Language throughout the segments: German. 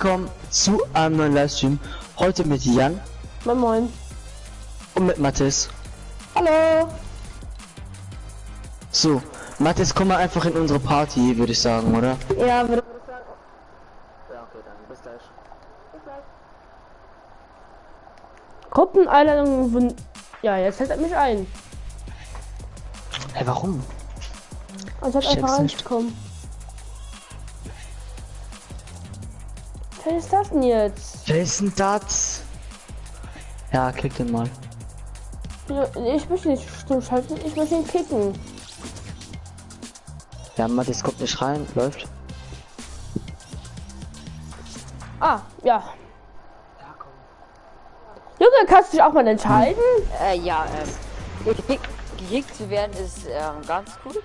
willkommen zu einem neuen Livestream. Heute mit Jan. Moin Moin. Und mit Mathis. Hallo. So, Mathis, komm mal einfach in unsere Party, würde ich sagen, oder? Ja, würde Ja, okay, dann bis gleich. Gruppeneinladung. Ja, jetzt hält er mich ein. Hey, warum? Also hat Ich einfach check's nicht. reingekommen. Was ist das denn jetzt? Wer ist denn das? Ja, klick den mal. Ja, ich möchte nicht stumm schalten, ich möchte ihn kicken. Ja, Mathis kommt nicht rein, läuft. Ah, ja. Junge, kannst du dich auch mal entscheiden? Ja, gekickt zu werden ist ganz cool.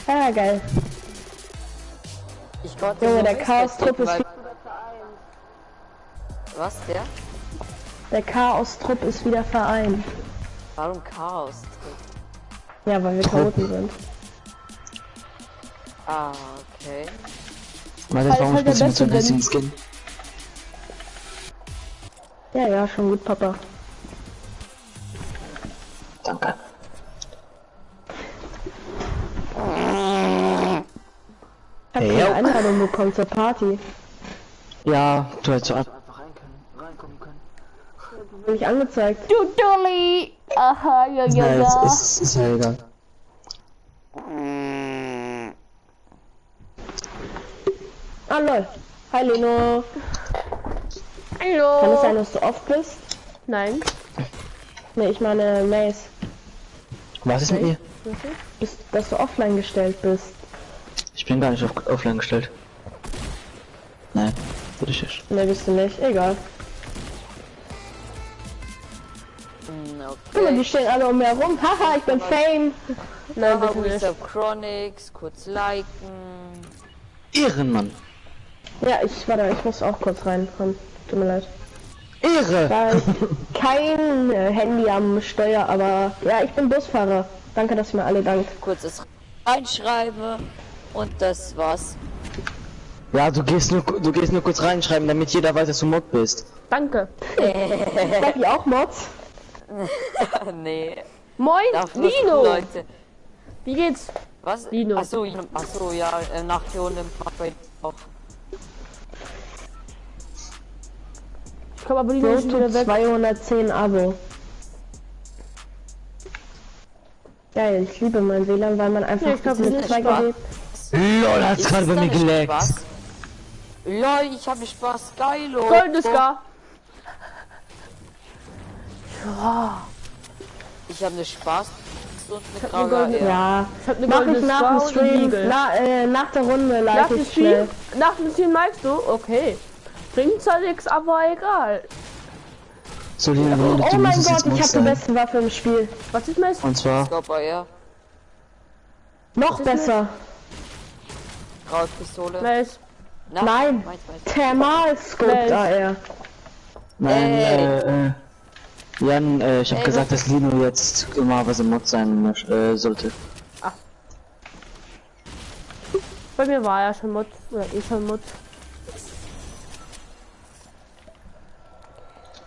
Ja, geil. Ich konnte Junge, so der Respekt Chaos-Trupp kicken, ist Was, der? Der Chaos-Trupp ist wieder vereint. Warum Chaos? Ja, weil wir Chaoten sind. Ah, okay. Mathis, Halt, warum halt der spielst du mit so Beste einem Skin? Ja, schon gut, Papa. Danke. Ich hab Hey, keine yo. Einladung bekommen zur Party. Ja, du hättest so einfach reinkommen können. Bin ich angezeigt. Du Dolly! Aha, ja, ja, Ja, ja. ist ja egal. Ah, lol. Hi, Leno. Hallo. Kann es sein, dass du oft bist? Nein. Nee, ich meine Mace. Was ist mit mir? Dass du offline gestellt bist. Ich bin gar nicht auf offline gestellt. Nein, würde ich nicht. Nee, bist du nicht. Egal. Guck mal, die Okay. stehen alle um mir herum. Haha, ich bin Fame. Nein, bitte nicht. Reserve Chronics, kurz liken. Ehrenmann. Ja, ich muss auch kurz reinkommen. Tut mir leid. Ehre! Da ist kein Handy am Steuer, aber ja, ich bin Busfahrer. Danke, dass ihr mir alle dankt. Kurzes reinschreiben und das war's. Ja, du gehst nur kurz reinschreiben, damit jeder weiß, dass du Mod bist. Danke. Seid ihr auch Mods? Nee. Moin, Darf nur Lino. Leute. Wie geht's? Was? Lino. Achso, ja, nach der Runde auch. Ich glaube aber Lino ist wieder weg. 210 Abo. Geil, ich liebe mein WLAN, weil man einfach ich glaub, mit das ist 2 Spaß. GB. LOL, hat's Ist gerade bei das mir nicht geleckt. Spaß? Lol, ich habe Spaß, geilo. Goldenes Gar. Ich habe eine Spaß und eine eine graue goldene- Eier. Ja, ich hab eine Mach goldene ich nach Scar dem und eine Stream. Eagle. Nach der Runde Nach like dem ich schnell. Stream? Nach dem Stream likest du? Okay. Bringt zwar nichts, aber egal. So, Lina, du Oh musst mein jetzt Gott, ich Mod habe die sein. beste Waffe im Spiel. Was ist meist? Und zwar, Skopper, ja. Noch besser. Graue Pistole. Meist. Na, Nein. meins. Thermalscope Nice. AR. nein, Jan, ich habe Ey, gesagt, dass Lino jetzt normalerweise Mod sein sollte. Bei mir war er schon Mod. Oder schon Mod.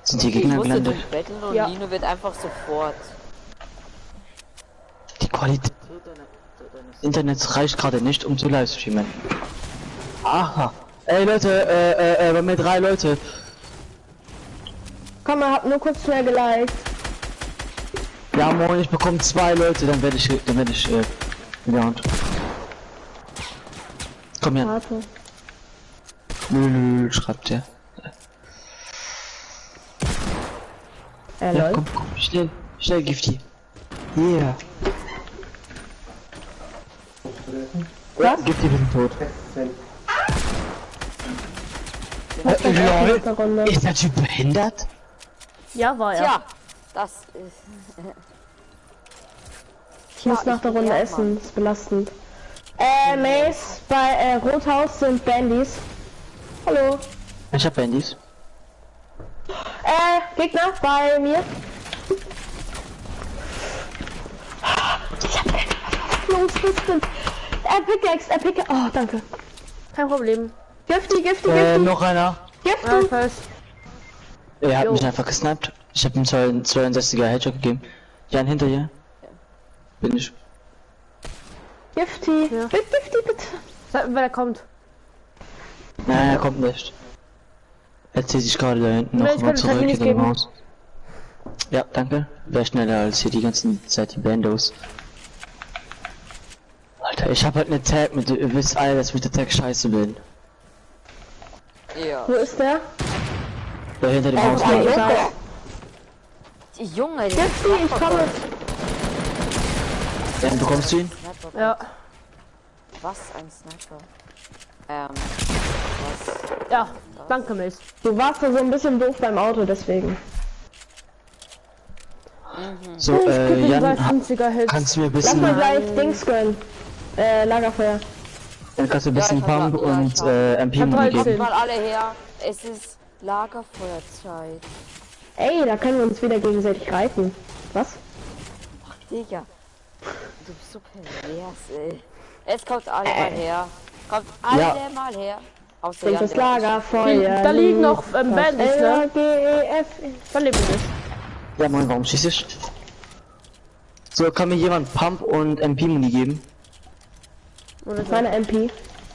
Sind die Ich Gegner musste gelandet? durch Battle und Ja. Lino wird einfach sofort. Die Qualität des Internets reicht gerade nicht, um zu livestreamen. Aha. Ey Leute, bei mir 3 Leute. Komm mal, hab nur kurz schnell geliked. Ja moin, ich bekomme 2 Leute, dann werde ich gelernt. Komm her. Warte. Nö, schreibt der. Ja, Lol. komm, schnell, Gifty. Yeah. Ja, Gifty, wir sind tot. LOL, Nächste Runde. ist der Typ behindert? Ja, war er. Tja, das ist. Ich muss nach der Runde essen, ist belastend. Mace, bei Rothaus sind Bandys. Hallo. Ich hab Bandys. Gegner bei mir. Ich hab los, was denn? Pickaxe. Oh, danke. Kein Problem. Gifty, Gifty, Gifty. Noch einer. Ja, Gifty. ich weiß. Er hat Jo. mich einfach gesnappt. Ich habe ihm 62er Headshot gegeben. Jan, hinter dir. Bin ich. Gifty. Ja. Bitte, Gifty, bitte. Sag mir, wer da kommt. Nein, er kommt nicht. Er zieht sich gerade da hinten Nee, noch ich mal kann es halt zurück nicht in dem geben. Haus. Ja, danke. Wäre schneller als hier die ganzen Zeit die Bandos. Alter, ich hab halt eine Tag mit, ihr wisst alle, dass ich mit der Tag scheiße bin. Ja. Wo ist der? Da hinter dem Haus. Okay, ich da. weiß. Die Junge, die Gifty, ich komme. Jan, bekommst du ihn? Sniper. Ja. Was ein Sniper. Was? Ja, danke, Mace. Du warst da so ein bisschen doof beim Auto, deswegen. So, Ich geb ihm Jan, 50er Hits. kannst du mir ein Lass bisschen, mal gleich Dings gönnen. Lagerfeuer. dann kannst du ein bisschen Ja, ich hab Pump la- ja, und ich hab- MP hab Muni 13. geben. Mal alle her. Es ist Lagerfeuerzeit. Ey, da können wir uns wieder gegenseitig reiten. Was? Digga. Du bist so pervers, ey. Es kommt alle mal her. Kommt alle Ja. mal her. Außer Bringt Jan, das der- Lagerfeuer. Da liegen noch Bandits, ne? L-A-G-E-F. Dann leben wir nicht. Ja, moin, warum schießt ich? So, kann mir jemand Pump und MP Muni geben? Oder so. Meine MP.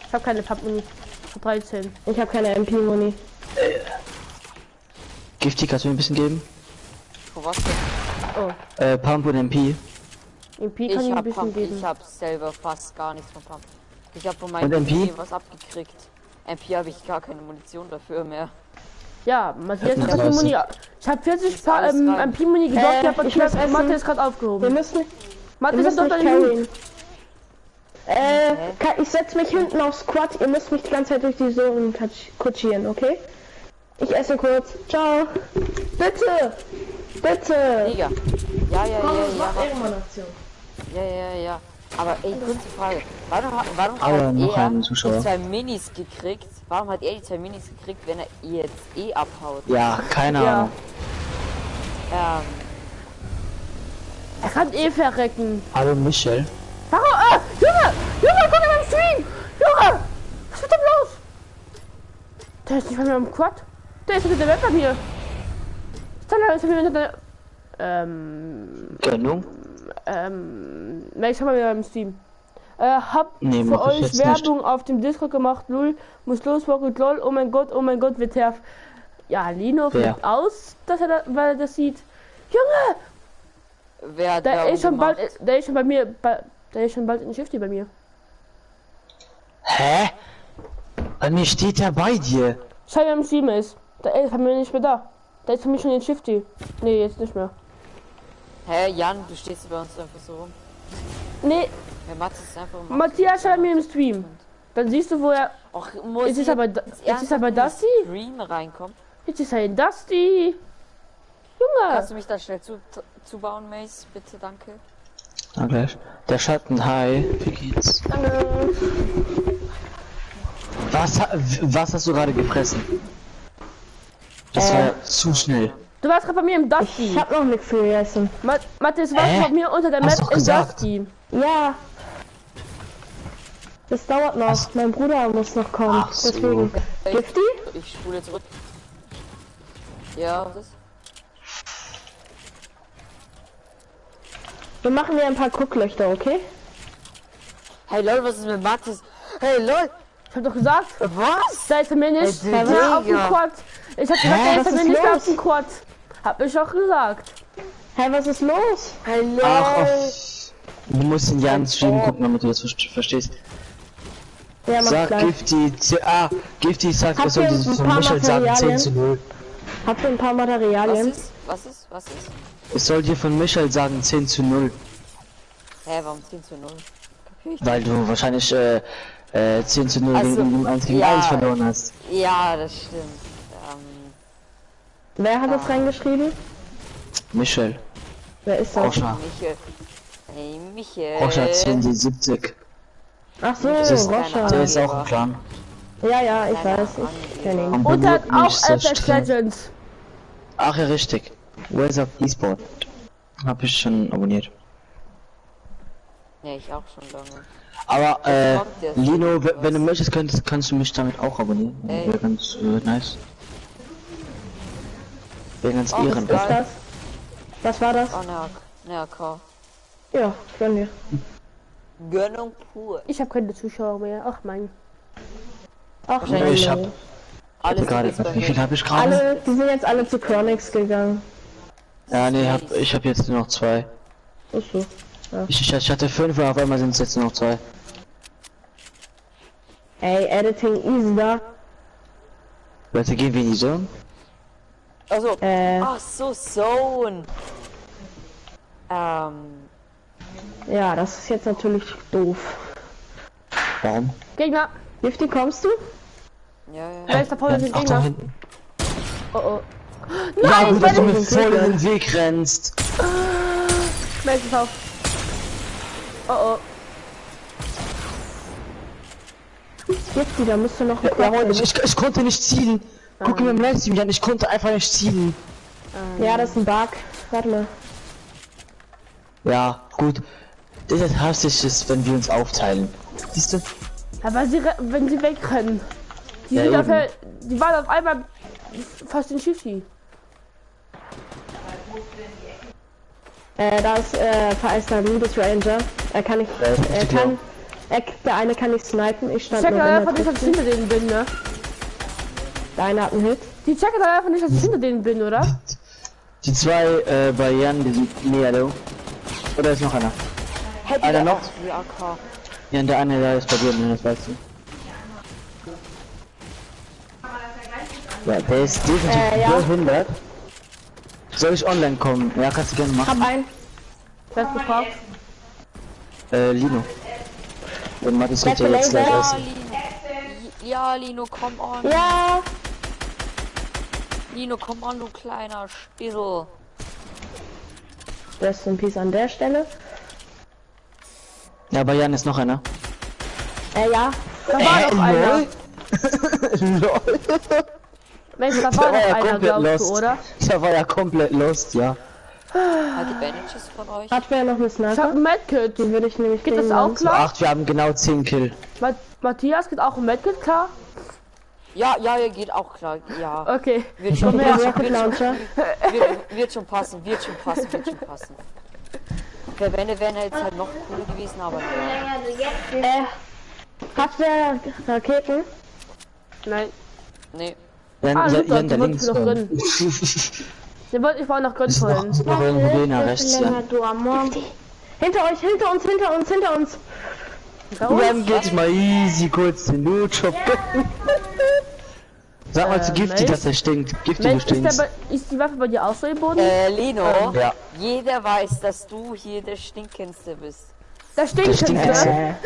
Ich hab keine Pappmuni. Ich hab 13. Ich habe keine MP-Muni. Gifty, kannst du mir ein bisschen geben? Für was denn? Oh, Pump und MP. MP kann ich ein bisschen geben. Ich hab selber fast gar nichts von Pump. Ich hab von Und meinem MP? PC was abgekriegt. MP habe ich gar keine Munition dafür mehr. Ja, Matthias hat Ja, das Muni. weiß Ich hab 40 Ist alles rein. MP-Muni gedroppt, ich aber muss Mathe essen. ist gerade Wir aufgehoben. müssen, Mathe wir ist müssen doch mich deine carryen. Ich setz mich hinten aufs Quad. Ihr müsst mich die ganze Zeit durch die Zone kutschieren, okay? Ich esse kurz. Ciao. Bitte. Bitte. Digga. Ja. Ehrenmann-Aktion. Ja. Aber ey, kurze Frage. Warum Aber hat noch er einen die Zuschauer. 2 Minis gekriegt? Warum hat er die 2 Minis gekriegt, wenn er jetzt eh abhaut? Ja, keine Ja. Ahnung. Er kann eh verrecken. Hallo Michel. Warum? Ah, Junge! Junge, guck mal im Stream! Junge! Was wird denn los? Der ist nicht mal mehr im Quad. Der ist hinter der Welt bei mir. Ist er hinter der... Gönnung? Na, ich schau mal wieder im Stream. Hab Nee, für mach ich euch jetzt Werbung auf dem Discord gemacht. Lul, muss los, Rocket LOL. Oh mein Gott, wird der. Ja, Lino Wer? fliegt aus, dass er weil er das sieht. Junge! Wer hat Der Werbung ist schon gemacht? bald, der ist schon bei mir, der ist schon bald in Shifty bei mir. Hä? Bei mir steht er bei dir. Schau, wer im Stream ist. Der ist bei mir nicht mehr da. Der ist für mich schon in Shifty. Nee, jetzt nicht mehr. Hä, Jan, du stehst bei uns einfach so rum. Nee, Wer macht es einfach um Matthias schau bei mir im Stream. Dann siehst du, wo er. Och, muss Jetzt ist aber, jetzt ist aber das Dusty. Stream reinkommt. Jetzt ist er in Dusty. Junge! Kannst du mich da schnell zubauen, Mace? Bitte, danke. Na gleich. Der Schatten, hi. Wie geht's? Was hast du gerade gefressen? Das war ja zu schnell. Du warst gerade bei mir im Dusty. Ich hab noch nichts gegessen. Matthias, was Hä? bei mir unter der Hast Map doch im gesagt. Dusty? Ja. Das dauert noch. Was? Mein Bruder muss noch kommen. Ach so. Deswegen. Gifty? Ich spule zurück. Ja, was ist? Wir machen hier ein paar Gucklöcher, okay? Hey lol, was ist mit Mathis? Hey lol! Ich hab doch gesagt, Was? da ist er mir nicht Hey, mehr auf dem Digga. Quad. Ich hab gesagt, er ist Was mir ist nicht mehr los? auf dem Quad. Hab ich auch gesagt. Hä, was ist los? Hey lol! Ach, du musst in Jans Stream gucken, damit du das verstehst. Ja, mach Sag gleich. Gifty, Gifty sagt, er Habt soll ihr dieses ein von paar Michel sagen 10 Materialien? zu 0. Habt ihr ein paar Was Materialien? ist? Was ist? Was ist? Es soll dir von Michel sagen 10 zu 0. Hä, warum 10 zu 0? Kapier ich Weil du wahrscheinlich 10 zu 0 Ach so, gegen dem 1 gegen ja. 1 verloren hast. Ja, das stimmt. Wer hat das reingeschrieben? Michel, Wer ist das? Roscha. Michel. Hey, Michel. Roscha 1070. Ach so, Das ist, Roscha. der ist auch im Plan. Ja, ja, ich Keine weiß. Ich kenne ihn. Und Und er hat berührt mich auch sehr Apex streng. Legends. Ach ja, richtig. Where's up eSport? Hab ich schon abonniert. Ja, ich auch schon lange. Aber kommt jetzt. Lino, wenn du möchtest, kannst du mich damit auch abonnieren. Ey. Wäre ganz nice. Wäre ganz Oh, ehrenwert. Was ist das? Was war das? Oh, ne, AK. Ja, gönn dir. Gönnung pur. Ich habe keine Zuschauer mehr. Ach mein. Ach, Wahrscheinlich Ich Mann. hab Alles gerade, ist bei wie viel mir. habe ich gerade? Alle, die sind jetzt alle zu Chronix gegangen. Ja, nee, ich hab jetzt nur noch 2. Ach so. Ich hatte 5 und auf einmal sind es jetzt nur noch 2. Ey, Editing easy da. Leute, gehen wir in die Zone? Also, Ja, ach so, Zone. das ist jetzt natürlich doof. Warum? Gegner. Gifty, kommst du? Ja. Wer ist da vorne den Achtung, Gegner? hinten. Oh oh. Ja, Nein, gut, dass du wenn mir ich voll in den Weg rennst. Meld dich auf. Oh oh. Gifty, da müsste noch ein Ja, Quad ich konnte nicht zielen. Guck mir im Livestream an, ich konnte einfach nicht zielen. Ja, das ist ein Bug. Warte mal. Ja, gut. Das hasse ich es, wenn wir uns aufteilen. Siehst du? Ja, weil wenn sie wegrennen. Die, Ja, sind auf eben. die waren auf einmal fast in Shifty. Da ist vereister Ludus Ranger. Er kann nicht. Ja, das ist Er richtig kann. Der eine kann nicht snipen. Ich stand Checker noch da in einfach der nicht, dass ich Mitte. hinter denen bin, ne? Der eine hat einen Hit. Die checken da einfach nicht, dass ich hinter denen bin, oder? Die 2 bei Jan, die sind näher, du. Oder ist noch einer? Hätte Einer der noch? auch die AK. Ja, und der eine, der ist bei dir, ne, das weißt du. Ja, der ist definitiv ja. 100. Soll ich online kommen? Ja, kannst du gerne machen. Hab einen. Wer ist gefragt? Lino. Und Mathis geht ja Black jetzt gleich Laser. essen. Ja, Lino, komm on. Ja. Lino, komm on, du kleiner Stissel. Rest in Peace an der Stelle. Ja, bei Jan ist noch einer. Ja. Da war noch einer. Lol. Mensch, da Der war war ja noch einer, komplett glaubst lost. du, oder? Der war ja komplett lost, ja. Hat die Bandages von euch? Hat wer noch eine Ich hab Sniper? ein Medkit. Die würde ich nämlich Geht das nehmen, auch sonst- So, klar? 8, wir haben genau 10 Kill. Matthias geht auch ein Medkit, klar? Ja, ihr geht auch klar. Ja. Okay. Wird Komm schon, her. Rocket Launcher. wird schon passen. Verbände wären jetzt halt noch cool gewesen, aber ja. Hat wer Raketen? Nein. Nee. Jan, Ah, super, Jan da die wollten links. noch drin. Den wollte ich mal noch gönnen Ist noch, vorhin. noch irgendwo Lena rechts, Jan. Hinter euch, hinter uns. Da oben? Jan geht mal easy kurz den Loot-Shop gönnen. Sag mal zu Gifty, Mensch. dass er stinkt. Gifty, du Mensch, stinkst. ist die Waffe bei dir auch so im Boden? Lino, Ja. jeder weiß, dass du hier der Stinkendste bist. Da stinkt es, stinkt ne?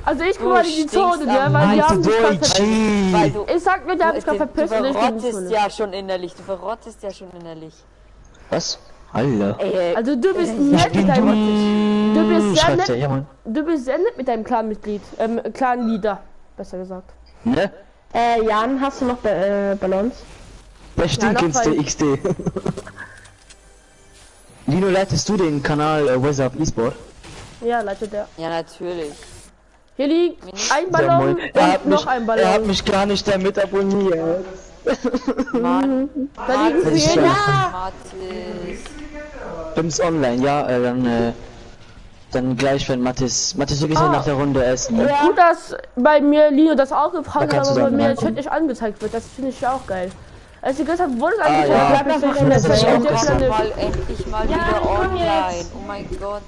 Also ich guck mal in die stinkst Zone, ne? am Weil die haben Meinst du sich gerade Deutsch? Weil du, Ich sag mir, die haben sich gerade du verpisst und ich bin in die verrottest Zone. ja schon innerlich. Du verrottest ja schon innerlich. Was? Alter. Also du bist nett mit deinem... Du bist sehr Schreibt er, nett, ja, Mann. du bist sehr nett mit deinem Clan-Mitglied. Clan-Leader, besser gesagt. Ne? Jan, hast du noch Ballons? Der stinkendste noch XD. Lino, leitest du den Kanal What's Up eSport? Ja, leitet der. Ja, natürlich. Hier liegt ein Ja, Ballon moin. Er hat und noch mich- ein Er hat Ballon. mich gar nicht damit abonniert. Mann, Da liegen ist vier. schade. Mathis. Bin's online, ja, dann gleich, wenn Mathis, du gehst ja nach der Runde essen, ne? Gut, dass bei mir Lino das auch gefragt Da hat, kannst aber du bei dann mir der reinkommen. Chat nicht angezeigt wird. Das finde ich ja auch geil. Als die gestern wurde es ja. angezeigt, bleibt einfach in der Das ist Chat. auch Und jetzt geil. eine- Mal endlich mal wieder online. Oh mein Gott.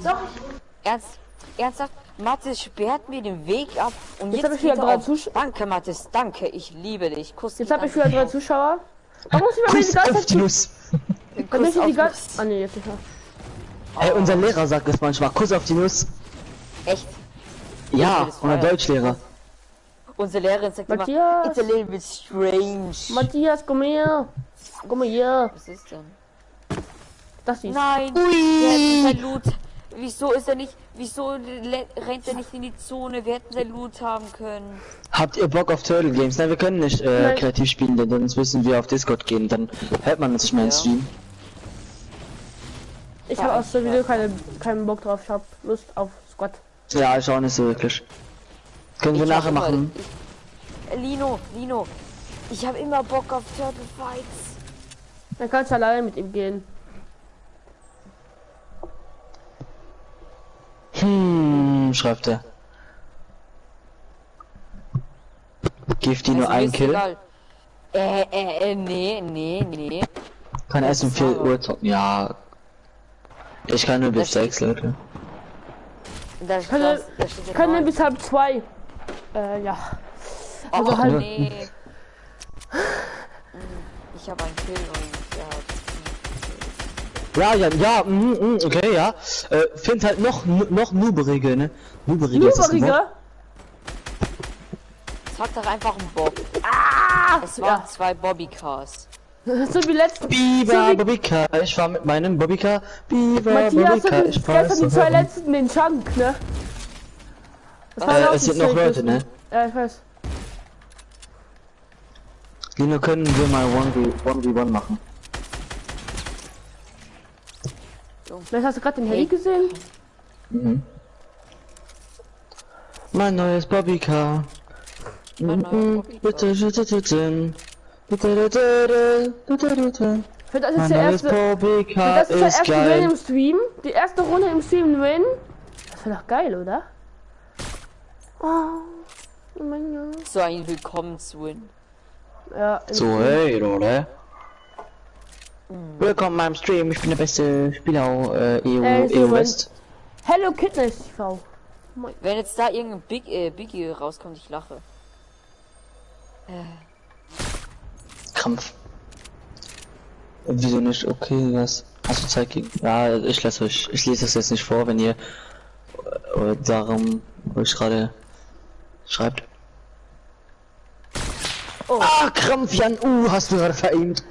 Ernsthaft? Mathis sperrt mir den Weg ab und Jetzt jetzt, hab ich wieder geht er drei auf. Zusch- Danke, Mathis, danke. Ich liebe dich. Kuss Jetzt dich habe ich an- wieder 3 Zuschauer. Warum muss ich bei mir die Kuss ganze auf die Zeit... Nuss. Warum muss ich die auf ganze... Nuss. Ah ne, jetzt nicht mehr. Ey, unser Lehrer sagt das manchmal, Kuss auf die Nuss. Echt? Ja, das unser feiern. Deutschlehrer. Unsere Lehrerin sagt immer, Matthias. it's a little bit strange. Matthias, komm her. Komm mal hier. Was ist denn? Das ist... Nein, der hat sein Loot. Wieso ist er nicht, rennt er nicht in die Zone? Wir hätten sein Loot haben können. Habt ihr Bock auf Turtle Games? Nein, wir können nicht Nein. kreativ spielen, denn sonst müssen wir auf Discord gehen, dann hört man uns nicht mehr im Ja. Stream. Ich habe auch sowieso keinen Bock drauf. Ich habe Lust auf Squad. Ja, ich auch nicht so wirklich. Können wir Ich hab nachher immer- machen. Lino, ich habe immer Bock auf Turtle Fights. Dann kannst du alleine mit ihm gehen. Schreibt er. Gibt die nur Also, mir einen ist Kill? egal. Nee. Kann erst um 4 aber- Uhr zocken. Ja. Ich kann nur bis Das 6, Leute. Da Kann er- da steht Kann neun. er bis halb 2. Ja. Also Ach, halt- nee. Ich habe einen Kill und Okay, ja. Find halt noch Nuberige, ne? Nuberige ist das ein Wort? Überriger? sag doch einfach einen Bob. Es waren Ja. 2 Bobbycars. So wie letzten. Biber, So wie- Bobbycar, ich war mit meinem Bobbycar. Biber, Matthias, so Bobbycar, wie ich fahr gestern die 2 so. letzten den Schrank, ne? Das waren auch Es die sind noch Leute, Strichlisten. ne? Ja, ich weiß. Lino, können wir mal 1v1 machen? Vielleicht hast du gerade den Heli gesehen? Mein neues Bobbycar. Mein neuer Bobbycar. Für das ist Mein der neues erste. Bobbycar Das ist der ist erste Win geil. im Stream. Die erste Runde im Stream Win. Das wäre doch geil, oder? Oh mein Gott. So ein Willkommenswin. Ja, im So, hey, oder? Willkommen in meinem Stream, ich bin der beste Spieler EU West. Hello Kitness TV. Wenn jetzt da irgendein Biggie rauskommt, ich lache. Krampf. Wieso nicht? Okay, was? Hast du Zeit gegen? Ja, ich lasse euch. Ich lese das jetzt nicht vor, wenn ihr darum euch gerade schreibt. Oh. Ah, Krampf, Jan. Hast du gerade veraimt.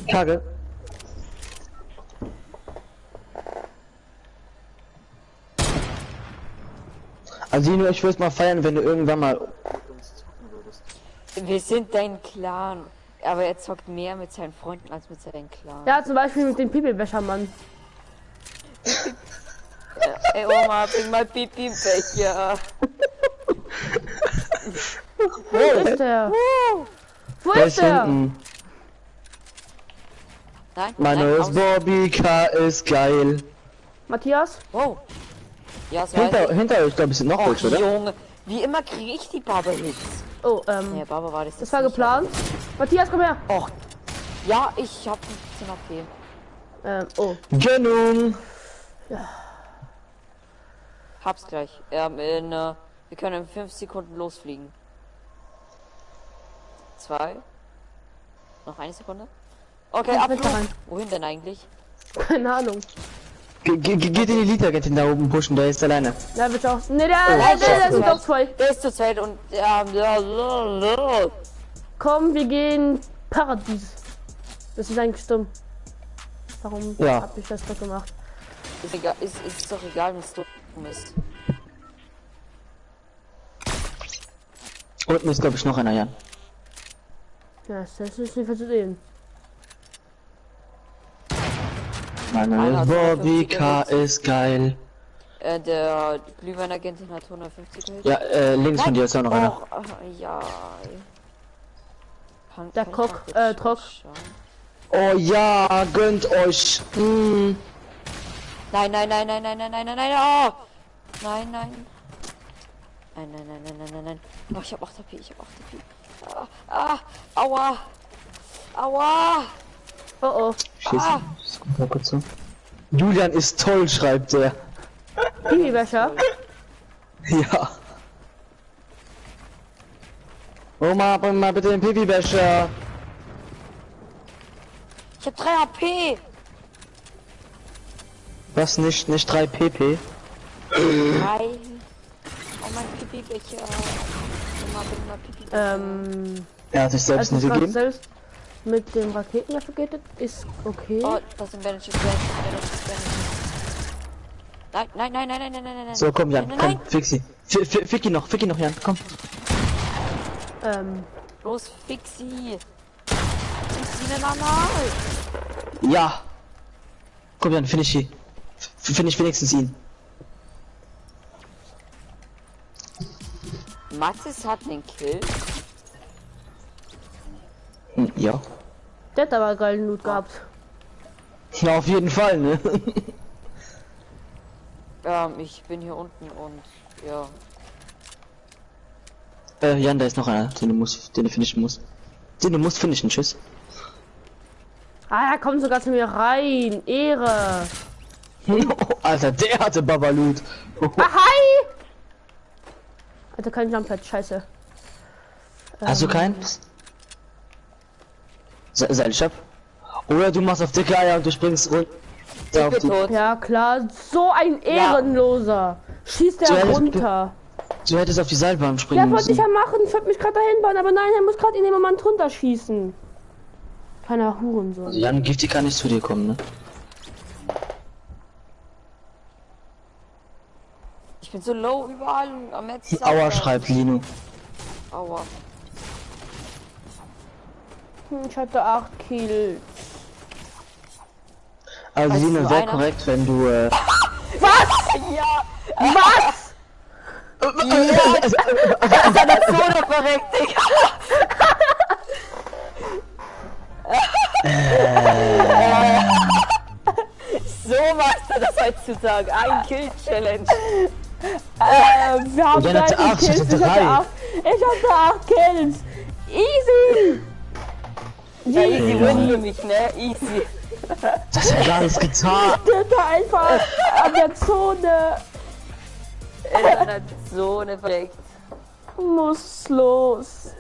Kacke. Also Dino, ich würde mal feiern, wenn du irgendwann mal. Wir sind dein Clan. Aber er zockt mehr mit seinen Freunden als mit seinem Clan. Ja, zum Beispiel mit dem Pipi-Bechermann. Ey Oma, bring mal Pipi-Becher. Wo ist der? Wo Der ist der? hinten. Nein, Mein nein, neues aus. Bobbycar ist geil. Matthias? Wow. Ja, so weiß Hinter euch, glaube ich, sind noch ich. welche, Och, oder? Junge. Wie immer kriege ich die Barber-Hits. Oh, Nee, Barber war das. das war geplant. Matthias, komm her. Och. Ja, ich hab 15 AP. Oh. Gönnung. Hab's gleich. Wir können in 5 Sekunden losfliegen. 2. Noch 1 Sekunde. Okay, Ja, Abflug. bitte rein. Wohin denn eigentlich? Keine Ahnung. Geht in die Elite-Agentin da oben pushen, der ist alleine. Ja, bitte auch. Ne, der scheiße. sind doch 2. Der ist zur Zeit und Komm, wir gehen Paradies. Das ist eigentlich dumm. Warum Ja. hab ich das doch gemacht? ist egal, ist doch egal, wenn es dumm ist. Unten ist, glaube ich, noch einer, Jan. Ja, das ist nicht zu sehen. Mein Einer neues hat 150 Bobbycar gehört. ist geil. Der Glühwein-Agentin hat 150 gehört. Ja, links von dir ist auch noch einer. Och, ja. Der kann ich Kock, mal kurz Trock. schauen? Oh ja, gönnt euch. Nein. Oh! Nein. Nein. Oh, ich hab 8 HP, Aua. Oh oh. Schießen. Das kommt mal kurz so. Julian ist toll, schreibt er. Pipi-Becher. Ja. Oma, bring mal bitte den Pipi-Becher. Ich hab 3 HP. Was nicht 3 PP? 3. Oh, mein Pipi-Becher. Immer bring mal Pipi-Becher. Er hat sich selbst Also nicht gerade gegeben. selbst mit dem Raketenwerfer geht, ist okay. Oh, das sind Bandages. Nein. So, komm, Jan, Nein. komm, fix ihn. Fick ihn noch, Jan, komm. Los, Fixi den Anal. Ja. Komm, Jan, finish ihn. Finish wenigstens ihn. Mathis hat den Kill. Ja. Der hat aber geilen Loot gehabt. Ja, auf jeden Fall, ne? Ich bin hier unten und ja. Jan, da ist noch einer, den du finishen musst. Den du musst finishen, tschüss. Ah, er kommt sogar zu mir rein. Ehre. Alter, der hatte Babalut. Ah, hi! Alter, kein Jumppad, scheiße. Hast du keinen? Seilstab? Oder du machst auf dicke Eier und du springst runter. Ich bin tot. Ja klar, so ein Ehrenloser. Schießt der So, runter. Du hättest auf die Seilbahn springen Ja, wollte ich müssen. ja machen. Ich wollte mich gerade dahin bauen, aber nein, er muss gerade in den Moment runterschießen. Keiner Hurensohn. Also Jan, Gifty kann nicht zu dir kommen, ne? Ich bin so low überall am Netz. Aua, schreibt Lino. Aua. Ich hatte 8 Kills. Also Weißt Lino, du, wäre einer? korrekt, wenn du Was? Ja, Was? seine Zone verreckt, Digga. So machst du das heutzutage. Ein Kill-Challenge. Wir haben Und dann hat er 13 acht, ich Kills. hatte Ich hatte drei. 8. Ich hatte 8 Kills. Easy. Ja, easy win für mich, ne? Easy. das hat gar nichts getan. Der da einfach an der Zone. In einer Zone verreckt. Muss los.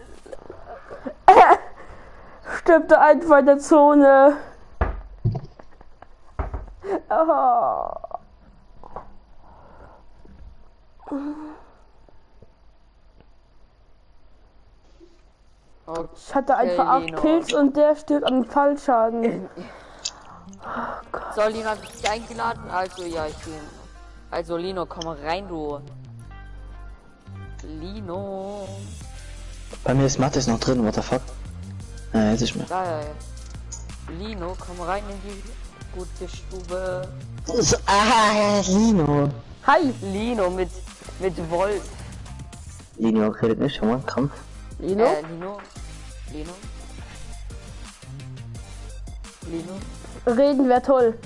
Stimmte einfach in der Zone. Oh. Ich hatte einfach 8 Lino. Kills und der stirbt an Fallschaden. So, Lino hat dich eingeladen. Also, ja, ich bin. Also, Lino, komm rein, du. Lino. Bei mir ist Mathis noch drin, what the fuck? Jetzt ist mir. Da, ja, ja. Lino, komm rein in die gute Stube. Lino. Hi, Lino mit Wolf. Lino redet nicht, schau mal, Kampf. Lino. Lino. Lino. Lino. Reden wäre toll.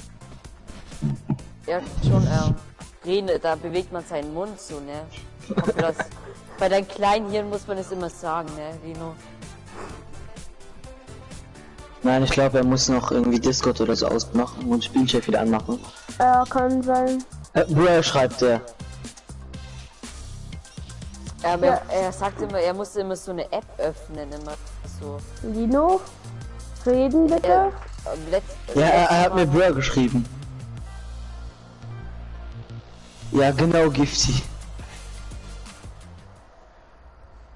Ja, schon, reden, da bewegt man seinen Mund so, ne? Hoffe, das, bei deinen kleinen Hirn muss man es immer sagen, ne, Lino? Nein, ich glaube, er muss noch irgendwie Discord oder so ausmachen und Spielchef wieder anmachen. Ja, kann sein. Bro, schreibt der. Aber Ja. er sagt immer, er muss immer so eine App öffnen, immer so. Lino. Reden bitte. Ja, er hat mir Bro geschrieben. Ja, genau, Gifty.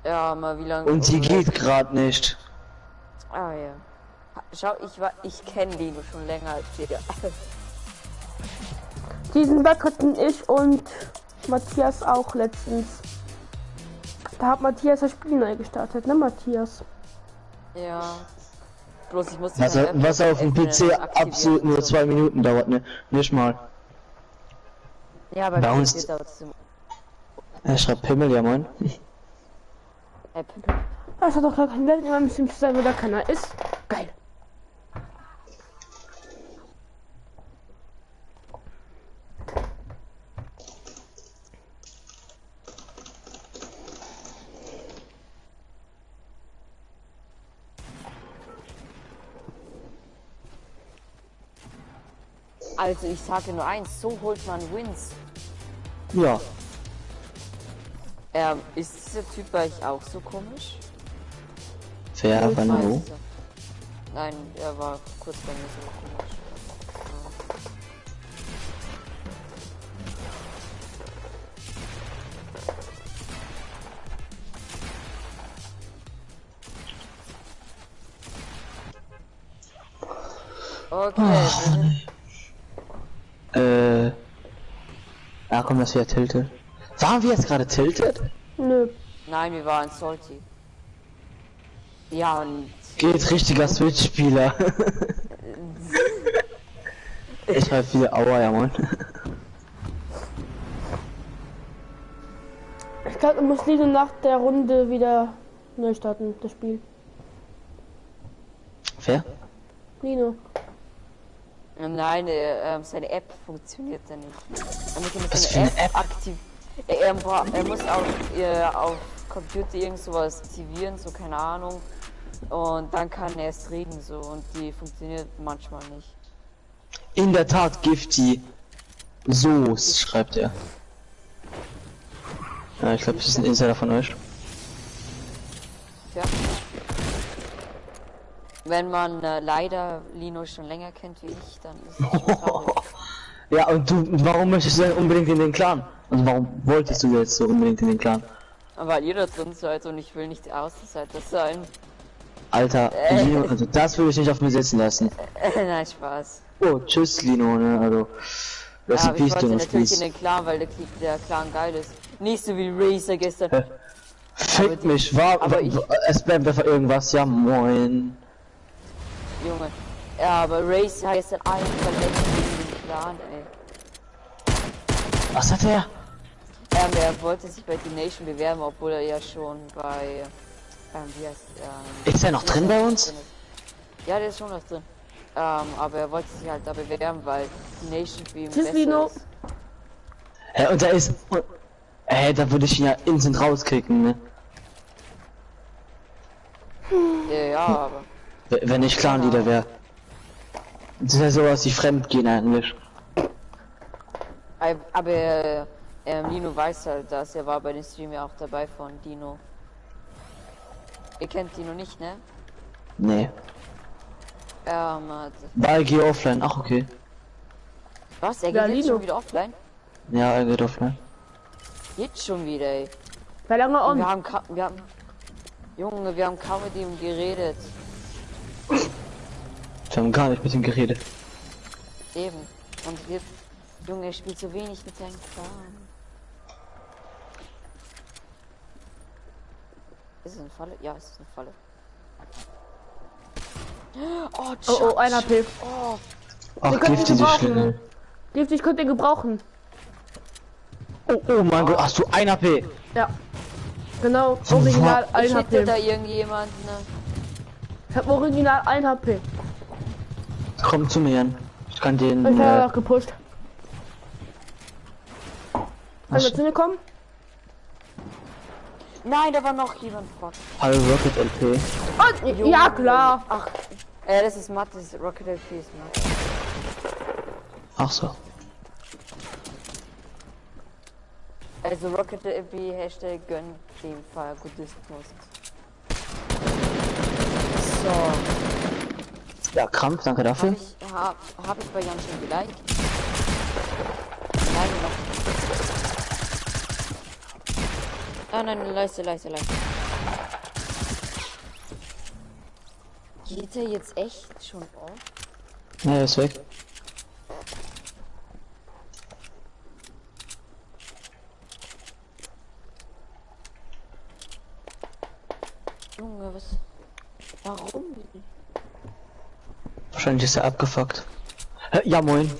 Ja, mal wie lange. Und sie geht gerade nicht. Ah ja. Schau, ich kenne Lino schon länger als ihr. Diesen Bug hatten ich und Matthias auch letztens. Da hat Matthias das Spiel neu gestartet, ne Matthias? Ja. Bloß ich muss Was auf dem PC absolut nur 2 Minuten dauert, ne? Nicht mal. Ja, aber bei bei uns- uns dauert es im Er schreibt Pimmel, ja moin. App. Das hat doch gar keinen Wert, immer ein bisschen zu sein, wo da keiner ist. Geil. Also ich sage nur eins, so holt man Wins. Ja. Ist dieser Typ bei euch auch so komisch? Fair, Ich Vanero. weiß es. Nein, er war kurz bei mir so komisch. Okay, wir sind Ja, komm, das wieder tilted. Waren wir jetzt gerade tilted? Nö. Nein, wir waren salty. Ja, und Geht richtiger Switch-Spieler. Ich schreibe 4 Aua, ja moin. Ich glaube, du musst Lino nach der Runde wieder neu starten, das Spiel. Wer? Lino. Nein, seine App funktioniert ja nicht. Er muss Was seine für eine App? aktiv. Er muss auf Computer irgend sowas aktivieren, so keine Ahnung. Und dann kann er es reden so und die funktioniert manchmal nicht. In der Tat, Gifty. So schreibt er. Ja, ich glaube, das ist ein Insider von euch. Ja. Wenn man leider Lino schon länger kennt wie ich, dann ist es schon traurig. Ja, und du, warum möchtest du denn unbedingt in den Clan? Also warum wolltest du jetzt so unbedingt in den Clan? Weil ihr da drin seid und ich will nicht Außenseiter sein. Alter, Lino, also das will ich nicht auf mir sitzen lassen. Nein, Spaß. Oh, tschüss Lino, ne, also. Ja, Rest in aber ich Peace, wollte du natürlich in Spieß. den Clan, weil der Clan geil ist. Nicht so wie Razer gestern. Hä? Fick die- mich, aber ich- es bleibt einfach irgendwas, ja moin. Junge. Ja, aber Razer heißt dann allen verletzt in den Clan, ey. Was hat er? Er wollte sich bei The Nation bewerben, obwohl er ja schon bei, wie heißt, Ist er noch drin bei uns? drin ist. Ja, der ist schon noch drin. Aber er wollte sich halt da bewerben, weil The Nation für ihn Tschüss, besser Lino. ist. Und da ist. Da würde ich ihn ja instant rauskicken, ne? Ja, aber. Wenn ich Clan-Leader wäre. Das ist ja sowas wie Fremdgehen eigentlich. Aber Lino weiß halt das, er war bei dem Stream ja auch dabei von Dino. Ihr kennt Dino nicht, ne? Nee. Ball geh offline, ach okay. Was? Er Ja, geht jetzt Lino. schon wieder offline? Ja, er geht offline. Jetzt schon wieder, ey. Wer lange on? Wir haben Junge, wir haben kaum mit ihm geredet. Wir haben gar nicht mit ihm geredet. Eben. Und jetzt, Junge, er spielt so wenig mit seinem Clan. Ist es eine Falle? Ja, es ist eine Falle. Oh, Oh, ein HP. Oh, Ach, Wir können Gifty, ihn die gebrauchen. Schlingel. Gift, ich könnte ihn gebrauchen. Oh mein Gott, hast du ein AP? Ja. Genau, original ich 1 hätte da HP. irgendjemanden. Ne? Ich hab original 1 HP. Komm zu mir, Jan. Ich kann den. Ich habe auch gepusht. Kannst du was- zu mir kommen? Nein, da war noch jemand. Fuck. Hallo Rocket LP. Und, ja, klar. Ach, das ist Matt, das ist Rocket LP ist Matt. Ach so. Also Rocket LP Hashtag gönnt dem Fall gutes Post. So, Ja, Krampf, danke dafür. hab ich bei Jan schon geliked? Nein, noch nicht. Ah, nein, leiste. Geht er jetzt echt schon auf? Ja, er ist weg. Junge, was? Warum? Wahrscheinlich ist er abgefuckt. Ja, moin.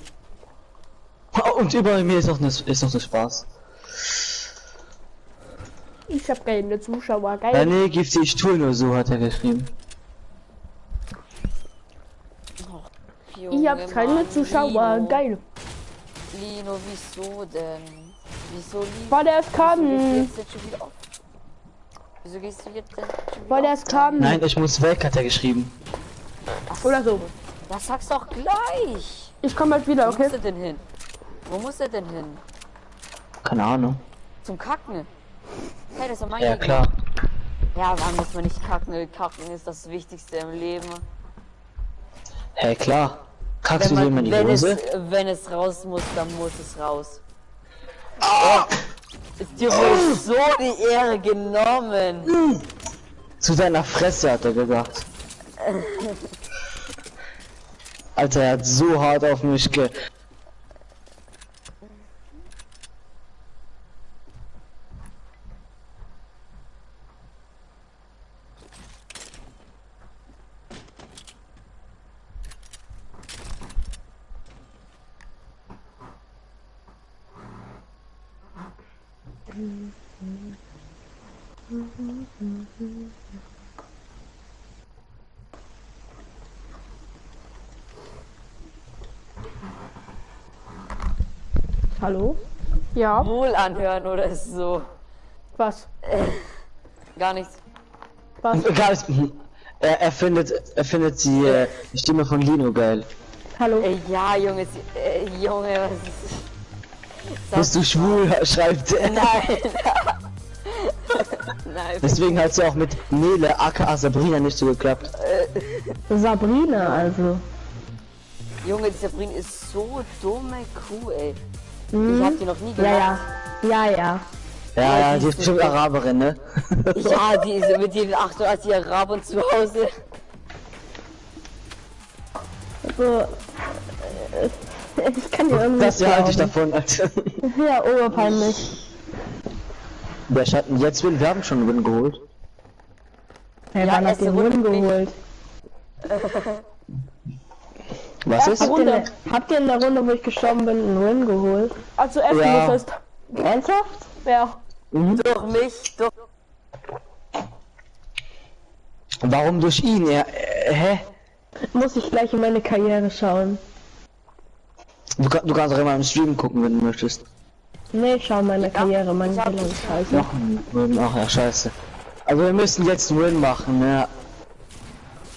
Oh, und über mir ist noch eine Spaß. Ich hab keine Zuschauer, Ja, geil. nee, Gifty, ich tue nur so, hat er geschrieben. Ich hab keine Mann, Zuschauer, Lino. geil. Lino, wieso denn? Wieso Lino? Weil er es Wieso kann. gehst du jetzt schon wieder auf? Wieso gehst du jetzt denn schon wieder Weil er auf? es kann. Nein, ich muss weg, hat er geschrieben. Oder so. Das sagst du auch gleich. Ich komme bald wieder, Wo muss okay? er denn hin? Wo muss er denn hin? Keine Ahnung. Zum Kacken. Hey, das ist doch mein Ja, Gegner. klar. Ja, wann muss man nicht kacken? Kacken ist das Wichtigste im Leben. Hey, klar. Kackst du so in die Hose? Wenn es raus muss, dann muss es raus. Oh, ist dir wohl so die Ehre genommen. Zu deiner Fresse, hat er gesagt. Alter, er hat so hart auf mich ge... Hallo? Ja, Wohl anhören oder ist so? was? Gar nichts. Was? Egal, er findet die Stimme von Lino geil. Hallo? Ja, Junge, Junge, was ist... Bist du schwul? Schreibt er. Nein. Nein. Deswegen hat es ja auch mit Nele aka Sabrina nicht so geklappt. Sabrina, also. Junge, die Sabrina ist so dumme Kuh, ey. Mhm. Ich hab die noch nie Ja, gemacht. ja. Ja, ja. Ja, die ist bestimmt Araberin, ne? Ja, die ist mit den 88 Arabern zu Hause. So. Ich kann dir irgendwie Das nicht halte ich glauben. davon, Alter. Ja, oberpeinlich. Der Schatten, jetzt wir haben schon einen Win geholt. Hey, Ja, wann habt erste ihr den Runde Win bin ich- geholt? Was ist? Habt ihr in der Runde, wo ich gestorben bin, einen Win geholt? Also essen Ja. musstest. Ernsthaft? Ja. Durch mich, durch... Warum durch ihn? Hä? Muss ich gleich in meine Karriere schauen. Du kannst auch immer im Stream gucken, wenn du möchtest. Nee, ich schau meine Karriere, meine ich hab- Bildung ist scheiße. Noch ein Win, ach ja, scheiße. Also wir müssen jetzt einen Win machen, ja.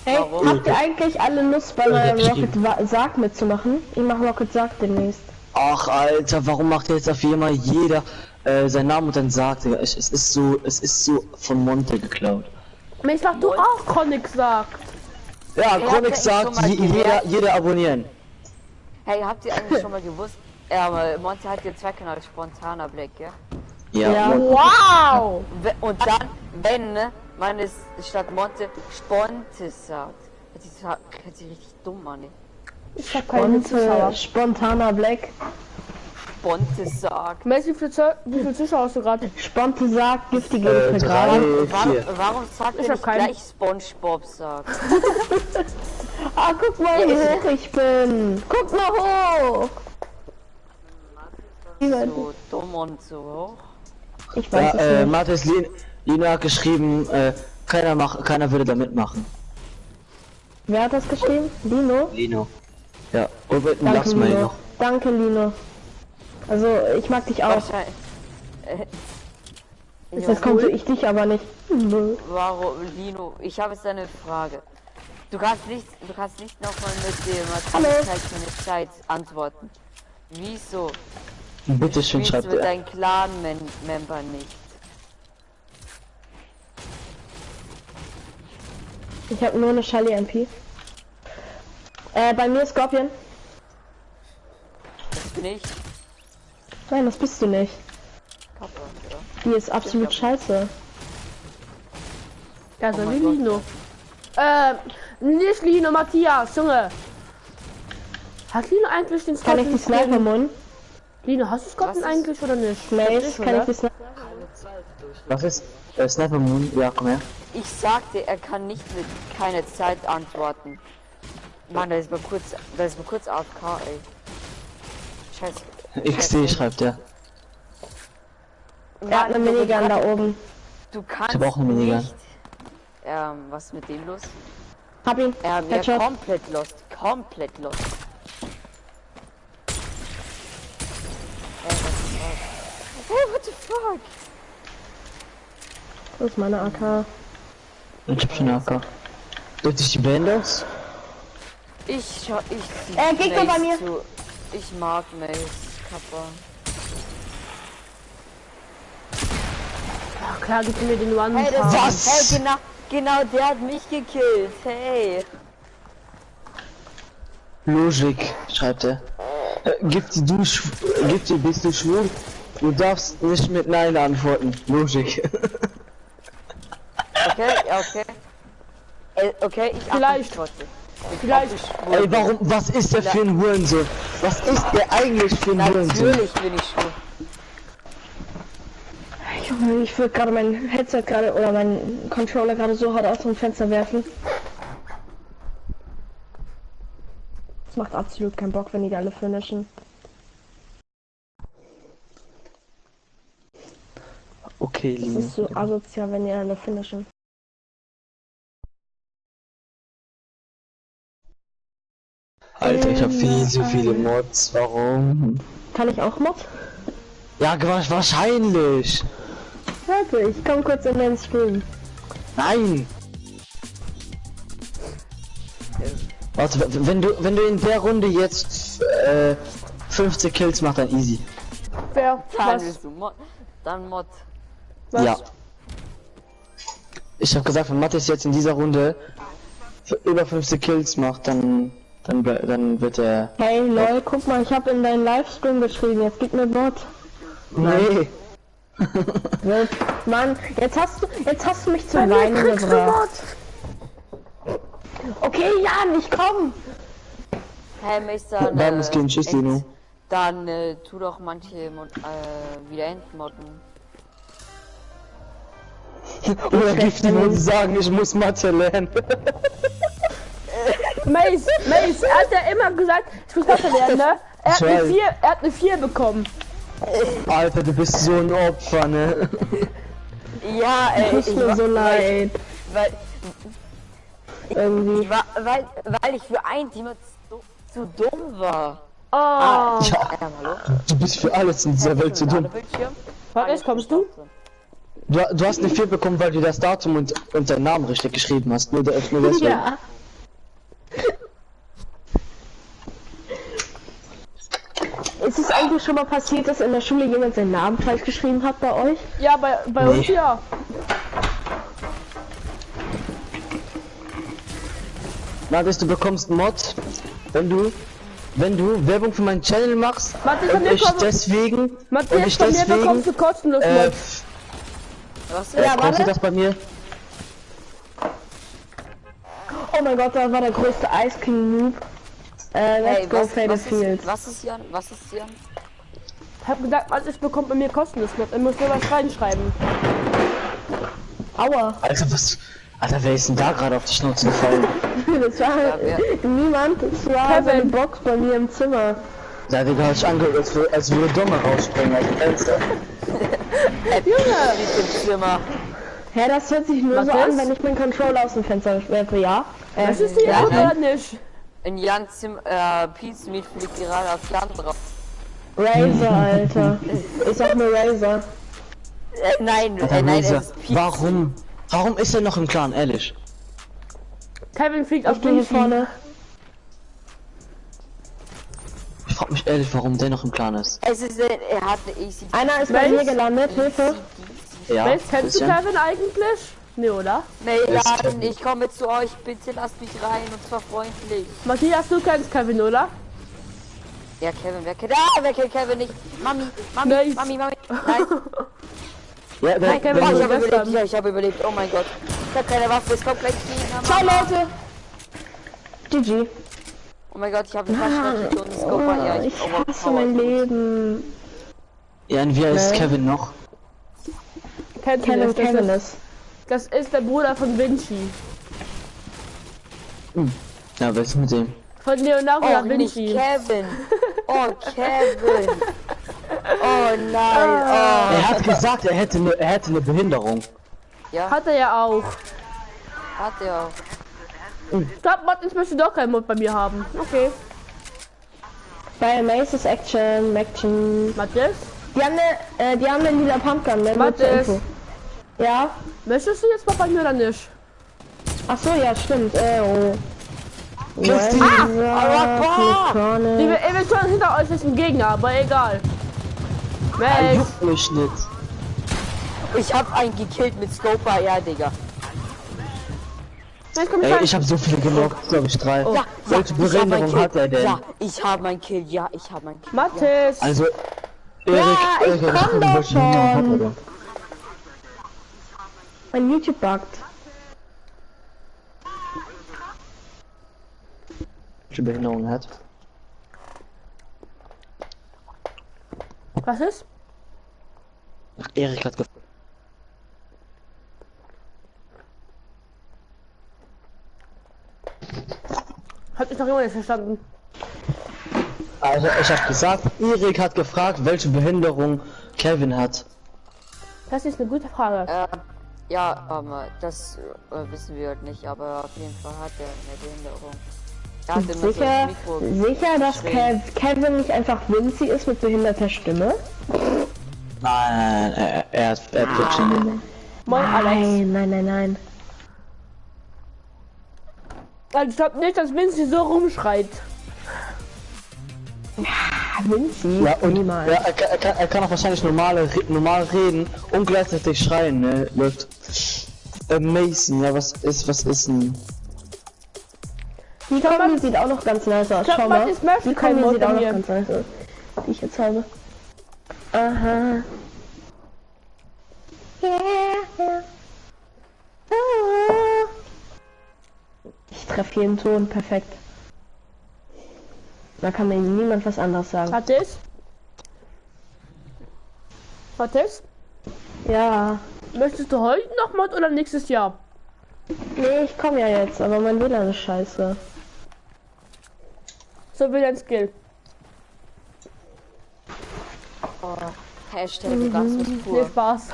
Hey, Warum? habt ihr eigentlich alle Lust bei meinem Rocket Sarg mitzumachen? Ich mach Rocket Sarg demnächst. Ach Alter, warum macht jetzt auf einmal jeder seinen Namen und dann sagt, Digga, es ist so von Monte geklaut. Ich sag du auch, Chronic sagt. Ja, habt Chronik ihr sagt, schon mal gehört? jeder abonnieren. Hey, habt ihr eigentlich schon mal gewusst? Monte hat jetzt zwei Kanäle, spontaner Black, ja? Ja. und- Wow! Und dann, wenn, ne, man ist statt Monte Spontes sagt. Hört sich richtig dumm an, ne? Ich hab keine Zuschauer. Spontaner Black. Spontes sagt. Messi, wie viel Zuschauer hast du gerade? Sponte sagt, giftige drei, Gerade. vier. Warum sagt Ich er hab nicht keinen. gleich SpongeBob sagt? Ah, guck mal, wie Ja, hoch ich bin. Guck mal hoch. So dumm und so hoch. Ich weiß Ja, es nicht. Mathis Lino hat geschrieben, keiner würde da mitmachen. Wer hat das geschrieben? Lino? Lino. Ja, und mit einem Danke, Lachsmiley Lino. noch. Danke, Lino. Also, ich mag dich auch. Wahrscheinlich. Jetzt kommt ich dich aber nicht. Warum, Lino? Ich habe jetzt eine Frage. Du kannst nicht nochmal mit dem Hallo. keine Zeit antworten. Wieso? Bitte schön, Spielst schreibt du mit er. deinen Clan-Member nicht? Ich habe nur eine Shelly MP. Bei mir Scorpion. Das bin ich. Nein, das bist du nicht. Kappa, oder? Die ist absolut scheiße. Also Oh wie mein Gott. Lino. Nicht Lino, Matthias, Junge. Hat Lino eigentlich den Kann ich die Scorpion? Sniper Mund? Lino, hast du Scorpion Was ist- eigentlich oder nicht? Mace, Nicht, kann ich oder? die Sniper? Was ist? Sniper Moon? Ja, komm her. Ich sagte, er kann nicht mit keine Zeit antworten. Mann, da ist mal kurz AFK, ey. Scheiße. XD schreibt er. Er hat eine Minigun da oben. Du kannst hab auch eine Minigun. nicht. Was ist mit dem los? Hab ihn. Ja, Headshot. komplett lost. Komplett lost. Was ist das? Hey, what the fuck? Das ist meine AK. Ich hab schon AK. Drückt sich die Band aus? Ich Gegner bei mir. Ich mag Mace, Kappa. Ja, klar, gib mir den One. Hey, das Was? Hey, genau der hat mich gekillt. Hey. Logik, schreibt er. Bist du schwul? Du darfst nicht mit Nein antworten. Logik. Okay, ja, okay. Okay, ich Vielleicht. antworte. Vielleicht. Ey, warum, was ist der für ein Hurensohn? Was ist der eigentlich für ein Hurensohn? Natürlich bin ich schwul. Junge, ich würde gerade mein Headset gerade oder meinen Controller gerade so hart aus dem Fenster werfen. Das macht absolut keinen Bock, wenn die alle finishen. Okay, Das Linie. ist so asozial, wenn ihr alle finishen. Alter, ich hab viel zu viele Mods. Warum? Kann ich auch Mod? Ja, wahrscheinlich. Warte, ich komm kurz in den Stream. Nein. Warte, wenn du in der Runde jetzt 50 Kills machst, dann easy. Wer? Dann Was? bist du Mod. Dann Mod. Was? Ja. Ich habe gesagt, wenn Mathis jetzt in dieser Runde über 50 Kills macht, dann wird er. Hey lol, guck mal, ich habe in deinen Livestream geschrieben, jetzt gib mir Mod. Nee. So, Mann, jetzt hast du mich zum Weinen gebracht. Okay, Jan, ich komm. Hey, Meister. Dann muss gehen, tschüss, Dino. Dann tu doch manche wieder entmodden. Oder Gifti muss sagen, ich muss Mathe lernen. Mace, er hat ja immer gesagt, ich muss Mathe lernen, ne? Er hat eine 4 bekommen. Alter, du bist so ein Opfer, ne? Ja, Tut mir so leid. Irgendwie. Weil ich für ein Team zu dumm war. Oh. Ja, Hallo? du bist für alles in dieser Welt zu dumm. Bildschirm. Warte, kommst du? Du hast eine 4 bekommen, weil du das Datum und deinen Namen richtig geschrieben hast. Nur deswegen. Ja. Ist es eigentlich schon mal passiert, dass in der Schule jemand seinen Namen falsch geschrieben hat bei euch? Ja, bei uns ja. Mathis, du bekommst einen Mod, wenn du Werbung für meinen Channel machst Mathis, und ich deswegen Matthias, von mir bekommst du kostenlos Mod. Was? Ja, kommst warte. du das bei mir? Oh mein Gott, da war der größte Ice King Noob. Let's go Faded Fields. Was ist Jan? Ich hab gesagt, Mathis bekommt bei mir kostenlos Mod. Er muss nur was reinschreiben. Aua. Alter, wer ist denn da gerade auf die Schnauze gefallen? Das war niemand, das war Kevin. so eine Box bei mir im Zimmer. Da Digga, hat sich angehört, als würde Dumme rausspringen aus dem Fenster. Zimmer. Hä, das hört sich nur so Was an, ist? wenn ich meinen Controller aus dem Fenster werfe, ja? Das ist die ja, Mod oder nicht? In Jans Zimmer, Pizza Meat fliegt gerade auf Jan drauf. Razer, Alter. Ich sag nur Razer. Nein, Alter, nein, Loser, es ist Pizza. Warum ist er noch im Clan, ehrlich? Kevin fliegt auf Ich bin hier Binky. vorne. Ich frag mich ehrlich, warum der noch im Clan ist. Es ist, er hat eine AC. Einer ist bei mir gelandet, Hilfe. Ja, Mace, kennst du bisschen. Kevin eigentlich? Nee, oder? Nee, Ist Jan, Kevin. ich komme zu euch, bitte lasst mich rein und zwar freundlich. Matthias, du kennst Kevin, oder? Ja, Kevin, wer kennt Kevin nicht? Mami, Nice. Mami. Nein, Ja, Nein, Kevin, oh, ich du habe bist überlebt, ja, ich habe überlebt, oh mein Gott. Ich habe keine Waffe, es kommt gleich Gegner. Ciao, Leute. GG. Oh mein Gott, ich habe eine Flasche und das Scope, ja, Ich hasse mein Leben. Ja, und wie heißt Nee. Kevin noch? Kennst du Kevin, nicht? Kevin ist. Das ist der Bruder von Vinci. Ja, was ist mit dem? Von Leonardo Oh, da nicht Vinci. Kevin. Oh, Kevin. Oh nein, Er hat gesagt, er hätte eine Behinderung. oh. Ja, Hat er ja auch. hat er auch. Ich glaub, Matthias möchte doch keinen Mod bei mir haben. Okay. Bei Mace's Action. Matthias, Die haben eine lila Pumpgun, ne? Nur zur Matthias. Info. Ja? möchtest du jetzt mal bei mir oder nicht? Ach so, ja, stimmt. Oh. Christi! Die eventuell hinter euch ist ein Gegner, aber egal. Max, Juckt mich nicht. Ich hab einen gekillt mit Scoper, ja, Digga. Max, komm Ey, rein. ich habe so viele genockt, glaube ich 3. Ja, Welche ich hab meinen Behinderung Kill. hat er denn? Ja, ich habe meinen Kill, ja, ich habe meinen Kill. Matthias, Also, Ja, ich komm doch welche Behinderung hat er schon. denn? Mein YouTube buggt. Welche Behinderung hat? was ist? Ach, Erik hat gefragt. Hab ich noch immer nicht verstanden. Also, ich habe gesagt, Erik hat gefragt, welche Behinderung Kevin hat. Das ist eine gute Frage. Ja, das wissen wir halt nicht, aber auf jeden Fall hat er eine Behinderung. Er hat immer so Sicher, das Mikro sicher, dass geschrien. Kevin nicht einfach Vinci ist mit behinderter Stimme? Nein, er hat Virginia. Moin Alex. Nein. Also ich glaube nicht, dass Vinci so rumschreit. Vinci? Ja, und niemals. ja, er kann auch wahrscheinlich normal reden und gleichzeitig schreien, ne? Läuft. Amazing, ja, was ist denn? Die Kombi sieht auch noch ganz nice aus. Schau mal. Die Kombi sieht auch noch ganz nice aus. Die ich jetzt habe. Aha. Yeah. Ah. Ich treffe jeden Ton perfekt. Da kann mir niemand was anderes sagen. Warte. Ja. Möchtest du heute noch Mod oder nächstes Jahr? Nee, ich komme ja jetzt, aber mein WLAN ist scheiße. So will ein Skill. Hashtag ganz Nee, pur. Spaß.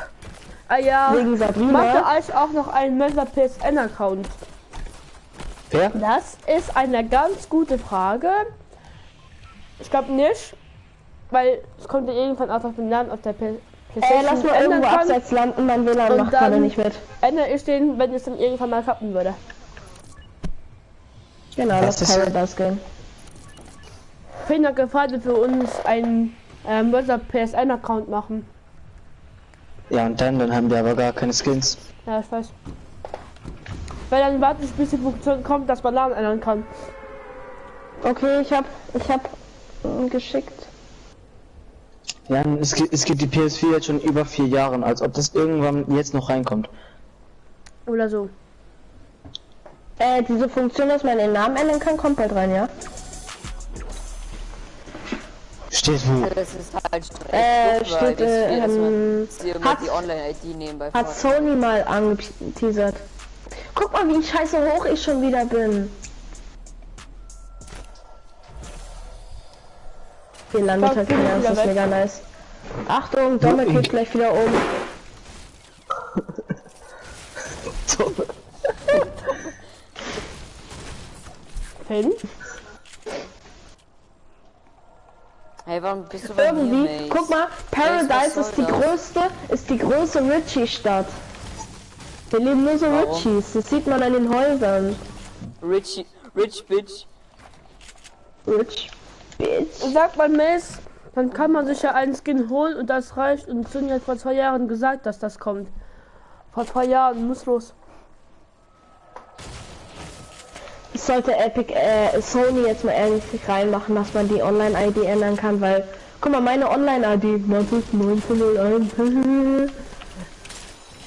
Ah ja, Wegen macht Sabrina. ihr euch auch noch einen Mörser PSN Account? Wer? Das ist eine ganz gute Frage. Ich glaube nicht, weil es kommt ja irgendwann auch auf den Namen auf der PlayStation Lass mal ändern irgendwo kann. abseits landen, mein WLAN Und macht gerade dann- nicht mit. Ändere ich den, wenn es dann irgendwann mal klappen würde. Genau, Was das ist- Paradise Game. Finn hat gefragt, ob wir uns einen Mörser PSN Account machen. Ja, und dann haben wir aber gar keine Skins. Ja, ich weiß. Weil dann warte ich, bis die Funktion kommt, dass man Namen ändern kann. Okay, ich hab geschickt. Ja, es gibt die PS4 jetzt schon über 4 Jahren, als ob das irgendwann jetzt noch reinkommt. Oder so. Diese Funktion, dass man den Namen ändern kann, kommt bald rein, ja? Steht wo? Das ist halt steht, dass man immer hat- die Online-ID nehmen bei Hat Fortnite. Sony mal angeteasert. Guck mal, wie scheiße hoch ich schon wieder bin. Hier landet Fuck, halt bin ich keiner, das wieder ist weg. mega nice. Achtung, Domme geht gleich wieder um. Finn? Hey, warum bist du bei mir, Irgendwie, Mace? guck mal, Paradise was ist die soll das? größte Richie-Stadt. Hier leben nur so Warum? Richies, das sieht man an den Häusern. Rich Bitch. Rich Bitch. Sagt man Mace, dann kann man sich ja einen Skin holen und das reicht. Und Sony hat vor 2 Jahren gesagt, dass das kommt. Vor 2 Jahren, muss los. Das sollte Epic, Sony jetzt mal ehrlich reinmachen, dass man die Online-ID ändern kann, weil, guck mal, meine Online-ID, 1901.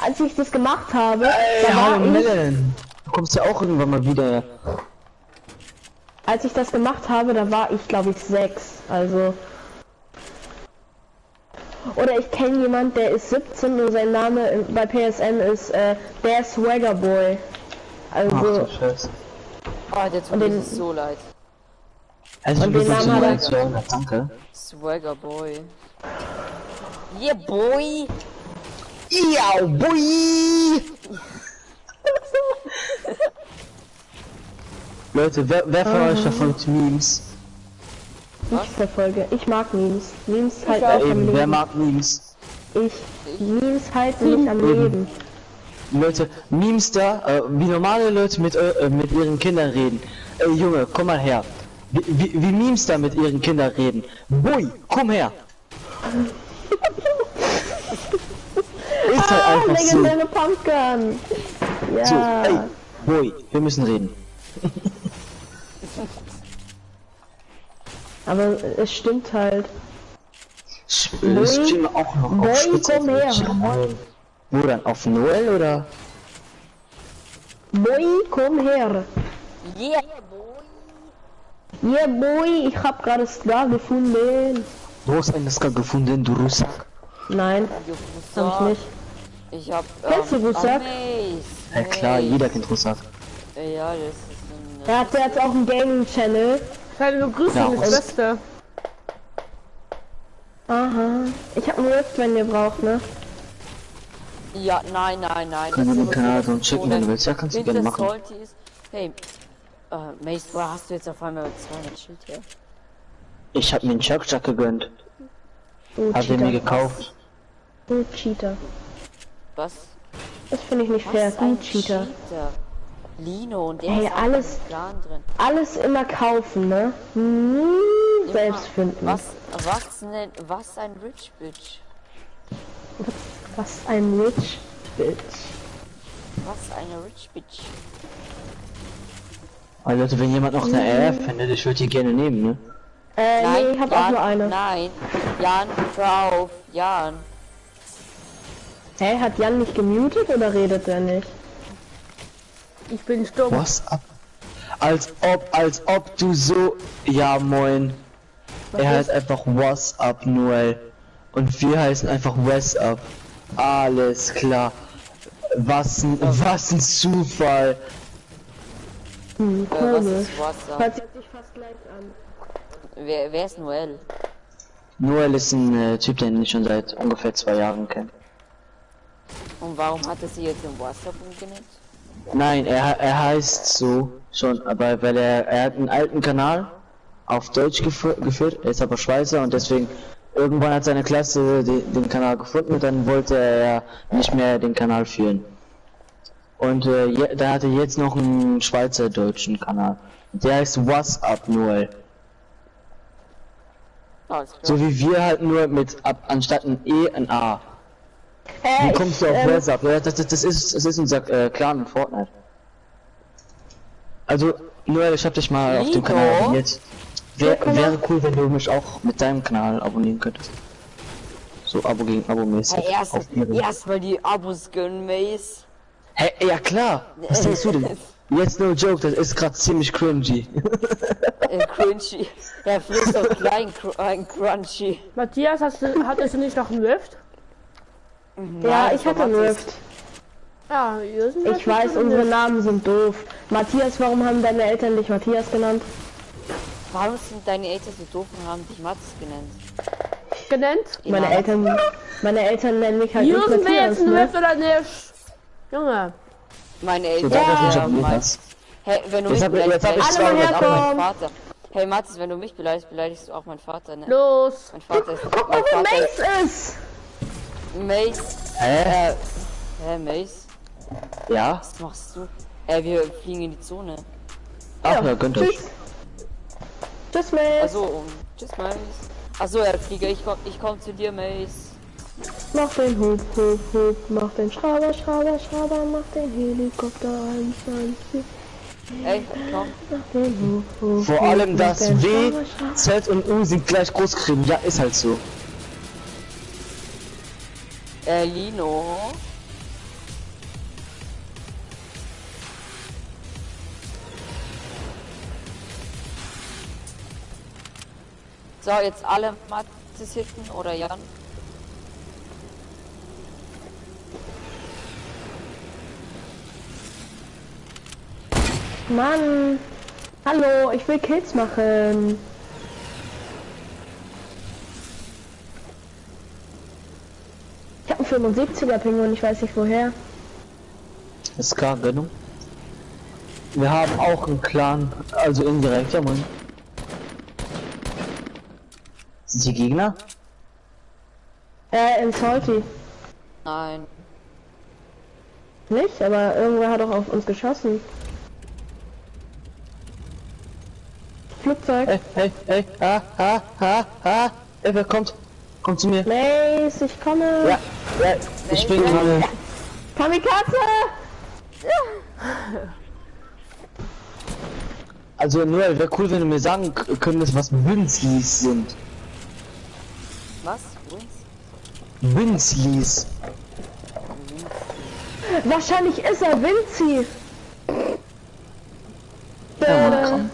Als ich das gemacht habe, da war hallo ich, Melon. Du kommst ja auch irgendwann mal wieder. als ich das gemacht habe, da war ich, glaube ich, 6, also. Oder ich kenne jemand, der ist 17 und sein Name bei PSN ist, der Swagger Boy. Ach Also, du Scheiße. Oh, der tut Und mir den- so leid. Also Und den Namen hat er- danke. Swagger Boy. Yeah, boy! Ja, boy! Leute, wer von euch verfolgt Memes? ich verfolge, ich mag Memes. Memes halt auch. auch am Eben, wer Leben. mag Memes? Memes halten mich am Leben. Leute, Memester, wie normale Leute mit ihren Kindern reden. Ey Junge, komm mal her. Wie Memester mit ihren Kindern reden. Boy, komm her. Ist halt einfach so. Legendäre Pumpgun. Ja. So, ey, Boy, wir müssen reden. Aber es stimmt halt. Ich streame auch noch Boy, auf Spitze. komm her. Wo dann? Auf Noel oder? Boy, komm her. Yeah, boy! Yeah, boy, ich hab gerade Star gefunden. Du hast einen Ska gefunden, du Russak. Nein, hab ich nicht. Ich hab. Kennst du Rucksack? Ja klar, jeder kennt Russak. Ja, das ist ein. Er hat jetzt auch einen Gaming-Channel. Kleine Begrüßung, Ja, das was- Beste. Aha. Ich hab einen Rift, wenn ihr braucht, ne? Ja, nein, nein, nein. Können wir das den ist Kanal so so schicken, wenn du willst? Ja, kannst du gerne Winter machen. Salty ist. Hey, Mace, wo hast du jetzt auf einmal 200 Schild her? Ich hab mir einen Chuck gegönnt. Du Hab den mir Cheater. gekauft. Du Cheater. Was? Das finde ich nicht fair. Was Du ein Cheater. Lino und der Hey, ist auch alles- im Plan drin. Alles immer kaufen, ne? Selbst finden. Was ein Rich Bitch. Was ein Rich Bitch. Was eine Rich Bitch. Also Leute, wenn jemand noch eine RF findet, ich würde die gerne nehmen, ne? Nee, ich hab auch nur eine. Nein, Jan, hör auf, Jan. Hey, hat Jan nicht gemutet oder redet er nicht? Ich bin stumm. Was ab? Als ob du so... Ja, moin. Er heißt einfach What's up, Noel. Und wir heißen einfach What's up. Alles klar. Was ein Zufall. Was Komisch. ist WhatsApp? Hört sich fast gleich an. Wer ist Noel? Noel ist ein Typ, den ich schon seit ungefähr 2 Jahren kenne. Und warum hat er sie jetzt im WhatsApp umgenannt? Nein, er heißt so schon, aber weil er hat einen alten Kanal auf Deutsch geführt, er ist aber Schweizer und deswegen irgendwann hat seine Klasse den Kanal gefunden und dann wollte er nicht mehr den Kanal führen. Und da hat er jetzt noch einen schweizerdeutschen Kanal. Der heißt What's up, Noel. Alles klar. So wie wir halt nur mit anstatt ein E ein A. Wie kommst du auf What's up? Ja, das ist unser Clan in Fortnite. Also, Noel, ich hab dich mal auf dem Nico? Kanal abonniert. Wäre cool, wenn du mich auch mit deinem Kanal abonnieren könntest. So Abo gegen Abo mäßig. Ja, auf Ehre. erst mal die Abos gönnen, Mace. Hey, ja klar. Was denkst du denn? Jetzt no joke, das ist gerade ziemlich cringy. Crunchy. Er frisst auch ein Crunchy. Matthias, hattest du nicht noch einen Rift? Ja, ich hatte einen Rift. Ja, wir sind Ich weiß, unsere Namen sind doof. Matthias, warum haben deine Eltern dich Matthias genannt? Warum sind deine Eltern so doof und haben dich Mats genannt? genannt. Meine Eltern nennen mich halt nicht Jürgen will Matthias, jetzt einen ne? Rift oder nicht? Junge. Meine So, Eltern danke, dass du mich haben abonniert Mats. hast. Hey, wenn du Jetzt mich hab beleidigst, ich beleidigst zwei du auch herkommen. meinen Vater. Hey Mats, wenn du mich beleidigst, beleidigst du auch meinen Vater, ne? Los. Mein Vater ist... Guck mal, Mein wo Vater Mace ist! Mace. Hä? Mace? Ja? Was machst du? Wir fliegen in die Zone. Ach ja, gönnt euch. Tschüss. Tschüss, Mace. Also, tschüss Mace. Achso, Flieger, ich komm zu dir, Mace. Mach den Hub, Hub, Hub, mach den Schraber, Schraber, Schraber, mach den Helikopter 1, 2, 3, Ey, komm. mach den Hub, Hub, Vor Hub, allem mach das den W, Schraber, Schraber. Z und U sind gleich groß geschrieben. Ja, ist halt so. Lino. So, jetzt alle Matzes hitten oder Jan? Mann! Hallo, ich will Kills machen. Ich hab einen 75er Ping und ich weiß nicht woher. Ist klar, Gönnung. Wir haben auch einen Clan, also indirekt, ja moin. Sind die Gegner? In Salty. Nein. Nicht? Aber irgendwer hat doch auf uns geschossen. Flugzeug. Hey, wer kommt? Kommt zu mir. Mace, ich komme. Ja, ich bin gerade. Kamikaze! Also Noel, wäre cool, wenn du mir sagen könntest, was Winsleys sind. Was? Uns? Winsleys. Wahrscheinlich ist er Vinci. Ja, Mann, komm.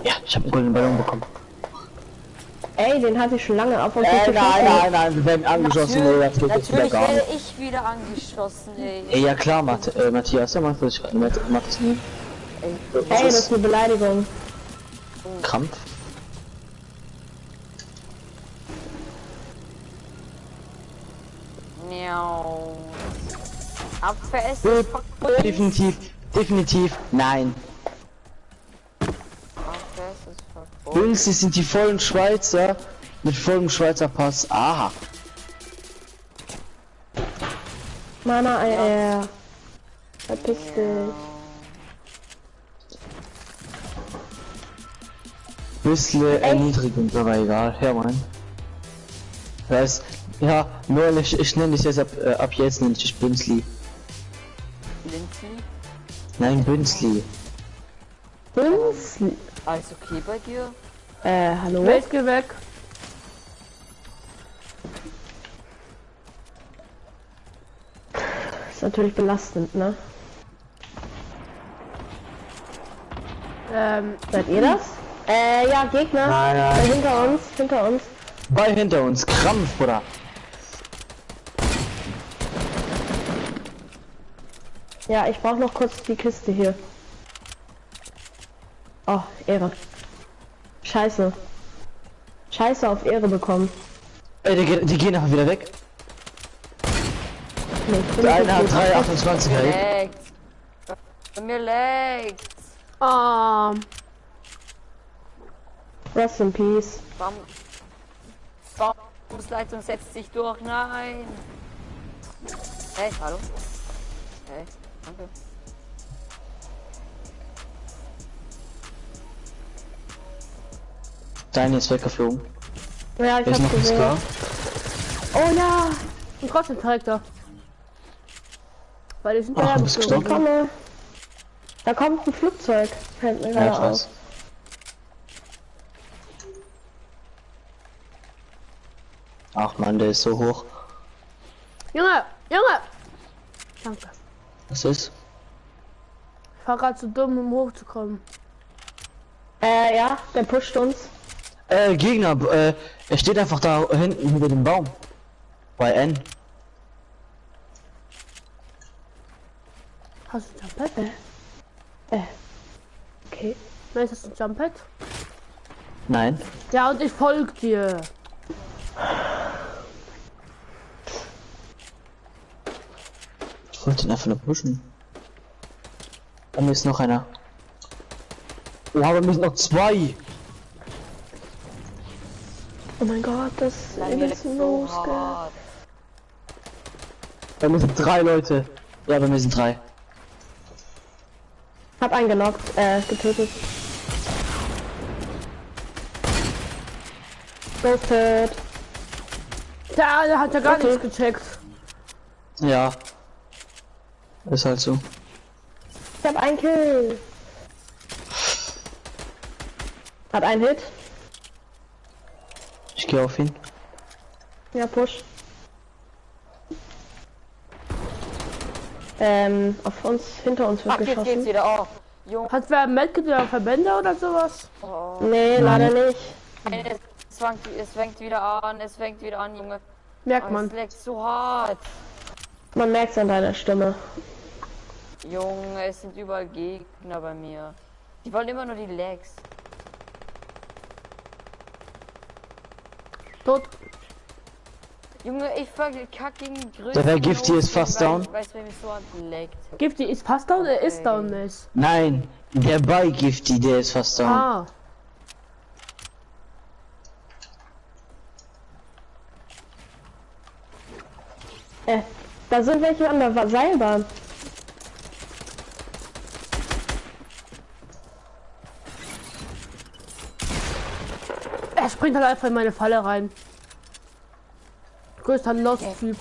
Ja, ich habe einen goldenen Ballon bekommen. Ey, den hatte ich schon lange auf uns Nein, wir werden angeschossen, ey, das geht jetzt wieder Natürlich gar werde nicht. ich wieder angeschossen, ey. Ey, ja klar, Matthias, ja, mach das nie. Ey, das ist eine Beleidigung. Krampf. Miau. Abwehr ist verboten. Definitiv, nein. Abwehr ist verboten. Bünzli sind die vollen Schweizer mit vollem Schweizer Pass. Aha. Mama, verpiss dich. Bisschen erniedrigend, aber egal. Ja, Mann. Das ja, nur ich nenne dich jetzt ab jetzt nenne ich dich Bünzli. Lindsay? Nein, Bünzli. Bünzli. Alles okay bei dir? Hallo? Welt, geh weg. Ist natürlich belastend, ne? Seid ihr das? Ja, Gegner. Nein. Hinter uns. Bei hinter uns, Krampf, Bruder. Ja, ich brauche noch kurz die Kiste hier. Oh, Ehre. Scheiße. Scheiße auf Ehre bekommen. Ey, die gehen einfach wieder weg. Nee, ich bin Der nicht eine hat so gut. 328 ey. Laggt. Bei mir laggt. Rest in peace. Baumsleitung setzt sich durch. Nein. Hey, hallo. Hey, danke. Deine ist weggeflogen. Ja, ich Ist hab's noch ein gesehen. Scar. Oh ja, Und trotzdem trägt er. Weil die sind Ach, ja du bist gestorben? komme. Da kommt ein Flugzeug. Fällt mir Ja, gerade ich auf. weiß. Ach man, der ist so hoch. Junge! Danke. Was ist? Ich war gerade zu dumm, um hochzukommen. Ja, der pusht uns. Gegner, er steht einfach da hinten hinter dem Baum. Bei N. Hast du ein Jumppad? Okay. Nein, ist das ein Jumppad? Nein. Ja, und ich folge dir. Ich wollte ihn einfach nur pushen. Bei mir ist noch einer. Oh, aber mir sind noch zwei. Oh mein Gott, das ist So losgeht. hart. Bei mir sind drei Leute. Ja, bei mir sind drei. Hab einen genockt, getötet. Ghosted. Der hat ja gar Okay. nichts gecheckt. Ja. Ist halt so. Ich hab einen Kill. Hat einen Hit. Ich gehe auf ihn. Ja, push. Auf uns, hinter uns wird Ach, jetzt geht's geschossen. wieder. Oh, Junge. Hat wer Medkit oder Verbände oder sowas? Oh. Nee, leider nicht. Es fängt wieder an, Junge. Merkt Oh, man. es leckt so hart. Man merkt's an deiner Stimme. Junge, es sind überall Gegner bei mir. Die wollen immer nur die Lags. Tot. Junge, ich verkack gegen die Größe. Der Gifty ist fast down. Weißt du, wer mich so anleckt? Gifty ist fast down, er ist Okay. down nicht. Nein, der bei Gifty, der ist fast down. Ah. Da sind welche an der Seilbahn. Er springt halt einfach in meine Falle rein. Größter Lost-Typ.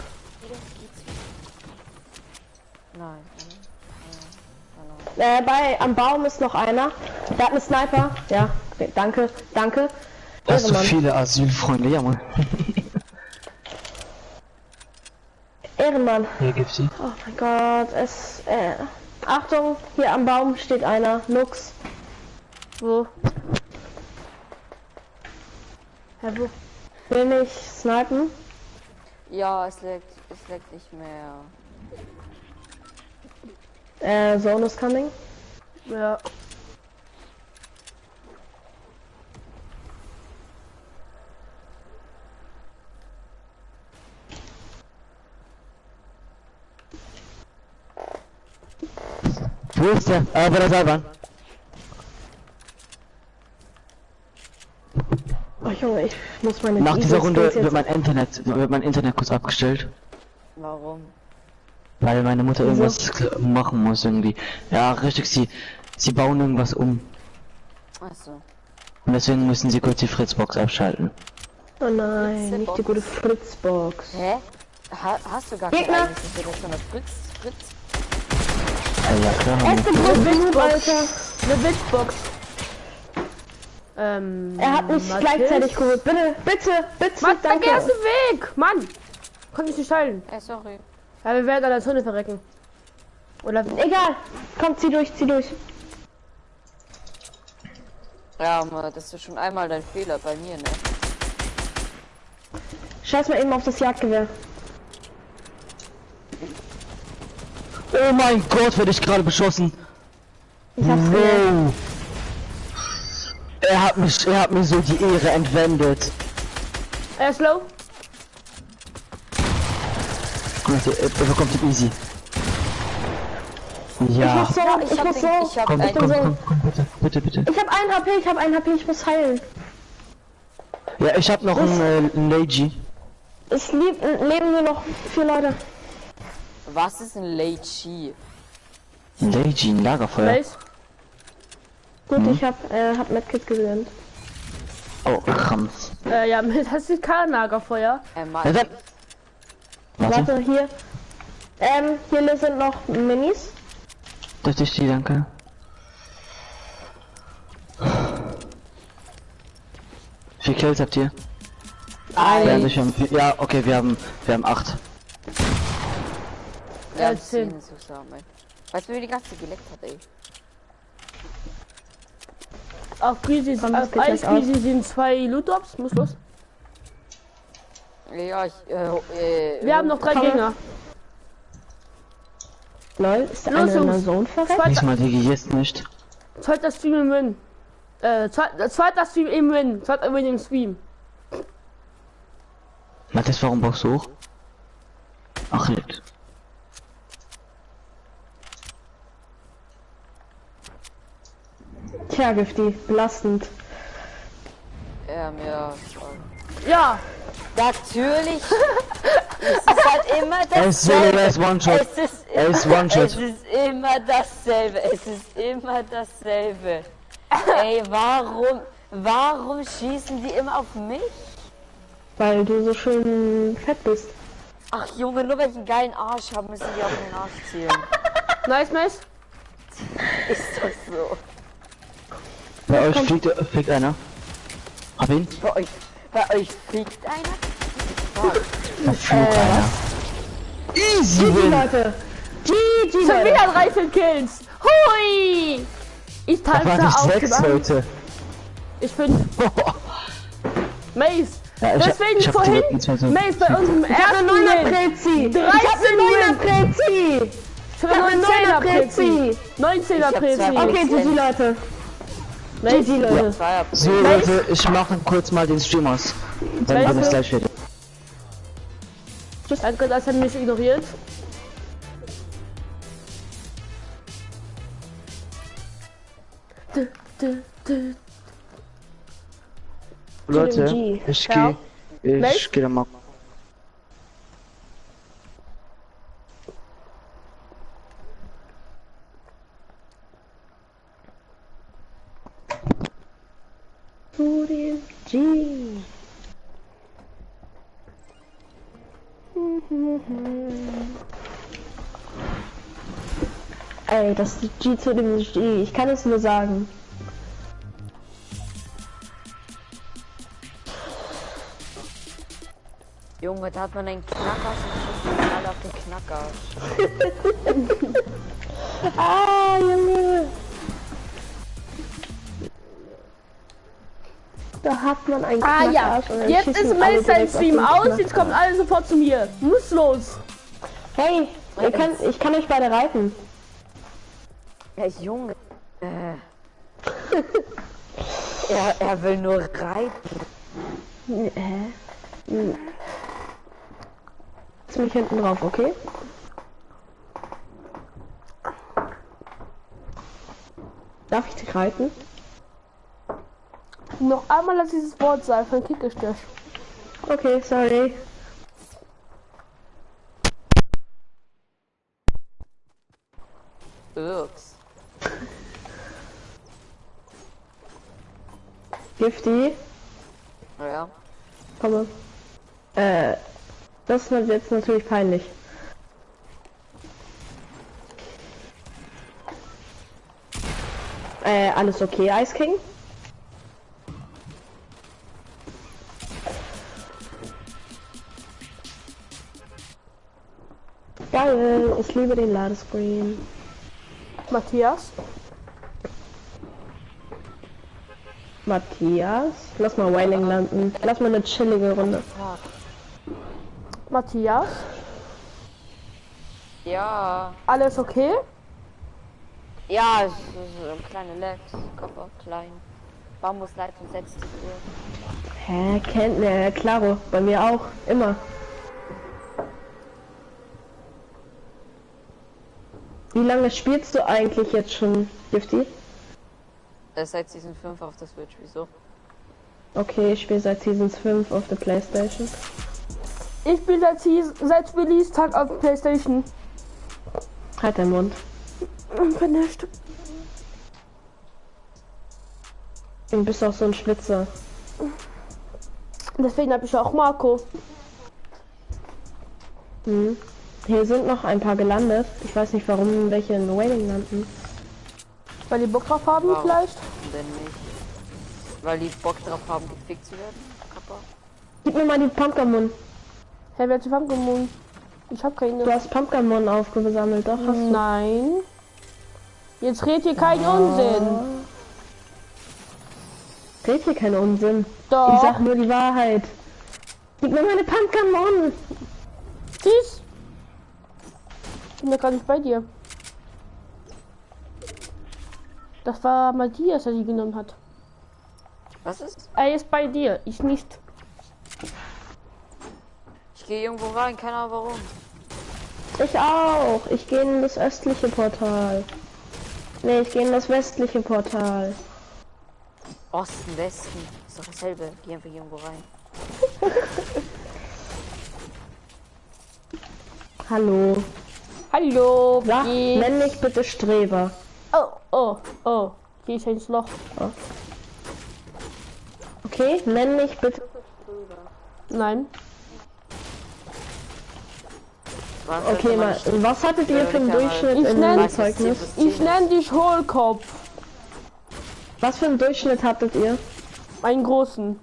Nein. Am Baum ist noch einer. Der hat einen Sniper. Ja, okay, danke. Hast du Ehrenmann. viele Asylfreunde? Ja, Mann. Ehrenmann. Hier Gifty. Oh mein Gott, Achtung, hier am Baum steht einer. Lux. Wo? Hä, wo? Will nicht snipen. Ja, es leckt nicht mehr. Zone is coming. Ja. Wo ist der? Bei der Seilbahn. Oh Junge, ich muss meine Nach dieser Runde Skills wird jetzt... mein Internet kurz abgestellt. Warum? Weil meine Mutter Wieso? irgendwas machen muss irgendwie. Ja, richtig, sie bauen irgendwas um. Achso. Und deswegen müssen sie kurz die Fritzbox abschalten. Oh nein, nicht die gute Fritzbox. Hä? Hast du gar Gegner! kein eigenes Internet, sondern Fritz? Ja klar, haben Erste wir. Brust, Alter. Eine Blitzbox. Er hat mich gleichzeitig geholt. Bitte, bitte, bitte, Mann, danke. der erste Weg! Mann! Kann ich nicht halten. Sorry. Ja, wir werden an der Zone verrecken. Oder... Egal. Komm, zieh durch, zieh durch. Ja, aber das ist schon einmal dein Fehler bei mir, ne? Scheiß mal eben auf das Jagdgewehr. Oh mein Gott, werde ich gerade beschossen. Ich hab's gehört. Wow. Er hat mir so die Ehre entwendet. Er ist low. Gut, er bekommt ihn easy. Ja. Ich muss so, ich muss so. Ich hab Komm, ein, komm, bitte. Ich hab 1 HP, ich hab 1 HP, ich muss heilen. Ja, ich hab noch einen Leiji. Es leben nur noch 4 Leute. was ist ein Late Chi? Ein Leiji, ein Lagerfeuer. Nice. Gut, ich hab Medkit gelernt. Oh, Krampf. Ja, das ist kein Lagerfeuer. Ja, Mike. dann. Warte, Warte, hier. Hier sind noch Minis. das ist die, danke. Wie viele Kills habt ihr? Ja, okay, wir haben 8. Ja, 10. zusammen. Weißt du, wie die ganze geleckt hat, ey? Auf Greasy, Komm, das auf geht Eis gleich aus. Greasy sind 2 Loot-Drops. Muss los. Ja, Wir haben noch 3 Komm. Gegner. Lol, ist der Los, eine in der Jungs. Zone verreckt? Zweiter, Diesmal Digi jetzt nicht. zweiter Stream im Win. Zweiter Stream im Win. Zweiter Win im Stream. Matthias, warum brauchst du hoch? Ach, nicht. Tja, Gifty, belastend. ja. Ja. Natürlich. Es ist halt immer Er ist Solo, er dasselbe. ist One-Shot. Er ist One-Shot. Es ist immer dasselbe. Es ist immer dasselbe. Ey, warum schießen die immer auf mich? Weil du so schön fett bist. Ach Junge, nur weil ich einen geilen Arsch habe, müssen die auf den Arsch zielen. Nice. Ist doch so. Bei euch fliegt einer. Hab ihn. Bei euch fliegt einer? Da flog einer. Easy GG, win. Leute. GG, Schon Leute. wieder 13 Kills. Hui. Ich Da tanze waren auf 6 Leute. Ich bin Mace. Ja, Deswegen ich hab vorhin, die letzten 2 Mace, bei unserem Ich hab eine ersten 9er Win. Prezi. 13 Ich hab eine 9er Win. Prezi. Ich habe hab eine 19er 9er Prezi. 19er Ich hab Prezi. zwei- Okay, GG, Leute. Mace. GG, Leute. So Leute, ich mache kurz mal den Stream aus. Dann bin ich gleich fertig. Danke, dass er mich ignoriert. Leute, GG. ich Ja. geh dann mal. Zu dem G. Ey, das G zu dem G. Ich kann es nur sagen. Junge, da hat man einen Knackersch und schießt alle auf den Knackersch. Ah, Junge. Da hat man einen Ah ja, Knackarsch und dann jetzt schießen ist alle Mace sein direkt auf Stream den aus, jetzt Knackarsch. kommt alle sofort zu mir. Muss los. Hey, ich kann euch beide reiten. Ja, Junge. Er will nur reiten. Ziemlich hinten drauf, okay? Darf ich dich reiten? Noch einmal lass dieses Wort sein, von kick ich dich. Okay, sorry. Ups. Gifty, Ja. komme. Das wird jetzt natürlich peinlich. Alles okay, Ice King? Geil, ich liebe den Ladescreen. Matthias? Matthias, lass mal Wailing landen. Lass mal eine chillige Runde. Matthias? Ja. Alles okay? Ja, es ist kleine Lags. Körper klein. Bambusleitung setzt sich durch. Hä, kennt ne, klaro, bei mir auch, immer. Wie lange spielst du eigentlich jetzt schon, Gifty? Seit Season 5 auf der Switch, wieso? Okay, ich spiele seit Season 5 auf der Playstation. Ich bin seit Release-Tag auf Playstation. Halt deinen Mund. Vernischt. Du bist auch so ein Schwitzer. Deswegen habe ich auch Marco. Hm. Hier sind noch ein paar gelandet. Ich weiß nicht, warum welche in Wailing landen. Weil die Bock drauf haben Warum vielleicht. denn nicht? Weil die Bock drauf haben, gefickt zu werden? Kappa. Gib mir mal die Pumpkinmon. Hey, wer hat Pumpkinmon? Ich habe keine. Du hast Pumpkinmon aufgesammelt, doch hast du. Nein. Jetzt redet ihr keinen Unsinn. Red hier keinen Unsinn. Doch. Ich sag nur die Wahrheit. Gib mir meine Pumpkinmon. Tschüss. Ich bin ja gar nicht bei dir. Das war Matthias, der die genommen hat. Was ist? Er ist bei dir, ich nicht. Ich gehe irgendwo rein, keine Ahnung warum. Ich auch. Ich gehe in das östliche Portal. Nee, ich gehe in das westliche Portal. Osten, Westen. Ist doch dasselbe. Geh einfach irgendwo rein. Hallo. Hallo, Sag, wie nenn mich bitte Streber. Oh. Hier ist ein Loch. Okay, nenn mich bitte. Nein. Okay, mal, was hattet ihr für einen Durchschnitt Ich im nenn- Zeugnis? Ich nenne dich Hohlkopf. Was für einen Durchschnitt hattet ihr? Einen großen.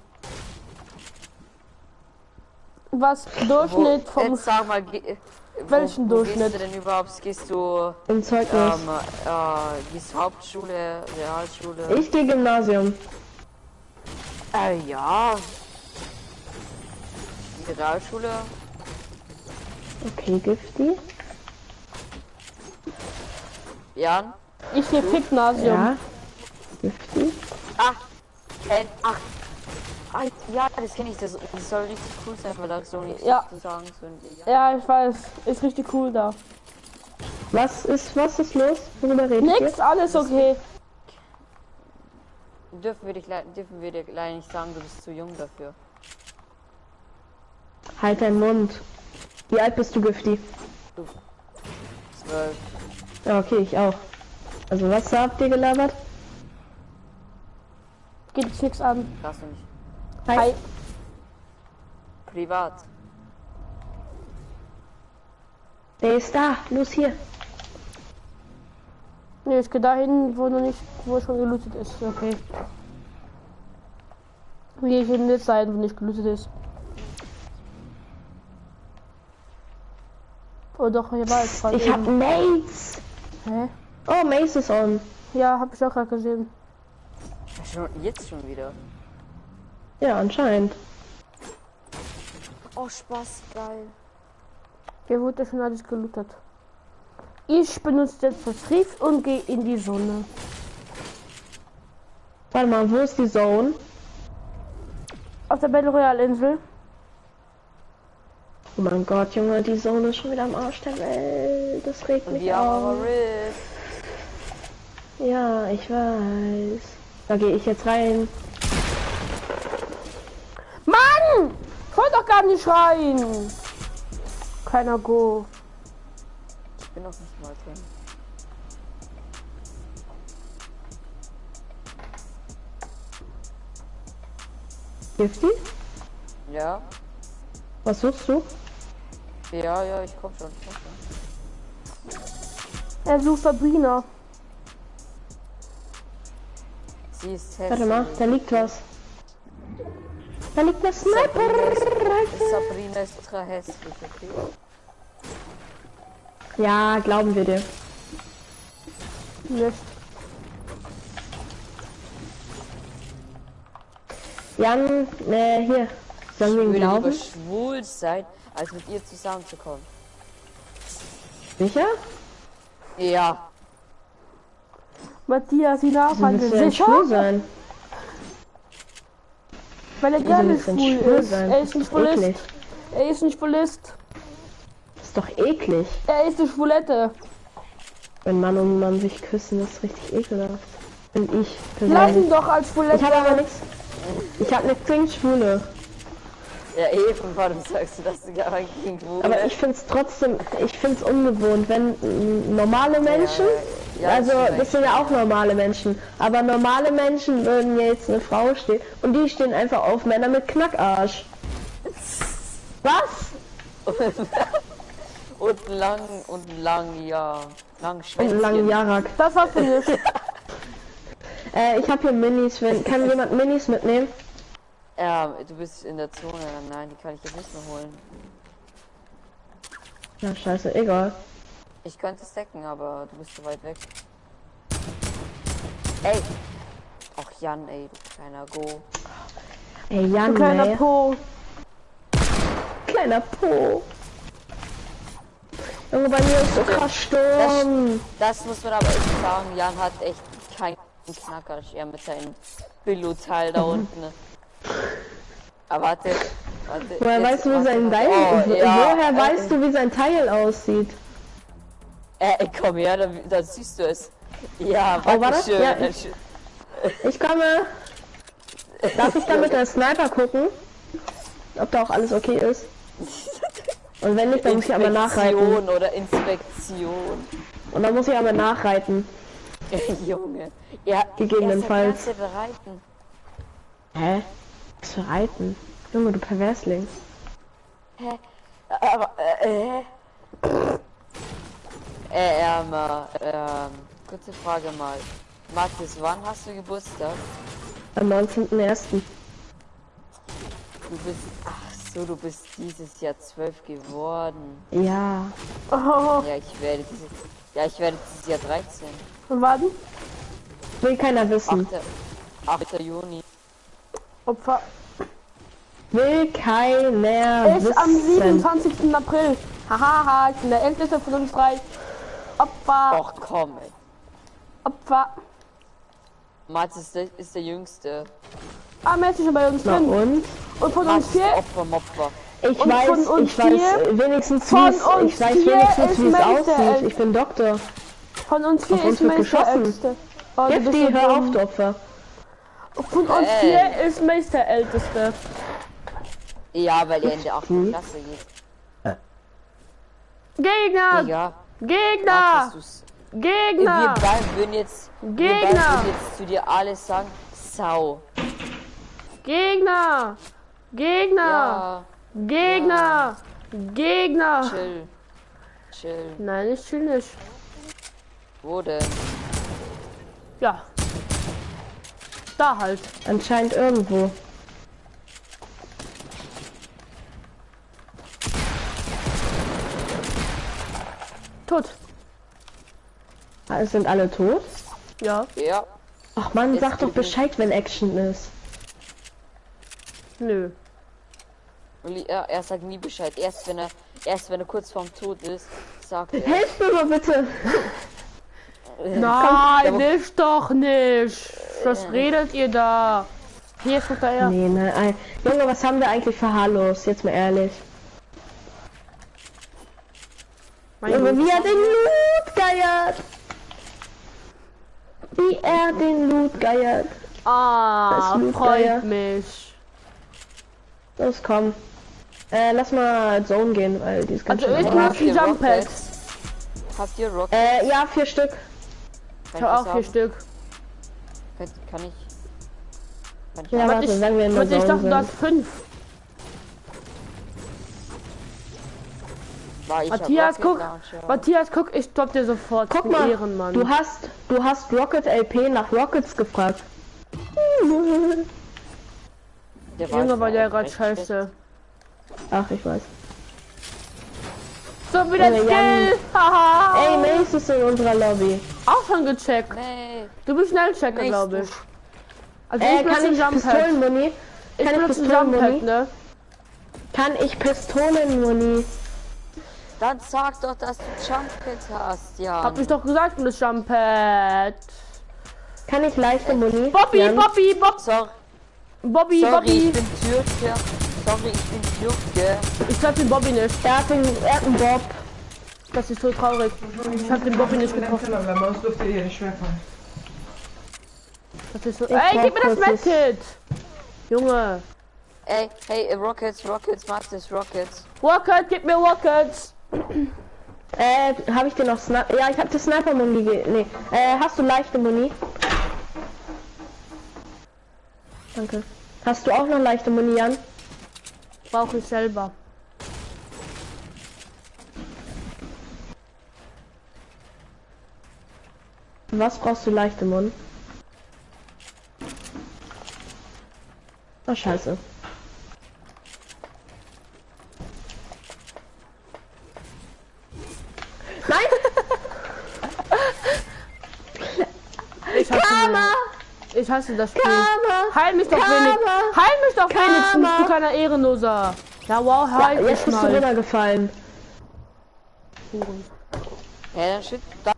Was Durchschnitt vom Jetzt sag mal, welchen wo Durchschnitt? gehst du denn überhaupt? Gehst du Im Zeugnis. gehst Hauptschule, Realschule? Ich gehe Gymnasium. Ja. Die Realschule? Okay, Gifty. Jan? Ich gehe Gymnasium. Ja. Gifty. Ja, das kenne ich. Das soll richtig cool sein, weil da so nichts Ja. zu sagen sind. Ja, ich weiß. Ist richtig cool da. Was ist los? Worüber redet ihr? Nix, alles okay. Dürfen wir dir leider nicht sagen, du bist zu jung dafür. Halt deinen Mund. Wie alt bist du, Gifty? 12. Ja, okay, ich auch. Also was habt ihr gelabert? Geht jetzt nichts an. Darfst du nicht. Hi. Privat. Der ist da. Los hier. Nee, ich gehe dahin, wo schon gelootet ist. Okay. Gehe ich eben nicht sein, wo nicht gelootet ist. Oh doch, hier war jetzt gerade Ich hab eben. Mace. Hä? Oh, Mace ist on. Ja, hab ich auch gerade gesehen. Jetzt schon wieder. Ja, anscheinend. Oh, Spaß, geil. Hier wurde schon alles gelootet. Ich benutze jetzt das Riff und gehe in die Sonne. Warte mal, wo ist die Zone? Auf der Battle Royale Insel. Oh mein Gott, Junge, die Zone ist schon wieder am Arsch der Welt. Das regt mich Wir haben auf. aber Rift. Ja, ich weiß. Da gehe ich jetzt rein. Mann! Ich wollte doch gar nicht rein. Keiner Go. Ich bin noch nicht mal drin. Gifty? Ja? Was suchst du? Ja, ich komm schon. Er sucht Sabrina. Sie ist hässlich. Warte mal, da liegt was. Da liegt der Sniper. Sabrina ist ultra hässlich, okay? Ja, glauben wir dir. Nicht. Jan, hier. Sollen wir ihn Ich würde glauben? lieber schwul sein, als mit ihr zusammenzukommen. Sicher? Ja. Matthias, die Wieso Nachfrage. willst du denn Sicher? schwul sein? Weil er Wieso gerne willst du denn schwul schwul ist. sein? Er ist ein Schwulist. Eklig. Er ist ein Schwulist. Ist doch eklig. Er ist eine Schwulette. Wenn Mann und Mann sich küssen, ist richtig ekelhaft. Finde ich Lass ihn persönlich. doch als Schwulette. Ich habe aber nichts. Ich habe nichts gegen Schwule. Ja, eben, warum sagst du, dass du gar nicht gegen Schwule Aber ich finde es trotzdem, ich finde es ungewohnt, wenn normale Menschen, also das sind ja auch normale Menschen, aber normale Menschen würden jetzt eine Frau stehen und die stehen einfach auf Männer mit Knackarsch. Was? und lang, ja. Lang Und Schwänzchen. einen langen Jarak. Das hast du nicht. Ich habe hier Minis, kann jemand Minis mitnehmen? Du bist in der Zone. Nein, die kann ich jetzt nicht mehr holen. Ja, scheiße, egal. Ich könnte stacken, aber du bist zu weit weg. Ey! Ach Jan, ey, du kleiner Go. Ey, Jan, Du kleiner ey. Po. Kleiner Po. Junge, bei mir ist so krass Sturm. Das muss man aber echt sagen, Jan hat echt keinen Knacker, er mit seinem Billo-Teil da unten. Aber warte. Woher jetzt- weißt du, wie warte, sein warte. Teil Oh, ja, Woher weißt du, wie sein Teil aussieht? Komm her, da siehst du es. Ja, Oh, war das? schön. Ja, ich komme. Darf ich da mit der Sniper gucken? Ob da auch alles okay ist? Und wenn nicht, dann muss ich aber nachreiten. Inspektion oder Inspektion. Und dann muss ich aber nachreiten. Junge. Ja, Gegebenenfalls. Er bereiten. Hä? Was für Reiten? Junge, du Perversling. Hä? Aber, kurze Frage mal. Mathis, wann hast du Geburtstag? Am 19.01. Du bist, ach so, du bist dieses Jahr 12 geworden. Ja. Oh. Ja, ich werde dieses Jahr 13. Und warten. Will keiner wissen. 8. Juni. Opfer. Will keiner Ist wissen. am 27. April. Hahaha, ich bin der älteste von uns drei. Opfer. Ach komm, ey. Opfer. Mathis ist der Jüngste. Er ist schon bei uns Na drin. und? Und von uns Mathis ist vier. Opfer. Ich Und weiß, von uns ich weiß vier- wenigstens, von wie es, uns ich weiß vier wenigstens, ist wie es Meister, aussieht. ey. Ich bin Doktor. Von uns vier Auf uns ist wird Meister geschossen. Älteste. Oh, du bist Gifty, so hör auf, dumm. du Opfer. Von uns vier ist Meister Älteste. Ja, weil er in der 8. Klasse geht. Gegner! Ja, Gegner! Mathis, Gegner! wir beiden würden jetzt zu dir alles sagen, Sau. Gegner! Gegner! Ja, Gegner! Gegner! chill. Nein, ich chill nicht. Wo denn? Ja. Da halt. Anscheinend irgendwo. Tot. Es sind alle tot. Ja. Ja, Ach man, Ist sag doch gut. Bescheid, wenn Action ist. Nö. er sagt nie Bescheid. Erst wenn er kurz vorm Tod ist, sagt er. Helft mir mal bitte. Nein, nicht doch nicht. Was redet ihr da? Hier ist doch er. Nee, nein. Junge, was haben wir eigentlich für Hallos? Jetzt mal ehrlich. Mein Junge, Gott. wie er den Loot geiert. Wie er den Loot geiert. Ah, Das Loot freut Geier. mich. Los, komm. Lass mal Zone gehen, weil die ist ganz Also schön ich arg. mach die Jump Pad. Habt ihr Rockets? Ja, 4 Stück. Ich hab auch 4 Stück. Kann ich? Ja, Warte, warte, wenn wir in der ich dachte, Zone du hast sind. 5. Matthias, guck, ich stopp dir sofort. Guck Du mal, Ehrenmann. du hast Rocket LP nach Rockets gefragt. Junge, war der gerade scheiße. Ach, ich weiß. So, wieder Jan. Skill. Haha. Ey, Mace ist in unserer Lobby. Auch schon gecheckt. Nee. Du bist Schnellchecker, glaube ich. Also Kann benutze ich Jump Pad. Pistolenmuni? Ich Kann ich benutze Jump Pad, Pistolenmuni? ne? Kann ich Pistolenmuni? Dann sag doch, dass du Jump-Pads hast, ja. Hab ich doch gesagt, du Jump Pad. Kann ich leichte Muni? Bobby, Jan? Bobby, Sorry, Bobby, ich Bobby. bin Türke. Sorry, ich bin Türke. Ich treffe den Bobby nicht. Er hat einen Bob. Das ist so traurig. Ich hab den Bobby nicht getroffen. Das ist so. Ey, gib mir das Medkit! Junge. Ey, hey, Rockets, Masters, Rockets. Rocket, gib mir Rockets! Habe ich dir noch Sniper? Ja, ich habe dir Sniper-Muni gegeben. Nee. Hast du leichte Muni? Danke. Hast du auch noch leichte Muni, Jan? Brauche ich selber. Was brauchst du leichte Muni? Oh, scheiße. Nein! Ich hasse das Spiel. Karma! Heil mich doch wenigstens. Heil mich doch wenigstens, du kleiner Ehrenloser. Ja, wow, heil Jetzt mich bist du mal. runtergefallen. Ja, dann shit. Da.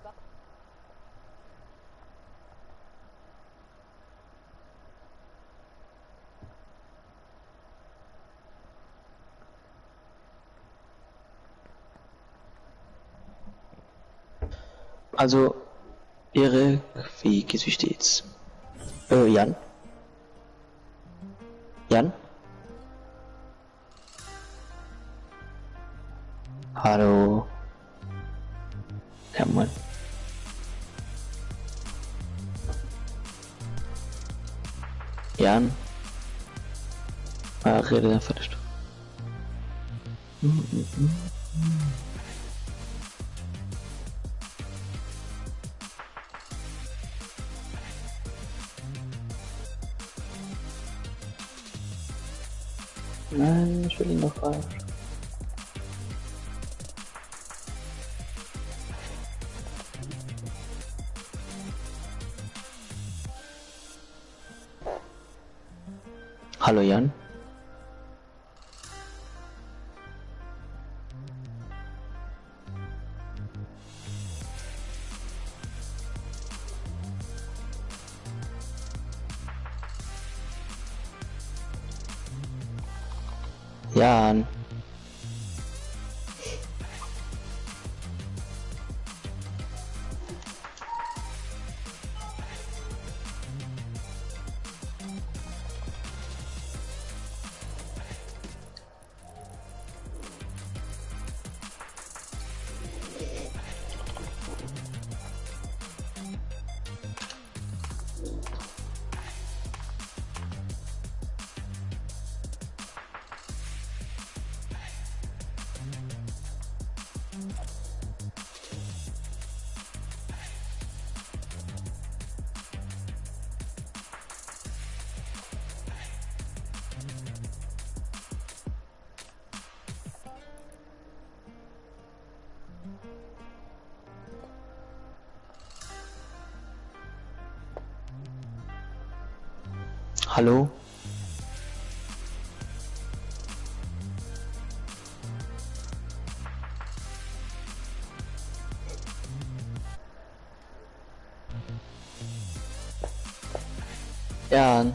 Also, Erik, wie geht's, wie steht's? Jan? Jan? Hallo? Ja, Mann. Jan? Rede dann fertig. Nein, ich will ihn noch falsch. Hallo Jan. Jan. Hallo? Jan.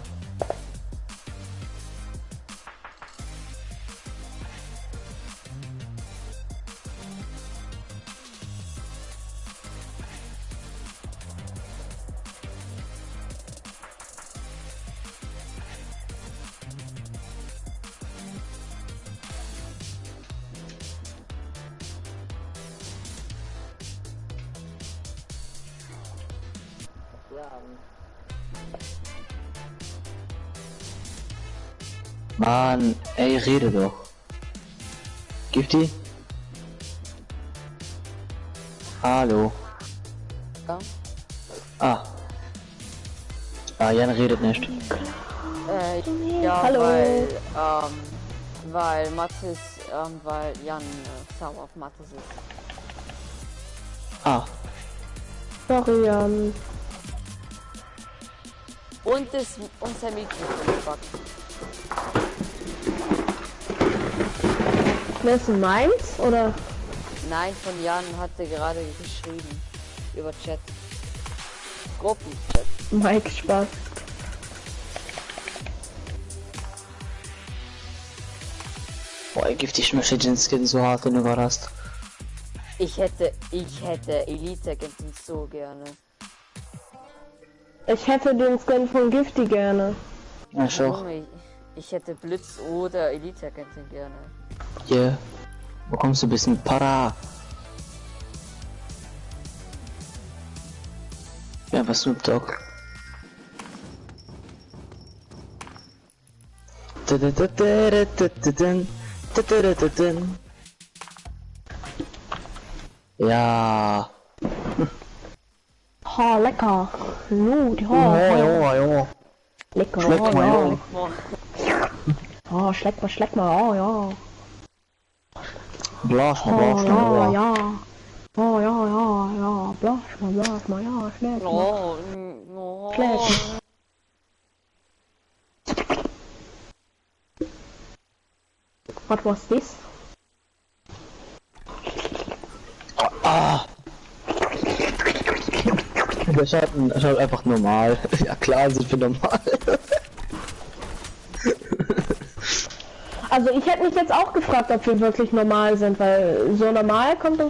Mann, ey, rede doch. Gifty? Hallo. Ja. Ah. Ah, Jan redet nicht. Ja, Hallo. weil Mathis, weil Jan sauer auf Mathis ist. Ah. Sorry, Und sein Mikrofon backt. das ist meins, oder? Nein, von Jan hatte gerade geschrieben. Über Chat. Gruppenchat. Mike Spaß. Boah, Gifty, ich möchte den Skin so hart, den du gerade hast. Ich hätte Elite Agenten so gerne. Ich hätte den Skin von Gifty gerne. Ja, ich auch. Junge, ich hätte Blitz oder Elite Agentin gerne. Yeah. Wo kommst du ein bisschen Para? Ja, was Snoop Dogg. Ja. Ha, lecker. Gut, Ja. Lecker. Schmeckt mal, ja. Oh, schleck mal, oh ja. Blas Oh mal, ja, ja. ja. Oh ja. Blas mal, ja, schleck mal. Oh, no. Schleck. What was this? Ah. Das schaut einfach normal. Ja klar, sind wir normal. Also ich hätte mich jetzt auch gefragt, ob wir wirklich normal sind, weil so normal kommen wir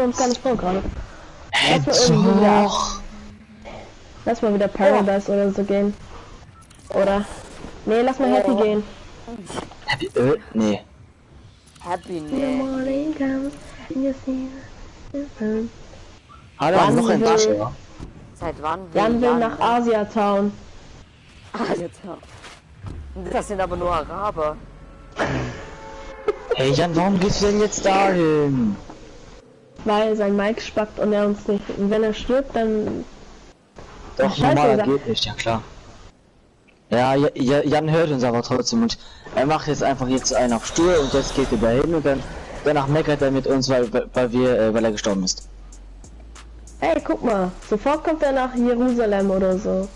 uns gar nicht vor gerade. Lass mal wieder Paradise oder so gehen. Oder? Nee, lass mal Happy gehen. Happy nee. Happy The nee. morning comes and you see the sun. Hallo, noch ein Tasche. Seit wann Jan will nach Asia? Asia-Town. Das sind aber nur Araber. Hey Jan, warum gehst du denn jetzt dahin? Weil sein Mike spackt und er uns nicht. Und wenn er stirbt, dann... Doch, Ach, scheiße, normaler sag- geht nicht, ja klar. Ja, Jan hört uns aber trotzdem und er macht jetzt einfach jetzt einen auf Stur und jetzt geht er dahin und danach meckert er mit uns, weil er gestorben ist. Hey, guck mal. Sofort kommt er nach Jerusalem oder so.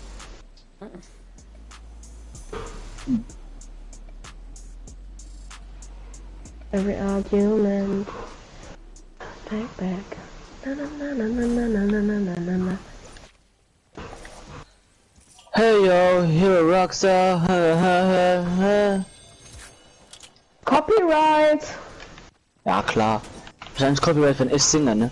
Every argument. Back. Na na na na na na na na na na na. Hey yo, here a rockstar. Copyright! Ja klar. Wahrscheinlich Copyright, wenn ich singe, ne?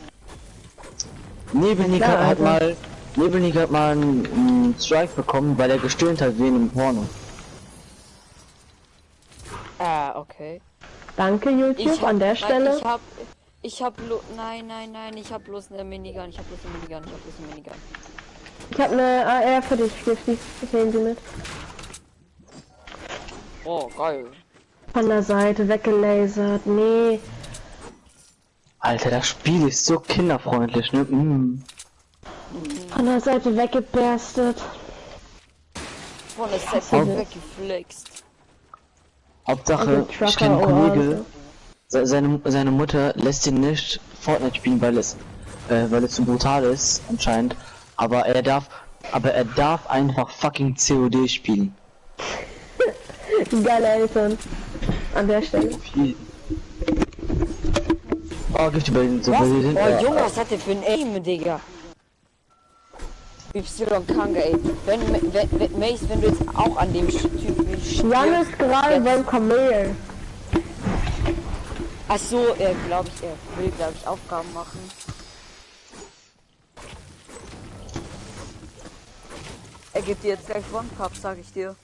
Nebelniker Ja, hat also. mal einen Strike bekommen, weil er gestöhnt hat wie in einem Porno. Okay. Danke YouTube an der Stelle. Ich hab nein, ich hab bloß eine Minigun, ich hab bloß eine Minigun. Ich habe eine AR für dich, Gifty. Ich nehme sie mit. Oh, geil. Von der Seite weggelasert. Nee. Alter, das Spiel ist so kinderfreundlich, ne? Von der Seite weggeberstet. Von der Set weggeflext. Hauptsache, Also ich kenne einen Trucker Kollege, seine Mutter lässt ihn nicht Fortnite spielen, weil es zu brutal ist, anscheinend. Aber er darf einfach fucking COD spielen. Geile Eltern. An der Stelle. Oh, gibt die bei den so Was? bei den Oh Junge, was hat der für ein Aim, Digga? Y-Kanga, ey. Wenn Mace, wenn du jetzt auch an dem Typen Jan ist gerade beim Kamel. Ach so, er will, glaube ich, Aufgaben machen. Er gibt dir jetzt gleich One-Cup, sag ich dir.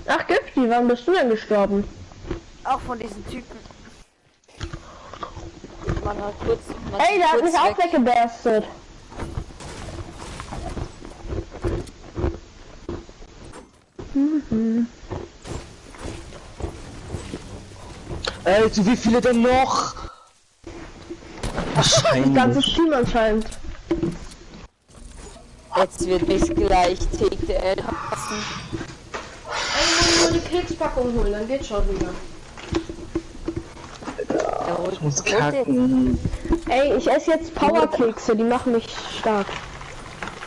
Ach Gifty, wann bist du denn gestorben? Auch von diesen Typen. man hat kurz. Ey, der hat mich auch weggebastet. Ey, zu wie viele denn noch? Das ganze Team anscheinend. Jetzt wird mich gleich TTL hassen. Ey, nur die Kekspackung holen, dann geht's schon wieder. Ich muss kacken. Ey, ich esse jetzt Powerkekse, die machen mich stark.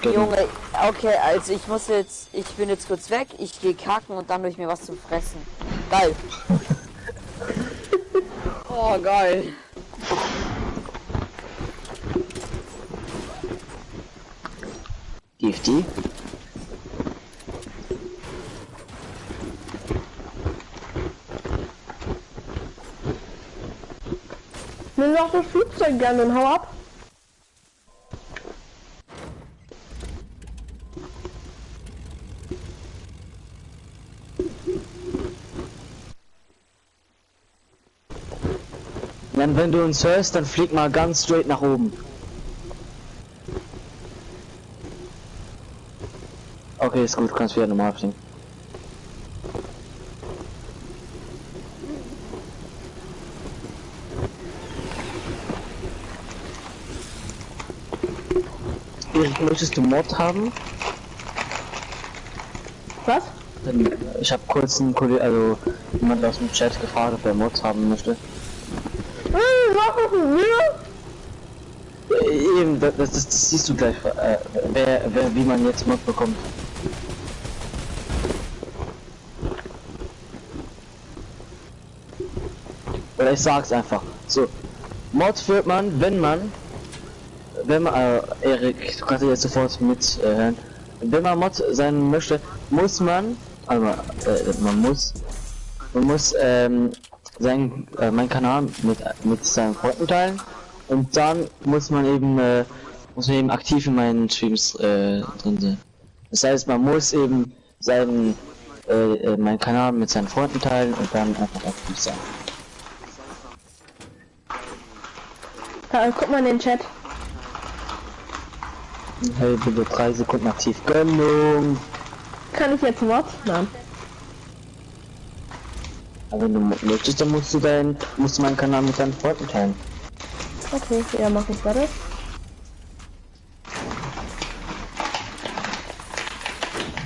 Junge, okay, also ich bin jetzt kurz weg, ich gehe kacken und dann hol ich mir was zum Fressen. Geil. Oh, geil. Gifty? Nimm doch das Flugzeug gerne und hau ab. Dann, wenn du uns hörst, dann flieg mal ganz straight nach oben. Okay, ist gut, kannst wieder normal fliegen. Erik, möchtest du Mod haben? Was? Ich habe kurz einen Kollegen, also jemand aus dem Chat gefragt, ob er Mod haben möchte. Eben, das siehst du gleich, wie man jetzt Mod bekommt. Oder ich sag's einfach. So, Mod wird man, wenn man, Erik, du kannst jetzt sofort mit hören. Wenn man Mod sein möchte, muss man, also man muss meinen Kanal mit seinen Freunden teilen und dann muss man eben aktiv in meinen Streams drin sein. Das heißt, man muss eben meinen Kanal mit seinen Freunden teilen und dann einfach aktiv sein. Guck mal in den Chat. Hey, bitte 3 Sekunden aktiv. Gönnung! Kann ich jetzt Mod? Nein. Aber wenn du möchtest, dann musst du meinen Kanal mit deinen Freunden teilen. Okay, ja, mach ich weiter.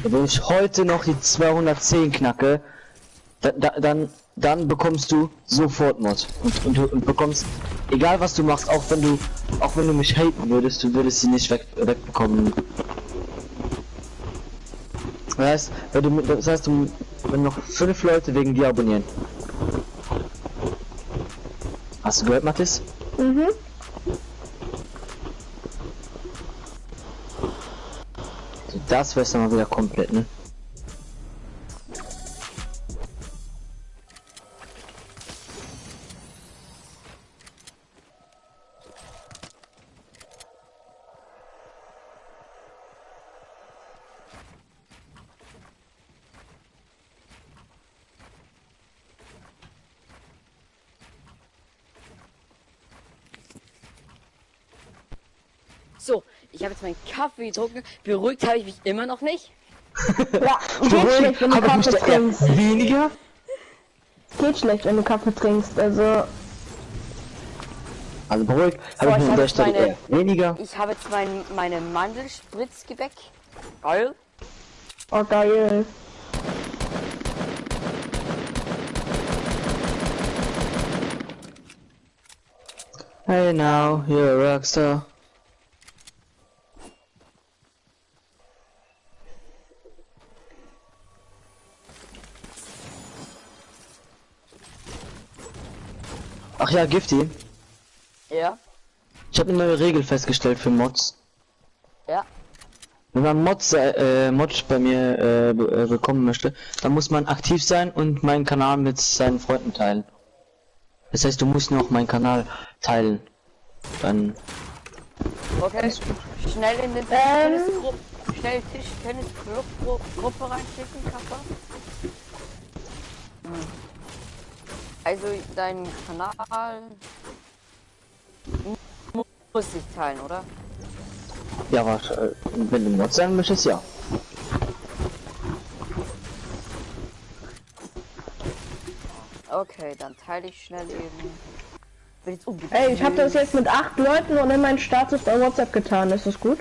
Wenn ich heute noch die 210 knacke, dann bekommst du sofort Mod. Und bekommst, egal was du machst, auch wenn du mich haten würdest, du würdest sie nicht wegbekommen. Das heißt, wenn noch 5 Leute wegen dir abonnieren. Hast du gehört, Mathis? Mhm. Also das wär's dann mal wieder komplett, ne? So, ich habe jetzt meinen Kaffee getrunken. Beruhigt habe ich mich immer noch nicht. Ja, geht schlecht, wenn du Kaffee trinkst. Weniger? Geht schlecht, wenn du Kaffee trinkst, also... Also beruhigt habe ich mich an der Stelle eher weniger. Ich habe jetzt meine Mandelspritzgebäck. Geil. Oh, geil. Hey now, you're a rockstar. Ach ja, Gifty. Ja. Ich habe eine neue Regel festgestellt für Mods. Ja. Wenn man Mods bei mir bekommen möchte, dann muss man aktiv sein und meinen Kanal mit seinen Freunden teilen. Das heißt, du musst nur auch meinen Kanal teilen. Dann. Okay. Schnell in den Tennisgruppe. Schnell Tischtennis-Gruppe reinschicken, Kappa. Also dein Kanal. Muss sich teilen, oder? Ja, wenn du Mod sagen möchtest, ja. Okay, dann teile ich schnell eben. Bin jetzt Ey, ich habe das jetzt mit 8 Leuten und in meinen Status bei WhatsApp getan. Ist das gut?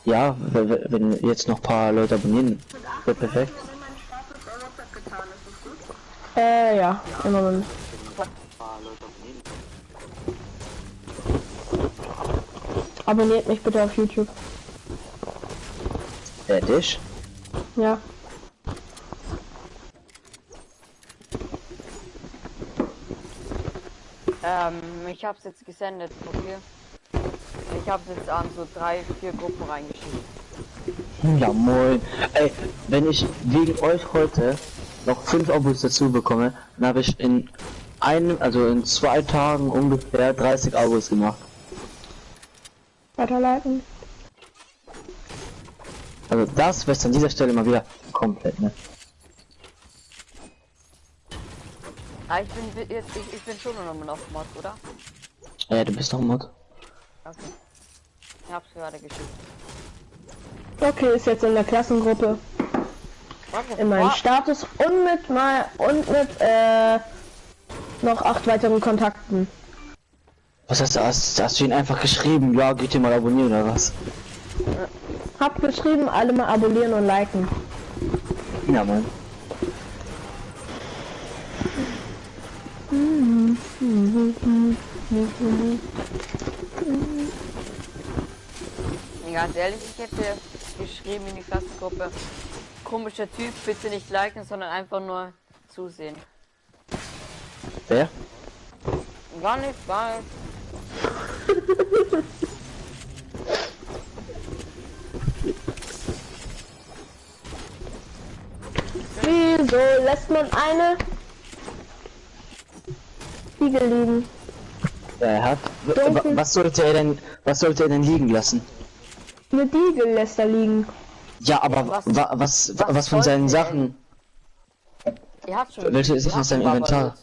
Ja, wenn jetzt noch ein paar Leute abonnieren, wird perfekt. Ja, im Moment. Abonniert mich bitte auf YouTube. Dich? Ja. Ich hab's jetzt gesendet, okay? Ich hab's jetzt an so 3, 4 Gruppen reingeschickt. Ja, moin. Ey, wenn ich wegen euch heute noch 5 Abos dazu bekomme, dann habe ich in 2 Tagen ungefähr 30 Abos gemacht. Weiterleiten. Also das wäre an dieser Stelle mal wieder komplett, ne? Ah, ich bin schon noch auf Mod, oder? Ja, du bist noch Mod. Okay. Ich hab's gerade geschickt. Okay, ist jetzt in der Klassengruppe. In meinem Status und mit noch 8 weiteren Kontakten. Was heißt das? Hast du ihn einfach geschrieben? Ja, geht ihr mal abonnieren oder was? Hab geschrieben, alle mal abonnieren und liken. Ja, Mann. Ganz ehrlich, ich hätte geschrieben in die Klassengruppe, komischer Typ, bitte nicht liken, sondern einfach nur zusehen. Wer? Gar nicht, gar nicht. Wieso lässt man eine Ziege liegen? Er hat. Was sollte er denn liegen lassen? Eine Diegel lässt er liegen. Ja, aber was von seinen Sachen? Ihr habt schon. Welche ist aus seinem Inventar?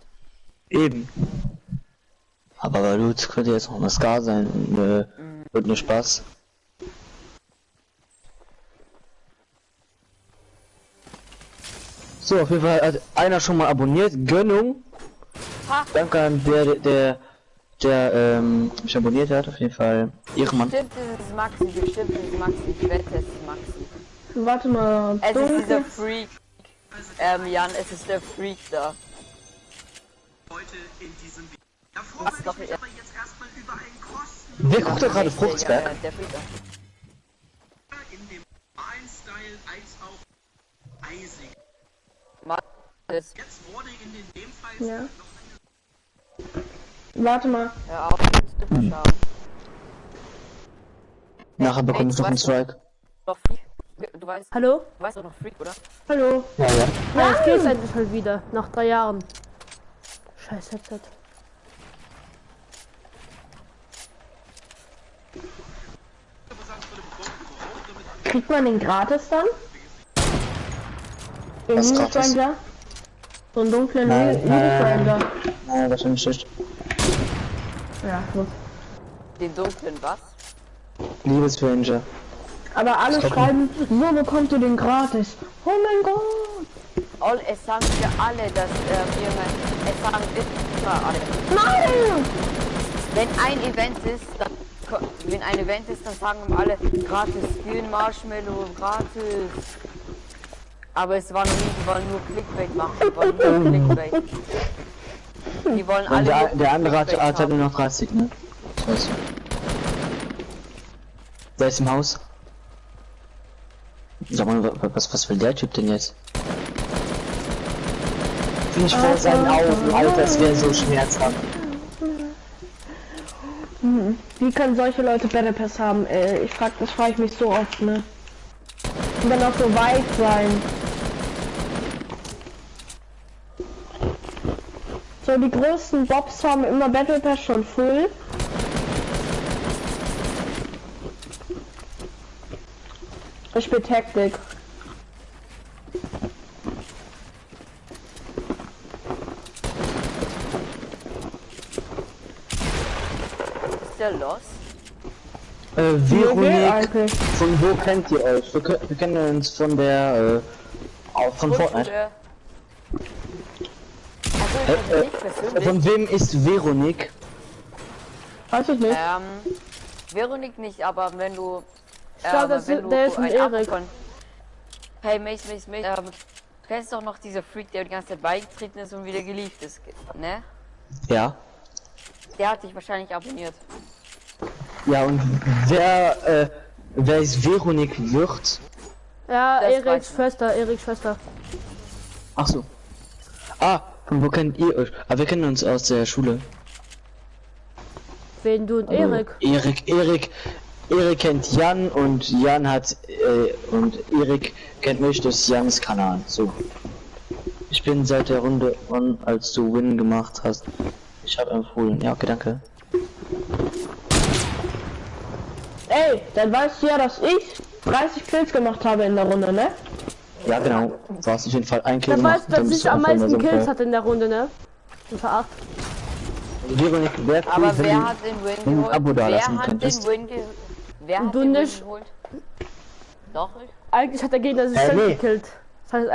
Eben. Aber Balut könnte jetzt noch mal Scar sein. Wird nur Spaß. So, auf jeden Fall hat einer schon mal abonniert. Gönnung. Danke an der mich abonniert hat. Auf jeden Fall. Ehrenmann. Bestimmt ist es Maxi, bestimmt ist es Maxi. Ich wette, es ist Maxi. Warte mal. Es ist dieser Freak. Jan, es ist der Freak da. Heute in diesem Video. Davor würde ich mich aber jetzt erstmal über einen Kosten Wer guckt da gerade Fruchtsberg? Der Freak da. in dem normalen Style als auch eisig. Das, Jetzt wurde in dem Fall Ja. noch Warte mal. hör auf, jetzt zu schauen. Nachher bekommst du noch einen Strike. Noch Freak? Du weißt Hallo? doch noch Freak, oder? Hallo. Ja, ja. Ja, jetzt geht's endlich mal wieder. Nach 3 Jahren. Scheiß Headset. Kriegt man den gratis dann? Den Was Lead gratis? Ranger? So einen dunklen Nein, Lead nein. Ranger. Nein, wahrscheinlich nicht. Ja, gut. Den dunklen was? Liebesranger. Aber alle Stoppen. schreiben, so bekommt ihr den gratis. Oh mein Gott. Es sagen ja alle, dass es sagen immer alle. Nein! Wenn ein Event ist, dann sagen immer alle gratis Skin, Marshmallow, gratis. Aber es war noch nie, die wollen nur Clickbait machen, die wollen nur Clickbait. Die wollen Und alle nur der andere hat Clickbait nur haben. noch 30, ne? Das weiß ich. Der ist im Haus. Sag mal, was will der Typ denn jetzt? Nicht vor seinen Augen, Alter, das wäre so schmerzhaft. Wie können solche Leute Battle Pass haben? Das frage ich mich so oft, ne? Und dann auch so weit sein. So, die größten Bobs haben immer Battle Pass schon full. Ich spiele Taktik. der Lost? Veronik, eigentlich. von wo kennt ihr euch? Wir kennen uns von der, von Fortnite. Also ich nicht persönlich. Von wem ist Veronik? Weiß ich nicht. Veronik nicht, aber wenn du... Ich glaube, der ist ein Erik. Hey, Mace. Du kennst doch noch dieser Freak, der die ganze Zeit beigetreten ist und wieder geliebt ist, ne? Ja. Der hat dich wahrscheinlich abonniert. Ja, und wer ist Veronik Wirt? Ja, Das Eriks weiß ich. Schwester. Ach so. Ah, von wo kennt ihr euch? Ah, wir kennen uns aus der Schule. Wen du und Erik? Erik kennt Jan und Jan hat und Erik kennt mich durch Jans Kanal. So. Ich bin seit der Runde on, als du Win gemacht hast. Ich habe empfohlen. Ja, okay, danke. Ey, dann weißt du ja, dass ich 30 Kills gemacht habe in der Runde, ne? Ja, genau. Du hast auf jeden Fall ein Kill Dann weißt gemacht. du, dass bist ich du am einfach immer meisten so Kills vor. hatte in der Runde, ne? Unter 8. Veronik, wer Aber cool, wenn wer du hat den Win ein geholt? Abo da Wer lassen hat könntest. den Win geholt? Wer hat Du den Win nicht. geholt? Doch ich? Eigentlich hat der Gegner sich selbst nee. gekillt. Das heißt,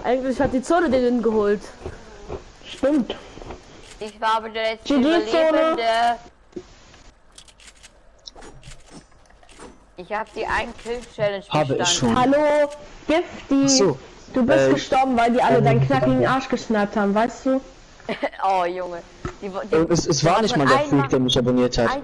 eigentlich hat die Zone den geholt. Stimmt. Ich war aber der letzte GG-Zone. Überlebende. Ich habe die Ein-Kill-Challenge Habe ich schon. Hallo, Gifty. Ach so. Du bist gestorben, weil die alle deinen knackigen Arsch gesnappt haben, weißt du? Oh Junge. Es war nicht mal der Freak, der mich abonniert hat.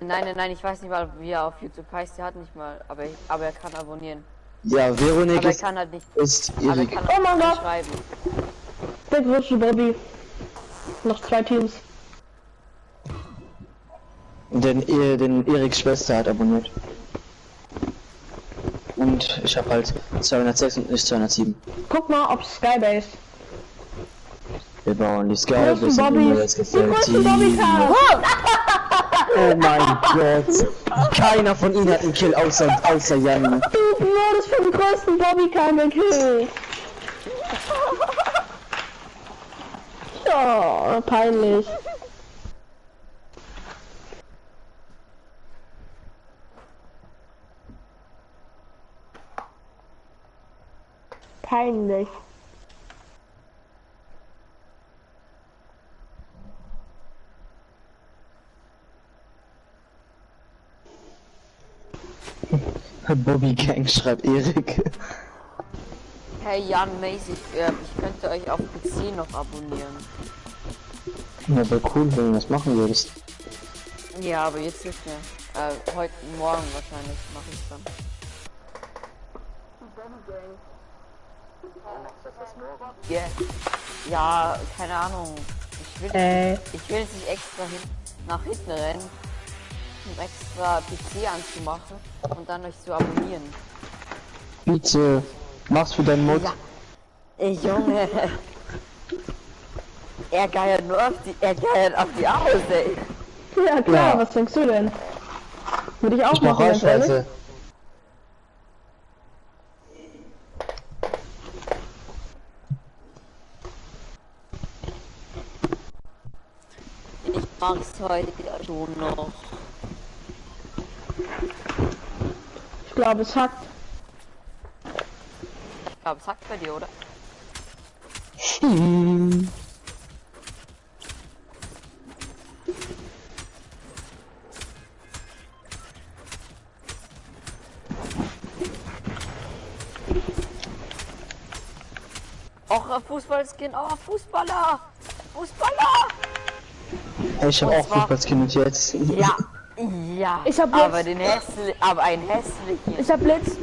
Nein, ich weiß nicht mal, wie er auf YouTube heißt. Der hat nicht mal, aber er kann abonnieren. Ja, Veronik Aber er ist, kann halt nicht. ist Aber er Erik. kann Oh mein nicht Gott. schreiben. Big vs. Bobby. Noch 2 Teams. Den Eriks Schwester hat abonniert. Und ich habe halt 206 und nicht 207. Guck mal, ob Skybase. Wir bauen die Sky, Größten wir sind Bobby. immer das Die größten Team. Bobbycars. Oh mein Gott. Keiner von ihnen hat einen Kill außer Jan. Du wurdest vom größten Bobbycar gekillt. Ja, peinlich. Peinlich. Bobby Gang schreibt Erik. Hey Jan Mace, ich könnte euch auf PC noch abonnieren. Ja, wäre cool, wenn du das machen würdest. Ja, aber jetzt nicht mehr. Heute Morgen wahrscheinlich mache ich dann. Yeah. Ja, keine Ahnung. Ich will jetzt nicht extra nach hinten rennen, um extra PC anzumachen und dann euch zu abonnieren. Bitte, mach's für deinen Mod. Ja. Ey, Junge. Er geiert auf die aus, ey. Ja klar, Ja. was denkst du denn? Würde ich auch Ich mach machen, ganz ehrlich. Reichweite. Ich mach's heute schon noch. Ich glaube, es hackt. Ich glaube, es hackt bei dir, oder? Och, Fußballskin, oh, Fußballer! Ich hab Und auch zwar- Fußballskin und jetzt. Ja, Ich hab aber jetzt- aber einen hässlichen. Ich hab Blitz.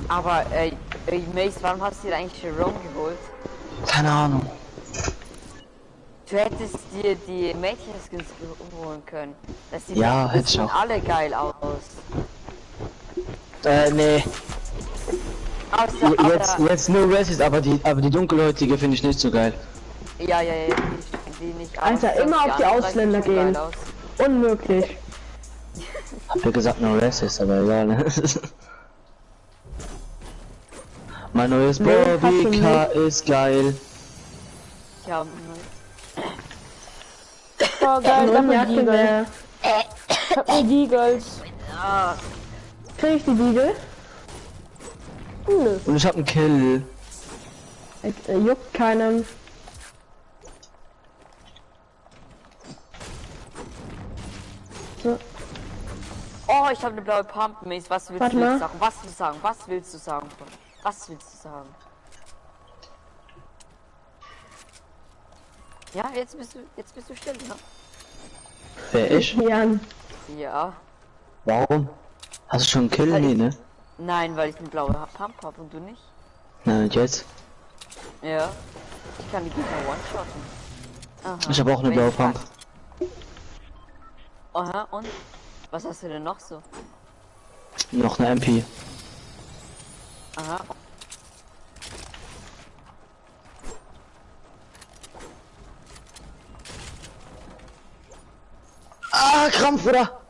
Aber, Mace, warum hast du dir eigentlich Jerome geholt? Keine Ahnung. Du hättest dir die Mädchenskins holen können. Das sieht Ja, das hätte ich sehen auch. alle geil aus. Nee. Außer, Jetzt nur Racist, aber die dunkelhäutige finde ich nicht so geil. ja, die nicht Alter, aussehen, immer auf die anderen Ausländer sehen schon geil gehen. aus. Unmöglich. Hab ja gesagt no Racist, aber egal. Ne? Mein neues Nee, hast du Bobbycar ist geil. Ich habe Oh geil, Nun Double jagt Deagle. wer. Ich hab nur Deagles. Krieg ich die Beagle? Nö. Und ich hab einen Kill. Juckt keinem. So, Oh, ich habe eine blaue Pump, Mace. Was willst Warte du mal. jetzt sagen? Was willst du sagen? Was willst du sagen? Was willst du sagen? Ja, jetzt bist du still, ne? Wer ich? Jan. Ja. Warum? Hast du schon einen Kill? Weil Nee, ich- ne? Nein, weil ich eine blaue Pump habe und du nicht. Na und jetzt? Ja. Ich kann die Gegner one-shotten. Aha. Ich habe auch eine Wenn blaue ich kann. Pump. Aha, und? Was hast du denn noch so? Noch eine MP. Aha. Ah, Krampf, oder?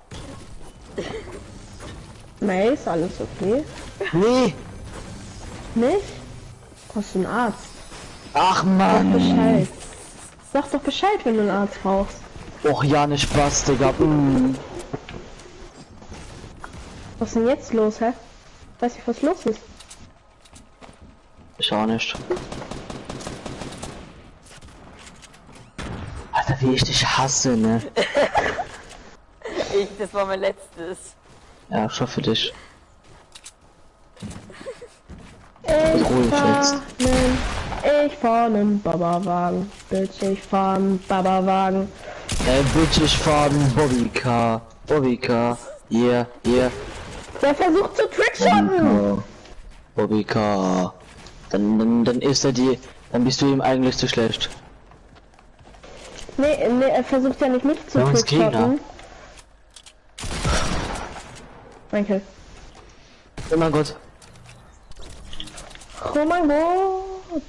Mace, alles okay? Nee. Nicht? Brauchst du einen Arzt? Ach man. Bescheid. Sag doch Bescheid, wenn du einen Arzt brauchst. Och ja, ne Spaß, Digga. Was ist denn jetzt los, hä? Weiß ich, was los ist. Ich auch nicht. Alter, wie ich dich hasse, ne? Das war mein letztes. Ja, schon für dich. Ich ruhig jetzt. Ich fahr nen Baba-Wagen. Bitch, ich fahr nen Baba-Wagen. Bitch, ich fahr einen Bobbycar. Bobbycar. Yeah, yeah. Der versucht zu trickshotten. Bobbycar. Dann ist er die. Dann bist du ihm eigentlich zu schlecht. Nee, er versucht ja nicht mich zu Ja, uns trickshotten. Danke. Oh mein Gott. Oh mein Gott.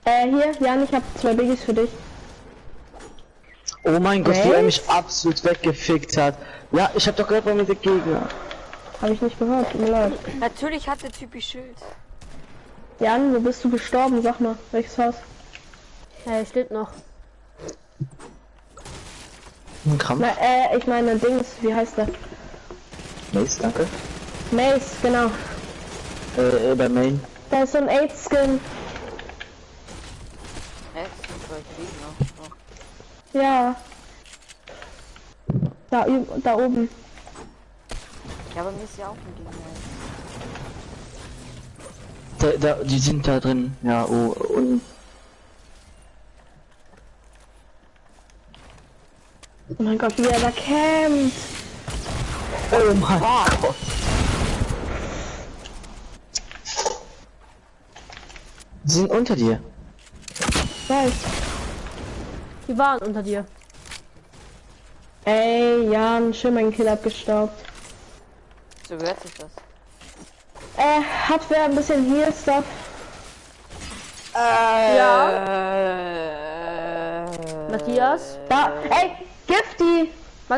Hier, Jan, ich hab 2 Biggies für dich. Oh mein Gott, wie er Was? mich absolut weggefickt hat. Ja, ich hab doch gehört, mit der Gegner. Habe ich nicht gehört, tut mir leid. Natürlich hat der Typ Schild. Jan, wo bist du gestorben? Sag mal, welches Haus? Ja, steht noch. Ein Krampf. Na, ich meine Dings, wie heißt der? Nice, danke. Mace, genau. Bei Main. Da ist so ein 8-Skin. Hä? Das sind zwei Gegner. Oh. Ja. Da oben. Ja, aber mir ist ja auch ein Gegner. Die sind da drin. Ja, oh, und. Oh mein Gott, wie er da campt. Oh mein Gott. Die sind unter dir. Weiß. Die waren unter dir. Ey, Jan, schön meinen Kill abgestaubt. So gehört sich das. Hat wer ein bisschen hier Stuff? Ja. Matthias? Da, ey, Gifty!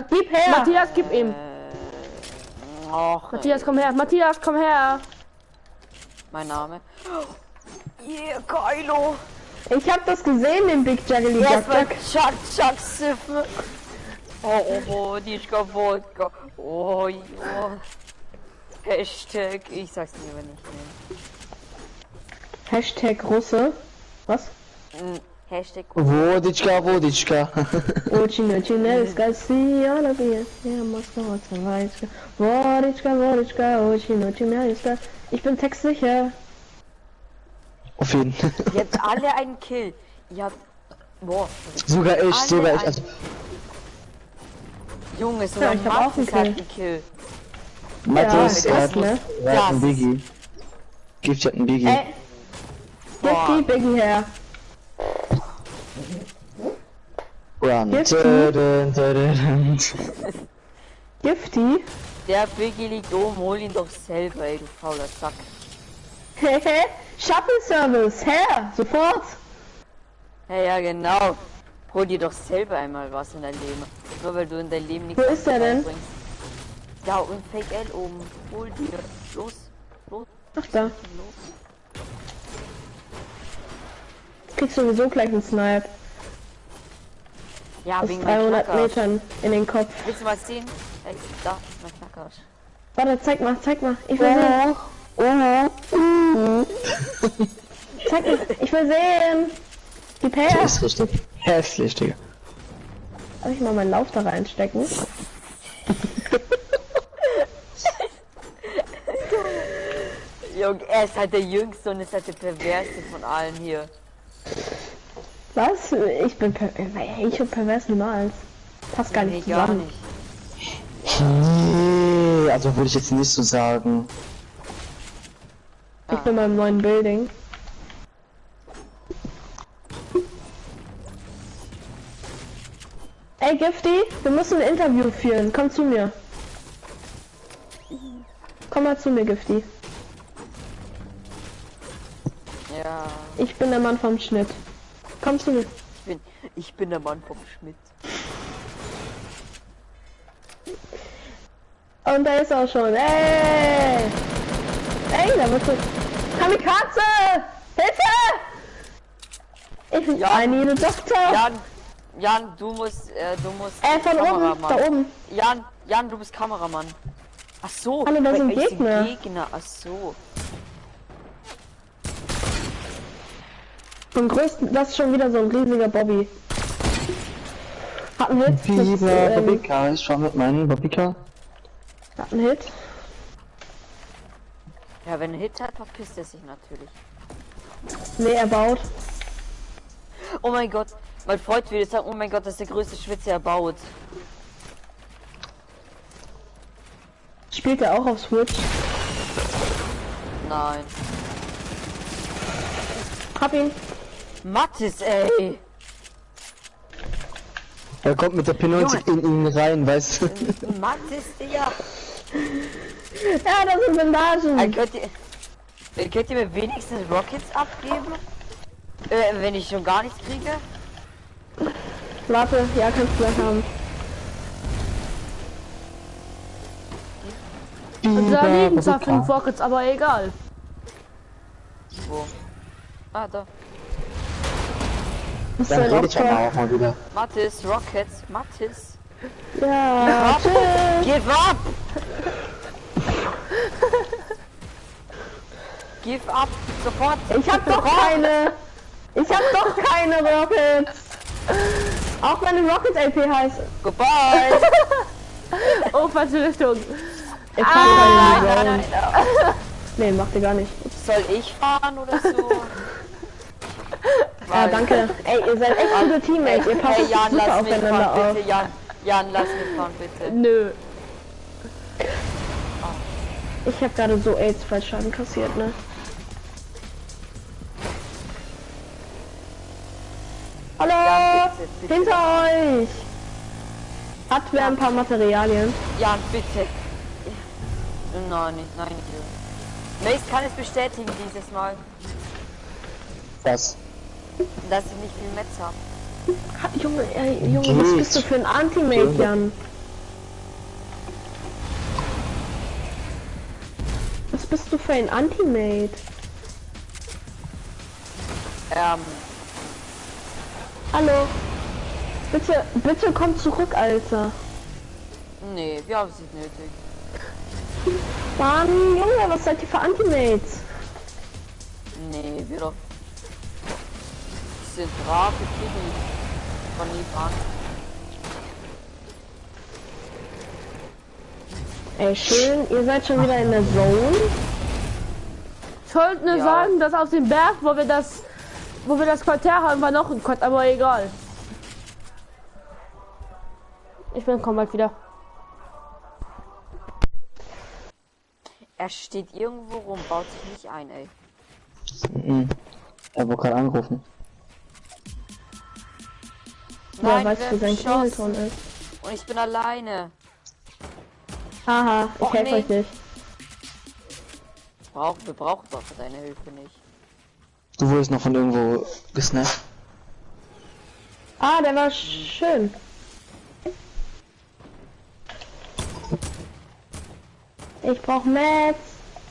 Gib her! Matthias, gib ihm. Och, Matthias, komm her. Matthias, komm her. mein Name. Yeah, Kylo. Ich hab das gesehen, den Big Juggly Yes, Jack mein Jack. Chuck Siffen. Oh, Dischka Wodka. Oh, ja. Hashtag, ich sag's dir aber nicht mehr. Hashtag Russe. Was? Hashtag. Woditschka, Woditschka. Ochinochineska, Siona, ja, Moskau, Zawajska. Woditschka, Ochinochineska. Ich bin textsicher. Auf jeden Fall. Ihr habt alle einen Kill. Ihr habt. Boah. Sogar ich, Alle sogar ich. ein- Also, Junge, sogar ich hab auch einen Mathis hat Kill. einen Kill. Matthias, Ja, er das, ne? hat einen Biggie. Gift hat einen Biggie. Gifty, Biggie her. Run. Gifty. Töden, töden. Gifty? Der Biggie liegt oben, hol ihn doch selber, ey, du fauler Sack. Hehe, Shuttle-Service, her, sofort. Ja, ja, genau. Hol dir doch selber einmal was in dein Leben. Nur weil du in dein Leben nichts Wo ist er denn? bringst. Ja, und Fake L oben. Hol dir. Los. Los. Ach da. Los. kriegst sowieso gleich einen Snipe. Ja, Aus wegen meinem 300 Knacker. Metern in den Kopf. Willst du mal sehen? Da ist mein Knacker. Warte, zeig mal. Ich will sehen. Zeig mal, ich will sehen. Gib her. Das ist richtig hässlich, Digga. Soll ich mal meinen Lauf da reinstecken? Junge, er ist halt der Jüngste und ist halt der Perverste von allen hier. Was? Ich bin pervers niemals. Passt gar nicht Nee, gar zusammen. nicht. Nee, also würde ich jetzt nicht so sagen. Ich bin beim neuen Building. Ey Gifty, wir müssen ein Interview führen. Komm zu mir. Komm mal zu mir, Gifty. Ja, Ich bin der Mann vom Schnitt. Komm zu mir. ich bin der Mann vom Schmidt. Und da ist er auch schon. Ey! Ey, da wird so... Kamikaze! Hilfe! Ich bin Ja. eine Doktor. Jan, du musst Von oben, Kameramann. da oben. Jan, du bist Kameramann. Ach so, Hallo, da bei sind euch Gegner. Gegner. Ach so. Vom größten, das ist schon wieder so ein riesiger Bobby. Hat einen Hit. Lieber Bobbycar, ich schau mit meinem Bobbycar. Hat einen Hit. Ja, wenn er Hit hat, verpisst er sich natürlich. Nee, er baut. Oh mein Gott, mein Freund würde sagen, oh mein Gott, das ist der größte Schwitzer, er baut. Spielt er auch auf Switch? Nein. Hab ihn. Mathis, ey. Er kommt mit der P90 in ihn rein, weißt du? Mathis, Digga. Ja, das sind Bandagen. Könnt ihr mir wenigstens Rockets abgeben? Wenn ich schon gar nichts kriege? Warte, ja, kannst du gleich haben. Und da liegen zwar 5 Rockets, aber egal. Wo? Ah, da. Was Dann soll rede ich aber Opfer? auch mal wieder. Mathis, Rockets, Mathis. Ja, tschüss. Give up! Give up! Sofort! Ich hab doch keine. Ich hab doch keine Rockets. Auch wenn Rocket LP heißt. Goodbye! Oh, falsche Richtung. Ich Nein, hab nein, keine. nein. Nee, macht ihr gar nicht. Soll ich fahren oder so? Ja, danke. Ey, ihr seid echt gute Teammates. Ihr passt Hey Jan, super lass mich aufeinander fahren, auf. bitte. Jan, lass mich fahren, bitte. Nö. Ich habe gerade so AIDS Fallschaden kassiert, ne? Hallo! Jan, bitte, bitte. Hinter euch! Hat wer ein paar Materialien? Jan, bitte. Nein, nicht, nein, nicht. Mace kann es bestätigen dieses Mal, Was? dass ich nicht viel Metz habe. Junge, Junge, was bist du für ein Anti-Mate, Jan? Was bist du für ein Anti-Mate? Hallo? Bitte komm zurück, Alter. Nee, wir haben es nicht nötig. Mann, Junge, was seid ihr für Anti-Mates? Nee, wir doch. Wir sind brave Kiddies. Von lieb an. Ey, schön, ihr seid schon wieder in der Zone. Ich wollte nur Ja. sagen, dass auf dem Berg, wo wir das Quartier haben, war noch ein Quad, aber egal. Ich komm bald wieder. Er steht irgendwo rum, baut sich nicht ein, ey. Mhm. Er wurde gerade angerufen. Ja, Nein, weißt du, wer sein beschossen? Klingelton ist. Und ich bin alleine. Haha, ich Och, helfe nee. euch nicht. Wir brauchen doch deine Hilfe nicht. Du wurdest noch von irgendwo gesnappt. Ah, der war schön. Ich brauch Mats.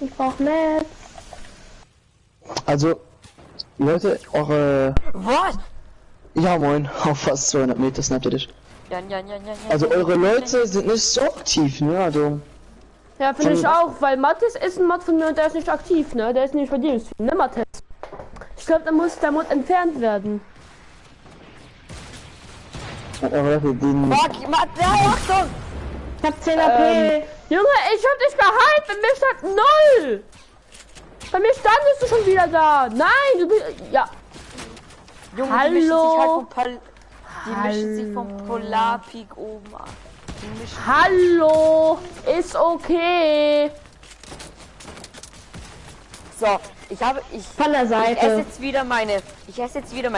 Ich brauch Mats. Also, Leute, eure... Was? Ja moin, auf fast 200 Meter snappt ihr dich. Ja. Also eure Leute sind nicht so aktiv, ne? Also... Ja, finde ich auch, weil Mathis ist ein Mod von mir und der ist nicht aktiv, ne? Der ist nicht bei dir im Stream, ne Mathis? Ich glaube, der muss entfernt werden. Eure Leute, die... Fuck, Achtung! Ich hab 10 AP. Junge, ich hab dich geheilt, bei mir stand 0! Bei mir standest du schon wieder da! Nein, du bist... Ja. Junge, Hallo? die mischen sich vom Polarpeak oben an. Hallo! Ist okay! So, ich Von der esse Seite. jetzt wieder mein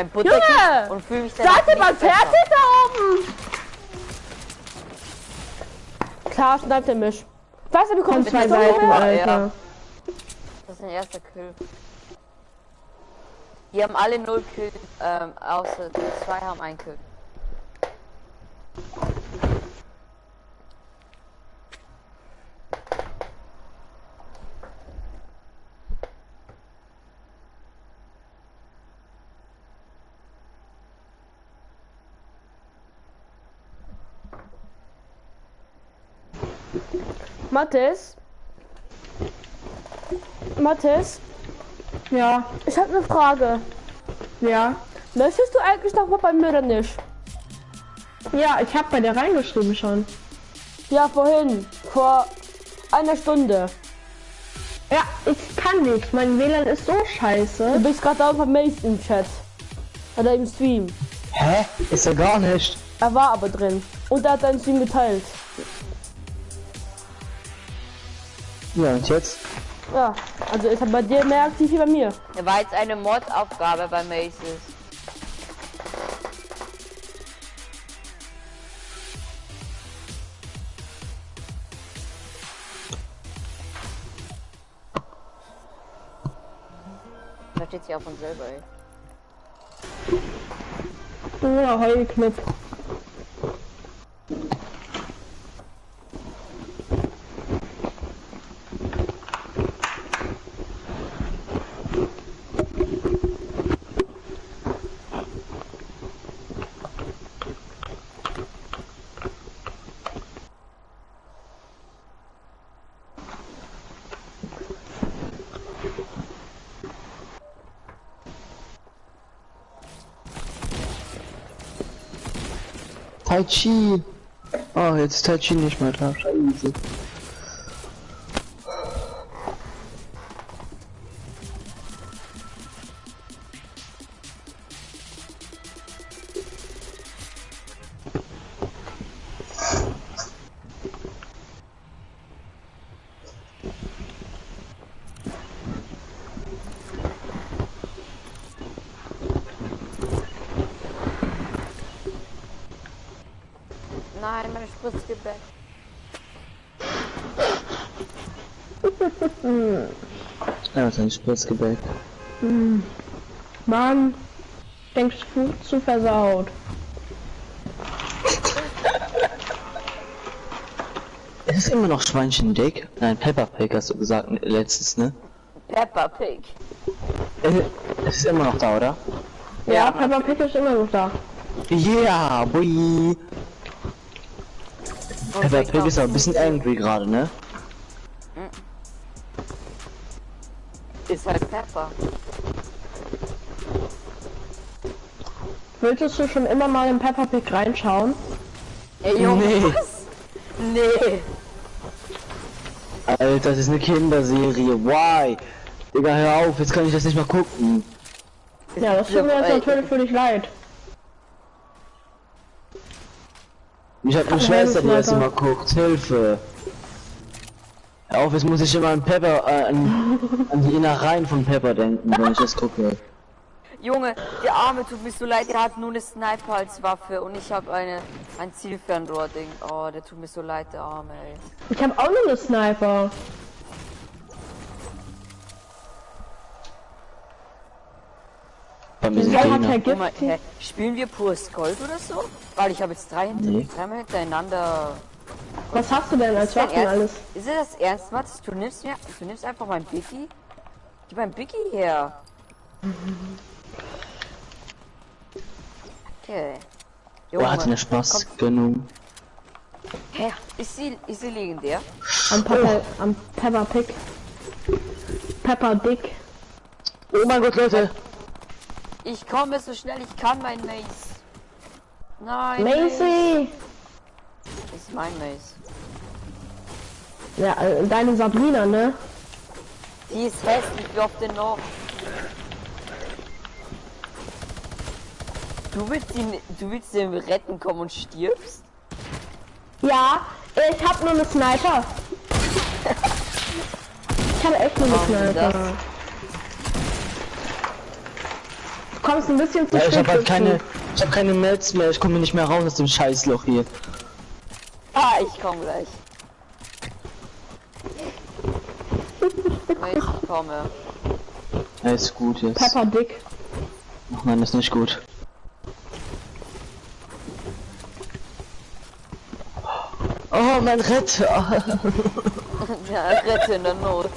Butterkeks Junge! und fühle mich dann Seid ihr mal fertig da oben? Klar, schneidet er mich. Weißt du, wir kommen Von zwei nicht Seiten, mehr. Alter. Ja. Das ist ein erster Kill. Die haben alle 0 Kill, außer die 2 haben 1 Kill. Mathis, Ja, ich habe eine Frage. ja. Möchtest du eigentlich noch mal bei mir oder nicht? Ja, ich hab bei dir reingeschrieben schon. Ja, vorhin. Vor einer Stunde. Ja, ich kann nicht. Mein WLAN ist so Du scheiße. bist gerade auf dem Mace im Chat. Oder im Stream. Hä? Ist er gar nicht. Er war aber drin. Und er hat deinen Stream geteilt. Ja, und jetzt? Ja, also ist er bei dir mehr aktiv wie bei mir. Da war jetzt eine Mod-Aufgabe bei Maces. Da steht sie auch von selber, ey. Ja, Heulknopf. Tai Chi. Oh, jetzt ist Tai Chi nicht mehr da. Scheiße. Nein, meine Spritzgebäck. Ja, sein Spritzgebäck. Mann, denkst du zu versaut. Es ist immer noch Schweinchendick. Nein, Peppa Pig hast du gesagt letztes, ne? Peppa Pig. Es ist immer noch da, oder? Ja, Peppa Pig ist immer noch da. Yeah, boy. Peppa Pig ist auch ein bisschen angry gerade, ne? Ist halt Peppa. Willst du schon immer mal in Peppa Pig reinschauen? Ey, Junge, Nee. was? Nee. Alter, das ist eine Kinderserie. Why? Digga, hör auf, jetzt kann ich das nicht mehr gucken. Ja, das tut mir jetzt natürlich für dich leid. Ich hab eine Ach, Schwester, die das Alter. immer guckt. Hilfe. Hör auf, jetzt muss ich immer an Pepper, an die Innereien von Pepper denken, wenn ich das gucke. Junge, der Arme tut mir so leid, der hat nur eine Sniper als Waffe und ich habe ein Zielfernrohr-Ding. Oh, der tut mir so leid, der Arme, ey. Ich habe auch nur eine Sniper. Bei mir sind Ja, hat Gegner. Herr Guck mal, Gift. hä, spielen wir pures Gold oder so? Weil ich habe jetzt Nee. dreimal hintereinander. Was hast du denn als Ist dein Waffen Ernst? alles? Ist das ernst, Mats? Du nimmst einfach mein Biggie? Gib mein Biggie her. Okay. Oh, hatte eine Spaß, genug. Hä? Ist sie legendär? Am Peppa Pig. Peppa Dick. Oh mein Gott, Leute! Ich komme so schnell ich kann, mein Mace. Nein. Macy! Das ist mein Mace. Ja, deine Sabrina, ne? Die ist hässlich, wie oft denn noch? Du willst den retten kommen und stirbst? Ja, ich hab nur eine Sniper. Ich habe echt nur eine Warum denn Sniper. das? Du kommst ein bisschen zu Ja, ich spät. habe halt dazu. ich habe keine Mats mehr, ich komme nicht mehr raus aus dem Scheißloch hier. Ah, ich komm gleich. Ich komme. Ja, ist gut jetzt. Peppa Dick. Ach nein, das ist nicht gut. Oh, mein Retter! Ja, rette in der Not.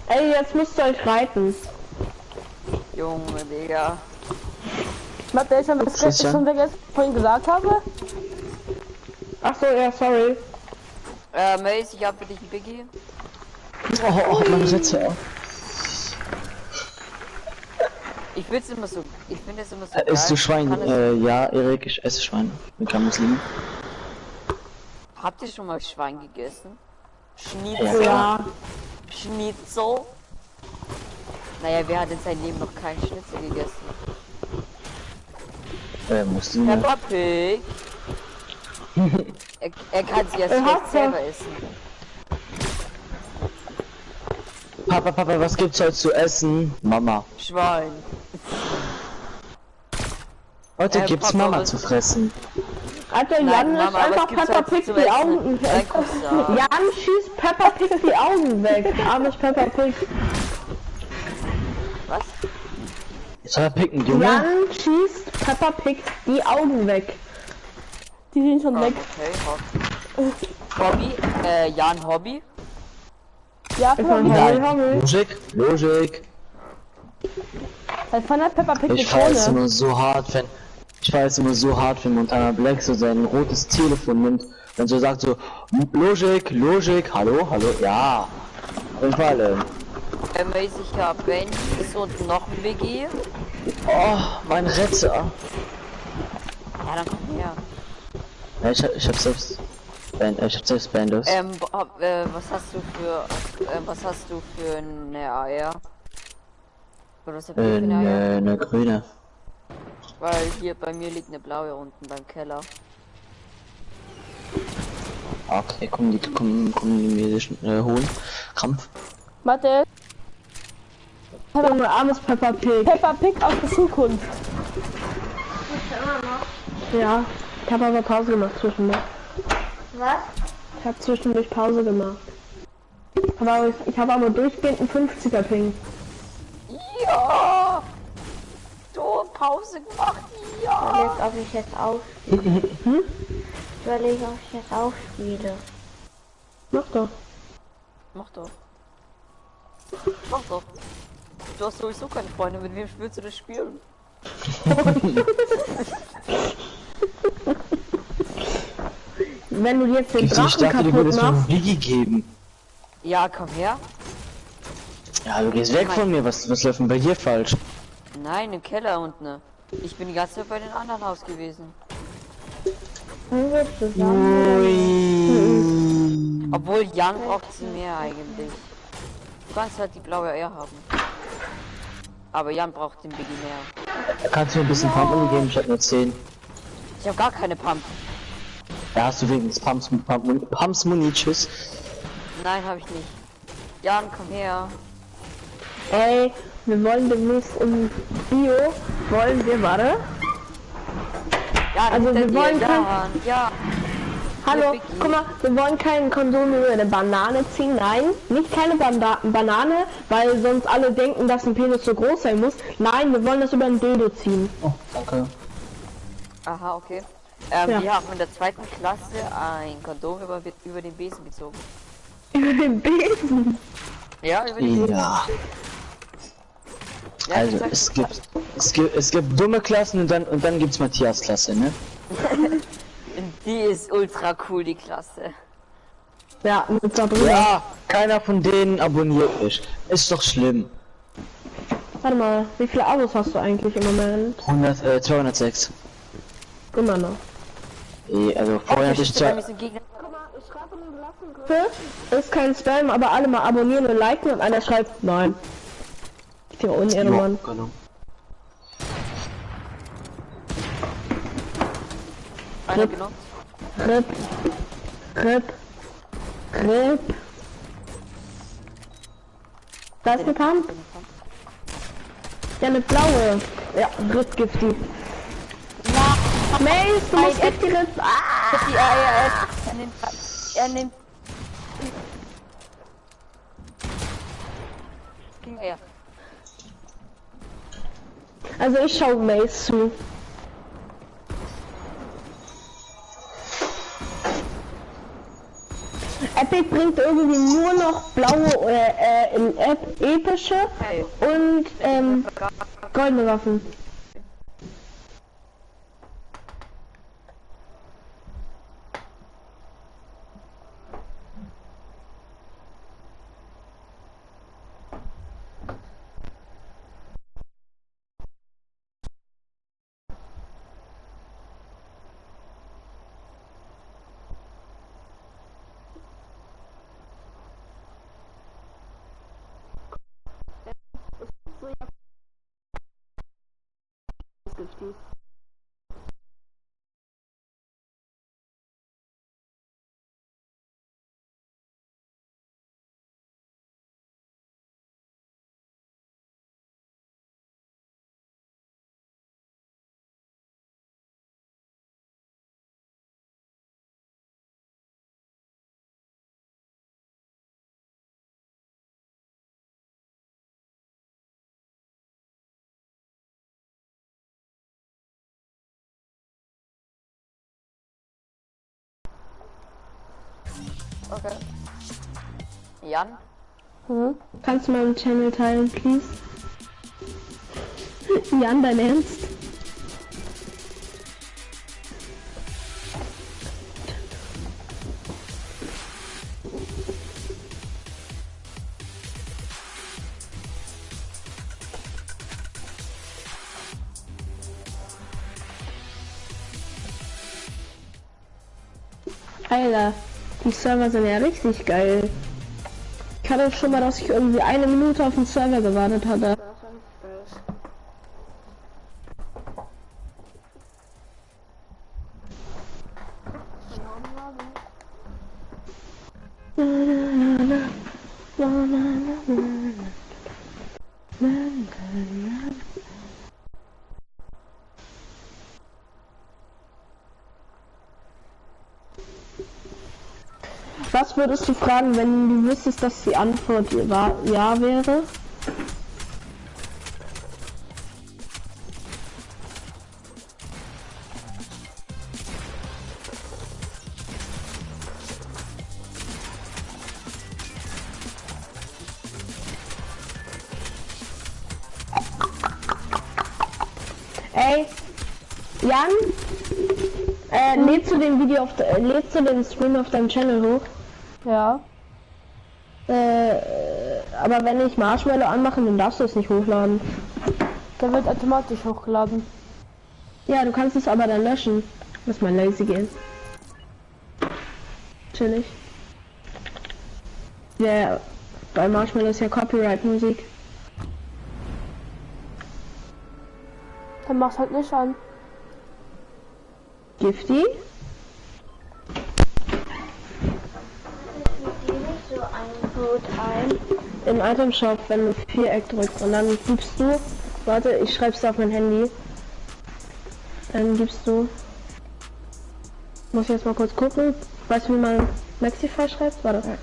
Ey, jetzt müsst ihr euch reiten. Junge, Digga. Warte, ich habe das schon vergessen, was ich vorhin gesagt habe. Ach so, ja, sorry. Mace, ich hab für dich ein Biggie. Oh, mein Retter! Ich finde es immer so Isst du geil. Schwein? Kann es- Ja, Erik, ich esse Schwein. Wie kann man es lieben? Habt ihr schon mal Schwein gegessen? Schnitzel? Ja. Schnitzel? Naja, wer hat in seinem Leben noch keinen Schnitzel gegessen? Musst du mir. Peppa Pig. Er kann sich ja schlecht selber essen. Papa, was gibt's heute zu essen? Mama. Schwein. Heute gibt's Papa, Mama was- zu fressen. Alter, Nein, Jan Mama, ist was einfach gibt's Peppa heute Pig zu die essen? Augen. Nein, Cousin. Jan schießt Peppa Pig die Augen weg. Armes Peppa Pig. Was? Jetzt soll er picken, Junge. Jan schießt Peppa Pig die Augen weg. Die sind schon weg. Okay, Hobby. Jan Hobby. Ja, Ich Peppa mein, Pig. Hobby. Logik. Von der Peppa Pig die Ich feiere es Krone. immer so hart, wenn Montana Black so sein rotes Telefon nimmt und so sagt so, Logik, hallo, ja. Und vor allem, Mace, ich hab Ben. Ist unten noch ein Biggie. oh, mein Retter. Ja, dann komm her. Ja, ich hab selbst Bandos. Was hast du für eine Eier? Oder was habt ihr für eine Eier? Eine grüne. Weil hier bei mir liegt eine blaue unten beim Keller. Okay, kommen die mir holen. Krampf. Warte, Junge, armes Peppa Pig. Peppa Pig aus der Zukunft. Ja, ich habe aber Pause gemacht zwischendurch. Was? Ich habe zwischendurch Pause gemacht. Aber ich habe aber durchgehend einen 50er Ping. Ja! Du Pause gemacht, Ich ja! überlege, ob ich jetzt aufspiele. Ich überlege, ob ich jetzt aufspiele. Mach doch. Mach doch. Mach doch. Du hast sowieso keine Freunde, mit wem willst du das spielen? Wenn du jetzt den Ich Drachen dachte, du kaputt würdest mir machst, Biggie geben. Ja, komm her. Ja, du gehst weg von mir, was läuft denn bei dir falsch? Nein, im Keller unten. Ich bin die ganze Zeit bei den anderen Haus gewesen. Können wir zusammen? Ui. Obwohl Jan braucht sie mehr eigentlich. Du kannst halt die blaue Eier haben. Aber Jan braucht den Biggie mehr. Kannst du mir ein bisschen Pump geben? Ich hab nur 10. Ich habe gar keine Pump. Da hast du wenigstens Pumps Muni, tschüss. Nein, habe ich nicht. Jan, komm her. ey, wir wollen demnächst im Bio, warte. Ja, Also, wir wollen Jan. Ja. Hallo, Biggie. guck mal, wir wollen keinen Konsum über eine Banane ziehen, nein, nicht keine Banane, weil sonst alle denken, dass ein Penis so groß sein muss. Nein, wir wollen das über ein Dildo ziehen. Oh, danke. Aha, okay. Ja. Wir haben in der 2. Klasse ein Kondom über den Besen gezogen. Über den Besen. Ja, über den Besen. Ja. Ja, Also sag- es gibt dumme Klassen und dann gibt's Matthias Klasse, ne? Die ist ultra cool, die Klasse. Ja, mit Sabrina. Ja, keiner von denen abonniert mich. Ist doch schlimm. Warte mal, wie viele Abos hast du eigentlich im Moment? 206. Immer noch. Also vorher hatte ich Bei mir zwei. sind Gegner. Ist kein Spam, aber alle mal abonnieren und liken und einer schreibt nein. Der Unehrenmann. Genau. Einer genockt. Rip. Rip. Rip. Da ist eine Pump. Ja, eine blaue. Ja, Rip Gifty. Mace, du musst Gifty Rip. Ah! Er nimmt. Ging er. Also ich schau Mace zu. Epic bringt irgendwie nur noch blaue oder in App epische und goldene Waffen. Okay. Jan? Kannst du meinen Channel teilen, please? Jan, dein Ernst? Alter, die Server sind ja richtig geil. Ich hatte schon mal, dass ich irgendwie 1 Minute auf den Server gewartet hatte. Was würdest du fragen, wenn du wüsstest, dass die Antwort ja wäre? Ey, Jan, lädst du den lädst du den Stream auf deinem Channel hoch? Ja. Aber wenn ich Marshmallow anmache, dann darfst du es nicht hochladen. Der wird automatisch hochgeladen. Ja, du kannst es aber dann löschen. Muss mal lazy gehen. Chillig. Ja, bei Marshmallow ist ja Copyright-Musik. Dann mach's halt nicht an. Gifty? So einen Code ein. Im Item Shop, wenn du Viereck drückst und dann gibst du, warte, ich schreib's auf mein Handy. Dann gibst du, muss ich jetzt mal kurz gucken, weißt du, wie man Maxify schreibt? Warte.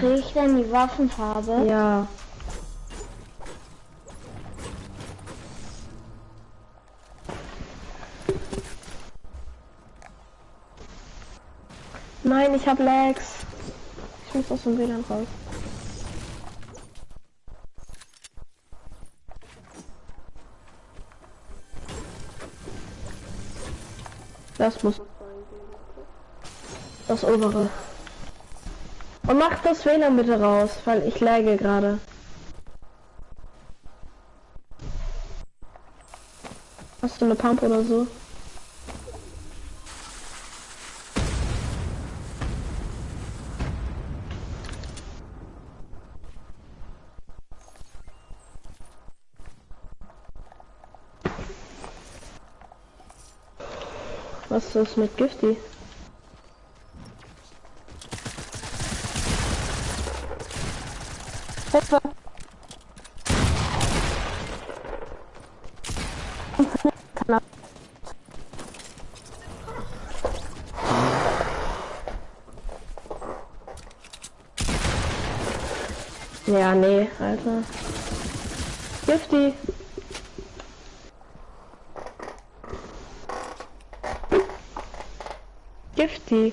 Kriege ich dann die Waffenfarbe? Ja. Nein, ich hab Lags. Ich muss aus dem WLAN raus. Das muss. Das obere. Und mach das WLAN bitte raus, weil ich lagge gerade. Hast du eine Pump oder so? Was ist mit Gifty? Hilfe! Ja, nee, Alter. Gifty! Gifty!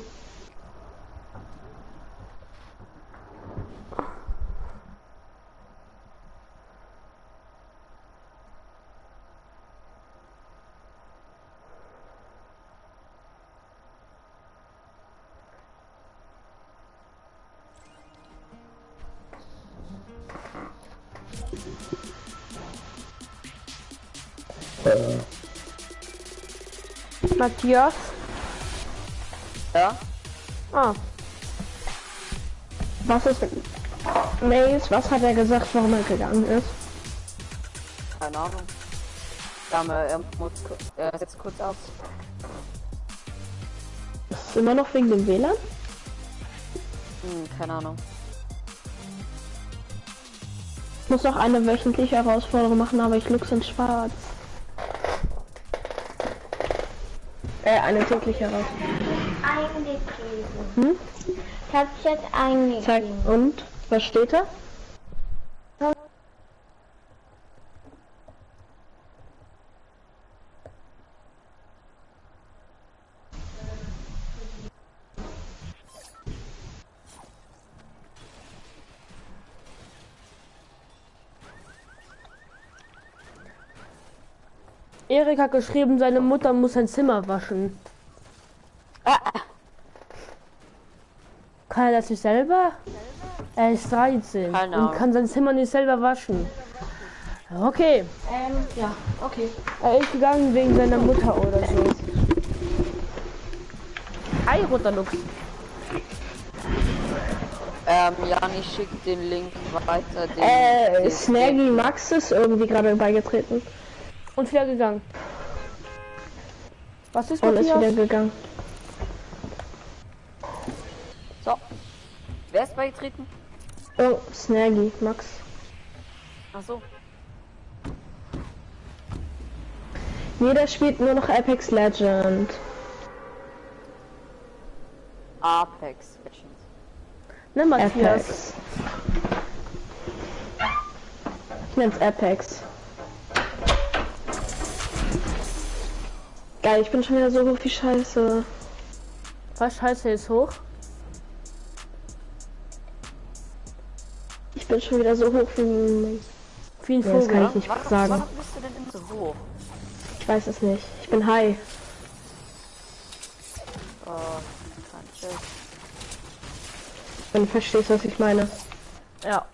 Matthias? Ja? Ah, Was ist mit Maze? Was hat er gesagt, warum er gegangen ist? Keine Ahnung. Er setzt kurz aus. Ist immer noch wegen dem WLAN? Keine Ahnung. Ich muss noch eine wöchentliche Herausforderung machen, aber ich luchse in schwarz. Eine tägliche Herausforderung. Eingegeben. Ich hab's jetzt eingegeben. Zeig. Und? Was steht da? Erik hat geschrieben, seine Mutter muss sein Zimmer waschen. Kann er das nicht selber? Er ist 13 Keine und Ahnung. kann sein Zimmer nicht selber waschen. Okay, Ja, okay. er ist gegangen wegen seiner Mutter oder so. Hi, Roterlux. Jan, ich schick den Link weiter. Den Snaggy Max ist irgendwie gerade beigetreten Und wieder gegangen. Was ist und ist wieder Matthias? gegangen. So. Wer ist beigetreten? Oh, Snaggy Max. Achso. Jeder spielt nur noch Apex Legend. Apex Legends. Ne, Matthias. Apex. Ich nenn's Apex. Geil, ich bin schon wieder so hoch wie Scheiße. Was scheiße ist hoch? Ich bin schon wieder so hoch wie... Wie ein Ja, das kann Vogel. ich nicht Warum sagen. bist du denn immer so hoch? Ich weiß es nicht. Ich bin high. Oh, danke. Wenn du verstehst, was ich meine. Ja.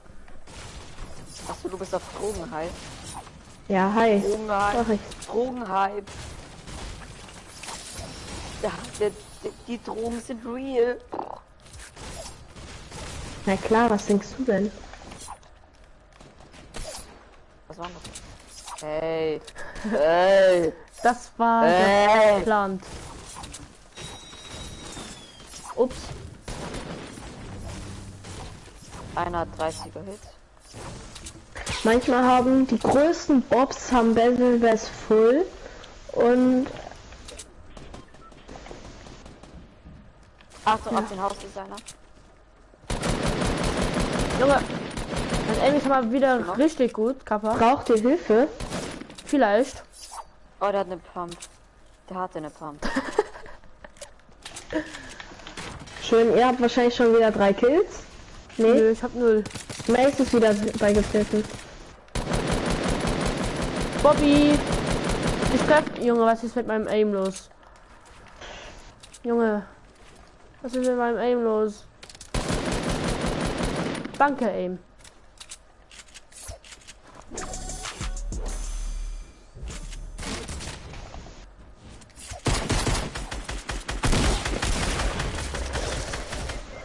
Achso, du bist auf Drogenhype. Ja, hi. Mach Drogenhype. ich. Drogenhype. Ja, die Drogen sind real. Na klar, was denkst du denn? Was war das? Hey. Hey. Das war Ey. geplant. Ups. Einer hat 30er Hit. Manchmal haben die größten Bobs haben Bezel Bass Full und Achtung, auf den Hausdesigner. Junge. Mein Aim ist mal wieder richtig gut, Kappa. braucht ihr Hilfe? Vielleicht. Oh, der hat eine Pump. Der hatte eine Pump. Schön, ihr habt wahrscheinlich schon wieder 3 Kills. Nee, Nö, ich hab 0. Mace ist wieder beigetreten. Bobby! Ich treff. Junge, was ist mit meinem Aim los? Junge. Was ist mit meinem Aim los? Danke, Aim.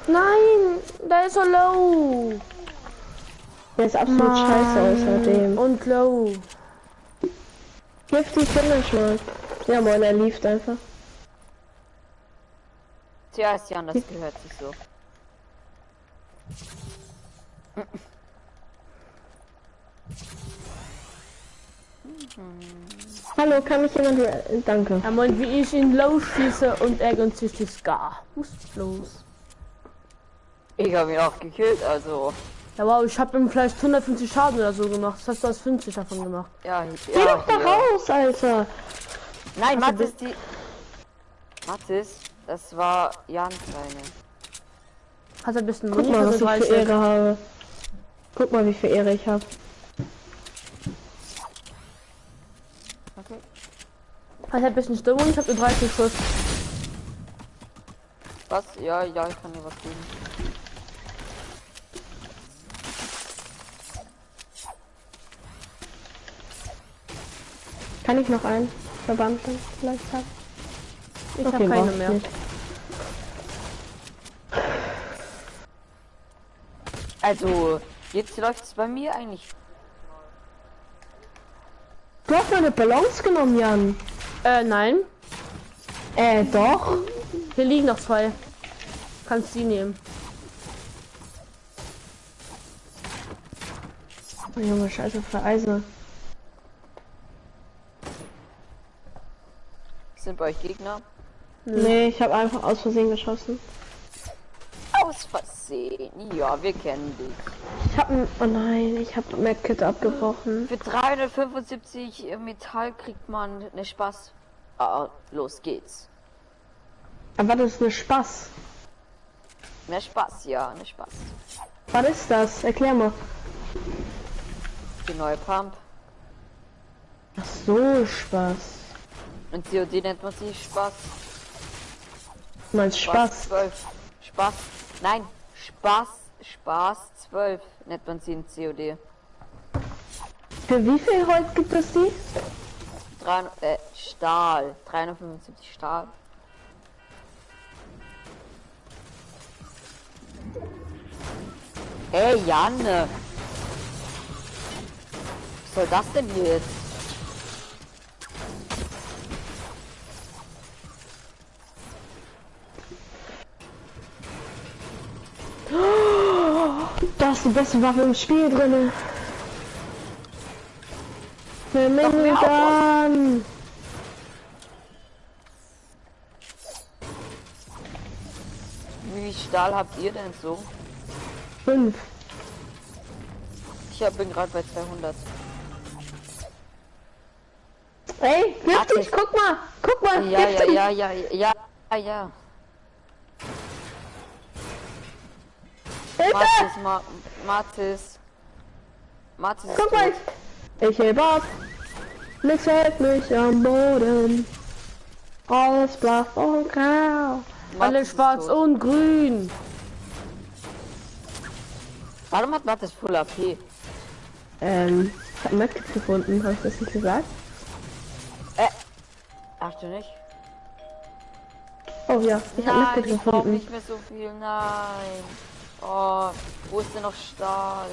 Nein, der ist so low. Der ist absolut scheiße außerdem. Und low. Gifty Finish mal. Ja moin, er lief einfach. Tja, ist ja anders, gehört sich so. Hallo, kann mich jemand... Danke. Er meint, wie ich ihn low schieße und er gönnt sich die Scar. Was ist los? Ich habe ihn auch gekillt, also. Ja wow, ich habe ihm vielleicht 150 Schaden oder so gemacht. Das hast du als 50 davon gemacht. Ja, Geh doch da raus, Alter! Nein, Mathis, die... Mathis, das war Jan seine. Hat er ein bisschen Guck mal, was ich für 30. Ehre habe. Guck mal, wie viel Ehre ich habe. Okay. Hat er ein bisschen Stimmung und ich habe nur 30 Schuss. Was? Ja, ich kann dir was geben. Kann ich noch einen Verbanden vielleicht haben? Ich habe keine mehr. Nicht. Also, jetzt läuft es bei mir eigentlich. Du hast meine Balance genommen, Jan. Nein. Doch. Hier liegen noch 2. Kannst die nehmen. Oh, Junge, scheiße, für Eisen. Sind bei euch Gegner? Nee, ich habe einfach aus Versehen geschossen. Aus Versehen. Ja, wir kennen dich. Ich habe oh nein, ich habe Medkit abgebrochen. Für 375 Metall kriegt man eine Spaß. Ah, los geht's. Aber das ist eine Spaß. Mehr Spaß, ja, eine Spaß. Was ist das? Erklär mal. Die neue Pump. Ach so, Spaß. Und COD nennt man sie Spaß. Du meinst Spaß? 12. Spaß. Nein, Spaß 12 nennt man sie in COD. Für wie viel Holz gibt es die? Stahl. 375 Stahl. Hey, Janne. Was soll das denn hier jetzt? Da ist die beste Waffe im Spiel drinne. Für Minigun. Wie viel Stahl habt ihr denn so? 5. Ich bin gerade bei 200. Ey, giftig, guck mal. Guck mal, Ja, giftig. ja. Hilfe! Mathis. Guck mal. Ich heb ab. Nix hält mich am Boden. Alles blass und grau. Alle schwarz und grün. Warum hat Mathis Full AP? Ich hab Medkit gefunden, hab ich das nicht gesagt? Ach du nicht? Oh ja, ich hab Nein, Medkit ich brauche gefunden. nicht mehr so viel. Nein. Oh, wo ist denn noch Stahl?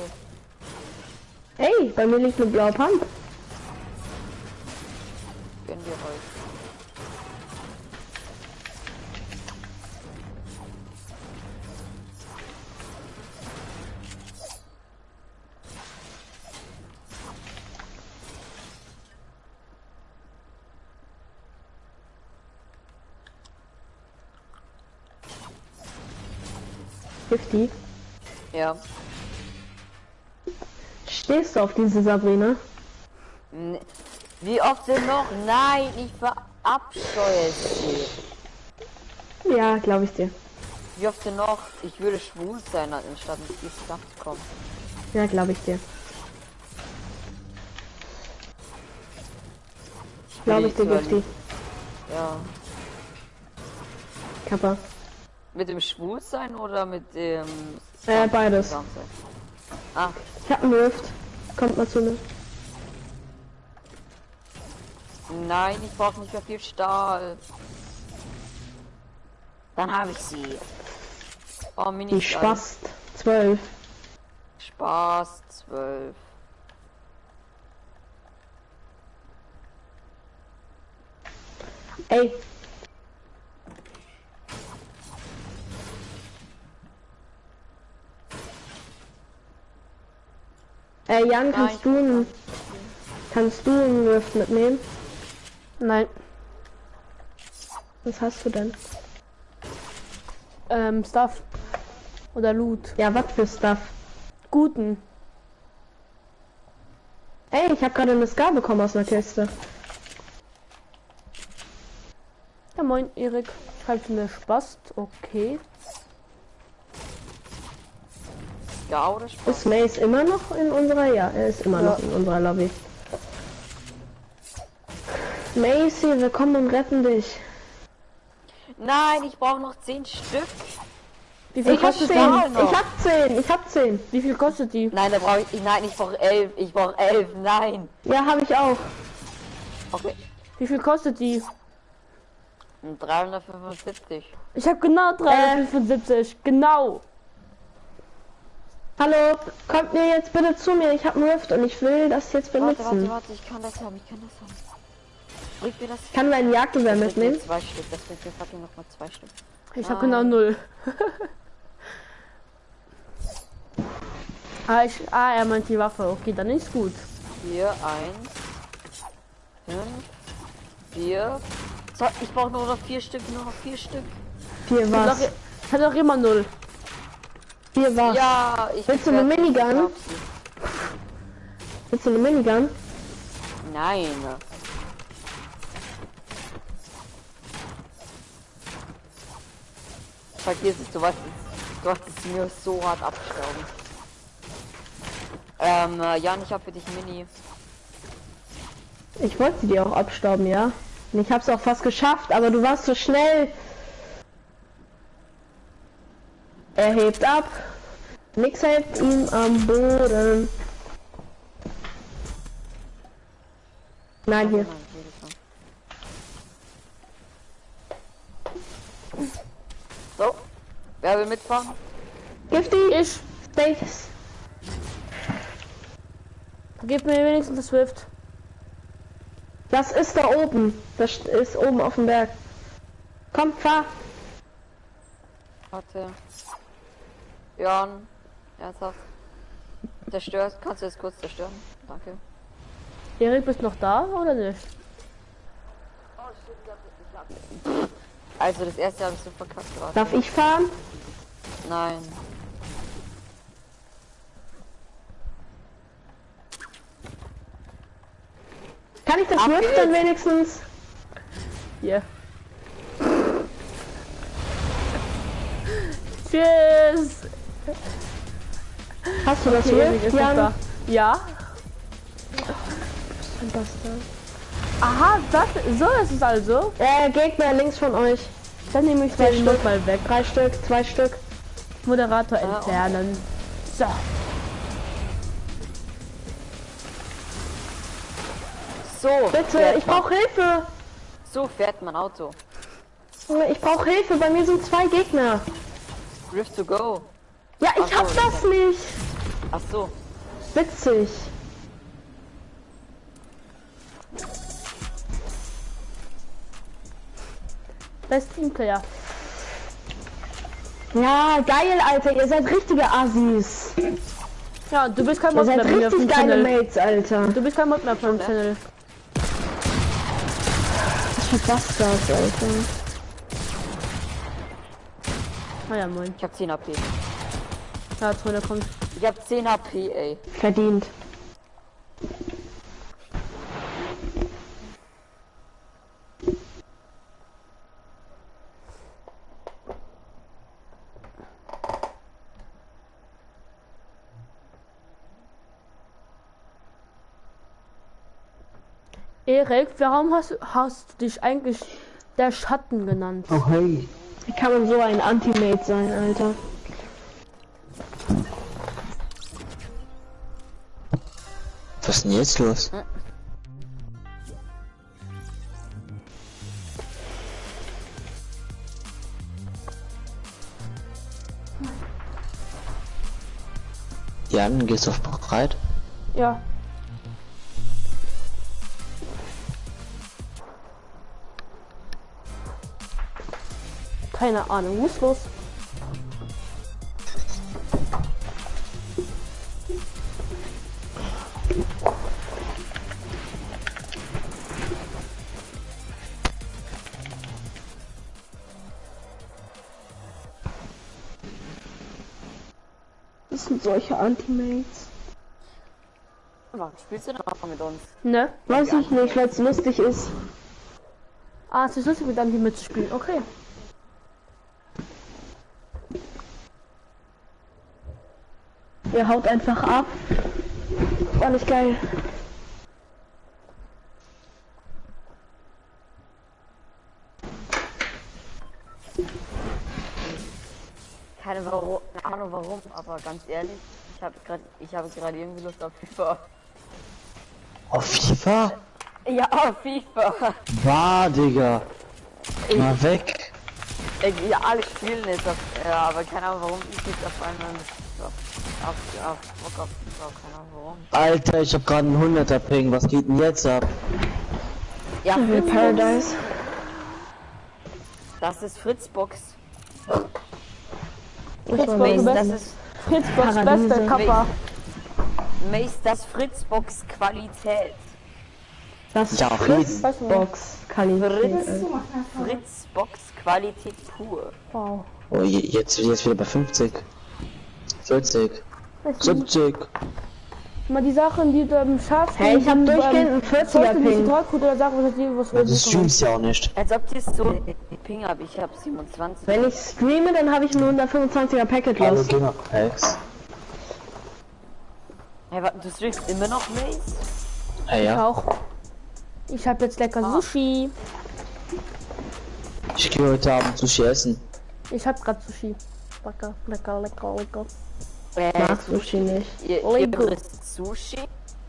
Ey, bei mir liegt eine blaue Pump. Gönnen wir euch. Gifty. Ja. Stehst du auf diese Sabrina? Wie oft denn noch? Nein, ich verabscheue sie. Ja, glaube ich dir. Wie oft denn noch? Ich würde schwul sein, anstatt mit diesem Stuff zu kommen. Ja, glaube ich dir. Glaube ich dir, Gifty. Ja. Kappa. Mit dem Schwulsein oder mit dem... Beides. Zusammensein? Ah, Ich hab einen Rift. Kommt mal zu mir. nein, ich brauche nicht mehr viel Stahl. Dann habe ich sie. Oh, Mini Die Spast. 12. Spaß 12. Ey. Jan, kannst du einen Rift mitnehmen? Nein. Was hast du denn? Stuff. Oder Loot. Ja, was für Stuff? Guten. Ey, ich habe gerade eine Scar bekommen aus einer Kiste. Ja, moin, Erik. Schreibst du mir Spaß? Okay. Ja, oder Spaß? Ist Mace immer noch in unserer? Ja, er ist immer noch in unserer Lobby. Macy, wir kommen und retten dich. Nein, ich brauche noch 10 Stück. Wie viel Ich hab kostet 10. die? Ich hab 10. Wie viel kostet die? Nein, da brauche ich. Nein, ich brauche 11. Ich brauche 11. Nein. Ja, habe ich auch. Okay. Wie viel kostet die? 375. Ich habe genau 375. Genau. Hallo, kommt mir jetzt bitte zu mir. Ich habe einen Rift und ich will das jetzt benutzen. Warte, ich kann das haben. Bringt mir das? Ich kann mein Jagdgewehr Das bringt mir mitnehmen. 2 Stück. Das bringt mir fucking noch mal 2 Stück. Ich habe genau 0. Er meint die Waffe. Okay, dann ist gut. 4, 1, 5, 4. So, ich brauche nur noch 4 Stück. Nur noch 4 Stück. 4 was? Ich hatte doch immer 0. 4 was? Ja, ich. Willst du eine fertig. Minigun? Ich hab sie. Willst du eine Minigun? Nein. Vergiss es, du hast es mir so hart abstauben. Jan, ich hab für dich Mini. Ich wollte dir auch abstauben, ja. Und ich hab's auch fast geschafft, aber du warst so schnell. Er hebt ab. Nix hält ihn am Boden. Nein, hier. So, wer will mitfahren? Gifty, Ich. Status. Gib mir wenigstens das Swift. Das ist da oben. Das ist oben auf dem Berg. Komm, fahr. Warte. Jan, ernsthaft. Zerstört, kannst du es kurz zerstören? Danke. Erik, bist noch da oder nicht? Also das erste habe ich so verkackt gerade. Darf ich fahren? Nein. Kann ich das Ab Rift geht's. dann wenigstens? Hier. Tschüss. Hast du das Okay, Erik Rift, ist noch Jan? da. Ja. Ein Bastard. Aha, das, so ist es also. Gegner links von euch. Dann nehme ich 2 den Stück. mal weg. 3 Stück, 2 Stück. Moderator entfernen. So. So, Bitte, fährt ich man. brauche Hilfe. So fährt mein Auto. Ich brauche Hilfe. Bei mir sind 2 Gegner. Drift to go. Ja, ich Ach so, hab das nicht. Ach so. Witzig. Best Teamplayer. Ja, geil, Alter. Ihr seid richtige Assis. Ja, du bist kein Ihr Mod seid mehr bei mir auf dem richtig geile Channel. Mates, Alter. Du bist kein Mod mehr auf meinem Channel. Was für Bastards, Alter. Ah ja, moin. Ich hab 10 HP. Ja, Zone kommt. Ich hab 10 HP, ey. Verdient. Erik, warum hast du dich eigentlich der Schatten genannt? Oh hey. Wie kann man so ein Anti-Mate sein, Alter? Was ist denn jetzt los? Jan, gehst du auf bereit? Ja. Keine Ahnung, wo ist los? Das sind solche Anti-Mates. Warum spielst du noch mit uns? Ne? Weiß ich nicht, weil es lustig ist. Ah, es ist lustig, mit Anti mitzuspielen. Okay. Ihr haut einfach ab. War nicht geil. Keine Ahnung warum, aber ganz ehrlich, ich habe gerade irgendwie Lust auf FIFA. Auf FIFA? Ja, auf FIFA. War, Digga. Mal weg. Ja, alle spielen es, aber keine Ahnung warum ich jetzt auf einmal mit FIFA. Auf Bock auf FIFA, keine Ahnung warum. Alter, ich hab gerade einen 100er Ping. Was geht denn jetzt ab? Ja, Paradise. das ist Fritzbox. Fritzbox, Mace, das beste, ist Fritzbox, Paradiese. beste Kappa. Mace, das Fritzbox Qualität. Das Ja, Fritzbox Qualität. Fritzbox Qualität pur. Wow. Oh, jetzt wieder bei 50. 40. 70. Mal die Sachen, die du im Schatz. Hey, ich hab durchgehend einen 40er Ping. Oder sagen, was Du streamst ja auch nicht. Als ob die so Ping habe, ich habe 27. Wenn ich streame, dann habe ich einen 125er Packet Hallo, los. Gamerpacks. Hey, warte, du streamst immer noch Mace? Hey, ja. Auch. Ich hab jetzt lecker Sushi. Ich gehe heute Abend Sushi essen. Ich hab grad Sushi. Lecker, lecker, lecker, lecker. Mag Sushi nicht. Ihr frisst Sushi?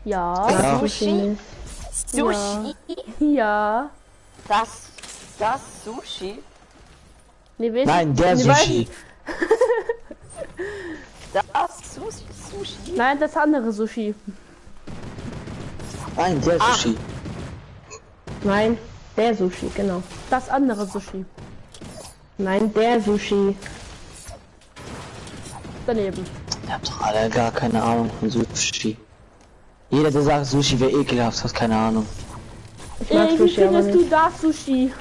Ja. Ja. Sushi nicht. Sushi? Ja. Das Sushi? Nee, weißt Nein, der nee, Sushi. Das Sushi? Nein, das andere Sushi. Nein, der Sushi. Nein, der Sushi, genau. Das andere Sushi. Nein, der Sushi. Daneben. Ihr habt doch alle gar keine Ahnung von Sushi. Jeder, der sagt, Sushi wäre ekelhaft, hat keine Ahnung. Ich mag Erik, wie Sushi aber findest nicht. du das Sushi?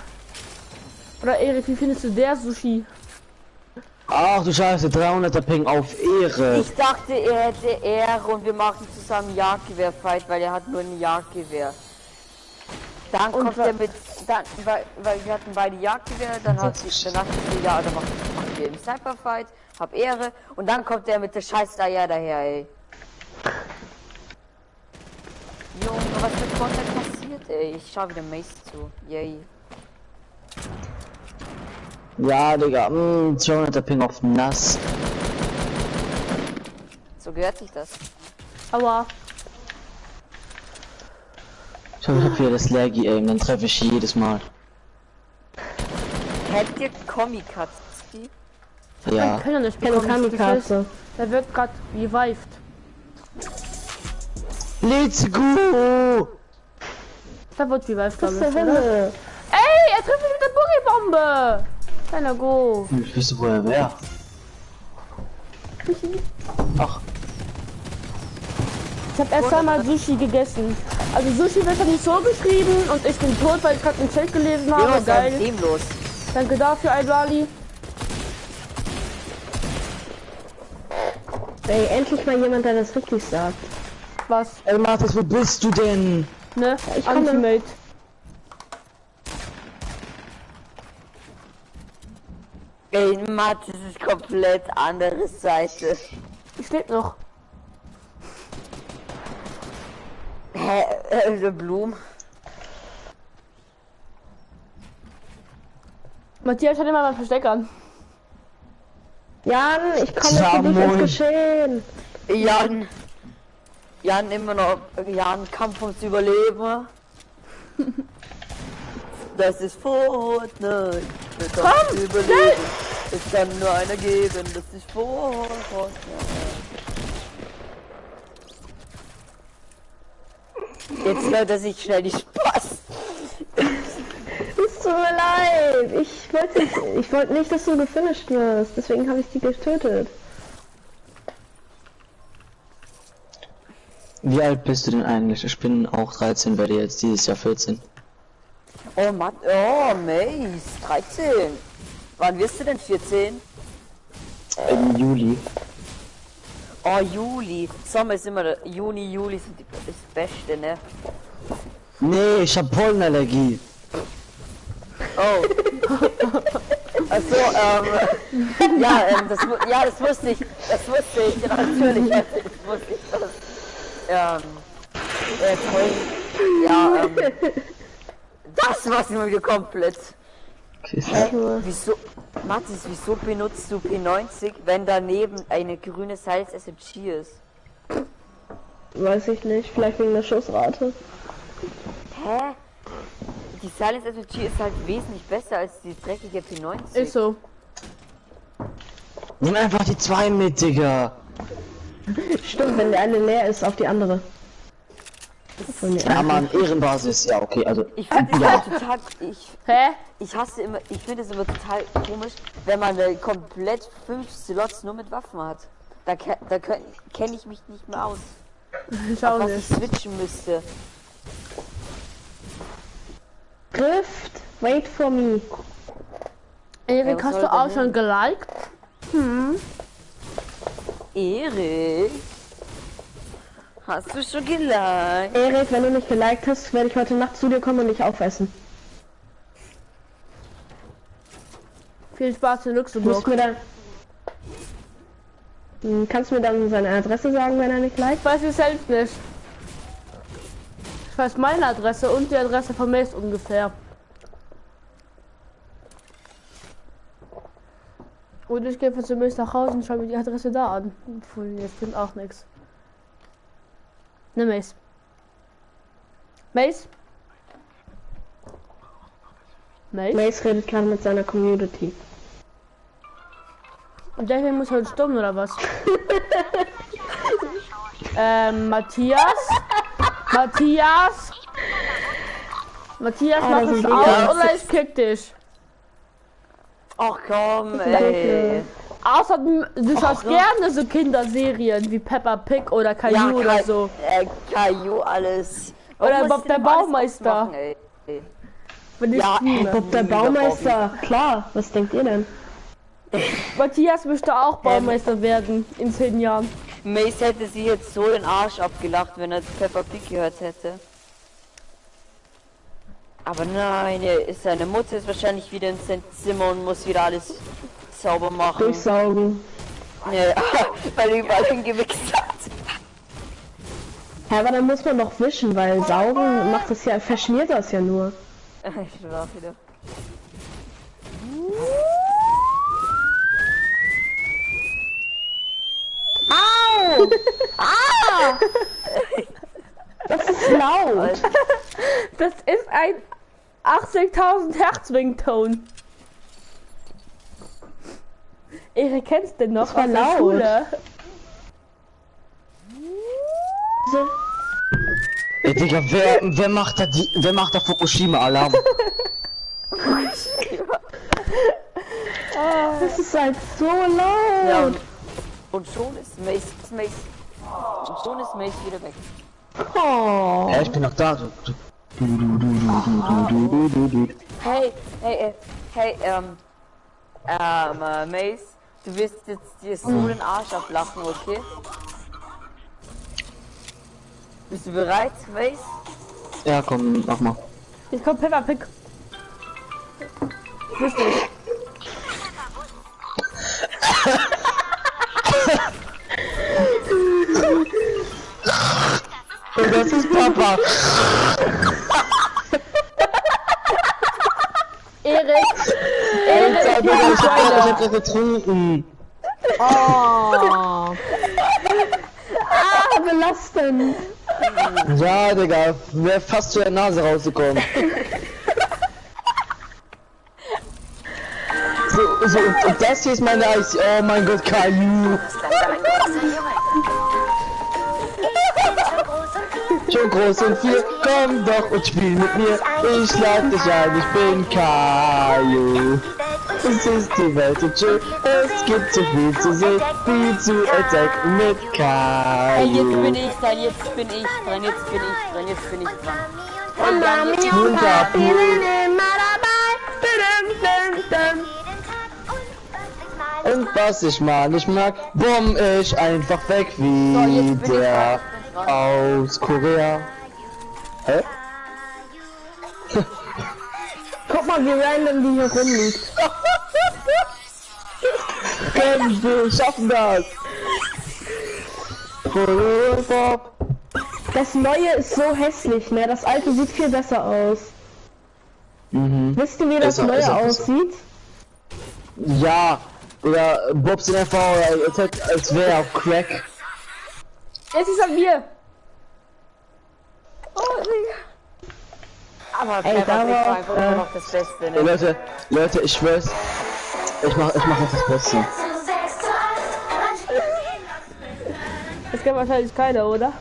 Oder Erik, wie findest du der Sushi? Ach du Scheiße, 300er Ping auf Ehre. Ich dachte, er hätte Ehre und wir machen zusammen Jagdgewehr-Fight, weil er hat nur ein Jagdgewehr. Dann kommt er mit, weil wir hatten beide Jagdgewehr, dann dachte ich, ja, dann machen wir im Sniper-Fight, hab Ehre und dann kommt er mit der Scheiß daher, ey. Junge, was mit Content passiert, ey? Ich schau wieder Mace zu, yay. Ja, Digga, 200er Ping auf nass. So gehört sich das. Aber Ich hab hier das Laggy Aim, dann treffe ich jedes Mal. Kennt ihr Komikatsuki? Ja. können nicht Keine bekommen. Kamikaze. Der wird gerade revived. Let's go! Der wird revived, Was glaube zur ich. Oder? Hölle? Ey, er trifft mich mit der Boogie-Bombe! Kleiner Go. Ich wüsste, wo er wäre. Ach, Ich habe erst einmal Sushi gegessen. Also Sushi wird ja nicht so geschrieben und ich bin tot, weil ich gerade ein Schild gelesen habe. Was ist Geil. mit dem los? Danke dafür, Albali. Ey, endlich mal jemand, der das richtig sagt. Was? ey Martis, wo bist du denn? Ne? ich komme. Antimate. Ey, Matt, das ist komplett andere Seite. Steht noch. Hä? Blumen? Matthias hat immer mal Versteck an. Jan, ich komme für dich ins Geschehen. Jan immer noch. Jan, Kampf ums Überleben. Das ist Fortnite. Komm, überleben. Es kann nur einer geben. Das ist Fortnite. Jetzt hört er sich schnell die Spaß. Es tut mir leid. Ich wollte nicht, dass du gefinisht wirst. Deswegen habe ich dich getötet. Wie alt bist du denn eigentlich? Ich bin auch 13, werde jetzt dieses Jahr 14. Oh Mann, oh Mace, 13. Wann wirst du denn 14? Im Juli. Oh, Juli. Sommer ist immer Juni, Juli sind das Beste, ne? Nee, ich hab Pollenallergie. Oh. Also, das wusste ich. Das wusste ich, ja, natürlich. Das wusste ich. Das war's immer wieder komplett. Wieso, Mathis, wieso benutzt du P90, wenn daneben eine grüne Salz SMG ist? Weiß ich nicht, vielleicht wegen der Schussrate. Hä? Die Silence SMG ist halt wesentlich besser als die dreckige P90. Ist so. Nimm einfach die 2 mit, Digga. Stimmt, wenn der eine leer ist, auf die andere. Ja, Mann, Ehrenbasis. Ja, okay, also. Ich finde es halt total. Hä? Ich hasse immer. Ich finde es immer total komisch, wenn man komplett 5 Slots nur mit Waffen hat. Da kenne ich mich nicht mehr aus. Schau Was nicht. ich switchen müsste. Rift, wait for me. Erik, was hast soll du auch denn schon geliked? Erik? Hast du schon geliked? Erik, wenn du nicht geliked hast, werde ich heute Nacht zu dir kommen und dich aufessen. Viel Spaß in Musst Luxemburg. mir dann... Kannst du mir dann seine Adresse sagen, wenn er nicht liked? Ich weiß es selbst nicht. Ich weiß meine Adresse und die Adresse von Mace ungefähr. Und ich gehe von zu Mace nach Hause und schaue mir die Adresse da an. Obwohl, jetzt stimmt auch nichts. Ne, Mace. Mace? Mace? Mace redet gerade mit seiner Community. Und der hier muss heute stumm oder was? Matthias? Matthias? Matthias, mach das es ist aus egal. oder ich kick dich. Ach komm, Danke. ey. Außerdem, du schaust so. gerne so Kinderserien wie Peppa Pig oder Caillou oder so. Caillou, alles. Oder Warum Bob musst du der denn alles Baumeister. ausmachen, ey? Wenn ich Ja, streame. Bob der Baumeister, klar. Was denkt ihr denn? Matthias möchte auch Baumeister werden in 10 Jahren. Mace hätte sie jetzt so den Arsch abgelacht, wenn er Peppa Pig gehört hätte. Aber nein, seine Mutter ist wahrscheinlich wieder in sein Zimmer und muss wieder alles sauber machen. Durchsaugen. Ja, weil er überall hingewichst hat. Ja, aber dann muss man doch wischen, weil saugen macht das ja, verschmiert das ja nur. Ich will auch wieder. Au! Das ist laut. Das ist ein 80.000 Hertz Ringtone. Erik, kennst du den noch? Das war aus der laut. Schule? So. Ey, Digga, wer macht da Fukushima-Alarm? Das ist halt so laut. Ja, und schon ist Mace. Und schon ist Mace wieder weg. Oh. Ja, ich bin noch da. Hey, Mace, du wirst jetzt dir so den Arsch ablachen, okay? Bist du bereit, Mace? Ja, komm, mach mal. Jetzt kommt Peppa Pig. Lustig. Und das ist Papa. Erik, Digga, ich hab grad getrunken. Oh. Belastend. Ja, Digga, wäre fast zu der Nase rausgekommen. So, und das hier ist meine Eis. Oh mein Gott, Caillou. Schon groß und viel, komm doch und spiel mit mir. Ich lade dich ein, ich bin Caillou. Es ist die Welt so schön, es gibt so viel zu sehen, viel zu entdecken mit Hey, Caillou. jetzt bin ich dran, jetzt bin ich dran, jetzt bin ich dran, jetzt bin ich dran. Und Mami und Papi sind immer dabei. Und was ich mal nicht mag, bumm ich einfach weg wie So, jetzt bin ich der dran. aus Korea. Hä? Guck mal, wie random die hier rumliegt. Komm, wir schaffen das! Das neue ist so hässlich, ne? Das alte sieht viel besser aus. Wisst ihr, wie das Besser, neue besser. aussieht? Ja, oder Bob sind einfach, als wäre er auf Crack. Jetzt ist an mir. Aber Ey, Pfeffer da ist war- einfach immer noch das Beste, Ey, ne? Leute, ich schwör's. Ich mach jetzt das Beste. Das kennt wahrscheinlich keiner, oder?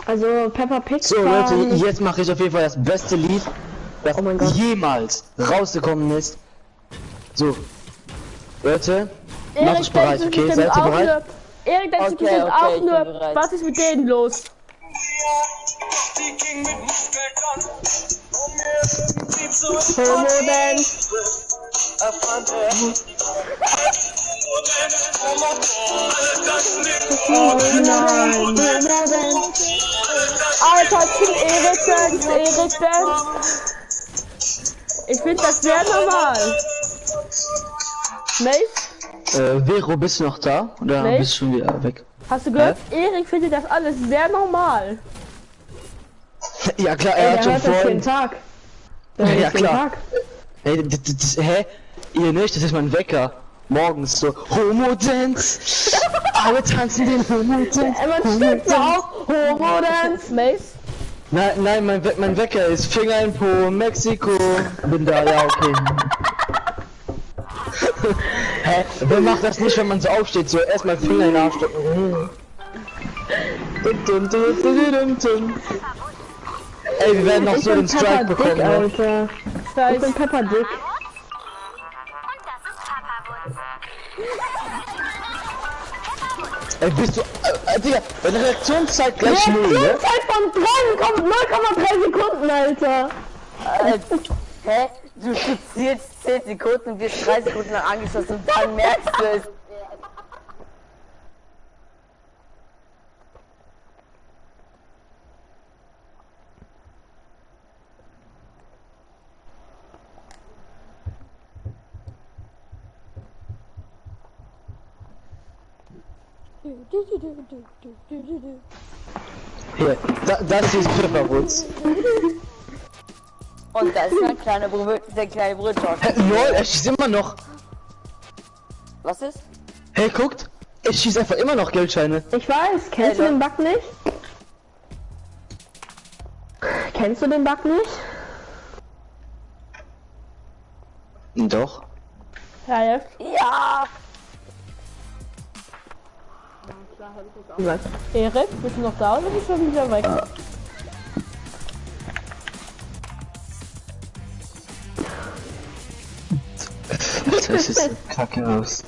Also Peppa Pig. So, Leute, jetzt mache ich auf jeden Fall das beste Lied, das Oh mein Gott. jemals rausgekommen ist. So, Leute, macht euch bereit, sich okay? bestimmt Seid ihr auch bereit? nur- Erik denkt sich Okay, bestimmt okay, auch ich bin nur, bereit. was ist mit denen los? Die ging mit Muskeln um mir irgendwie zu Homo Dance. erfand er. Alter, ich bin Erik Dance. Ich finde, das wäre normal. Mace, Vero, bist du noch da? Oder Nee. bist du schon wieder weg? hast du gehört? Erik findet das alles sehr normal. Ja klar, Ey, er der hat schon hört das jeden vorhin... Tag. Der hört Ja, das jeden klar. Tag. Hey, hä? Ihr nicht, das ist mein Wecker. Morgens so, Homo Dance. Alle tanzen den Homo Dance. Man stimmt so auch. Homo Dance. Mace, Nein, mein Wecker ist Finger in Po, Mexiko. Bin da, ja, okay. Hä? Wer macht das nicht, wenn man so aufsteht? So erstmal Finger in den Arsch stecken. Ey, wir werden noch Ich so bin den Strike Peppa bekommen, Dick, ne? Alter. Ich Scheiß. bin Peppa Dick. Ey, bist du... Digga, deine Reaktionszeit gleich null, ne? Zeit von 0,3 Sekunden, Alter. Hä? Du zielst 10 Sekunden und wirst 3 Sekunden lang angeschossen und dann merkst du es. Hier, das ist Pfefferwurz. Und da ist mein kleiner Bruder, der kleine Bruder. Lol, er schießt immer noch. Was ist? Hey, guckt. Er schießt einfach immer noch Geldscheine. Ich weiß, kennst du den Bug nicht? Kennst du den Bug nicht? Doch. ja, jetzt. Ja! Erik, bist du noch da oder bist du schon wieder weg? Das ist kacke aus.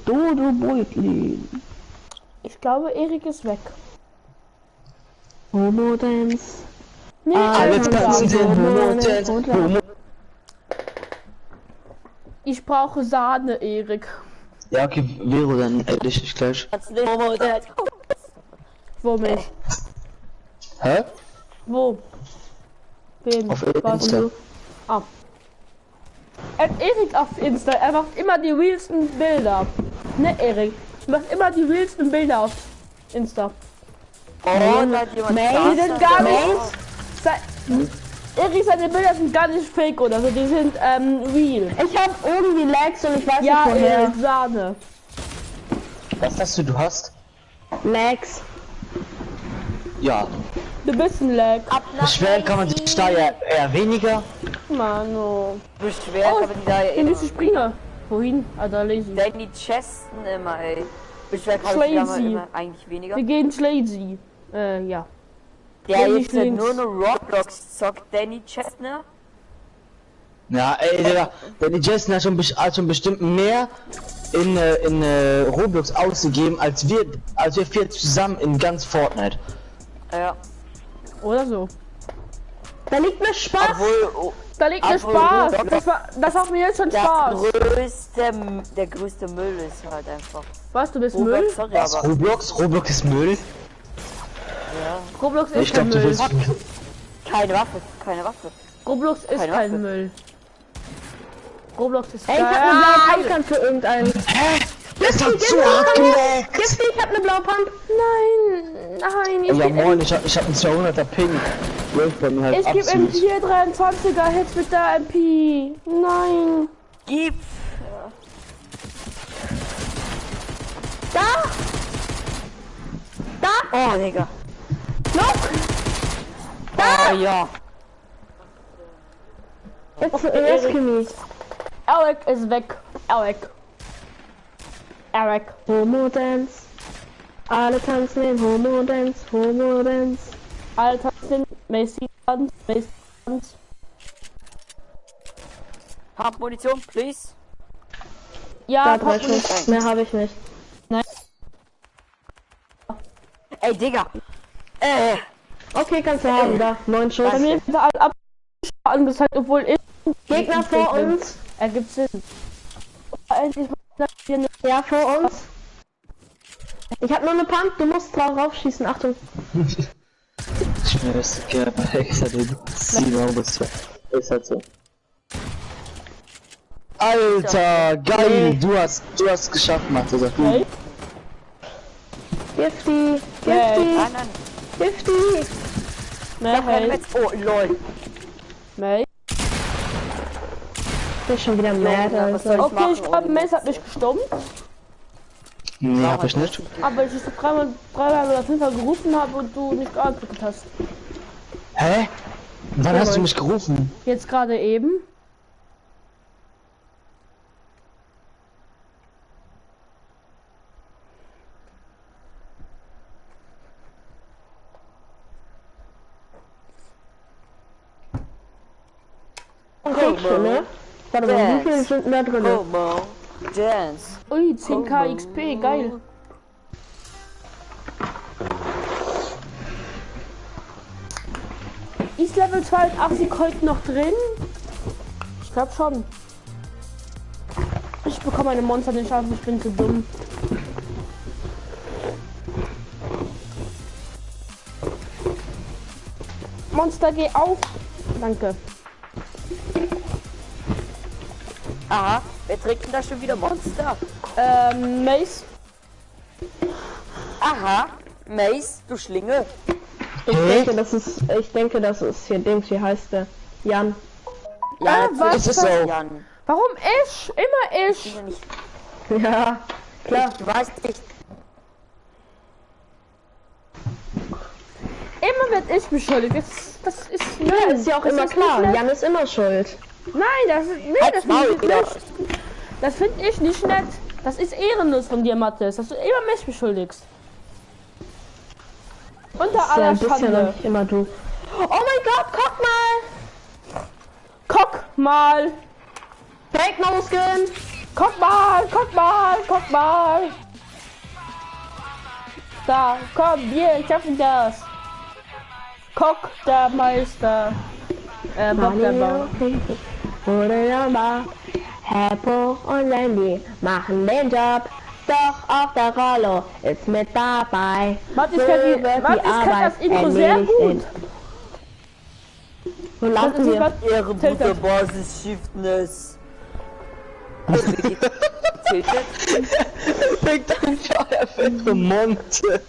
Dodo Beutlin. Ich glaube, Erik ist weg. Homo Dance. Nee, Alle Erik ist tanzen da. den Homo Dance. Homo. Ich brauche Sahne, Erik. Ja, okay, Vero, dann dich ich gleich. Wo mich? Hä? Wo? Wen? Auf Was? Insta. Ah. Erik auf Insta, er macht immer die realsten Bilder. Ne, Erik? Du machst immer die realsten Bilder auf Insta. Oh, da hat jemand Die sind gar nicht. Erik, seine Bilder sind gar nicht fake oder so, die sind real. Ich habe irgendwie Lags und ich weiß Ja, nicht woher. Erik, Sahne. Was hast du? Du hast? Lags. Ja. Du bist ein Lag. Beschweren kann man sich da ja eher weniger. Mano. Beschweren kann man die da ja Hier müsste ich springen. Wohin? Ah, da lese ich. Danny Chesten immer, ey. Beschweren kann man sich da mal immer eigentlich weniger. Wir gehen Schlazy. Ja. Der Danny jetzt links. nur Roblox zockt, Danny Chestner. Ja, ey, Digga, Danny Jason hat schon bestimmt mehr in Roblox ausgegeben, als wir vier zusammen in ganz Fortnite. Ja. Oder so. Da liegt mir Spaß. Obwohl, Da liegt mir Obwohl, Spaß. Roblox- Das macht mir jetzt schon Spaß. der größte Müll ist halt einfach. Was, du bist Müll? Roblox, sorry, Was, aber. Roblox ist Müll? Roblox ist Ich glaube, kein du Müll. willst... Keine Waffe. Roblox ist Keine kein Waffe. Müll. Roblox ist Ey, ich hab eine blaue Pumpgun für irgendeinen. Hä? Das hat so hart geleckt! Gifty, ich hab eine blaue Pump. Nein, Ja moin, ich hab einen 200er Ping. Läuft bei mir halt ich gebe im absolut. 423er Hits mit der MP. Nein. Gib! Oh, Digga. Oh, ja. Jetzt rescue me. Eric ist weg. Eric. Homo Dance. Alle tanzen in Homo Dance, Homo Dance. Alter, Macy Tanz. Hab Munition, please. Ja, Da reicht nicht. Mehr habe ich nicht. Ey, Digga. Okay, kannst du haben. Da, 9 Schuss. bei mir ist er ab angezeigt, obwohl ich Gegner vor uns. ergibt Sinn. Endlich mal hier eine Ja, vor uns. Ich hab nur eine Pump, du musst drauf raufschießen. Achtung. Ich weiß, gerne, ist halt ist halt so. Alter, geil, du hast geschafft, Mathe, sag du. Hey. Gifty, Nein, nein. Gifty. May. Oh, lol. May. Das ist schon wieder mad, was soll Alter. ich Okay, ich machen, glaube, ohne Mace hat mich gestummt, Nee, hab ich nicht. aber ich so dreimal oder fünfmal gerufen habe und du nicht geantwortet hast. Hä? Wann hast du mich gerufen? Jetzt gerade eben. Ne? Warte mal, wie viele sind da drin? Homo. Dance. Ui, 10k XP, geil. Ist Level 82 heute noch drin? Ich glaube schon. Ich bekomme eine Monster nicht auf, ich bin zu dumm. Monster, geh auf! Danke. Aha, wer trägt denn da schon wieder Monster? Mace. Aha, Mace, du Schlinge. Ich denke, das ist hier Dings, wie heißt der? Jan. Ja, was natürlich ist so? Jan. Warum ich? Immer ich. Ja, nicht. Ja, klar. Du weißt nicht. Immer wird ich beschuldigt. Das ist Ja, ist ja auch das immer ist klar. nicht nett. Jan ist immer schuld. Nein, das Halt's Maul, finde ich Digga. nicht. Das finde ich nicht nett. Das ist ehrenlos von dir, Mathis, dass du immer mich beschuldigst. Unter Ja, aller ein bisschen Schande. nicht immer du. Oh mein Gott, guck mal! Guck mal! Fake No Skin! Guck mal! Guck mal! Guck mal! Da, komm, wir schaffen das! Guck, der Meister! Bob der Bauer. Oder Jamba, Heppo und Landy machen den Job. Doch auch der Rollo ist mit dabei. Mathis So kennt wird Mathis kennt das Intro sehr erledigt gut. in- Wo landen wir? Ihre gute Basis Shiftness. Fängt an, er fällt Monte.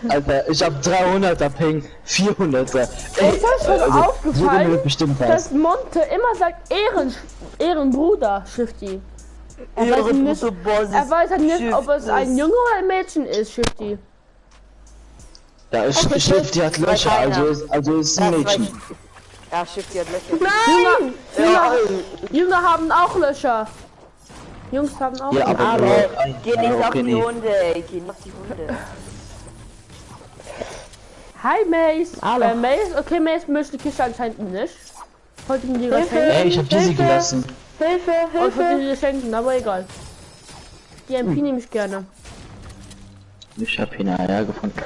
Alter, ich hab 300er Ping, 400er. Ey, ist euch schon aufgefallen, bestimmt dass Monte immer sagt Ehrenbruder, Shifty. Er weiß halt nicht, ob es ein Junge oder ein Mädchen ist, Shifty. Ja, Shifty hat Löcher, also ist ein Mädchen. Ja, Shifty hat Löcher. Nein! Junge haben auch Löcher. Jungs haben auch Ja, Löcher. aber Geh nicht auf die Hunde, ey. Geh nicht auf die Hunde. Hi Mace. Hallo. Mace, okay, Mace möchte die Kiste anscheinend nicht. Wollte mir die was Hilfe. schenken. Ey, ich hab Dizzy gelassen. Hilfe, Ich wollte Hilfe. dir schenken, aber egal. Die MP nehme ich gerne. Ich hab ihn ja gefunden.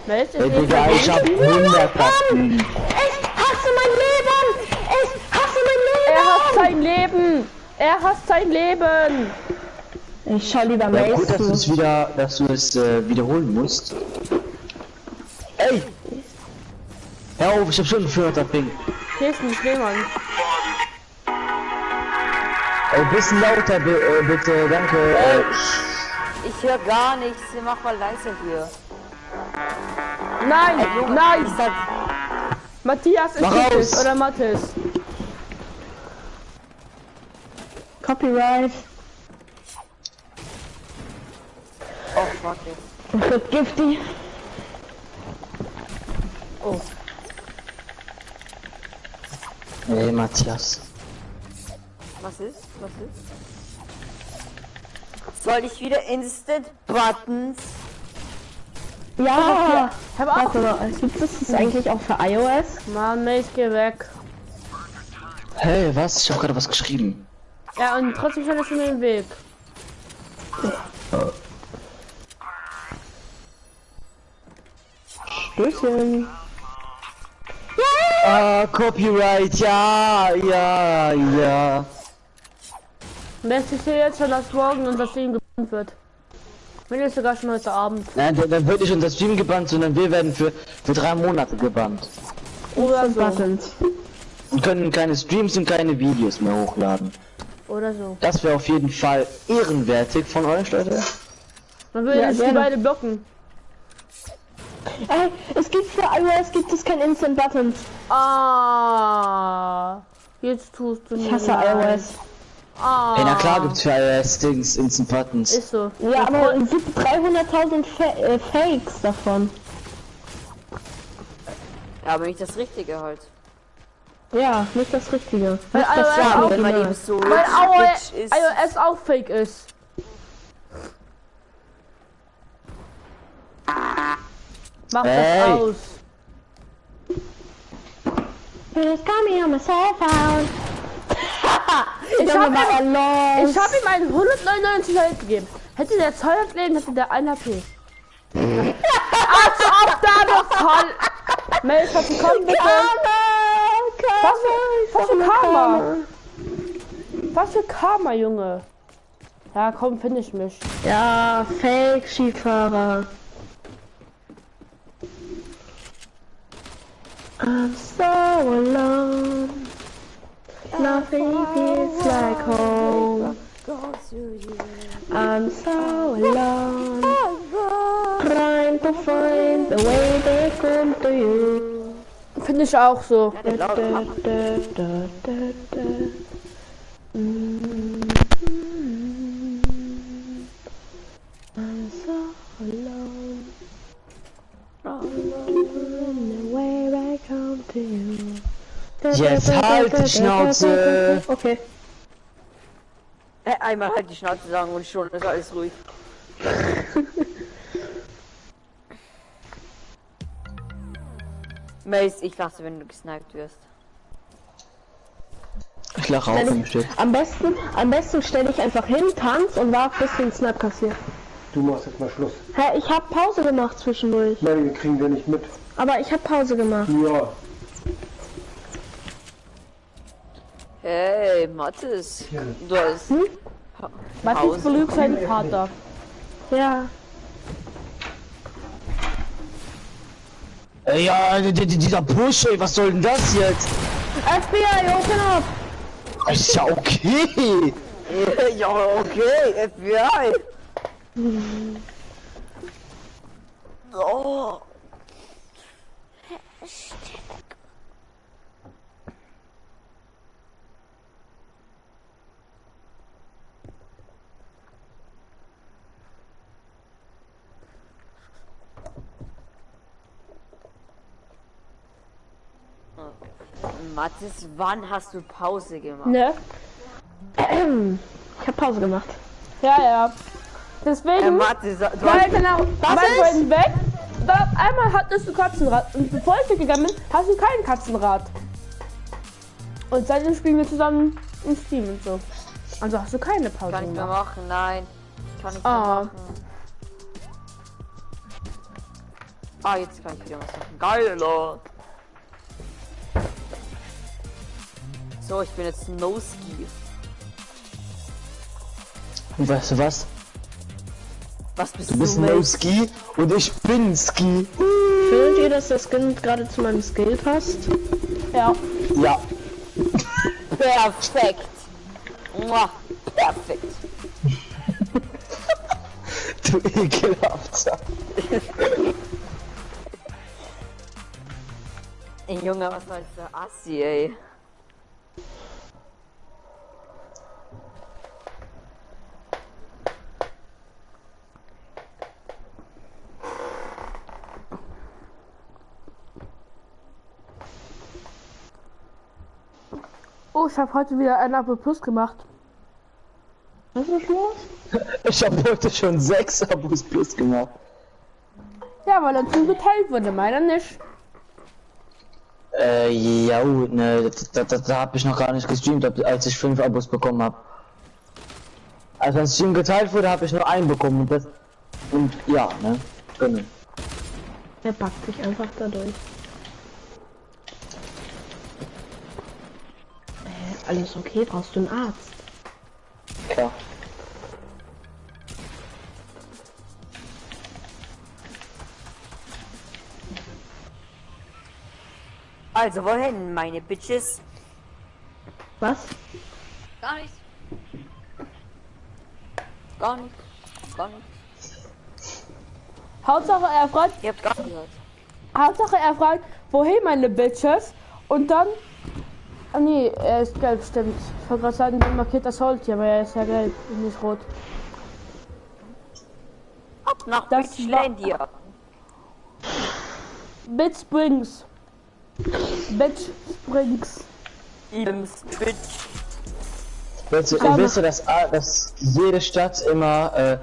Mace, Ey, Digga, ich hab 100 Kasten. Ich hasse mein Leben! Ich hasse mein Er hasst sein Leben! Er hasst sein Leben! Leben! Ich schau lieber Ja, gut, Mace zu. dass du es wiederholen musst. Ey! Hör auf, ich hab schon 400er Ping. Hier ist ein Schneemann. Ey, bisschen lauter, bitte, danke. Ich höre gar nichts. Mach mal leiser hier. Nein! Nein! Ich sag, Matthias ist Mach Matthias aus. oder Mathis. Copyright. oh fuck it. Das wird giftig. Oh. Ey, Matthias. Was ist? Was ist? Soll ich wieder Instant Buttons? Ja! Ich habe auch. Warte mal, gibt es das eigentlich auch für iOS? Mann, Mace, geh weg. Hey, was? Ich hab gerade was geschrieben. Ja, und trotzdem stand es in den Weg. Stößchen. Ah, Copyright, ja. Mace, ich sehe jetzt schon, dass morgen unser Stream gebannt wird. Wenn nicht sogar schon heute Abend. Nein, dann wird nicht unser Stream gebannt, sondern wir werden für 3 Monate gebannt. Oder so. Buttons. Und können keine Streams und keine Videos mehr hochladen. Oder so. Das wäre auf jeden Fall ehrenwertig von euch, Leute. Man will Ja, jetzt die gerne. beide blocken. Ey, es gibt für iOS gibt es kein Instant Buttons. Ah. Jetzt tust du Ich mir hasse leid. iOS. Ah. Ey, na klar gibt's für iOS Dings, Instant Buttons. Ist so. Ja, aber es gibt 300.000 Fakes davon. Ja, aber nicht das Richtige halt. Ja, nicht das Richtige. Weil Nicht das iOS auch- Wenn man Original. eben so Weil rich ist. iOS auch fake ist. Mach Hey. das aus. Please call me on my cell phone. Ich hab ihm Ich habe ihm einen 199 Held gegeben. Hätte der 200 Leben, hätte der 1 HP. Als ob da noch Fall. Mail, was bekommen bitte? Was für Karma? Was für Karma, Junge? Ja, komm, finish mich. Ja, Fake Skifahrer. I'm so alone. Nothing feels like home. I'm so alone. Trying to find the way they come to you. Finde ich auch so. I'm so alone. Where I come to you. Jetzt halt die Schnauze. Okay. Einmal halt die Schnauze sagen und schon ist alles ruhig. Mace, ich lasse, wenn du gesniped wirst. Ich lache auch, wenn steht. Am besten stelle ich einfach hin, tanz und warte, bis den Snap kassiert. Du machst jetzt mal Schluss. Hä, ich habe Pause gemacht zwischendurch. Nein, wir kriegen wir nicht mit. Aber ich habe Pause gemacht. Ja, Hey, Mathis. Du hast... Matthias belügt seinen Vater. Ja. Ja, dieser Push, ey, was soll denn das jetzt? FBI, open up! Ist ja okay. Ja, okay, FBI. Oh. Mathis, wann hast du Pause gemacht? Ne? Ich habe Pause gemacht. Ja, ja. Deswegen. Mathis, du Ja, hast... genau. Was ist? Weg. Dann auf einmal hattest du Katzenrad. Und bevor ich gegangen bin, hast du kein Katzenrad. Und seitdem spielen wir zusammen im Steam und so. Also hast du keine Pause Kann ich mehr gemacht. machen? Nein. Kann ich mehr Ah. machen. Ah, jetzt kann ich wieder was machen. Geil, Lord. So, ich bin jetzt No-Ski. Und weißt du was? Was bist Du bist No Ski und ich bin Ski. Findet ihr, dass der Skin gerade zu meinem Skill passt? Ja. Ja. Perfekt. Mua, perfekt. Du ekelhafter. Ey, Junge, was soll der Assi, ey? Oh, ich habe heute wieder ein Abo Plus gemacht. Was ist los? Ich habe heute schon 6 Abos plus gemacht. Ja, weil dazu geteilt wurde, meiner nicht. Ja, ne, da habe ich noch gar nicht gestreamt, als ich 5 Abos bekommen habe. Als mein Stream geteilt wurde, habe ich nur einen bekommen und das. Und ja, ne? Genau. Der backt sich einfach dadurch. Alles okay? Brauchst du einen Arzt? Klar. Also, wohin, meine Bitches? Was? Gar nichts. Gar nichts. Gar nichts. Hauptsache er fragt, Ihr habt gar nicht gehört. Hauptsache er fragt, wohin meine Bitches? Und dann. Ah nee, er ist gelb, stimmt. Ich wollte gerade sagen, dann markiert das Holz hier, aber er ist ja gelb und nicht rot. Ab nach Das Bitchlandia. Bitch Springs. Bitch Springs. Twitch. Weißt du, dass jede Stadt immer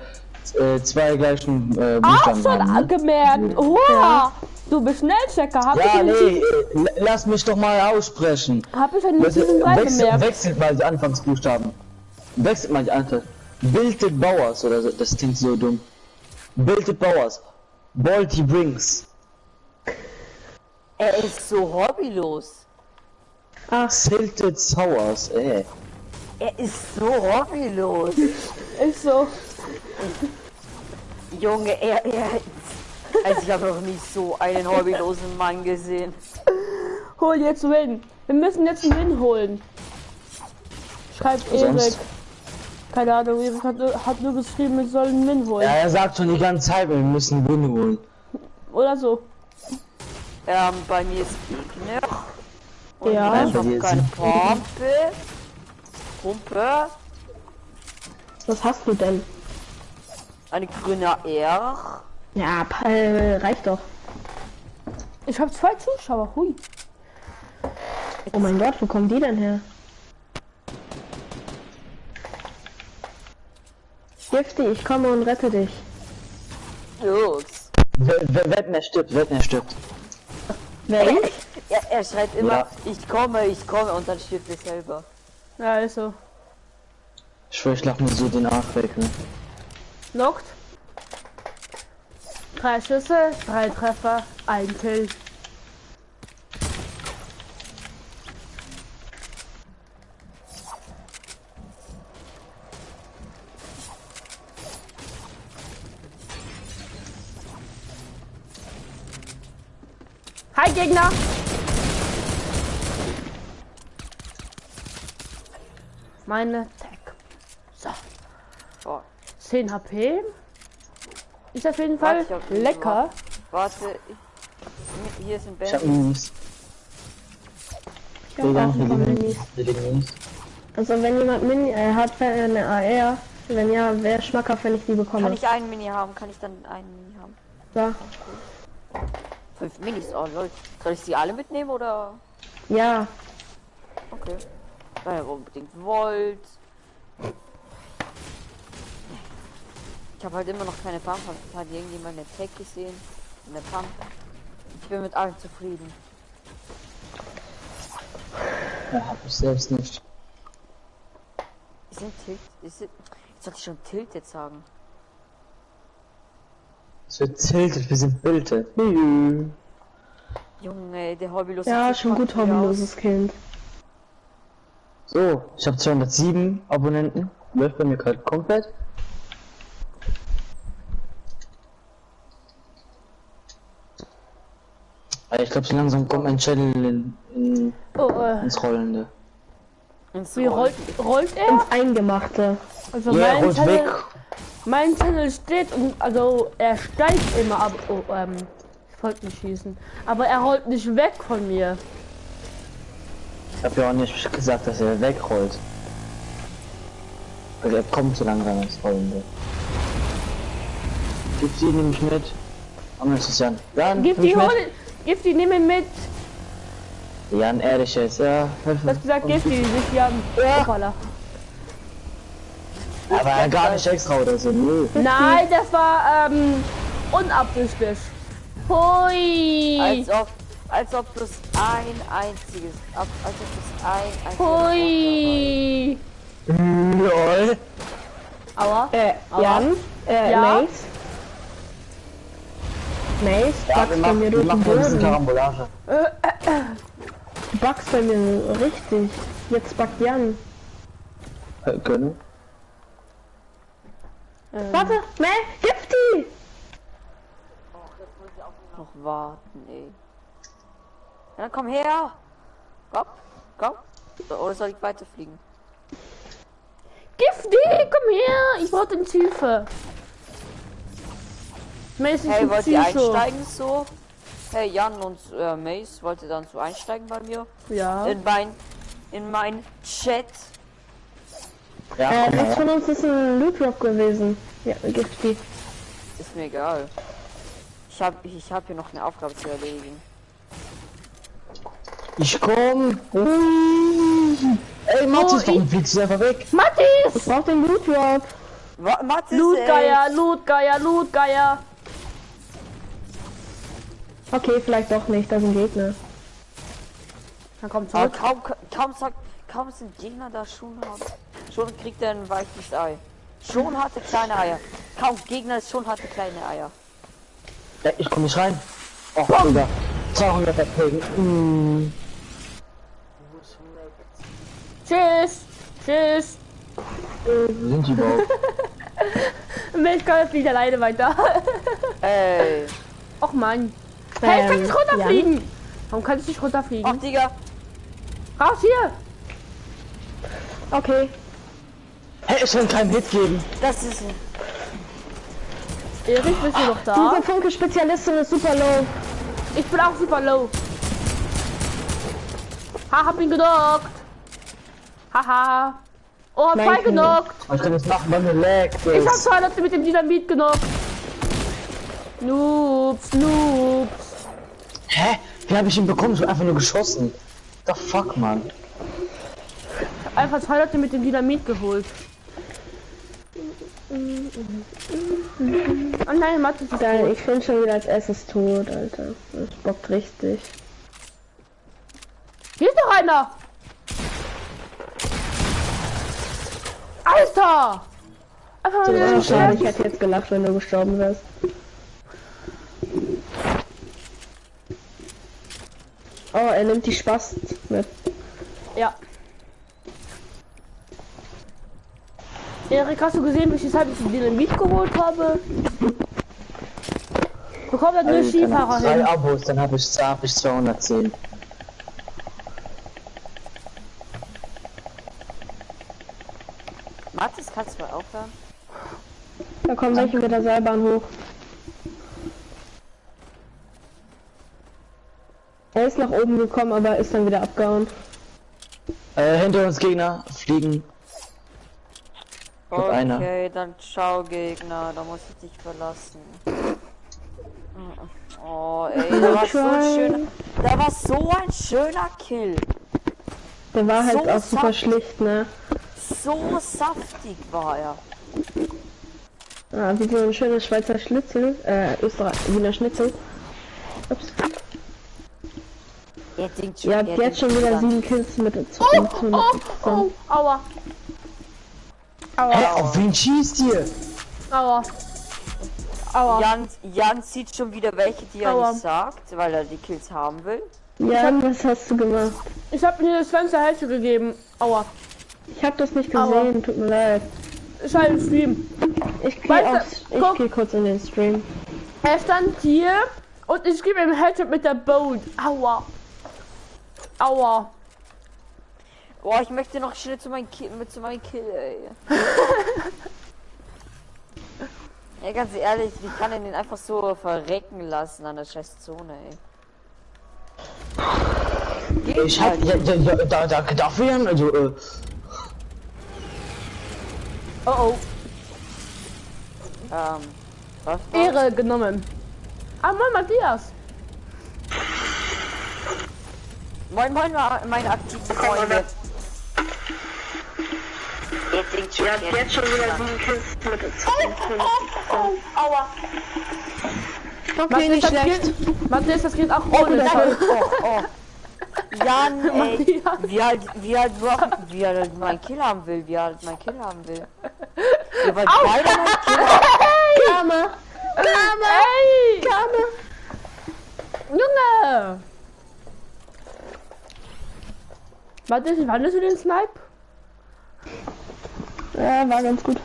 2 gleichen Ach, Buchstaben schon haben? Ne? gemerkt. Wow, du bist Schnellchecker. Hab Ja, ich nee, lass mich doch mal aussprechen. Hab ich in den Season 3 gemerkt. Wechselt mal die Anfangsbuchstaben. Wechselt mal die Anfang. Bildet Bowers oder so, das klingt so dumm. Bildet Bowers. Balti Brings. Er ist so hobbylos. Silted Sours, ey. Er ist so hobbylos. Ist so. Junge, also ich habe noch nie so einen hobbylosen Mann gesehen. Hol jetzt Win. Wir müssen jetzt einen Win holen. Schreibt Erik. Sonst? Keine Ahnung, Erik hat nur geschrieben, wir sollen einen Win holen. Ja, er sagt schon die ganze Zeit, wir müssen Win holen. Oder so. Bei mir ist Gegner. Und Ja. einfach Bei dir keine ist- Pumpe. Was hast du denn? Eine grüne R. Ja, reicht doch. Ich habe 2 Zuschauer, hui. Oh mein Gott, wo kommen die denn her? Gifty, ich komme und rette dich. Los. Wetten, er stirbt, Wer ich? Er schreit immer, Ja. ich komme und dann stirbt er selber. Ja, ist so. Ich schwör, ich lach mir so den Arsch weg, ne? Knockt. 3 Schüsse, 3 Treffer, 1 Kill. Hi Gegner! Meine Tech. So. Oh. 10 HP. Ist auf jeden Fall Warte, ich hab den lecker. Warte, hier ist ein Ich hab Band. Minis. Ich hab auch ein paar Minis. Minis. Also wenn jemand Mini hat eine AR, wenn ja, wäre schmackhaft, wenn ich die bekomme. Kann ich einen Mini haben? Kann ich dann einen Mini haben? Ja. 5 Minis, oh lol. Soll ich sie alle mitnehmen oder? Ja. Okay. Weil ihr unbedingt wollt. Ich habe halt immer noch keine Pump. Hat irgendjemand eine Tech gesehen? Eine Pump. Ich bin mit allen zufrieden. Ja, hab ich selbst nicht. Ist ein Tilt? Jetzt sollte ich schon Tilt jetzt sagen. Es wird tiltet, wir sind Bilte. Junge, der hobbylose. Ja, Typ schon macht gut mich hobbyloses Kind. So, ich habe 207 Abonnenten. Läuft bei mir gerade komplett. Ich glaube, so langsam kommt mein Channel Oh, ins Rollende. aus. wie rollt er? Ins Eingemachte. Also Ja, rollt weg. mein Channel steht und also er steigt immer ab. Oh, ich wollte nicht schießen. Aber er rollt nicht weg von mir. Ich habe ja auch nicht gesagt, dass er wegrollt. Weil er kommt so langsam ins Rollende. Gib sie nämlich mit. Und das ist Jan. Jan, Gib die nimm ihn mit. Jan, ehrlich jetzt, ja. Du hast gesagt, gib die sich Jan. Hoppala. Aber er gar nicht extra oder so. Nö. Nein, das war unabsichtlich. Hui. Als ob das ein einziges. Als ob das ein einziges. Hui. Lol. Aua. Jan, Ja? Mace. Mace, Ja, backst bei mir durch den ein bisschen Boden. Karambolage. Du backst bei mir richtig. Jetzt backt Jan. Können. Warte, Mel, gib die! Noch warten, ey. Ja, dann komm her. Komm. Oder soll ich weiterfliegen? Gifty, komm her. Ich brauche den Hilfe. Mace ist Hey, ein wollt ihr Psycho. einsteigen so? Hey, Jan und Mace, wollt ihr dann so einsteigen bei mir? Ja. In mein Chat. Ja, komm Rechts her. von uns ist ein Loot Drop gewesen. Ja, gib die. Ist mir egal. Ich hab hier noch eine Aufgabe zu erledigen. Ich komm. Ey, Mathis, warum fliegst du einfach weg? Ich Mathis! brauch den Loot Drop. Mathis, Lootgeier. Okay, vielleicht doch nicht, da sind Gegner. Dann kommt Aber zurück. kaum sind Gegner da schon kriegt er ein weiches Ei. Schon hatte kleine Eier. Kaum Gegner ist schon hatte kleine Eier. Ja, ich komm nicht rein. Oh, Digga. 200 Pegen. Tschüss. Wo sind die überhaupt? Mensch, kann jetzt nicht alleine weiter. Ey. Och Mann. Hey, ich kann nicht runterfliegen. Warum kann ich nicht Ach, runterfliegen? Digga. Raus hier. Okay. Hey, ich will keinen Hit geben. Das ist... Erik, bist du noch da? Diese Funke-Spezialistin ist super low. Ich bin auch super low. Ha, hab ihn genockt. Haha. Oh, hab Nein, zwei genockt. Was kann ich machen, wenn du lagst? Ich hab zwei Leute mit dem Dynamit genockt. Noobs. Hä? Wie habe ich ihn bekommen? Ich hab einfach nur geschossen. The fuck, man. Einfach zwei Leute mit dem Dynamit geholt. Oh nein, Mathe ist Geil, tot. ich bin schon wieder als erstes tot, Alter. Das bockt richtig. Hier ist noch einer. Alter! Einfach mal So, wieder das Ja, ist ich hätte jetzt gelacht, wenn du gestorben wärst. Oh, er nimmt die Spast mit. Ja. Erik, hast du gesehen, wie ich das Dynamit geholt habe? Bekommt er nur Alter, Skifahrer noch 2 hin. Abos, dann habe ich 210. Mathis, kannst du mal aufhören? Da kommen welche mit der Seilbahn hoch. Er ist nach oben gekommen, aber ist dann wieder abgehauen. Hinter uns Gegner fliegen. Noch einer. Okay, dann ciao Gegner, da muss ich dich verlassen. Oh ey, der war so ein schöner, der war so ein schöner Kill. Der war halt So auch super saftig. schlicht, ne? So saftig war er. Ah, wie so ein schönes Schweizer Schnitzel, Wiener Schnitzel. Ups. Er denkt Ihr habt er jetzt schon denkt wieder dann- 7 Kills mit der Oh, aua. Aua, Hä, auf wen schießt ihr? aua. Aua. Jan sieht schon wieder welche, die er Aua. nicht sagt, weil er die Kills haben will. Jan, was hast du gemacht? Ich hab mir das ganze Hälfte gegeben. Aua. Ich hab das nicht Aua. gesehen, tut mir leid. Ich halt im Stream. Ich Weißt du, guck. geh kurz in den Stream. Er stand hier und ich gebe ihm Headshot mit der Boat. Aua. Aua. Boah, ich möchte noch schnell zu meinem Kill, ey. Ja, ganz ehrlich, wie kann er den einfach so verrecken lassen an der scheiß Zone, ey? Geht Ich hab, halt. ja, danke dafür, Jan, also, Oh oh. Was? Ehre genommen. Ah, moin Matthias. Moin, moin, meine aktiven Freunde. Ihr habt jetzt schon wieder 7 Kills mit der Aua. Okay, nicht schlecht. Matthias, das geht auch ohne. das Scheiß. Jan, ey, Matthias. wie halt mein Kill haben will, Ihr wollt beide mein Kill haben. Karma! Ey! Karma! Junge! Matthias, wie fandest du den Snipe? Ja, war ganz gut.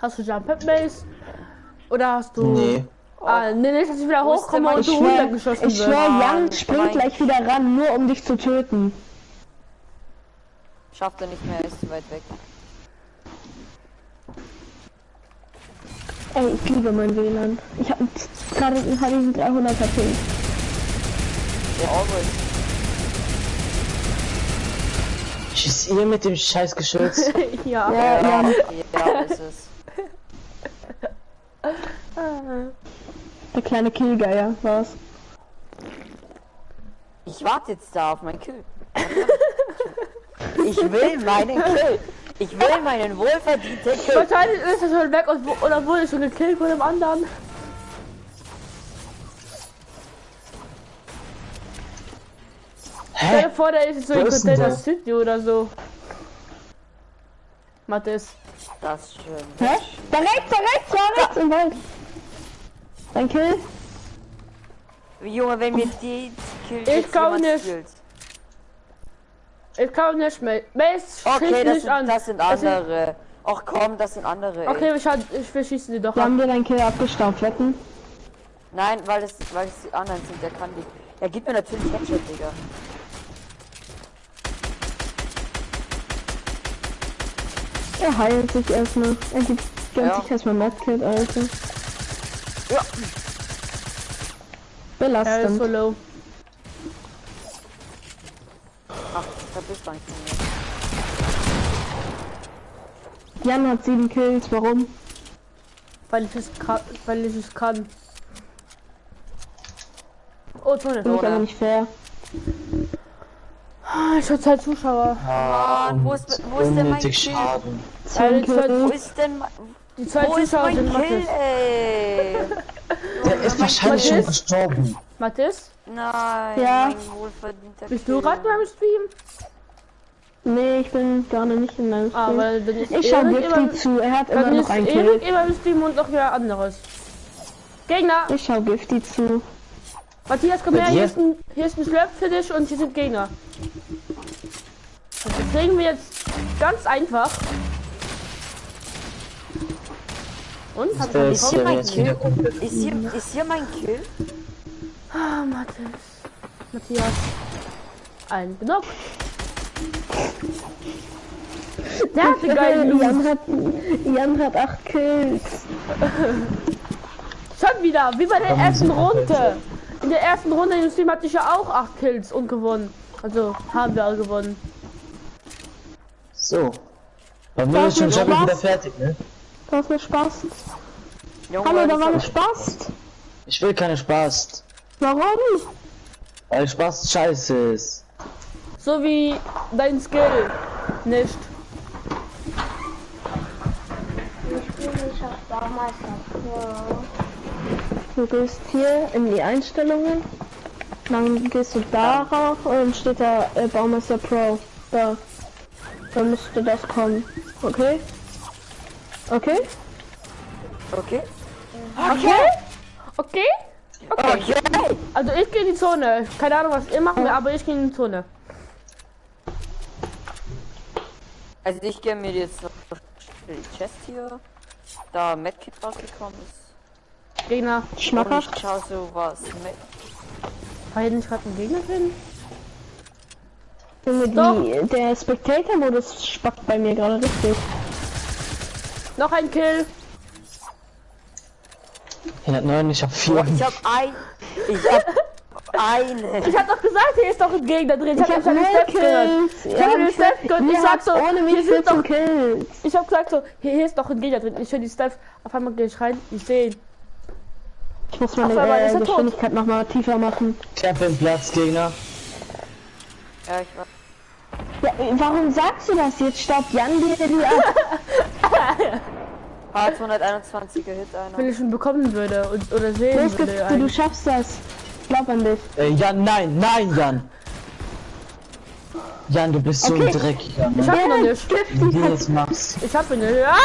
Hast du Jump Pad Base? Oder hast du. nee. Ah, nee, nicht, dass ich wieder Wo ist hochkomme denn und du Ich schwör, runtergeschossen wirst. Jan Mann, springt mein- gleich wieder ran, nur um dich zu töten. Schafft er nicht mehr, er ist zu weit weg. Ey, ich liebe mein WLAN. Ich habe gerade einen 300er Ping. Der Always. Schießt ihr mit dem scheiß Geschütz? Ja. Ja, Jan. Ja, ist es. Der kleine Killgeier war's. Ich warte jetzt da auf meinen Kill. Ich will meinen Kill. Ich will meinen wohlverdienten Kill. Wahrscheinlich ist er schon weg oder wurde schon gekillt von dem anderen. Stell dir vor, der ist so Wo in ist denn Container der? City oder so. Mathis. Das stimmt. Hä? Da rechts im Wald. Dein Kill? Junge, wenn mir die Kill Ich kann jemand nicht. stealt. Ich kann nicht mehr. Mace Okay, schießt das nicht an. sind andere. Ach komm, das sind andere. Ey. Okay, wir schießen die doch Wir ab. haben dir dein Kill abgestaubt, wetten? Nein, weil es die anderen sind, der kann die. Er gibt mir natürlich Headshot, Digga. Er heilt sich erstmal. Er gönnt Ja. sich erstmal Medkit, Alter. Ja. Er ist Belastend. so low. Ach, da bist du eigentlich nicht mehr. Jan hat 7 Kills, warum? Weil ich es kann. Oh, Zone. Finde ich aber nicht fair. Ich hatte halt Zuschauer. Mann, wo ist denn mein Unnötig Kill? Schaden. 10 die Wo Kills. ist denn Die zwei wo ist Zuschauer mein sind Kill, Mathis. ey? Der ist wahrscheinlich schon Mathis? gestorben. Mathis? Nein, Ja. mein wohlverdienter Bist du Kill. gerade beim Stream? Nee, ich bin gerade nicht in deinem Ah, Stream. weil dann ist Ich schau Erik Gifty immer, zu, er hat immer dann noch ist einen Erik Kill. immer im Stream und noch wieder anderes. Gegner! Ich schau Gifty zu. Matthias, komm Bei her, dir? hier ist ein Slurp für dich und hier sind Gegner. Das kriegen wir jetzt ganz einfach. Und? Hat man Ist bekommen? ja jetzt wieder komplett. Ist hier mein Kill? Ah, Matthias. Ein genockt. Der hatte geilen Loot. Jan hat 8 Kills. Schon wieder, wie bei der Dann ersten sind wir Runde. In der ersten Runde im Stream hatte ich ja auch 8 Kills und gewonnen. Also haben wir alle gewonnen. So. Bei mir ist schon Spaß. wieder fertig, ne? Du hast mir Spaß. Junge, Hallo, da das war eine ist- Spaß. Ich will keine Spaß. Warum? Weil Spaß scheiße ist. So wie dein Skill. Nicht. Ich bin nicht auf Baumeister. Du gehst hier in die Einstellungen, dann gehst du darauf und dann steht da Baumeister Pro. Da. Dann müsste das kommen. Okay? Okay? Okay. Okay? Okay? Okay. Also ich gehe in die Zone. Keine Ahnung, was ihr macht, aber ich gehe in die Zone. Also ich gehe mir jetzt noch die Chest hier. Da Medkit rausgekommen ist. Gegner. Und Schmackhaft? ich schau so was. War hier nicht gerade ein Gegner drin? Junge, der Spectator-Modus spackt bei mir gerade richtig. Noch ein Kill. 109, ich hab 4. Ich hab eine. Ich hab doch gesagt, hier ist doch ein Gegner drin. Ich hab hab schon den Steps gehört. Kills. Ich hab den Steps gehört. Ich sag so, ohne mich hier sind 14 doch, Kills. ich hab gesagt so, hier ist doch ein Gegner drin. Ich höre die Steps. Auf einmal gehe ich rein. Ich sehe ihn. Ich muss Ach, aber meine ist er tot? Geschwindigkeit nochmal tiefer machen. Campingplatz, Gegner. Ja, ich war. Ja, warum sagst du das? Jetzt staubt Jan dir die ab. Hat 121er Hit Wenn einer. ich ihn bekommen würde oder sehen Los, würde. du eigentlich. schaffst das. Ich glaub an dich. Jan, nein, Jan. Jan, du bist so ein Dreckiger, Ich ne? hab ihn noch nicht. Wie du das machst. Ich hab ihn nicht. Ah!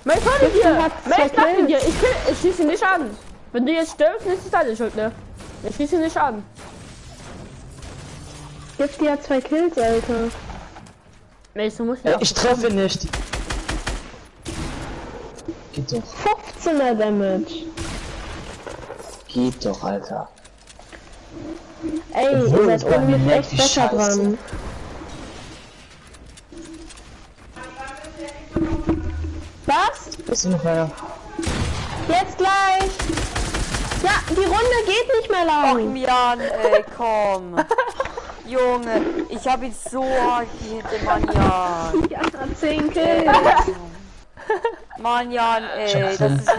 Mein Vater hier! hat Mein zwei Vater hier! Kills. Ich schieße ihn nicht an! Wenn du jetzt stirbst, ist es deine Schuld, ne? Ich schieße ihn nicht an. Gibt dir ja 2 Kills, Alter. Nee, so muss ich auch. Ich treffe nicht. Geht doch. 15er Damage. Geht doch, Alter. Ey, Obwohl, ihr es seid bei ohne mir mich nicht echt die besser Scheiße. dran. Was? Bist du noch einer? Jetzt gleich! Ja, die Runde geht nicht mehr Ach, lang. Jan, ey, komm. Junge, ich hab ihn so hart gehittet, Mann, Jan. Ich hab grad 10 Kills. Mann, Jan, ey, das ist...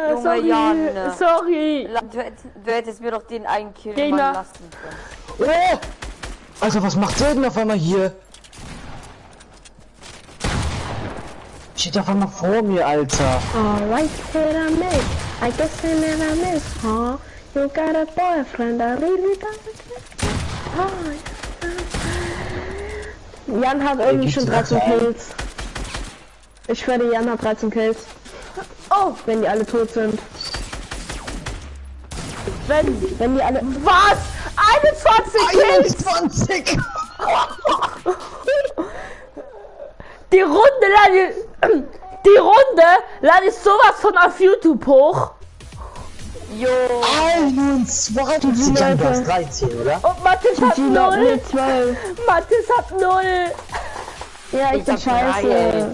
Junge, Sorry, Jan. sorry. Du hättest mir doch den einen Kill Gegner. machen lassen können. Oh! Alter, was macht der denn auf einmal hier? Steht auf einmal vor mir, Alter. Alright, hit I miss. I guess I never miss, huh? You got a boyfriend, I really don't care. Jan hat irgendwie gibt's schon das 13 ein? Kills. Ich schwöre, Jan hat 13 Kills. Oh, Wenn die alle tot sind. wenn. Wenn die alle... Was? 21 Kills! 21! Die Runde lade ich sowas von auf YouTube hoch. Jo, 21! Jan, du hast 13, oder? Und Mathis hat Die 0. mit 12. Mathis hat 0. Ja, ich bin hab 3, scheiße. ey.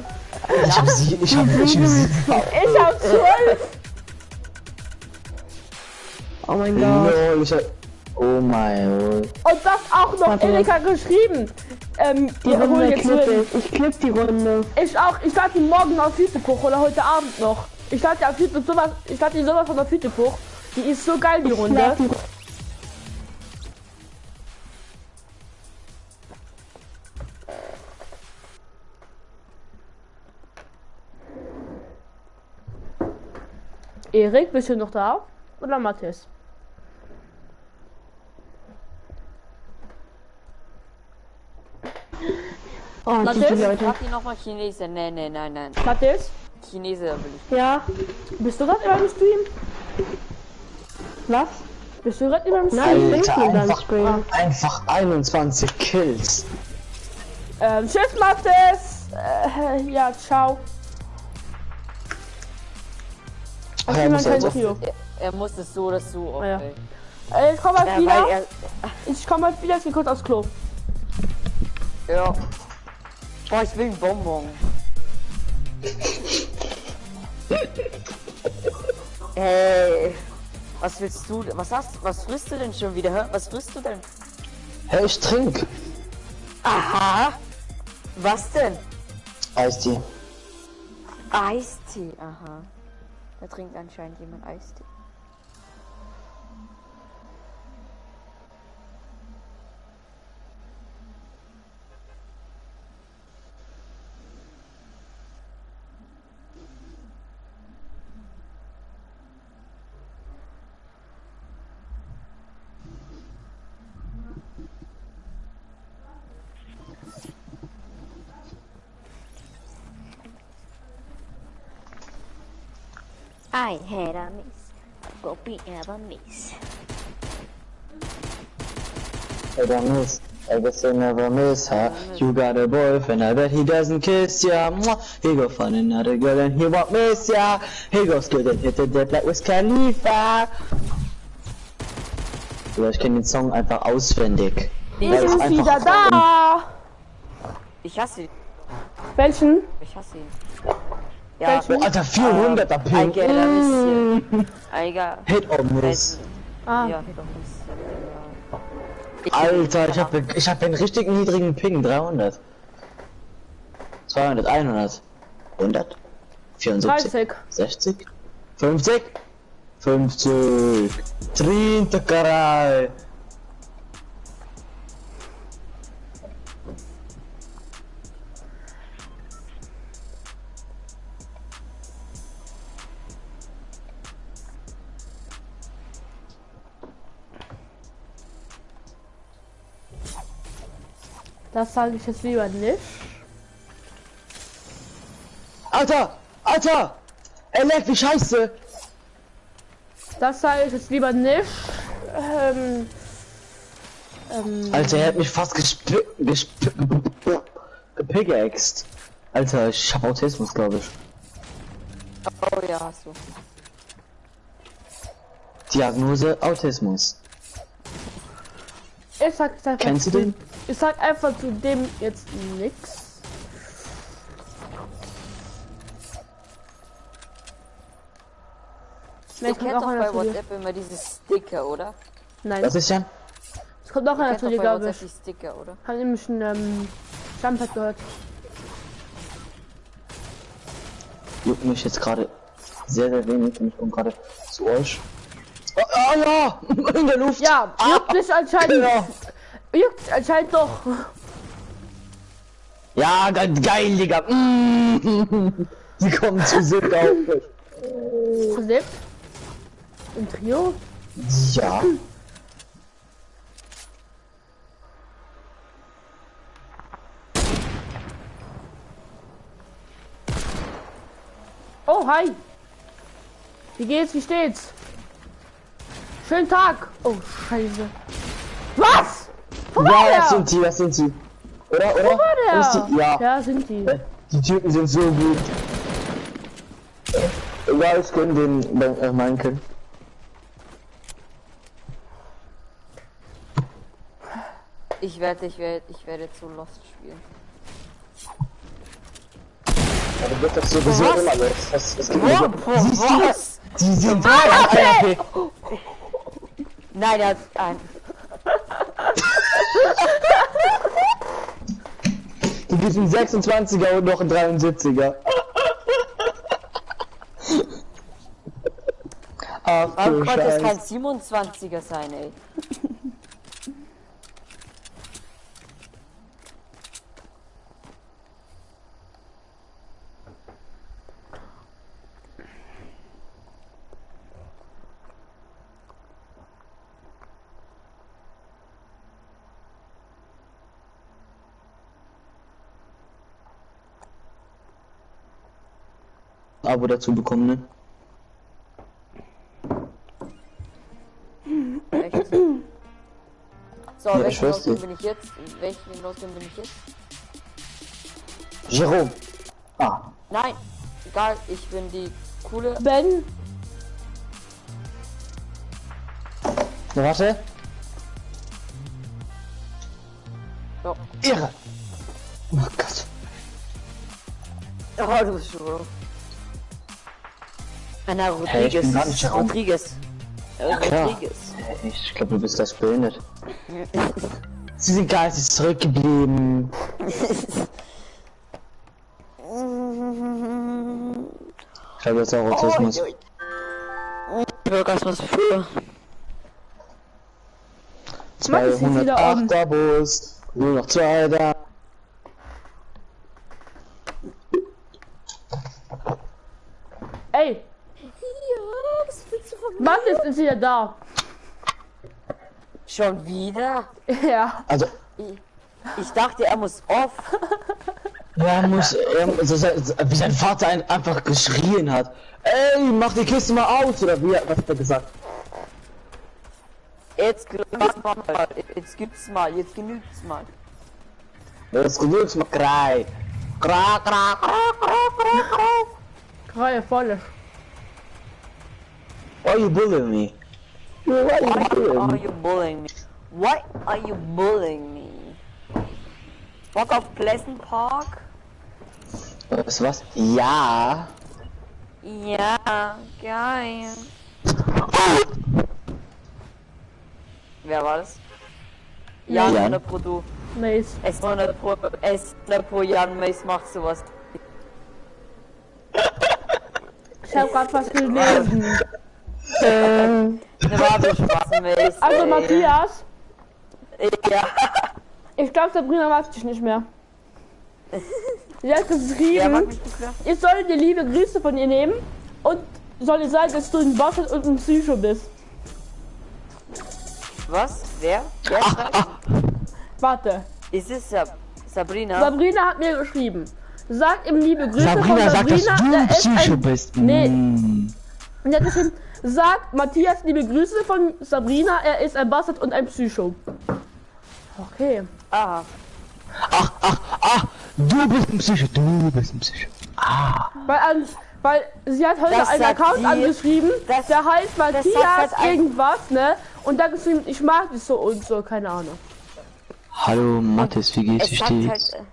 Ich hab 7. Ich hab 7. Ich hab 12. Oh mein Gott. Lol, ich hab... Oh mein Gott. Und das auch noch Warte. Erika geschrieben. Die Wir holen Runde jetzt klipp Win. ich. Ich klipp die Runde. Ich auch. Ich lade die morgen auf YouTube hoch oder heute Abend noch. Ich lade die auf YouTube sowas. Ich lade die sowas von auf YouTube hoch. Die ist so geil, die Runde. Ja, die- Erik, bist du noch da? Oder Mathis? Oh, Mathis? die Leute. Frag ihn nochmal Chinese. Nee, nein. Mathis? Chinese will ich. Ja, Bist du gerade in meinem Stream? was? Bist du gerade in meinem Stream? Nein, ich bin nicht Alter, in deinem einfach, Stream. einfach 21 Kills. Tschüss, Mathis. Ja, ciao. Ach, er Ich muss bin kein jetzt Trio. Er muss es so oder so. Ja. Okay. Ich komme halt Ja, wieder. weil er... Ich komme halt wieder. Ich geh kurz aufs Klo. Ja. Boah, ich will einen Bonbon. Hey, was willst du? Was frisst du denn schon wieder? Hä? Was frisst du denn? Hey, ich trink. Aha. Was denn? Eistee. Eistee. Aha. Da trinkt anscheinend jemand Eistee. I had a miss. Go be ever miss. Hey, don't miss. I guess I never miss her. You got a boyfriend, I bet he doesn't kiss ya. Mwah. He go find another girl and he won't miss ya. He goes good and hit the dead like Wiz Khalifa. Ja, ich kenne den Song einfach auswendig. Ich Weil es bin einfach wieder da. Ich hasse ihn. Welchen? Ich hasse ihn. Ja. Oh, Alter, 400er I Ping. get a miss. Egal. Hit or miss. Ah. Ja, hit or miss. Ja. Alter, ich hab einen richtig niedrigen Ping, 300. 200, 100. 100? 74? 30. 60? 50? 50. 30, carai. Das sage ich jetzt lieber nicht. Alter! Alter! Er leckt wie scheiße! Das sage ich jetzt lieber nicht. Alter, er hat mich fast gepickaxed. Alter, ich hab Autismus, glaube ich. Oh ja, hast du. Diagnose Autismus. Ich sag jetzt einfach Kennst du den? Ich sag einfach zu dem jetzt nix. Ihr Nein, kennt kommt doch auch einer bei zu dir. WhatsApp immer diese Sticker, oder? Nein, Was ist denn? es kommt auch Ihr einer kennt zu doch dir, bei glaube WhatsApp ich. die Sticker, oder? Hab nämlich ein Stammpad gehört. Juckt mich jetzt gerade sehr, sehr wenig und ich komme gerade zu euch. Oh ja! In der Luft! Ja, juckt dich anscheinend. Ja, Juckt anscheinend doch. ja geil, Digga! Die kommen zu Sick auf mich. Verlebt? Im Trio? Ja. Oh, hi. Wie geht's? Wie steht's? Schönen Tag. Oh, scheiße. Was? Wo war Ja, der? das sind die, das sind sie. Oder? Wo war der? Ist die? Ja. Ja, sind die. Die Typen sind so gut. Egal, ich kenne den meinen können. Ich werde zu Lost spielen. Aber du bist doch sowieso Was? immer los. Das gibt Was? Die sind okay. Nein, er hat ein. Du bist ein 26er und noch ein 73er. Ach Warum du konnte es kein Scheiß. 27er sein, ey? Abo dazu bekommen, ne? Echt? So, Ja, ich welchen weiß Losgame nicht. bin ich jetzt? Welchen Losgame bin ich jetzt? Jerome. Ah. Nein, egal, ich bin die coole. Ben, Na, warte. So. Irre. Oh Gott. Oh, du bist schon. Anna Hey, ich bin gar nicht herum. Rodriguez. Klar. Rodriguez. Ich glaube, du bist gleich behindert. Sie sind geistig zurückgeblieben. Ich glaube, das ist auch Autismus. Orgasmus für. 208er Bus, nur noch 2 da. Ey, Ja, was willst du von mir? Mathis ist wieder da. Schon wieder? Ja. Also, Ich dachte, er muss off. wie sein Vater einfach geschrien hat. Ey, mach die Kiste mal aus, oder wie, was hat er gesagt? Jetzt gibt's mal, jetzt genügt's mal. Das genügt mal Krei. Kra, kra, kra, kra, kra, kra. Reihe voll. Why you bullying me? Why Why you are bullying me? you bullying me? Why are you bullying me? Bock auf Pleasant Park? Was? Ja. Ja, geil. Wer war das? Jan, Jan. 100 Pro du. Mace. Es 100 Pro Jan Mace macht sowas. Ich hab grad was gelesen. Ne, war doch Spaß, Mace. Also ey. Matthias, Ja. ich glaube Sabrina mag dich nicht mehr. Sie hat Wer mag geschrieben, mich nicht mehr? ich soll dir liebe Grüße von ihr nehmen und soll dir sagen, dass du ein Bastard und ein Psycho bist. Was? Wer? Wer schreibt? Warte, Ist es Sabrina? Sabrina hat mir geschrieben. Sag ihm liebe Grüße Sabrina von sagt, dass Sabrina. du er ist Psycho ein... bist. Nee. Mm. Und er hat geschrieben, sag Matthias liebe Grüße von Sabrina, er ist ein Bastard und ein Psycho. Okay. Aha. Du bist ein Psycho, du bist ein Psycho. Weil sie hat heute Das einen sagt Account sie. angeschrieben, Das- der heißt sagt Matthias halt ein- irgendwas, ne? Und da geschrieben, ich mag dich so und so, keine Ahnung. Hallo Mathis, wie geht's, wie Es sagt steht's? halt,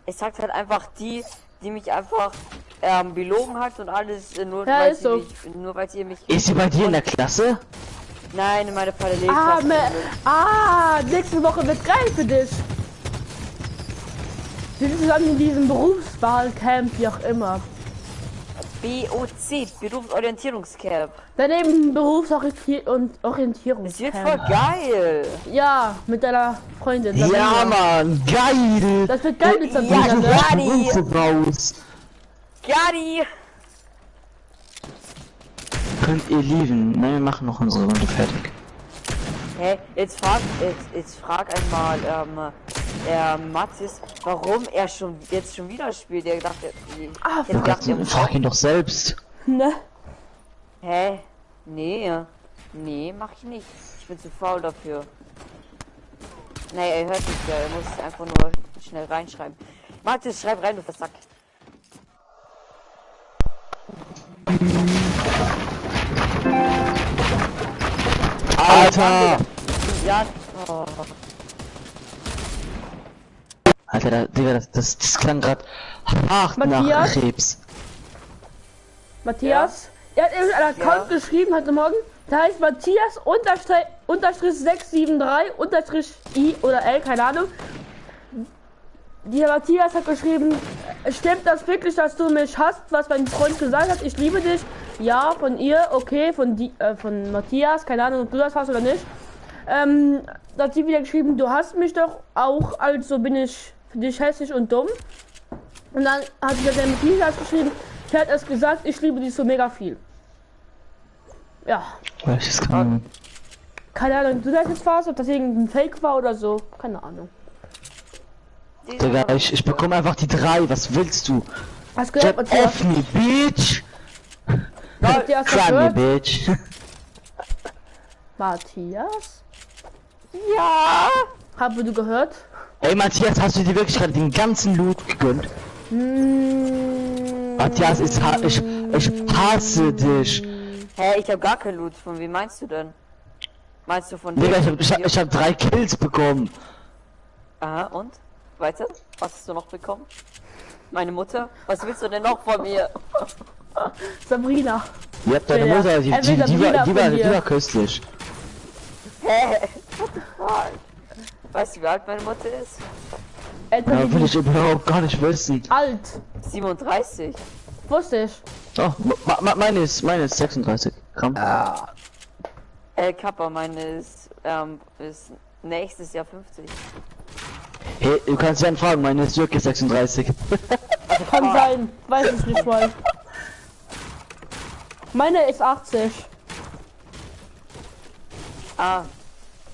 es sagt halt einfach die mich einfach belogen hat und alles nur, Ja, weil ist sie so. mich, nur weil sie mich. Ist sie bei dir in der Klasse? Nein, in meiner Parallelklasse. Nächste Woche wird geil für dich. Wir sind zusammen in diesem Berufswahlcamp, wie auch immer. BOC, Berufsorientierungscamp. Daneben und Es Orientierungscamp. wird voll geil. Ja, mit deiner Freundin. Ja, Sabrina. Mann, geil! Das wird geil mit Ja, Sabrina, ne? ja. Gadi. Berufe raus. Gadi. Könnt ihr lieben? Nein, wir machen noch unsere Runde fertig. Hä? Jetzt frag einmal, Mathis, warum er schon wieder spielt. Er dachte, Frag ihn doch selbst. Ne? hä? Nee, mach ich nicht. Ich bin zu faul dafür. Nee, er hört nicht, er muss es einfach nur schnell reinschreiben. Mathis, schreib rein, du Versack. Alter! Ja, oh. Alter, Digga, das klang grad hart nach Matthias? Krebs. Matthias? Er hat eben einen Account geschrieben heute Morgen. Der heißt Matthias unterstrich 673 unterstrich I oder L, keine Ahnung. Dieser Matthias hat geschrieben, stimmt das wirklich, dass du mich hasst, was mein Freund gesagt hat? Ich liebe dich. Ja, von ihr, okay, von Matthias, keine Ahnung, ob du das hast oder nicht. Da hat sie wieder geschrieben, du hasst mich doch auch, also bin ich für dich hässlich und dumm. Und dann hat wieder der Matthias geschrieben, er hat es gesagt, ich liebe dich so mega viel. Ja, Welches kann keine Ahnung, du das jetzt warst, ob das irgendein Fake war oder so, keine Ahnung. Digga, ich bekomme einfach die 3, was willst du? Hast gehört, Just Matthias? F me, bitch! Matthias, hast Try me, gehört? bitch! Matthias? Ja! Habe du gehört? Ey, Matthias, hast du dir wirklich gerade den ganzen Loot gegönnt? Matthias, ich hasse dich! Hä, ich hab gar kein Loot. Von wem meinst du denn? Meinst du von Digga, dem? ich hab 3 Kills bekommen! Aha, und? Weiter? Was hast du noch bekommen? Meine Mutter? Was willst du denn noch von mir? Sabrina. Ihr habt deine Ja, Mutter, die Sabrina von war dir. köstlich. Hä? What the fuck? Weißt du, wie alt meine Mutter ist? Älter Ja, wie will du. ich überhaupt gar nicht wissen. Alt. 37. Wusste ich. Oh, meine ist 36 Gramm. Kappa, meine ist nächstes Jahr 50. Hey, du kannst ja fragen, meine ist wirklich 36. Kann sein. Weiß ich nicht mal. Meine ist 80. Ah,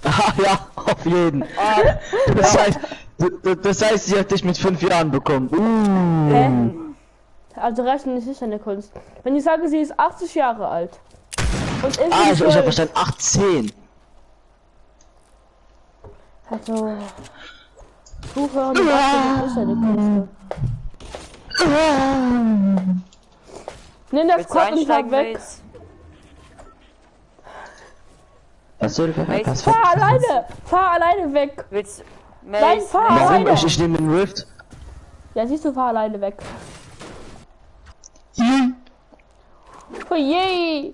Ah ja, auf jeden. Das heißt, sie hat dich mit 5 Jahren bekommen. Hä? Also rechnen ist nicht eine Kunst. Wenn ich sage, sie ist 80 Jahre alt. Und ist Ah, ich hab 12. verstanden, 18. Also. Zuhören und das ist eine Kunst. Nimm das willst du Kopf und sag einsteigen, weg. Mates? Was soll ich? Was Fahr alleine weg. Willst Nein, Mates? fahr Warum? alleine. Ich nehme den Rift. Ja, siehst du, fahr alleine weg. Oh je.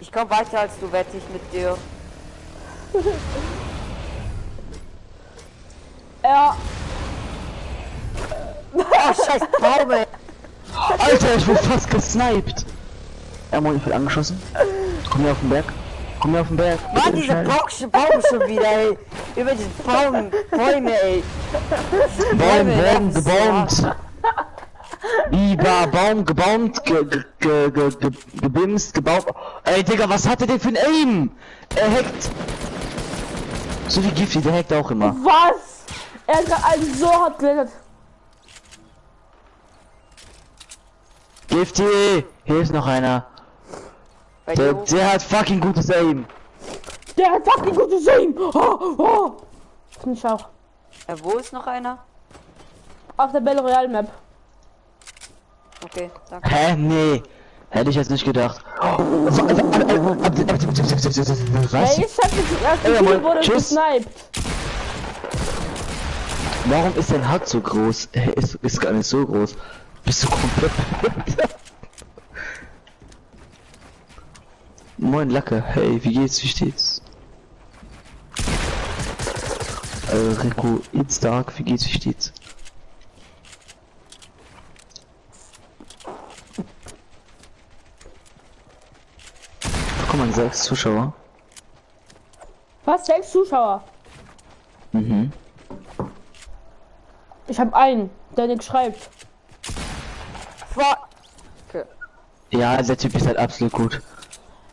Ich komm weiter als du, wette ich mit dir. Ja. Oh, scheiß Baum, ey. Alter, ich wurde fast gesniped. Ja, Mann, ich werde angeschossen. Komm hier auf den Berg. Komm hier auf den Berg. Mann, dieser Baum schon wieder, ey. Über diesen Bäume, ey. Baum gebaumt. Lieber Baum gebaumt, gebimst, gebaut. Ey, Digga, was hat er denn für ein Aim? Er hackt. So wie Gifty, der hackt auch immer. Was? Er hat gerade einen so hart geländert. Gifty, hier ist noch einer. Bei dir oben. Der hat fucking gutes Aim. Der hat fucking gutes Aim. Oh. Finde ich auch. Wo ist noch einer? Auf der Battle Royale Map. Okay, danke. Hä? Nee. Hätte ich jetzt nicht gedacht. Was? Ja, ich hab das erste Ja, Spiel Mann, wurde tschüss. gesniped. Warum ist dein Hut so groß? Ist gar nicht so groß. Bist du komplett... Moin Lacke, hey, wie geht's, wie steht's? Rico, it's dark, wie geht's, wie steht's? Guck mal, 6 Zuschauer. Was? 6 Zuschauer? Mhm. Ich habe einen, der nichts schreibt. Fuck. Ja, der Typ ist halt absolut gut.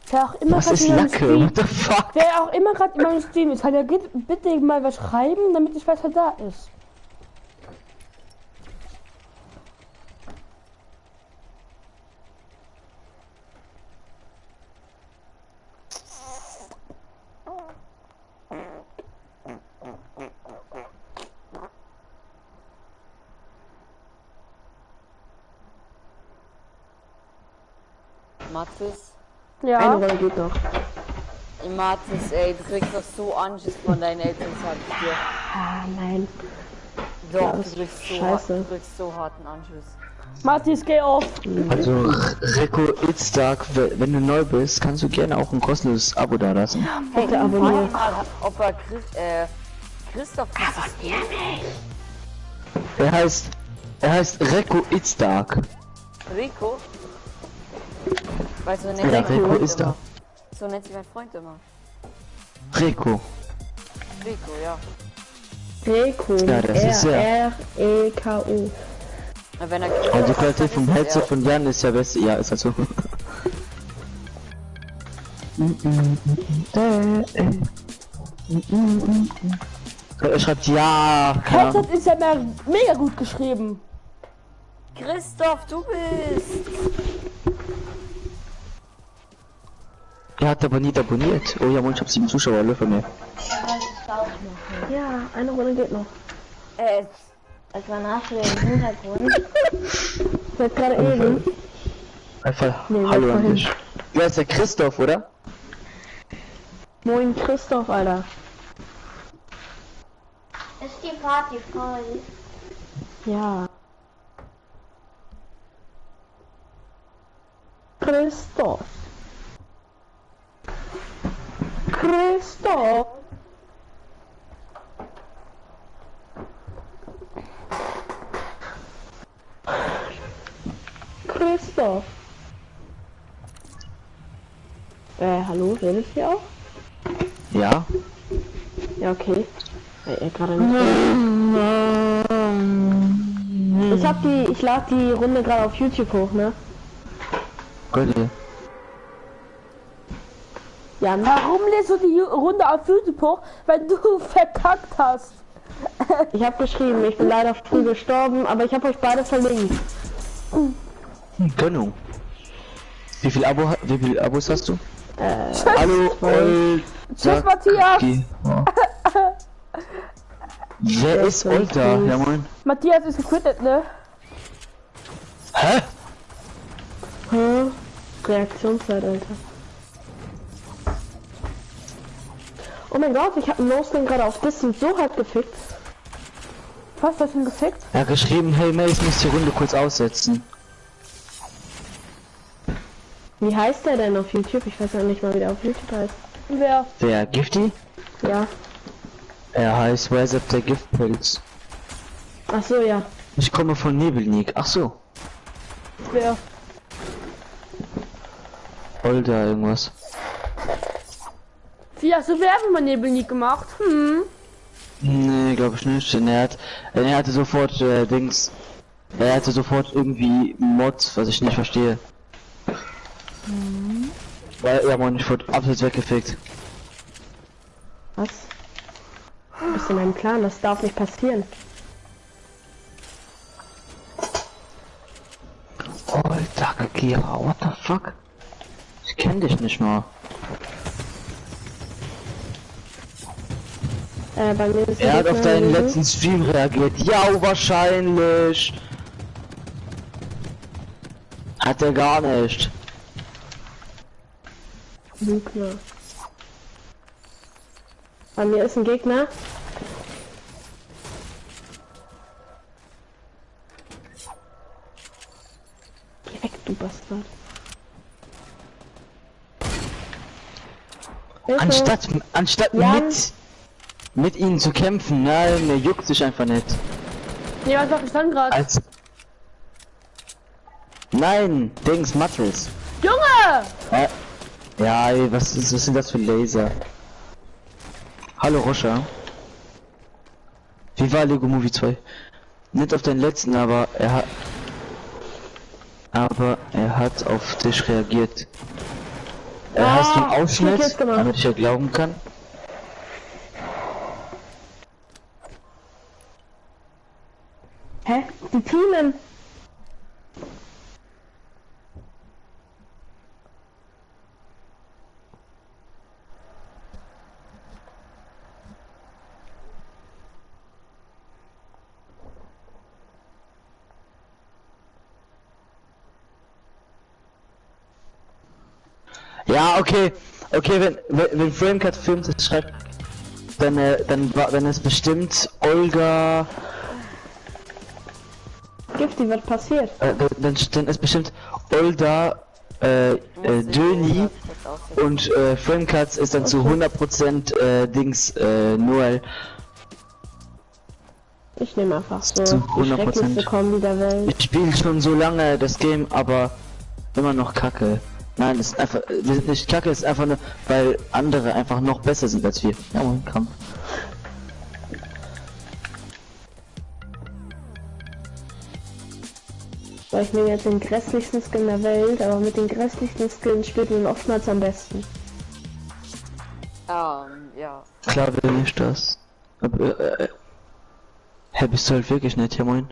Wer auch immer Was gerade ist in meinem Lacke? Stream, What the fuck? wer auch immer gerade in meinem Stream ist, kann ja bitte mal was schreiben, damit ich weiß, wer da ist. Mathis. Eine Ja. Runde geht noch. Mathis, ey, du kriegst doch so Anschiss von deinen Eltern, sag ich dir. Ah, nein. Doch, Ja, du ist kriegst scheiße. so harten Anschiss. Matthias, geh auf. Also, Rico, it's dark, wenn du neu bist, kannst du gerne auch ein kostenloses Abo da lassen. Bitte abonnieren. Ob er Christoph ist. Er heißt Rico, it's dark. Rico? Weil so nennt Ja, sich mein Rico Freund ist immer. da. So nennt sich mein Freund immer. Rico. Rico, ja. Reko. Ja, das ist ja- R-E-K-O. Wenn er Also die Christoph Qualität heißt, vom dann ist Headset er- von Jan ist ja besser. Ja, ist halt so. Er schreibt ja. keine Ahnung. Headset ist ja mega gut geschrieben. Christoph, du bist! Er hat aber nicht abonniert. Oh ja, Mann, ich hab 7 Zuschauer, Löffel mehr. Ja, eine Runde geht noch. Was war nach für den Hintergrund? Seit gerade eben. Einfach Nee, Hallo an vorhin. dich. Du heißt der Christoph, oder? Moin Christoph, Alter. Ist die Party voll? Ja. Christoph. Christoph. Christoph. Hallo, redet ihr auch? Ja. Ja, okay. Gerade nicht. Ich lade die Runde gerade auf YouTube hoch, ne? Gut. Ja, Warum lädst du die Runde auf YouTube hoch, wenn du verkackt hast? ich habe geschrieben, ich bin leider früh gestorben, aber ich habe euch beide verlinkt. Gönnung. Wie viel Abos hast du? Hallo, Tschüss, Matthias. Wer ist Olga? Ja, moin. Matthias ist gequittet, ne? Hä? Reaktionszeit, Alter. Oh mein Gott, ich habe einen Nosling gerade auf Distance so hart gefickt. Was, hast du ihn gefickt? Er hat geschrieben, hey May, ich muss die Runde kurz aussetzen. Wie heißt der denn auf YouTube? Ich weiß ja nicht mal, wie der auf YouTube heißt. Wer? Wer? Gifty? Ja. Er heißt Rise Up der Giftpilz. Ach so, ja. Ich komme von Nebelnik. Ach so. Wer? Olga irgendwas. Wie hast du Werbung bei Nebelnik gemacht? Nee, glaube ich nicht. Er hatte sofort Dings. Er hatte sofort irgendwie Mods, was ich nicht verstehe. Weil ja man, ich wurde absolut weggefickt. Was? Du bist in meinem Clan, das darf nicht passieren. Alter, Kira, what the fuck? Ich kenn dich nicht mal. Bei mir ist Er hat auf deinen gewesen. letzten Stream reagiert. Ja, wahrscheinlich. Hat er gar nicht. Lügner. Bei mir ist ein Gegner. Geh weg, du Bastard. Hilfe. Anstatt Jan. mit ihnen zu kämpfen, nein, mir juckt sich einfach nicht. Ja, was mach ich dann gerade? Als nein, Dings, Matris. Junge! Ja, ey, was sind das für Laser? Hallo Roscha. Wie war Lego Movie 2? Nicht auf den letzten, aber er hat auf dich reagiert. Hast du einen Ausschnitt, damit ich ja glauben kann? Hä? Die Teamen! Ja, okay, wenn Framecut filmt, es schreibt, dann ist bestimmt Olga. Gifty, was passiert? Dann ist bestimmt Olga, Döni und Framecuts ist dann zu 100% Dings, Noel. Ich nehme einfach so Zu die 100%. schrecklichste Kombi der Welt. Ich spiele schon so lange das Game, aber immer noch kacke. Nein, es ist einfach, wir sind nicht kacke, es ist einfach nur, weil andere einfach noch besser sind als wir. Ja, Mann, komm. Weil ich nehme jetzt den grässlichsten Skin der Welt, aber mit den grässlichsten Skins spielt man oftmals am besten. Ja. Klar will nicht das. Aber, hä, bist du halt wirklich nett, ja moin.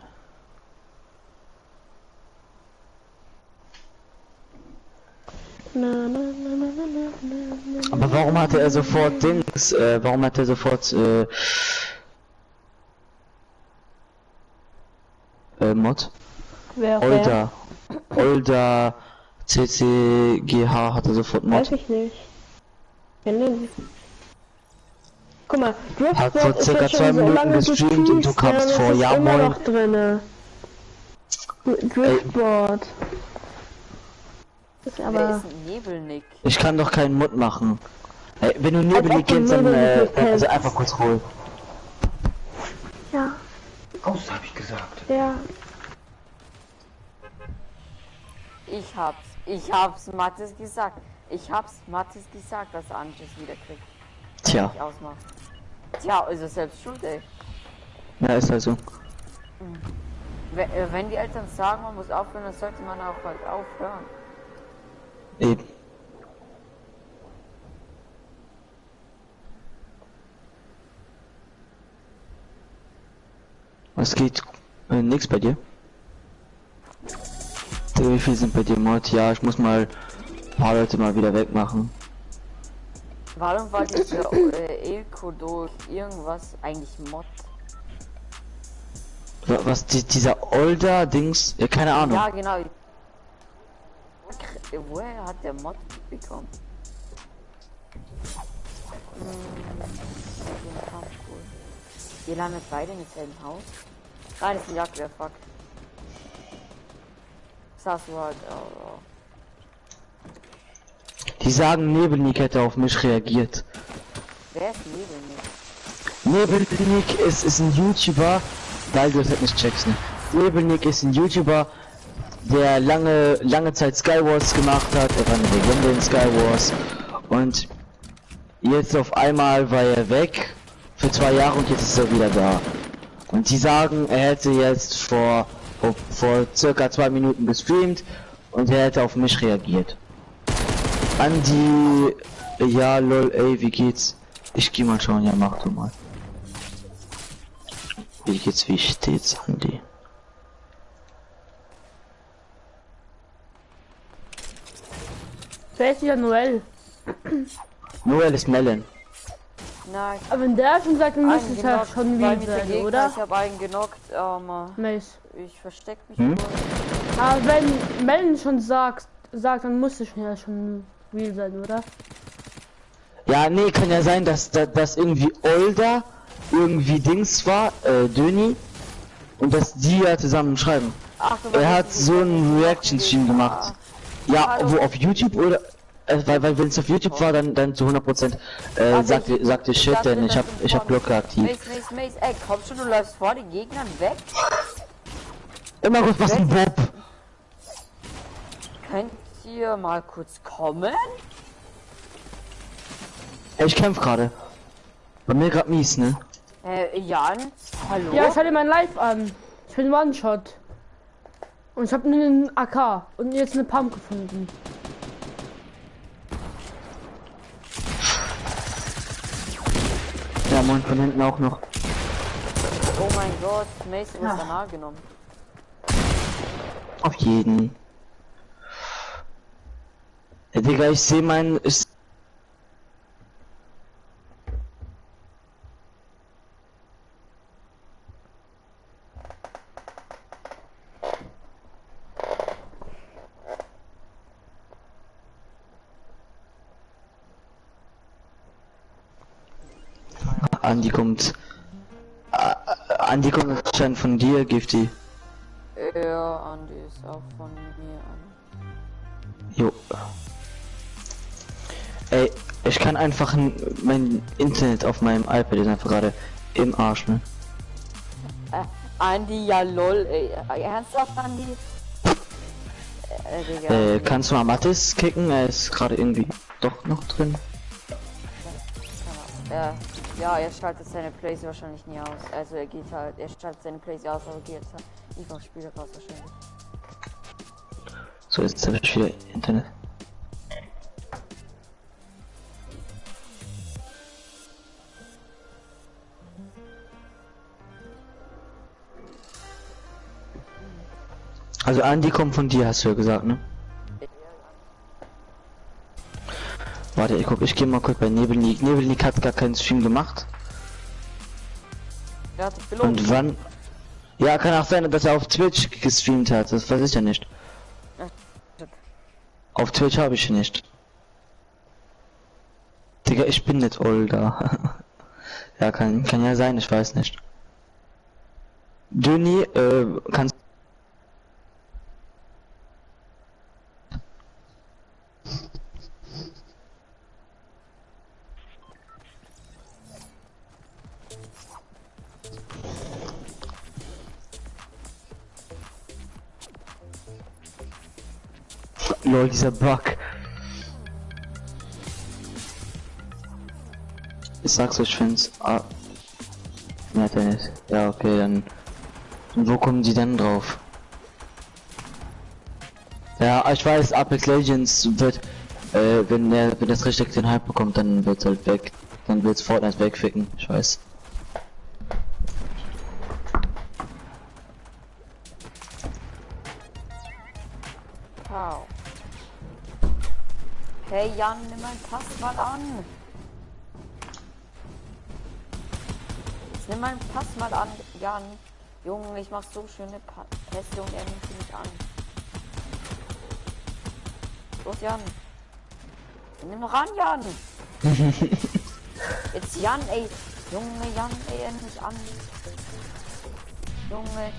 Aber warum hatte er sofort Dings, warum hat er sofort, Mod? Wer? Olda CCGH hatte sofort Mod. Weiß ich nicht. Kenn den nicht. Guck mal, Hat vor Driftboard ist circa ja 2 schon so Minuten lange gestreamt und du geteased, kamst ja, vor, das ja ist immer moin. noch drinne. Driftboard. Ist Wer aber. ist ein Nebelnick? Ich kann doch keinen Mund machen. Ey, wenn du Nebelnick ob du kennst, dann Nebelnick nicht also kennst. einfach kurz holen. Ja, Raus, habe ich gesagt. ja. Ich hab's Mathis gesagt. Ich hab's Mathis gesagt, dass Anches wieder kriegt. Tja, Ich ausmacht. Tja, ist er selbst schuld, ey. ja, ist halt so. Wenn die Eltern sagen, man muss aufhören, dann sollte man auch halt aufhören. Eben. Was geht? Nix bei dir? Wie viel sind bei dir Mod? Ja, ich muss mal ein paar Leute mal wieder wegmachen. Warum war dieser Elko durch irgendwas eigentlich Mod? Was, dieser Older Dings? Ja, keine Ahnung. Ja, genau. Woher hat der Mod bekommen? Den Kampf, cool. Ihr landet beide im selben Haus? Nein, das ist ein Jagdwehr, fuck. Das hast du halt, oh. Die sagen, Nebelnick hätte auf mich reagiert. Wer ist Nebelnick? Nebelnick ist ein YouTuber, weil du es halt nicht checkst, ne? Nebelnick ist ein YouTuber, der lange Zeit Skywars gemacht hat. Er war eine Legende in Skywars. Und jetzt auf einmal war er weg für 2 Jahre und jetzt ist er wieder da. Und die sagen, er hätte jetzt vor circa 2 Minuten gestreamt und er hätte auf mich reagiert. Andi, ja lol, ey, wie geht's? Ich geh mal schauen, ja mach du mal. Wie geht's, wie steht's, Andi? Wer ist wieder Noel? Noel ist Melon. Nein, Aber wenn der schon sagt, dann müsste es ja genockt, schon weil wie mit der sein, Gegner, oder? ich habe einen genockt, Mace. ich versteck mich Hm? wohl. Aber wenn Melon schon sagt, dann muss es ja schon real sein, oder? Ja, nee, kann ja sein, dass irgendwie Older irgendwie Dings war, Döni, und dass die ja zusammen schreiben. Ach, du Er weißt, hat wie so einen Reaction-Stream gemacht. Ja, Hallo. wo auf YouTube oder weil wenn es auf YouTube war, dann zu 100% sagte Shit, denn ich hab Glocke aktiv. Mace, ey, komm schon, du läufst vor den Gegnern weg. Immer kurz was ein Bob. Könnt ihr mal kurz kommen? Ey, ich kämpf gerade. Bei mir grad mies, ne? Jan, hallo? Ja, schau dir mein Live an. Ich bin One-Shot. Und ich habe nur einen AK und jetzt eine Pump gefunden. Ja, moin, von hinten auch noch. Oh mein Gott, Mace, du hast danach genommen. Auf jeden. Ja, Digga, ich sehe meinen. Andi kommt. Andi kommt anscheinend von dir, Gifty. Ja, Andi ist auch von mir an. Jo. Ey, ich kann einfach mein Internet auf meinem iPad ist einfach gerade im Arsch, ne? Andi, ja lol, ey. Ernsthaft, Andi? Digga. Kannst du mal Mathis kicken? Er ist gerade irgendwie doch noch drin. Ja, er schaltet seine Plays wahrscheinlich nie aus. Also er geht halt, er schaltet seine Plays aus, aber geht halt nie vom Spiel raus wahrscheinlich. So, jetzt habe ich wieder Internet. Also Andi kommt von dir, hast du ja gesagt, ne? Warte, ich gehe mal kurz bei Nebelnick. Nebelnick hat gar keinen Stream gemacht. Er hat sich belohnt. Und wann? Ja, kann auch sein, dass er auf Twitch gestreamt hat. Das weiß ich ja nicht. Auf Twitch habe ich nicht. Digga, ich bin nicht Olga. Ja, kann ja sein, ich weiß nicht. Döni, kannst Lol, dieser Bug. Ich sag's euch, ich find's. Ah. Ja, Dennis. Ja, okay, dann. Und wo kommen die denn drauf? Ja, ich weiß, Apex Legends wird, wenn das richtig den Hype bekommt, dann wird's halt weg. Dann wird's Fortnite wegficken, ich weiß. Wow. Hey Jan, nimm mein Pass mal an. Jetzt nimm meinen Pass mal an, Jan. Junge, ich mach so schöne Pässe und er nimmt sie nicht an. Los, Jan. Nimm noch an, Jan. Jetzt Jan, ey. Junge, Jan, ey, er nimmt mich an. Junge.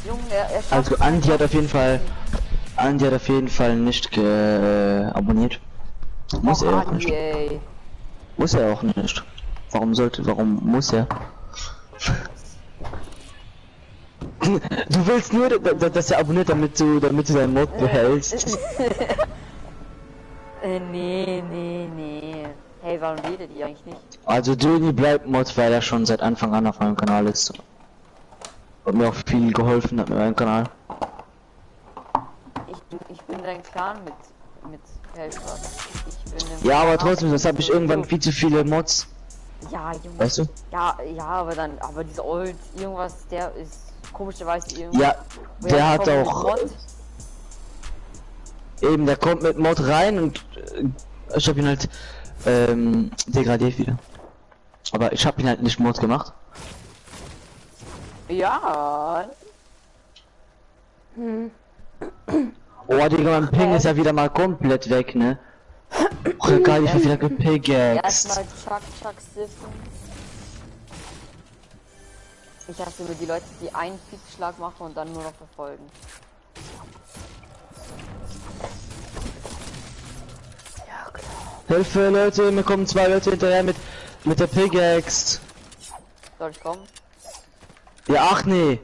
Junge, er schafft Also Andi hat auf jeden Fall. Andi hat auf jeden Fall nicht abonniert. Muss er auch nicht. Ey. Muss er auch nicht. Warum muss er? Du willst nur, dass er abonniert, damit du deinen Mod behältst. Nee. Hey, warum redet ihr eigentlich nicht? Also Döni bleibt Mod, weil er schon seit Anfang an auf meinem Kanal ist. Und mir auch viel geholfen hat mit meinem Kanal. Ich bin dein Clan mit Helfer. Ja, aber trotzdem, sonst habe ich irgendwann viel zu viele Mods. Ja, Junge. Weißt du? Ja, aber dieser Old, irgendwas, der ist komischerweise irgendwas. Ja, der hat kommt auch. mit Mod. Eben, der kommt mit Mod rein und ich habe ihn halt degradiert wieder. Aber ich habe ihn halt nicht Mod gemacht. Ja. Oh, Digga, mein Ping ist ja wieder mal komplett weg, ne? Oh, egal, ich hab wieder gepickaxed. Erstmal Chuck siffen. Ich hasse nur die Leute, die einen Fixschlag machen und dann nur noch verfolgen. Hilfe, Leute, mir kommen 2 Leute hinterher mit der Pickaxe. Soll ich kommen? Ja, ach nee.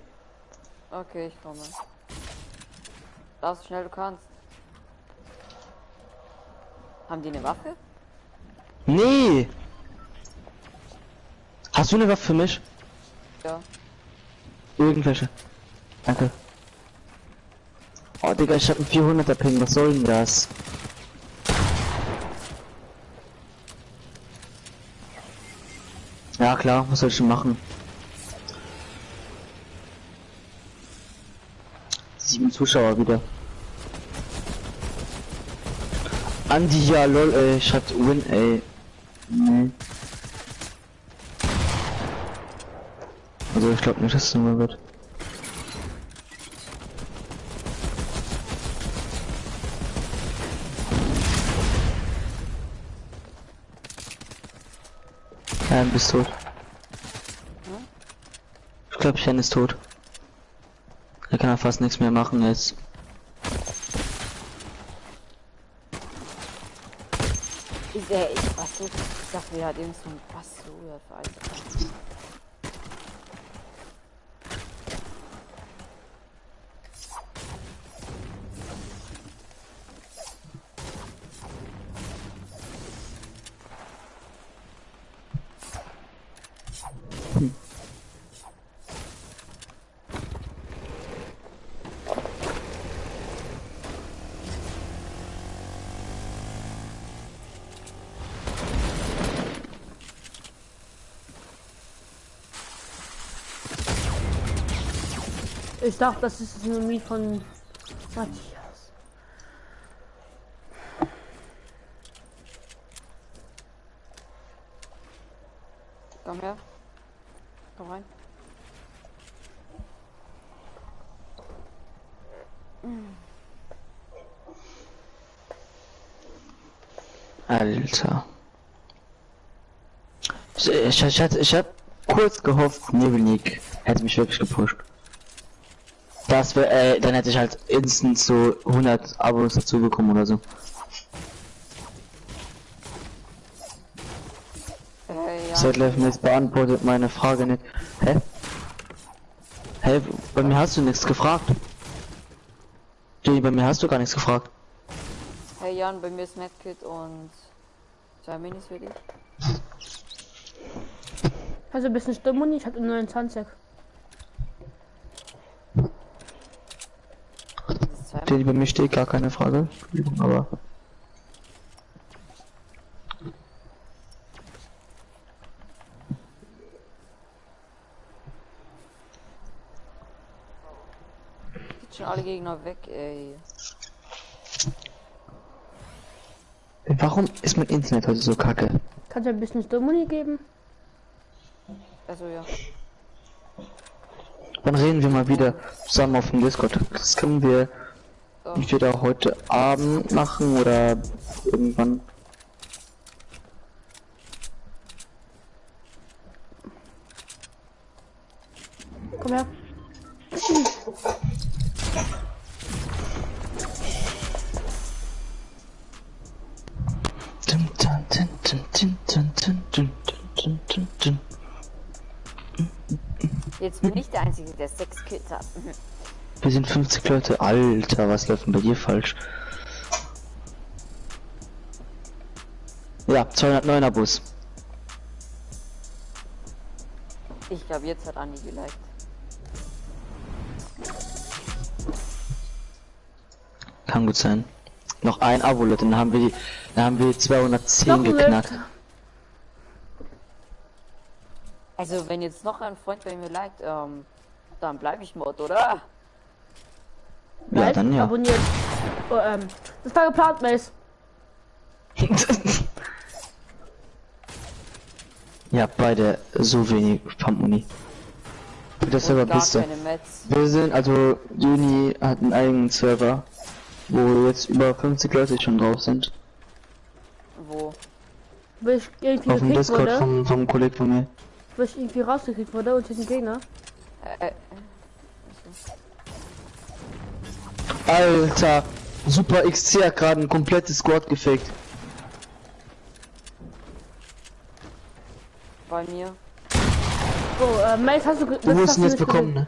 Okay, ich komme. Lauf so schnell du kannst. Haben die eine Waffe? Nee. Hast du eine Waffe für mich? Ja. Irgendwelche. Danke. Oh, Digga, ich hab einen 400er Ping, was soll denn das? Ja klar, was soll ich denn machen? 7 Zuschauer wieder. Andi, ja lol, ey, schreibt Win, ey. Nee. Also ich glaube nicht, dass es immer wird. Ja, du bist tot. Ich glaube, Chen ist tot. Er kann ja fast nichts mehr machen jetzt. Was so? Ich dachte, er hat irgend so ein was so Alter. Ich dachte, das ist ein Lied von Matthias. Komm her. Komm rein. Alter. Ich hab kurz gehofft, Nebelnik hätte mich wirklich gepusht. Das wäre, dann hätte ich halt instant so 100 Abos dazu bekommen oder so. Ja. Zeitlife jetzt beantwortet meine Frage nicht. Hä? Hey, bei mir hast du nichts gefragt. Jenny, bei mir hast du gar nichts gefragt. Hey Jan, bei mir ist Medkit und 2 Minis für dich. Also ein bisschen Stimmung, ich hatte 29. Das ist 2 Jenny, bei mir steht gar keine Frage. Entschuldigung, aber. schon alle Gegner weg, ey. Warum ist mein Internet heute so kacke? Kannst du ein bisschen Stimuli geben? Also ja. Dann reden wir mal wieder zusammen auf dem Discord. Das können wir entweder heute Abend machen oder irgendwann. Komm her. Jetzt bin ich der Einzige, der 6 Kills hat. Wir sind 50 Leute. Alter, was läuft denn bei dir falsch? Ja, 209er Bus. Ich glaube, jetzt hat Andi geliked. Kann gut sein. Noch ein Abo, Leute, dann haben wir 210 Noch geknackt. Also wenn jetzt noch ein Freund bei mir liked, dann bleibe ich Mod, oder? Ja, dann ja. Abonniert. Oh, das war geplant, Mace. Ja, beide so wenig Pumpmuni. Das Server gar bist du. keine Mets. Wir sind, also Juni hat einen eigenen Server, wo jetzt über 50 Leute schon drauf sind. Wo? Wo ich irgendwie Auf dem gekickt Discord wurde. vom Kollegen von mir. Wo ich irgendwie rausgekriegt wurde und hier sind Gegner. Alter, Super XC hat gerade ein komplettes Squad gefaked. Bei mir. Oh, Mace, hast du Du musst ihn jetzt bekommen, ne?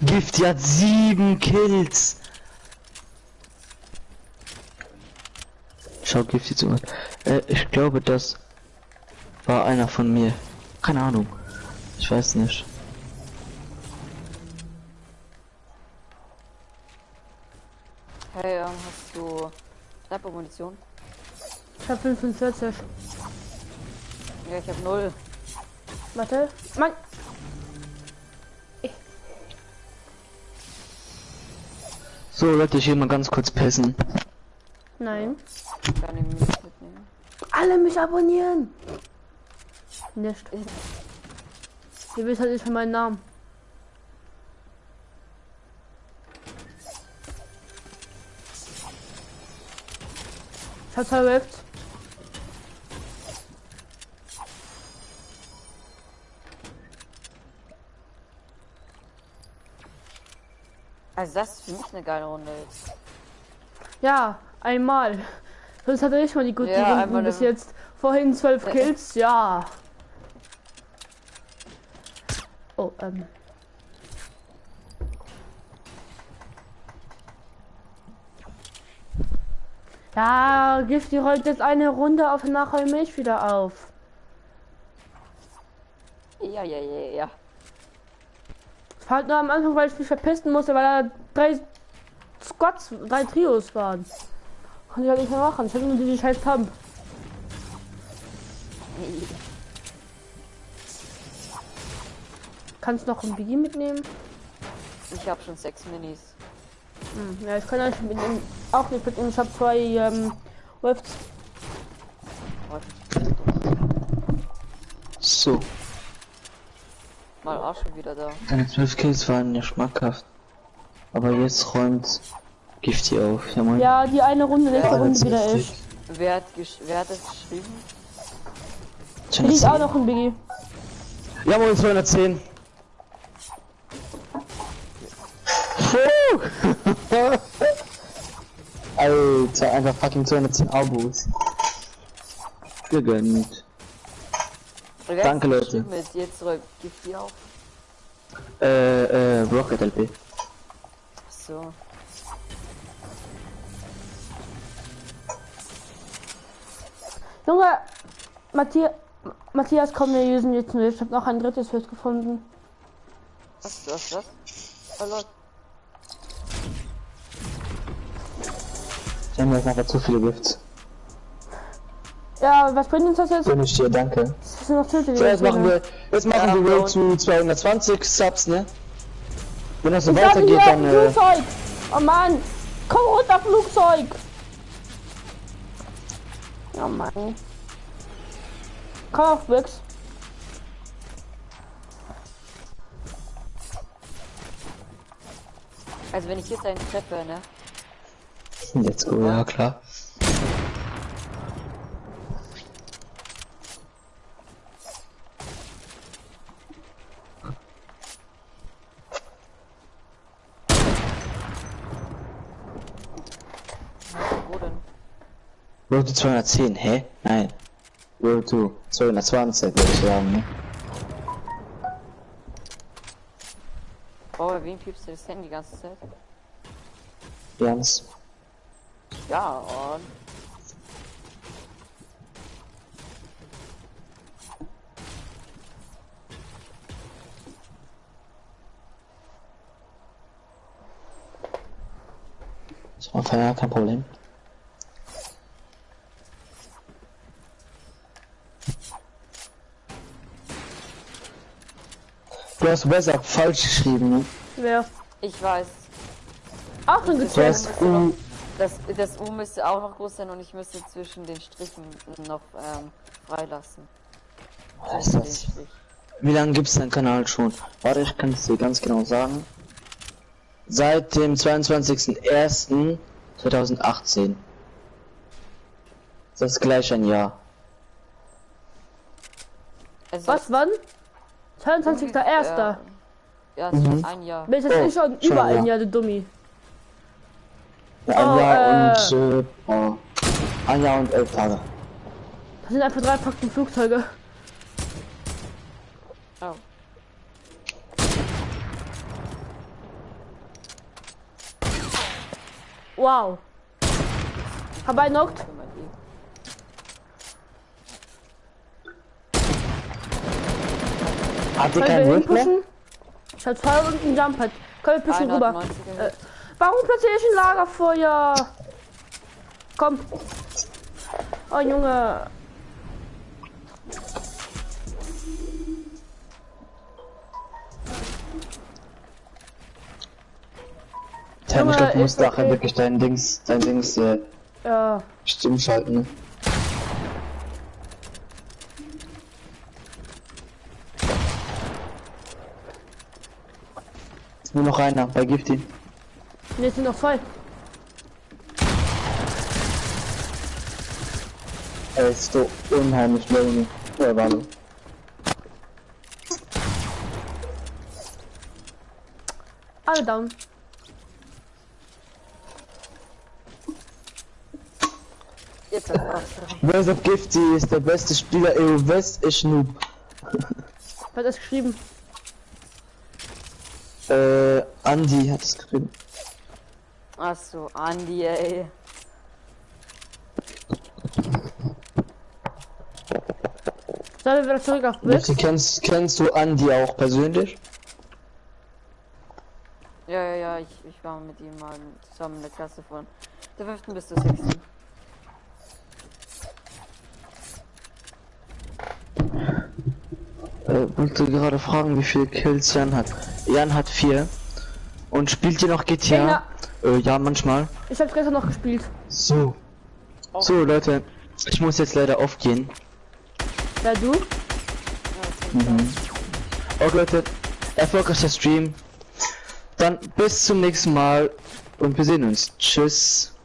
Gift, die hat 7 Kills. Schau Gift jetzt mal. Ich glaube, das war einer von mir. Keine Ahnung. Ich weiß nicht. Hey, hast du Sniper-Munition? Ich hab 45. Ja, ich hab 0. Warte. Mann. So, Leute, ich will mal ganz kurz pissen. Nein. Kann ich mich mitnehmen? Alle mich abonnieren. Nicht. Ihr wisst halt nicht von meinem Namen. Ich hab 2 Waves. Also das ist für mich eine geile Runde jetzt. Ja, einmal. Sonst hatte ich mal die guten Ja, Runden einmal bis im- jetzt. Vorhin 12 Kills, ja. Oh, Ja, Gifty rollt jetzt eine Runde auf nachher mich wieder auf. Ja. Es war halt nur am Anfang, weil ich mich verpissen musste, weil da 3 Trios waren. Konnte ich halt nicht mehr machen. Ich hatte nur diese scheiß Pump. Kannst noch ein Biggie mitnehmen? Ich habe schon 6 Minis. Ja, ich kann euch mit dem auch nicht mitnehmen. Ich habe 2 Waves. So, Mal auch schon wieder da. deine 12 Kills waren ja schmackhaft. Aber jetzt räumt Gifty auf. Ja, moin. Ja, die eine Runde, nächste Ja, Runde das wieder ist ist. Wer hat das geschrieben? Hier liegt auch noch ein Biggie. Ja, moin, 210. Puh. Alter, einfach fucking 210 Abos. Gegönnt. Danke, Leute. Mit dir zurück. Gibt die auch? Rocket LP. So. Junge, Matthias, komm, wir usen jetzt nicht. Ich hab noch ein drittes Fisch gefunden. Was? Hallo. Ich habe jetzt einfach zu viele Gifts. Ja, was bringt uns das jetzt? Bin ich dir, danke. Das sind noch Töte. So, jetzt machen wir Road zu 220 Subs, ne? Wenn das so weitergeht, dann Flugzeug! Oh Mann! Komm runter, Flugzeug! Oh Mann. Komm auf, Wix. Also wenn ich jetzt einen treffe, ne? Let's go, ja klar. Wo denn? Road to 210, hä? Nein. Road to 220 würde ich sagen, ne? Oh, bei wem piepst du das Handy die ganze Zeit? Jans. Ja, und... So, kein Problem. Du hast besser falsch geschrieben, ne? Wer? Ich weiß. Achtung, Du gezogen. hast U. Das U müsste auch noch groß sein und ich müsste zwischen den Strichen noch freilassen. Was ist das? Wie lange gibt's deinen Kanal schon? Warte, ich kann es dir ganz genau sagen. Seit dem 22.01.2018. Das ist gleich ein Jahr. Also, Was, wann? 22.01. Ja, es ist ein Jahr. Bist jetzt nicht schon über ein Jahr, du Dummi. Ja, ein Jahr und ein Jahr und 11 Tage. Das sind einfach 3 Packten Flugzeuge. Oh. Wow. Hab einen knockt. Habt ihr Können keinen wir Rift mehr? hinpushen? Ich hab 2 und einen Jump Pad. Komm, wir pushen rüber. Warum platziere ich ein Lagerfeuer? Komm. Oh Junge. Tim, ich glaube, du musst ist nachher wirklich dein Dings Ja. stumm schalten, ne? Ist nur noch einer bei Gifty. Ne, sind noch 2. Er ist so unheimlich lonely. Ja, warte. Alle down. Jetzt hat er Where's of Gifty ist der beste Spieler EU West, ich Noob. Wer hat das geschrieben? Andi hat es geschrieben. Achso, Andi, ey. Sollen wir wieder zurück auf Wix? Kennst du Andi auch persönlich? Ja, ich war mit ihm mal zusammen in der Klasse von der 5. bis zur 6. Wollte gerade fragen, wie viele Kills Jan hat. Jan hat 4. Und spielt ihr noch GTA? Ja, manchmal. Ich hab's gestern noch gespielt. So. So, Leute. Ich muss jetzt leider aufgehen. Ja, du? Okay, Leute. Erfolgreicher Stream. Dann bis zum nächsten Mal. Und wir sehen uns. Tschüss.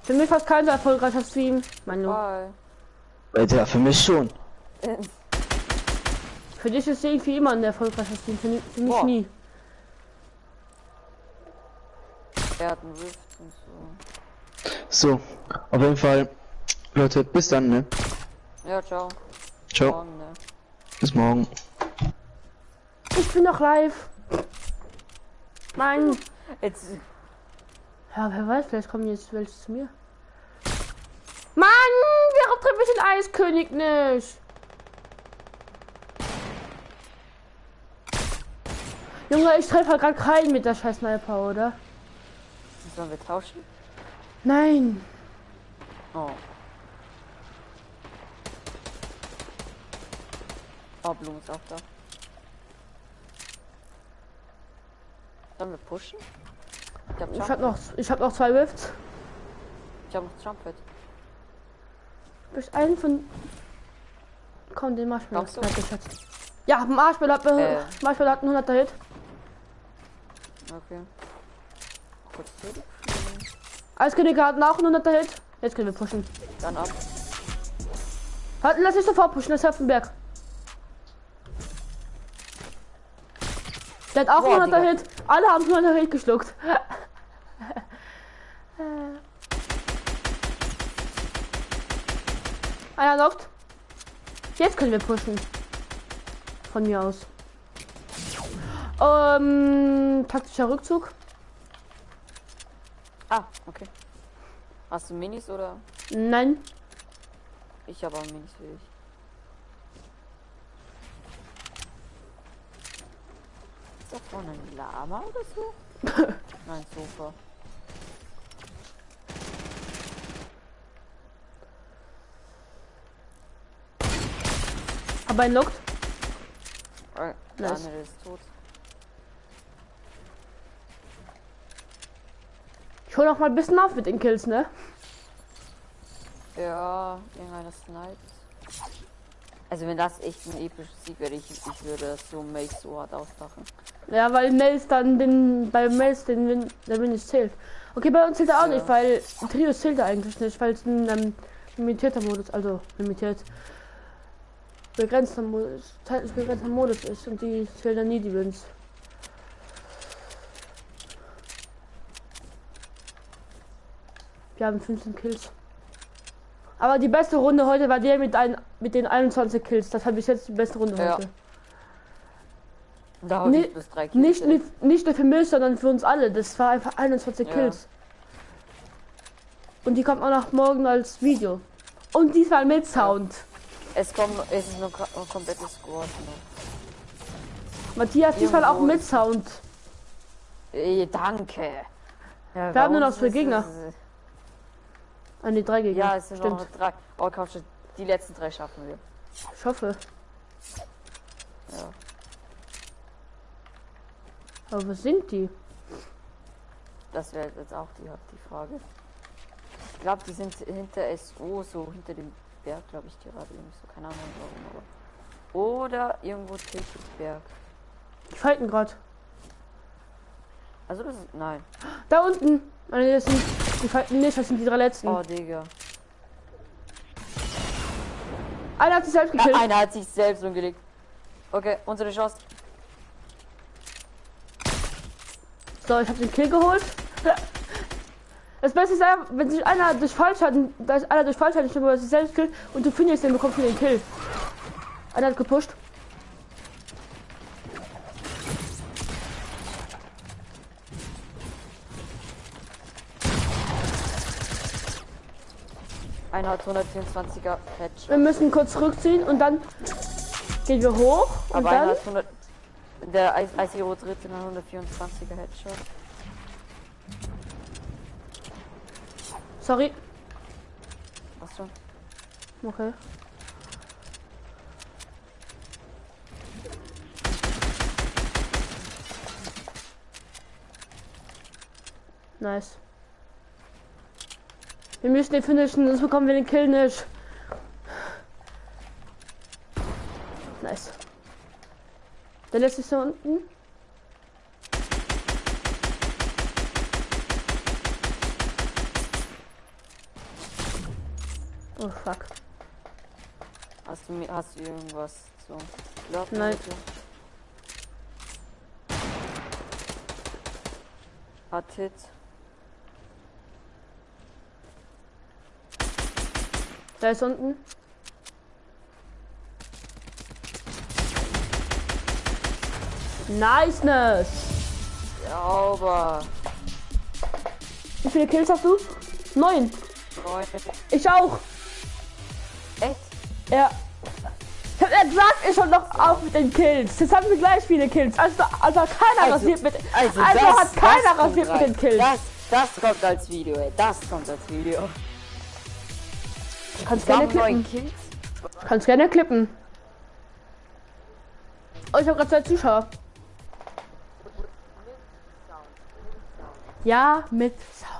Für mich war es kein so erfolgreicher Stream. Mann, du. Alter, für mich schon. Für dich ist irgendwie immer ein erfolgreicher Stream. Für mich nie. Er hat einen Rift und so. So. Auf jeden Fall. Leute, bis dann, ne? Ja, ciao. Ciao. Morgen, ne? Bis morgen. Ich bin noch live. Mann. Jetzt. Ja, wer weiß, vielleicht kommen jetzt welche zu mir. Mann, warum treffe ich den Eiskönig nicht? Junge, ich treffe halt gerade keinen mit der scheiß Sniper, oder? Sollen wir tauschen? Nein. Oh. Oh, Blumen ist auch da. Sollen wir pushen? Ich hab noch 2 Rifts. Ich hab noch Trumpet. Bis einen von. Komm, den Marshmallow. Glaubst du? Hat geschätzt. Ja, Marshmallow hat einen 100er Hit. Okay. Kurz zurück. Eiskönig hat auch einen 100er Hit. Jetzt können wir pushen. Dann ab. Halt, lass dich sofort pushen, das ist auf dem Berg. Der hat auch einen 100er Hit. Alle haben einen 100er Hit geschluckt. Einer knockt. Jetzt können wir pushen. Von mir aus. Taktischer Rückzug. Ah, okay. Hast du Minis oder? Nein. Ich habe auch Minis für dich. Ist da vorne ein Lama oder so? Nein, Sofa. Aber ein knockt. Der Nice. andere ist tot. Ich hole noch mal ein bisschen auf mit den Kills, ne? Ja, irgendeiner sniped. Also wenn das echt ein episches Sieg wäre, ich würde so Make so hart auslachen. Ja, weil Mails dann bei Mails der Win nicht zählt. Okay, bei uns zählt er auch nicht, weil Trios zählt er eigentlich nicht, weil es ein limitierter Modus, also limitiert. Begrenzter Modus, zeitlich begrenzter Modus ist und die zählen dann nie die Wins. Wir haben 15 Kills. Aber die beste Runde heute war der mit den 21 Kills. Das habe ich jetzt die beste Runde Ja. heute. Da habe ich bis 3 Kills. Nicht nur für mich, sondern für uns alle. Das war einfach 21 Ja. Kills. Und die kommt auch noch morgen als Video. Und diesmal mit Sound. Es ist nur ein komplettes Squad. Matthias, diesmal auch mit Sound. Danke. Ja, Wir haben nur bei noch uns 2 ist Gegner. An die 3 Gegner. Ja, es sind Stimmt. noch 3. Oh, komm schon, die letzten 3 schaffen wir. Ich hoffe. Ja. Aber wo sind die? Das wäre jetzt auch die Frage. Ich glaube, die sind hinter SO, so hinter dem Berg, glaube ich, gerade irgendwie so. Keine Ahnung warum, aber. Oder irgendwo Berg. Die fighten gerade. Also das ist. Nein. Da unten. Nein, das sind die fighten nicht, das sind die 3 letzten. Oh, Digga. Einer hat sich selbst gekillt. Einer hat sich selbst umgelegt. Okay, unsere Chance. So, ich habe den Kill geholt. Das Beste ist einfach, wenn sich einer durch Fallschaden, da ist einer durch Fallschaden über sich selbst killt und du findest den, bekommst du den Kill. Einer hat gepusht. Einer hat 124er Headshot. Wir müssen kurz zurückziehen und dann gehen wir hoch und Aber dann einer hat 100. Der ICO dritte 124er Headshot. sorry. Was schon? Okay. Nice. Wir müssen den finishen, sonst bekommen wir den Kill nicht. Nice. Der lässt sich da unten. Oh fuck. Hast du irgendwas so? Glaub, Nein. bitte? Hat Hit. Da ist unten. Niceness. Sauber. Wie viele Kills hast du? 9. Ich auch. Echt? Ja. Ich hab ja gesagt, ich hör doch auf mit den Kills. Jetzt haben wir gleich viele Kills. Also keiner rasiert mit. Also hat keiner rasiert mit den Kills. Das kommt als Video, ey. Das kommt als Video. Kannst gerne klippen. Kannst gerne klippen. Oh, ich habe gerade 2 Zuschauer. Ja, mit Sound.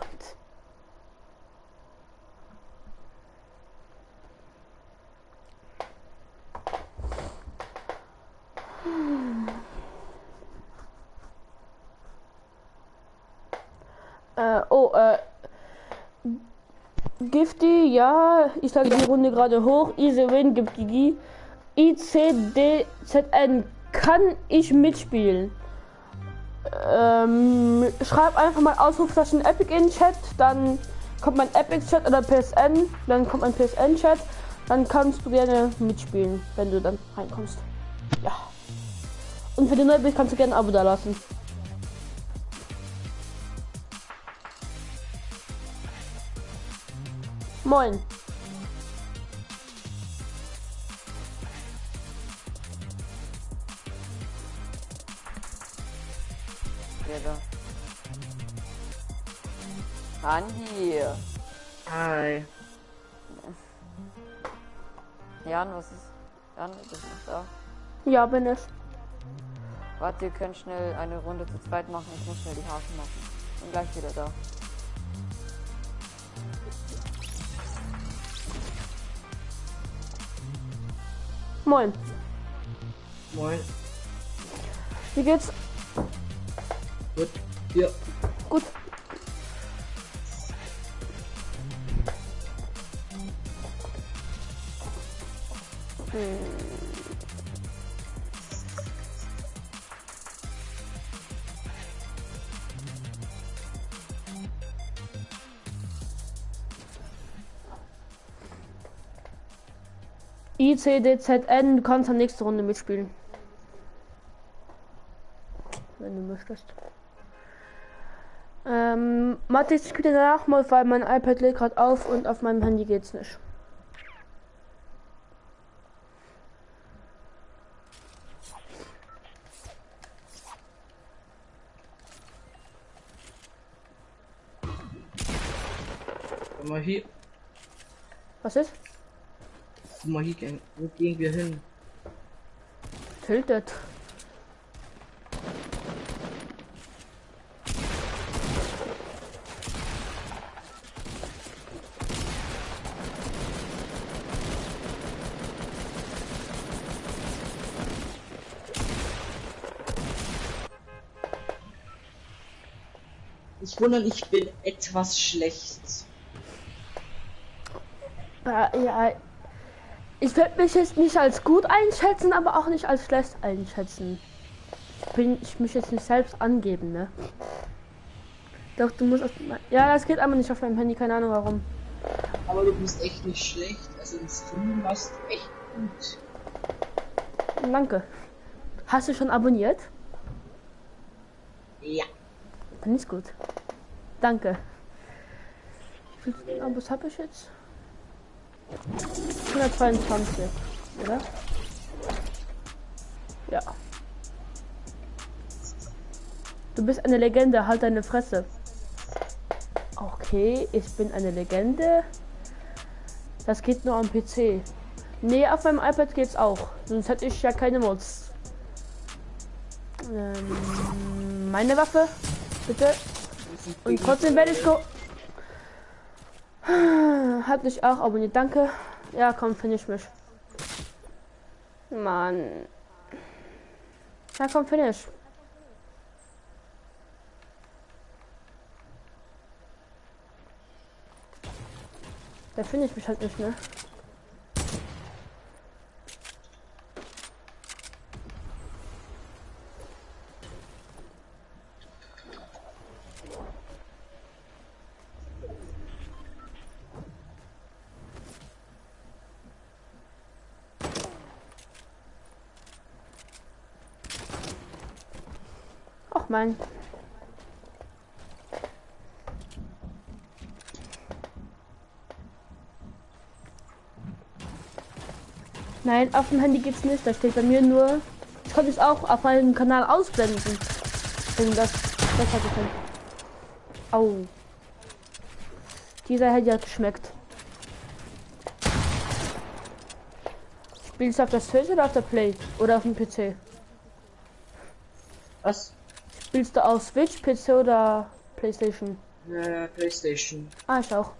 Gifty, ja, ich sage die Runde gerade hoch. Easy Win gibt GG. ICDZN, kann ich mitspielen? Schreib einfach mal Ausrufzeichen Epic in den Chat, dann kommt mein Epic Chat oder PSN, dann kommt ein PSN Chat, dann kannst du gerne mitspielen, wenn du dann reinkommst. Ja. Und für den Neubild kannst du gerne ein Abo da lassen. Moin. Andi. Hi. Jan, was ist? Jan, bist du noch da? Ja, bin ich. Warte, wir können schnell eine Runde zu zweit machen. Ich muss schnell die Haken machen. Bin gleich wieder da. Moin. Moin. Wie geht's? Gut. Ja. Gut. ICDZN, du kannst dann nächste Runde mitspielen. Wenn du möchtest. Matthias, ich spiele danach mal, weil mein iPad lädt gerade auf und auf meinem Handy geht's nicht. Guck mal hier. Was ist? Guck mal hier, wo gehen wir hin? Tiltet. Ich wundere, ich bin etwas schlecht. Ja, ich werde mich jetzt nicht als gut einschätzen, aber auch nicht als schlecht einschätzen. Ich mich jetzt nicht selbst angeben, ne? Doch, du musst auf, ja, das geht aber nicht auf meinem Handy, keine Ahnung warum. Aber du bist echt nicht schlecht. Also im Stream warst du echt gut. Danke. Hast du schon abonniert? Ja. Finde ich gut. Danke. Wie viele Abos habe ich jetzt? 122, oder? Ja. Du bist eine Legende, halt deine Fresse. Okay, ich bin eine Legende. Das geht nur am PC. Nee, auf meinem iPad geht's auch. Sonst hätte ich ja keine Mods. Meine Waffe, bitte. Und trotzdem werde ich Hat dich auch abonniert, danke. Ja, komm, finish mich. Mann. Ja, komm, finish. Da finde ich mich halt nicht, ne? mein. Nein, auf dem Handy geht's nicht. Da steht bei mir nur. Ich konnte es auch auf meinem Kanal ausblenden. Und das hat ich dann. Au. Dieser hätte ja geschmeckt. Spielst du auf der Switch oder auf der Play? Oder auf dem PC? Was? Spielst du auf Switch, PC oder PlayStation? PlayStation. Ah, ich auch.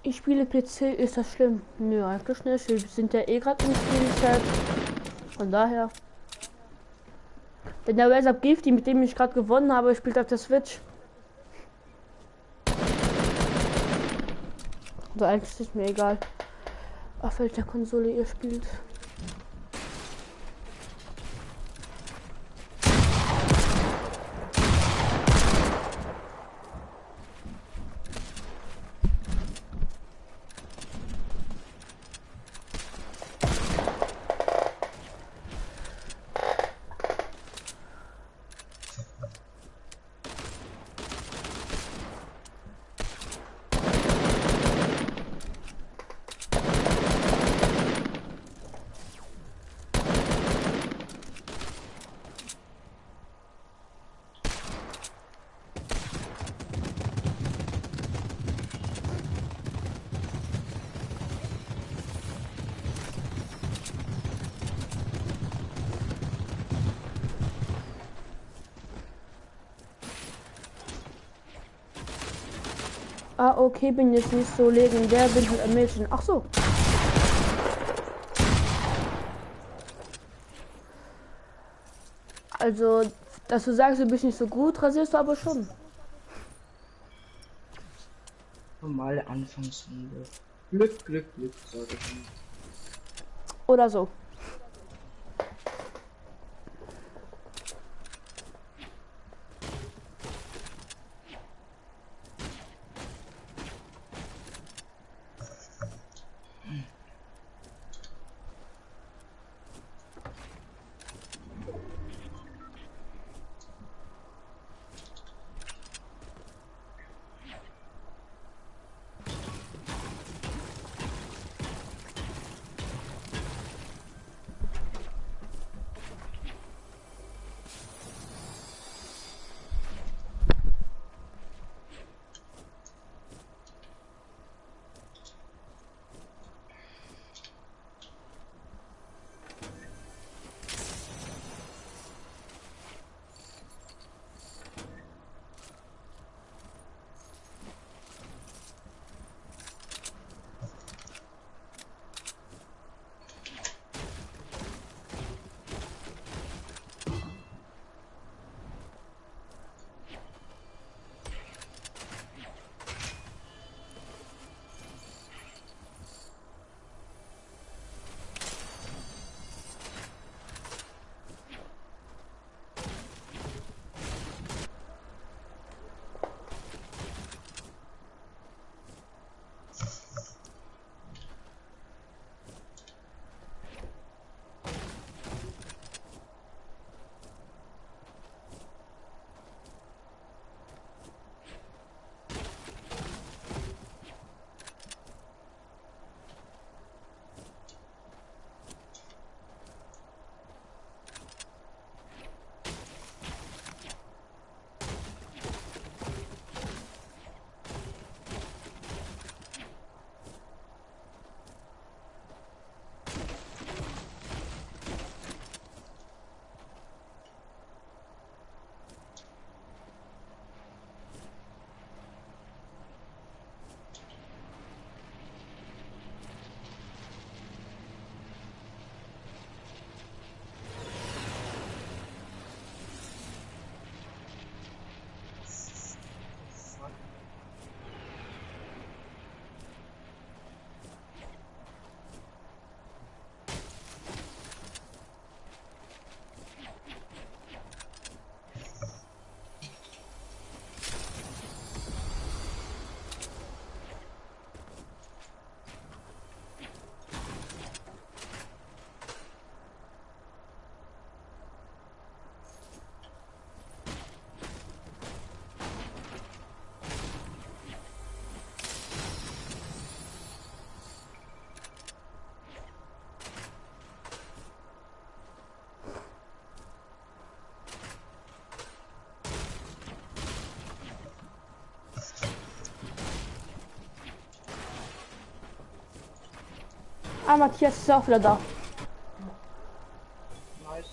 Ich spiele PC, ist das schlimm? Nö, eigentlich nicht. Wir sind ja eh gerade im Spielzeit. Von daher. Denn der WhatsApp Gifty, mit dem ich gerade gewonnen habe, spielt auf der Switch. Also eigentlich ist mir egal, auf welcher Konsole ihr spielt. Ah, okay, bin jetzt nicht so legendär, bin halt ein Mädchen. Ach so. Also, dass du sagst, du bist nicht so gut, rasierst du aber schon. Normale Anfangsrunde. Glück, Glück, Glück, sage ich mal. Oder so. Ah, Matthias ist auch wieder da. Nice.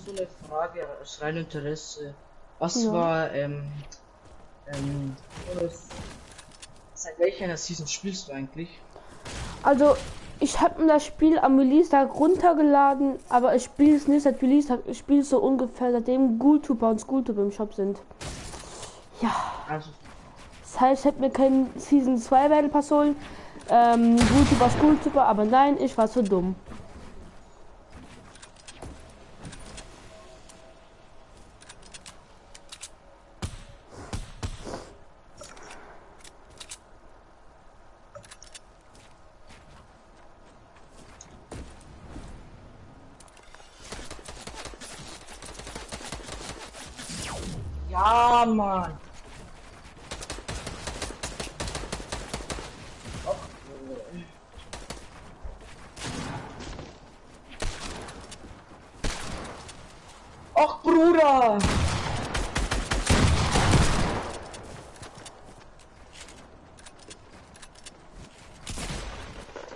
So eine Frage aus reinem Interesse. Was Ja. war, seit welcher Season spielst du eigentlich? Also, ich habe mir das Spiel am Release-Tag runtergeladen, aber ich spiele es nicht seit Release-Tag. Ich spiele es so ungefähr seitdem Ghoultuber und Skulltuber im Shop sind. Ja, Also, das heißt, ich hätte mir keinen Season 2 Battle Pass holen. Ghoultuber, Skulltuber, aber nein, ich war zu dumm. ja, Mann. Ach, Bruder!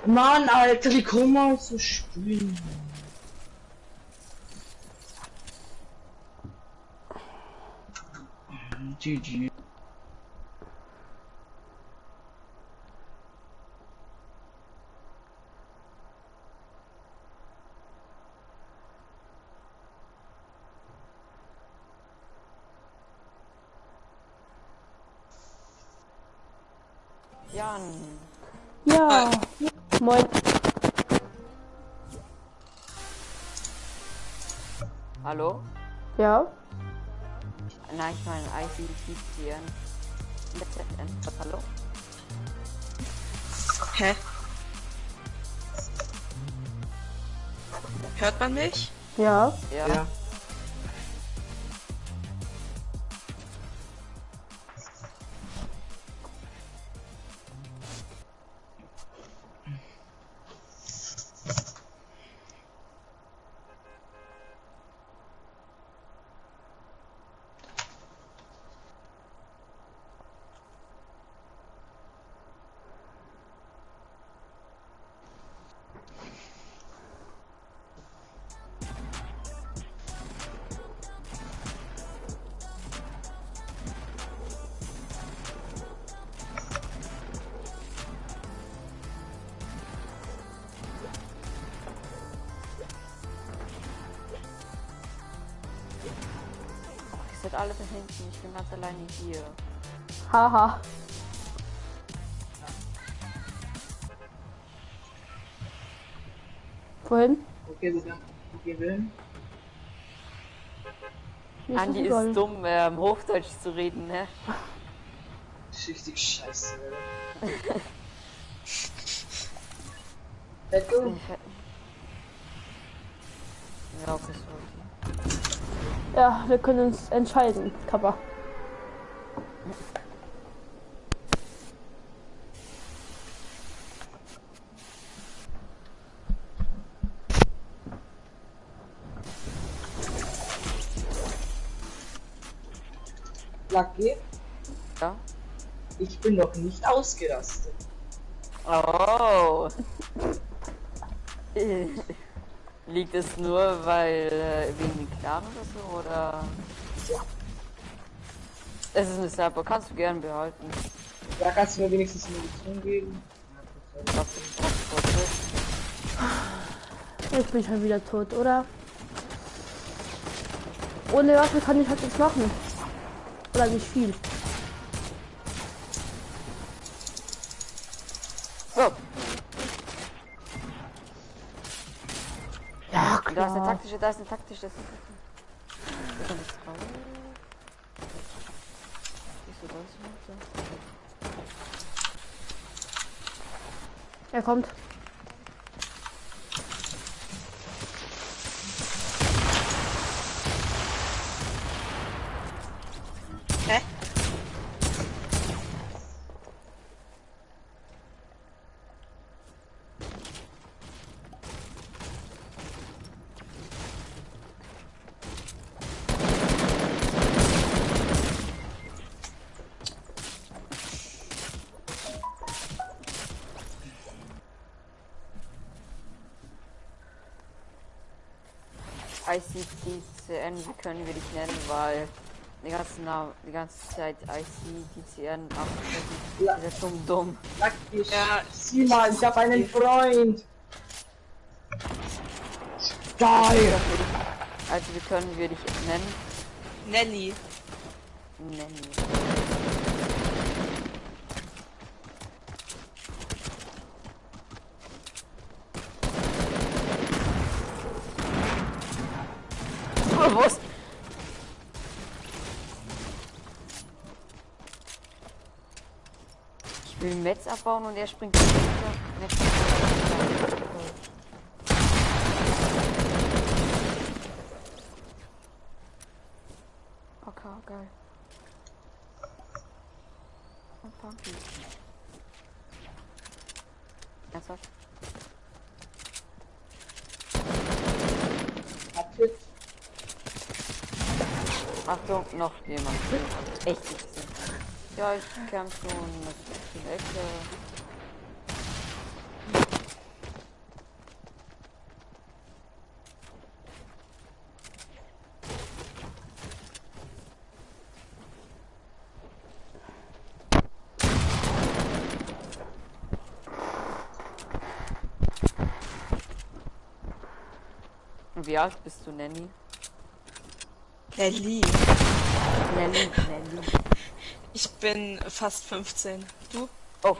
Mann, Alter, wie komm mal zu spielen? GG. Jan. Ja, moin. Hallo? Ja, Nein, ich meine ICTN. Hallo? Hä? Hört man mich? ja. Ja. Ja. Ihr seid alle da hinten, ich bin ganz alleine hier. Haha. Wohin? Okay, wir werden. Mir Andi das egal. ist dumm, Hochdeutsch zu reden, ne? Richtig scheiße, Alter. Let's go. Ja, okay, so. Ja, wir können uns entscheiden, Kappa. Lucky, Ja? ich bin noch nicht ausgerastet. Oh. Liegt es nur, weil wegen den Clan oder so, oder? Ja. Es ist eine Server, kannst du gern behalten. Da kannst du mir wenigstens Munition geben. Was ist Ich bin schon wieder tot, oder? Ohne Waffe kann ich halt nichts machen. Oder nicht viel. So, Ja, da ist eine klar. taktische, da ist eine taktische. Das Kommt es drauf? Ist so ganz Er kommt. Hä? ICDCN, wie können wir dich nennen, weil die ganze Zeit ICDCN absprechen. Das ist schon dumm. Sag ich, ja, sieh mal, ich hab einen Freund. Geil. Also wie können wir dich nennen? Nelly. Nenny. Was? Ich will Metz abbauen und er springt runter. Okay, geil. Und Pumpy. Ernsthaft? Achtung, noch jemand. Echt nicht. Ja, ich kämpfe schon in der Ecke. Und wie alt bist du, Nanny? Nelly. Nelly. Ich bin fast 15. Du? Oh,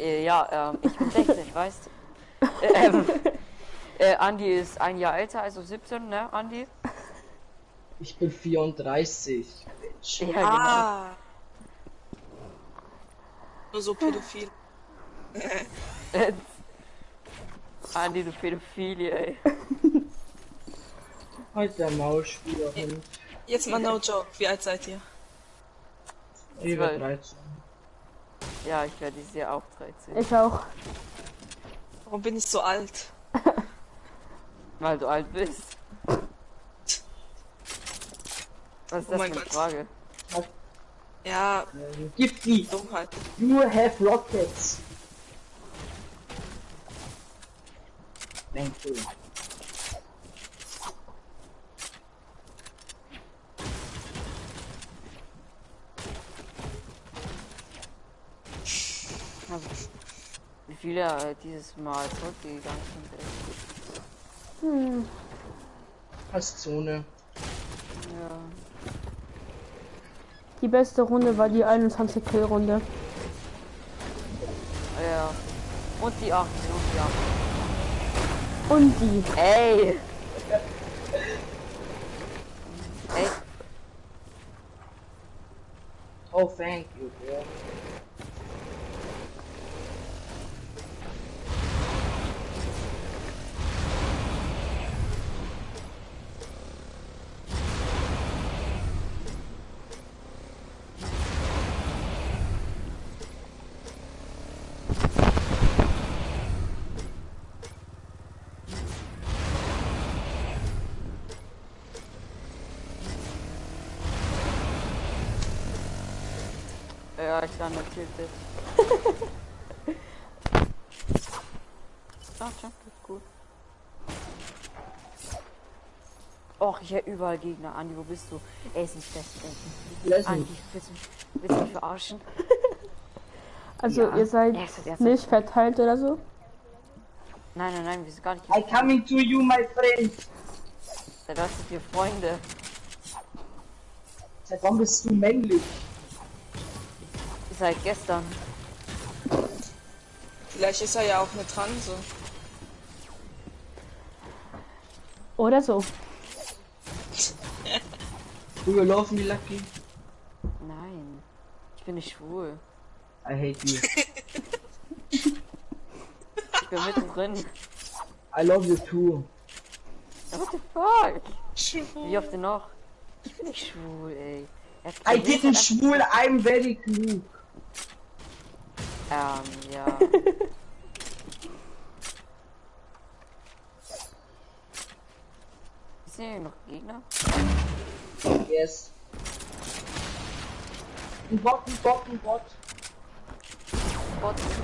ich bin 16, weißt du? Andi ist ein Jahr älter, also 17, ne, Andi? Ich bin 34. Mensch. Ja, genau. Ah. Nur so pädophil. Andi, du Pädophilie, ey. Halt der Maulspielerin. Jetzt mal no joke. Wie alt seid ihr? Über 12. 13. Ja, ich werde dieses Jahr auch 13. Ich auch. Warum bin ich so alt? Weil du alt bist. Was ist Oh das mein für eine Gott. Frage? Ja, Gib die. Dummheit. You have rockets. Thank you. Also, wie viele dieses Mal zurückgegangen sind. Als Zone. Ja. Die beste Runde war die 21 Kill Runde. Ja. Und die 18 und die 18. Und die. Ey! Ey, Oh, thank you, bro. ja, ich lande tilted. Ah, Jump ist gut. Och, ich hätte überall Gegner. Andi, wo bist du? Er ist nicht fest. Andi, willst du mich verarschen? Also Ja. ihr seid Ernsthaft? nicht verteilt oder so? Nein, wir sind gar nicht. I coming to you, my friend. Das sind wir Freunde. Seit wann bist du männlich? Seit gestern. Vielleicht ist er ja auch eine Transe. Oder so. Früher laufen die Lucky. Nein. Ich bin nicht schwul. I hate you. Ich bin mittendrin. I love you too. What the fuck? Schwul. Wie oft denn noch? Ich bin nicht schwul, ey. I didn't schwul, I'm very klug. Ja. Sind hier noch Gegner? Yes. Ein Bot. Bot.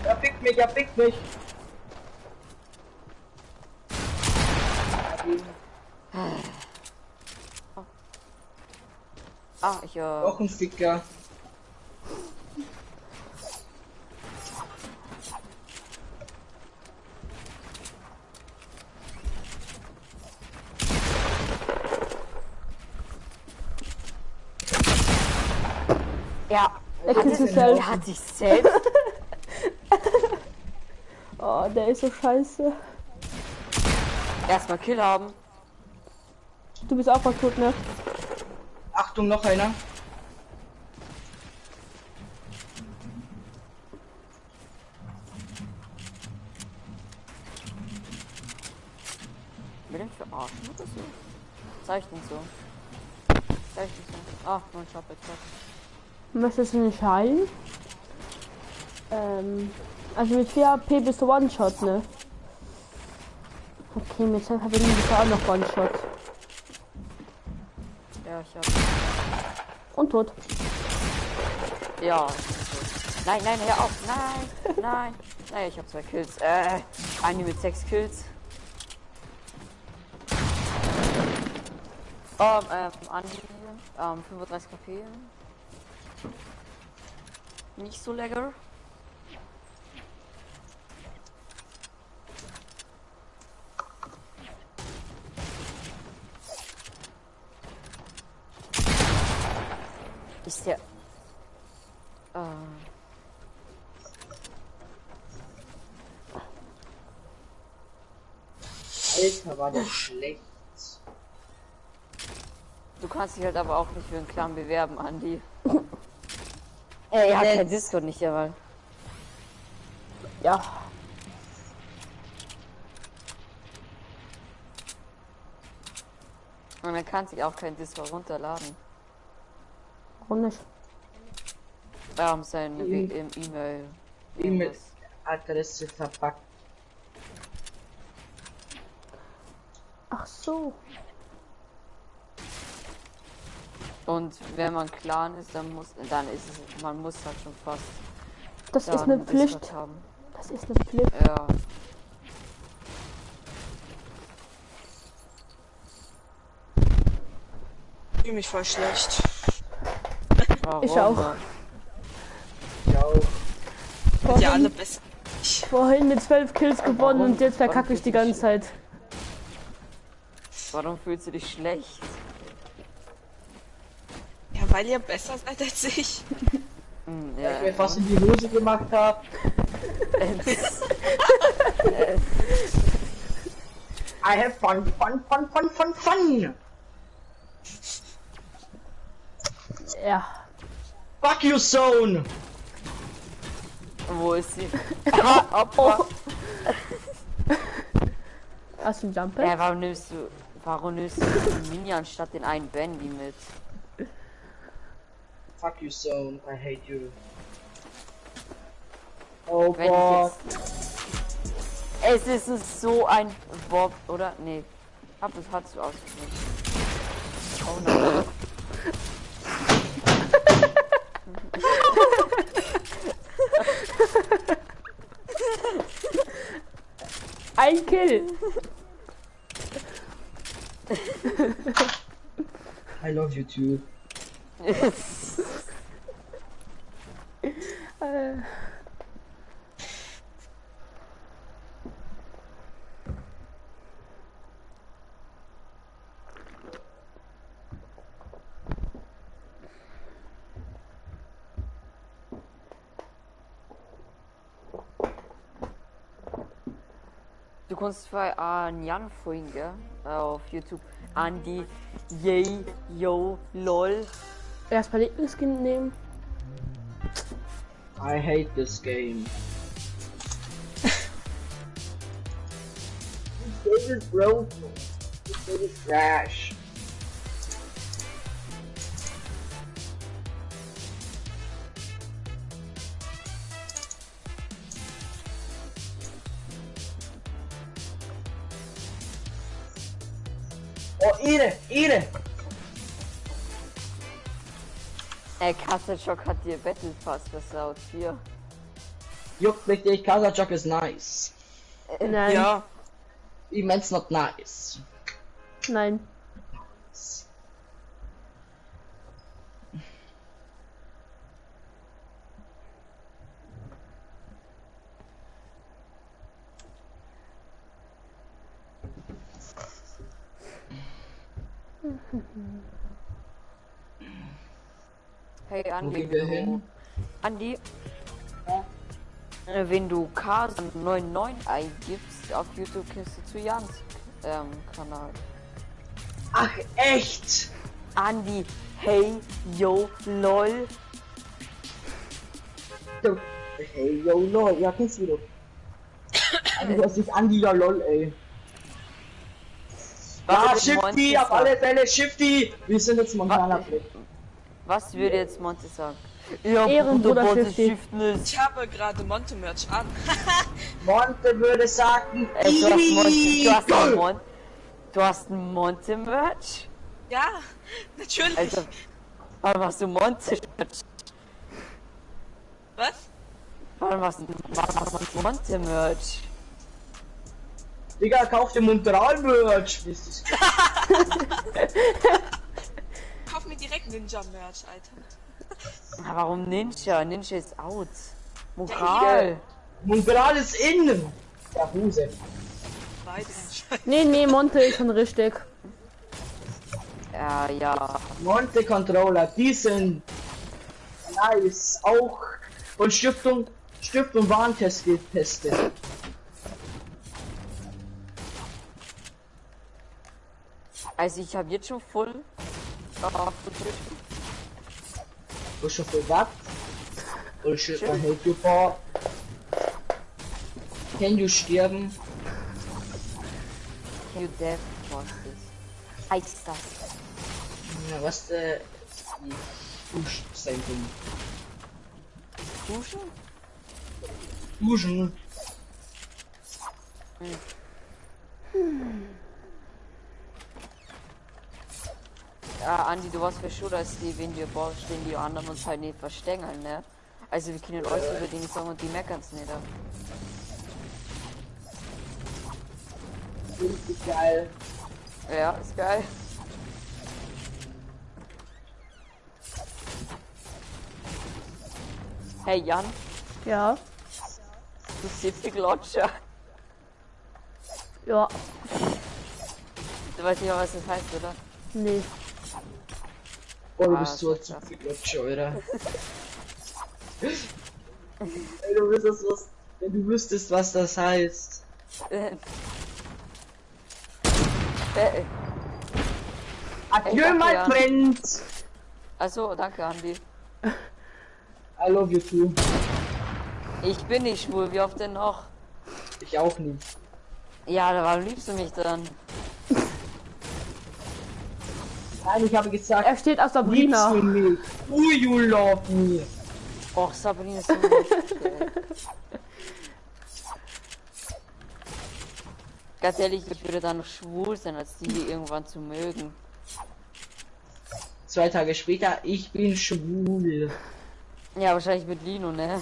Er pickt mich. Ah, ich Noch ein Ficker. Ja. Er killt sich selbst. Er hat sich selbst. Oh, der ist so scheiße. Erstmal Kill haben. Du bist auch mal tot, ne? Achtung, noch einer. Will den verarschen oder so? Zeichnen so. Ah, mein Shop jetzt weg. Möchtest du nicht heilen? Also mit 4 AP bist du One-Shot, ne? Okay, mit 10 HP bist du auch noch One-Shot. Ja, ich hab. Und tot. Ja. Nein, hör auf. Nein. Nein, ich hab 2 Kills. Eine mit 6 Kills. Andi, 35 KP. Nicht so lecker. Ist der... Alter, war der schlecht. Du kannst dich halt aber auch nicht für einen Clan bewerben, Andi. Er hat kein Discord nicht, aber... Ja. Und man kann sich auch kein Discord runterladen. Warum nicht? Wir haben seine E-Mail. E-Mail-Adresse verpackt. Ach so. Und wenn man Clan ist, dann ist es, man muss halt schon fast. Das da ist eine einen Discord Pflicht. haben. Das ist eine Pflicht. Ja. Ich fühle mich voll schlecht. Warum? Ich auch. Ja, alle besser. Vorhin mit 12 Kills gewonnen und jetzt verkacke ich die ganze Zeit. Warum fühlst du dich schlecht? Ja, weil ihr besser seid als ich. Ja. Ich mir fast in die Hose gemacht habe. I have fun. Ja. Fuck you, Zone. Wo ist sie? Oh. Hast du einen Jumper? Ja, warum nimmst du den Mini anstatt den einen Bandy mit? Fuck you, Zone. I hate you. Oh Wenn Gott. Es ist so ein Bob, oder? Nee. Das hast du ausgeschnitten. Oh nein. Ein Kill. I love you too. Du kannst bei Jan vorhin, gell? Auf YouTube. Andi, yay, yo, lol. Erstmal Lieblingskind nehmen. I hate this game. This game is broken. This game is trash. Oh, Ire! Kasselschock hat dir Battle Pass versaut. Hier. Juckt mich nicht, Kasachok ist nice. Nein. Ja, Ich mein's not nice. Nein. Hey Wo Andi, gehen wir hin? Andi, wenn du K99 eingibst auf YouTube, kommst du zu Jans Kanal. Ach, echt? Andi, hey, yo, lol. So, hey, yo, lol, ja, kennst du doch. Also, du hast dich Andi, ja, lol, ey. Ja, Shifty, auf alle Fälle, Shifty! Wir sind jetzt Montana Fleck. Was würde jetzt Monte sagen? Ja, Ehrenbruder Monte Shifty. shiften ist. ich habe gerade Monte-Merch an. Monte würde sagen, Du hast ein Monte-Merch? Ja, natürlich. Also, warum hast du Monte-Merch? Was? Warum hast du Monte-Merch? Digga, kauf dir Montreal-Merch. Kauf mir direkt Ninja-Merch, Alter. Warum Ninja? Ninja ist out. Moral. Montreal ist innen. Ja, Hose. Beides. Nee, Monte ist schon richtig. Ja. Monte Controller, die sind nice. Auch von Stiftung Warentest getestet. Also ich habe jetzt schon voll. Du schon für was? Oder shit, I hate you for. Can you sterben? You deaf, was ist? Heißt das? Ja, was Duschzentrum. Duschen? Duschen. Ja, Andi, du warst für schon, dass die, wenn wir bauen, stehen die anderen uns halt nicht verstängeln, ne? Also wir können euch über die nicht sagen und die meckern's nicht ab. Richtig geil. Ja, ist geil. Hey Jan, Ja. du Siffig-Lotscher. Ja. Du weißt nicht mal, was das heißt, oder? Nee. Oh, du Ah, bist so das war zu Glotsch, oder? Ey, du wüsstest was, wenn du wüsstest, was das heißt. Adieu, danke, my Jan. friend! Also, danke Andi. I love you too. Ich bin nicht schwul, wie oft denn noch? Ich auch nicht. Ja, warum liebst du mich dann? Nein, ich habe gesagt, Er steht auf liebst Sabrina. du mich? Do you love me? Och, Sabrina ist so lustig, ey. Ganz ehrlich, ich würde dann noch schwul sein, als die hier irgendwann zu mögen. 2 Tage später, ich bin schwul. Ja, wahrscheinlich mit Lino, ne?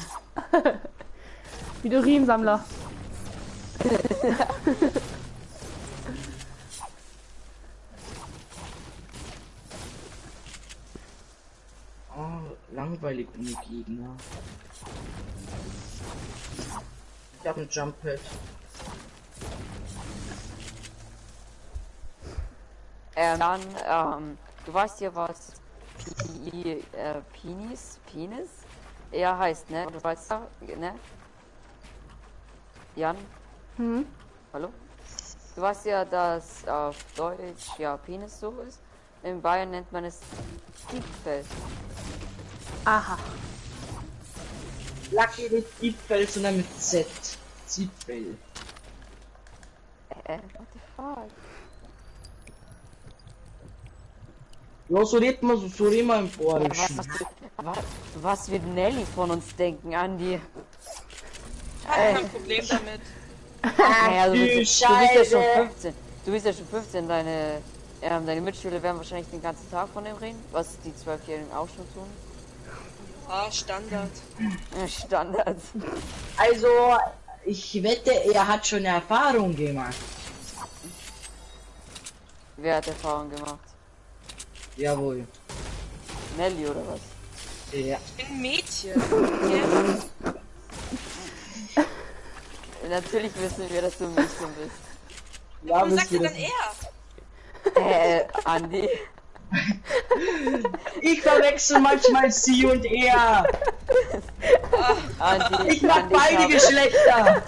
Wie Urinsammler. Oh, langweilig ohne Gegner. Ich habe ein Jump Pad. Dann, du weißt ja, was Penis? Er heißt, ne? Du weißt ja, ne? Jan? Hm? Hallo? Du weißt ja, dass auf Deutsch ja Penis so ist. In Bayern nennt man es Diebfeld. Aha. Lucky mit Zipfel, sondern mit Z. Zipfel. What the fuck? Ja, so redet man, so reden wir im Bayerischen. Was wird Nelly von uns denken, Andi? Ich habe kein Problem damit. Naja, du du bist ja schon Scheiße. 15. Du bist ja schon 15, deine Mitschüler werden wahrscheinlich den ganzen Tag von dem reden, was die 12-Jährigen auch schon tun. Ah, Standard. Ja, Standard. Also, ich wette, er hat schon Erfahrung gemacht. Wer hat Erfahrung gemacht? Jawohl. Nelly oder was? Ja. Ich bin ein Mädchen. Okay. Natürlich wissen wir, dass du ein Mädchen bist. Ja, Warum wisst sagt ihr ihr das? dann er? Andi. Ich verwechsel manchmal sie und er. Andi, Ich mag Andi, beide Geschlechter.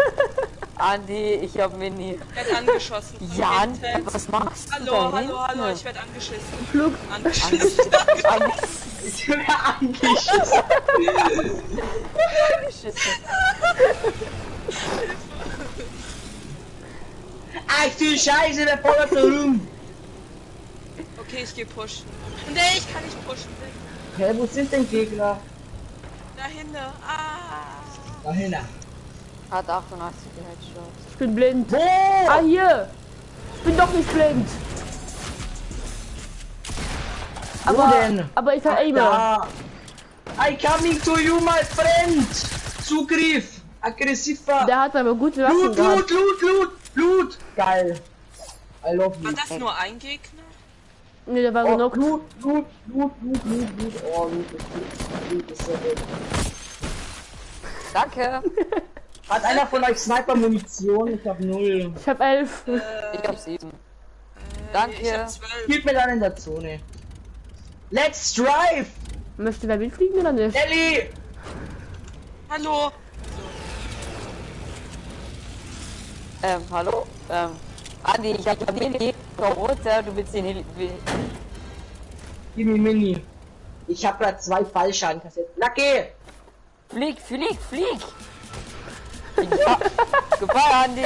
Andi, ich hab Mini. Ich werde angeschossen. von Jan, Windfeld. was machst du Hallo, da hallo, hinten? hallo, ich werde angeschissen. Flug. Angeschissen. Andi, Ich werde angeschissen. geschissen. Ach du Scheiße, der fordert so rum. Okay, ich gehe pushen. Nee, ich kann nicht pushen. Hä, wo sind denn Gegner? Da hinten. Ah. Da hinten. Hat 88 Headshots. Ich bin blind. Wo? Ah, hier. Ich bin doch nicht blind. Wo denn? Aber ich aimen. Da. I coming to you, my friend. Zugriff. Aggressiver. Der hat aber gute Waffen Loot, gehabt. Loot, Loot, Loot, Loot. Geil. I love War you. das nur ein Gegner? Ne, der war Oh, genug. Loot, Loot, Loot, Loot, Loot, Loot. Oh, Loot ist gut. Loot ist sehr gut. Danke. Hat einer von euch Sniper-Munition? Ich hab 0. Ich hab 11. Ich hab 7. Ich Danke. hab 12. Spielt mir dann in der Zone. Let's drive! Möchte wer mitfliegen oder nicht? Ellie! Hallo. Hallo? Andi, ich hab Mini. Komm runter, du willst den Heli... Gimme Mini. Ich hab grad 2 Fallschaden kassiert. Lucky! Flieg, flieg, flieg! Ja. Goodbye, Andi!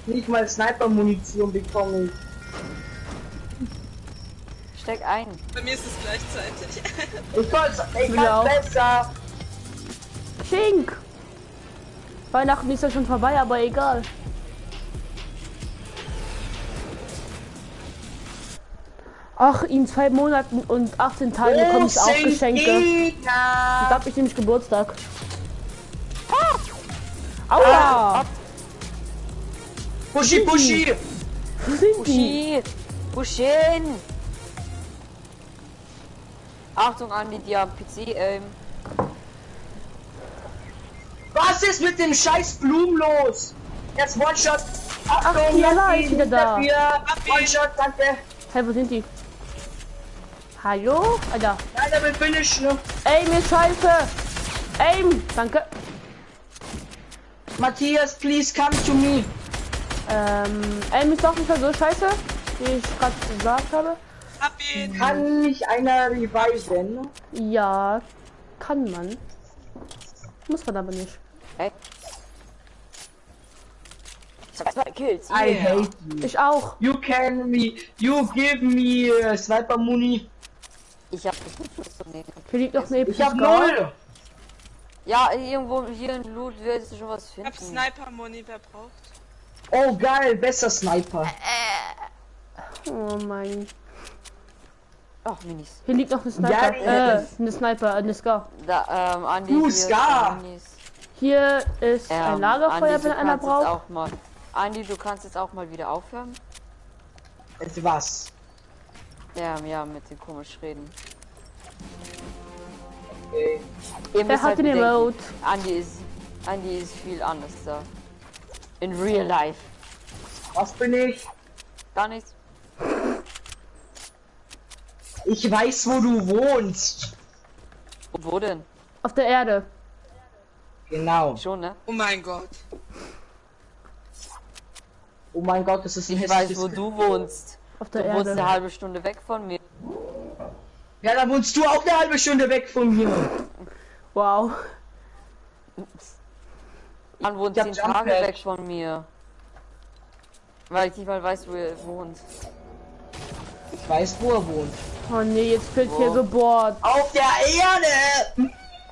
Nicht mal Sniper-Munition bekommen. Steck ein. Bei mir ist es gleichzeitig. Ich Mir kann's auch. besser. Schink! Weihnachten ist ja schon vorbei, aber egal. Ach, in 2 Monaten und 18 Tagen bekomme ich auch sind Geschenke. Gegner? Da hab ich nämlich Geburtstag. Aua! Pushy, pushy! Wo sind die? Puschi! Puschen! Achtung, Andi, die haben PC, Was ist mit dem scheiß Blumen los? Jetzt One-Shot. Achtung, Jana Lucky, ist wieder da. One-Shot, danke. Hey, wo sind die? Hallo? Alter. Leider will finish, ne? Aim ist scheiße! Aim! Danke. Matthias, please come to me. Aim ist doch nicht mehr so scheiße, wie ich gerade gesagt habe. Hab ihn. Kann mich einer reviven? Ja, kann man. Muss man aber nicht. Hey. 2 Kills. I hate you. Ich auch. You give me Sniper Muni. Ich hab das nicht nehmen. Hier liegt noch eine Ich hab Scar. 0. Ja, irgendwo hier in Loot wirst du schon was Ich hab finden. Sniper-Moni, wer braucht? Oh geil, besser Sniper. Oh mein. Ach, Minis. Hier liegt noch eine Sniper. Ja, Eine Sniper, eine Scar. Da, Andi, Du, hier Scar. Minis. Hier ist ein Lagerfeuer, Andi, wenn du einer kannst jetzt braucht. auch mal. Andi, du kannst jetzt auch mal wieder aufhören. Etwas. Ja, mit dem komisch reden. Okay. Ihr Wer müsst hat halt den bedenken, Emote? Andi ist viel anders da. In real life. Was bin ich? Gar nichts. Ich weiß, wo du wohnst. Und wo denn? Auf der Erde. Genau. Schon, ne? Oh mein Gott. Oh mein Gott, das ist ein Ich weiß, hässliches wo du wohnst. Auf Du der wohnst Erde. eine halbe Stunde weg von mir. Ja, da wohnst du auch eine halbe Stunde weg von mir. Wow. Jan wohnt Ich hab 10 Tage Jump-Pad. weg von mir. Weil ich nicht mal weiß, wo er wohnt. Ich weiß, wo er wohnt. Oh nee, jetzt wird Wo? hier gebohrt. Auf der Erde!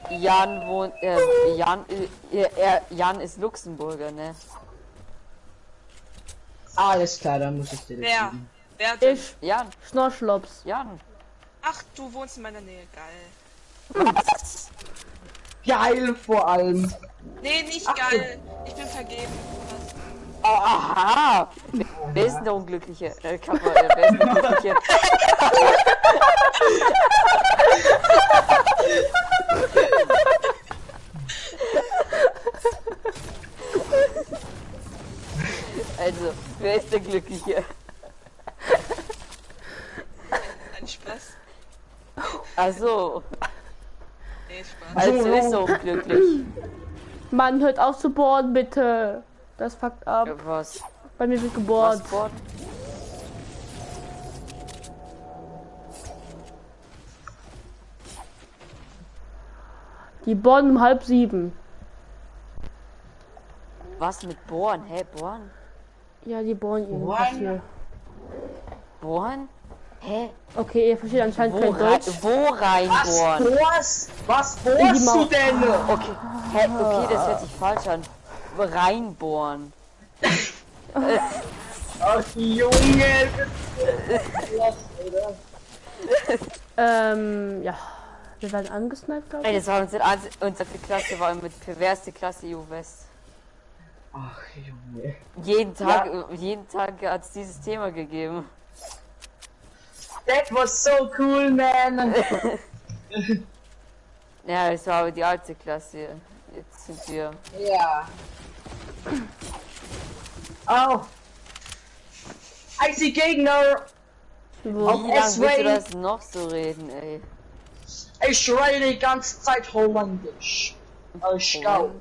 Jan wohnt, Jan ist Luxemburger, ne? Alles klar, dann muss ich dir das Wer? geben. Wer denn? Ich, Jan, Schnorschlops. Jan. Ach, du wohnst in meiner Nähe. Geil. Geil vor allem. Nee, nicht Ach, geil. Ich bin vergeben. Aha! Wer ist denn der Unglückliche? Kappa, wer ist der Unglückliche? Also, wer ist der Glückliche? Ein Spaß. Also, Nee, Spaß. also ist er unglücklich. Mann, hört auf zu bohren, bitte. Das fuckt ab. Was? Bei mir wird Was gebohrt. Sport? Die bohren um 6:30. Was mit Bohren? Hä, Bohren? Ja, die bohren irgendwas hier. Bohren? Hä? Okay, ihr versteht anscheinend Wo, kein Deutsch. wo reinbohren? Was In die bohrst du Mauer. denn? Okay, hä, okay, das hört sich falsch an. Reinbohren. Ach Junge, Ja. Wir werden angesniped, glaube Ey, ich. das war unsere Klasse war mit perverste Klasse EU West. Ach Junge. Jeden Tag hat es dieses Thema gegeben. That was so cool, man. Ja, das war aber die alte Klasse. Jetzt sind wir. Ja. Oh. I see Gegner. Wo? Auf Wie lange willst du S-Way. das noch so reden, ey? Ich rede die ganze Zeit Holländisch. Ich glaube.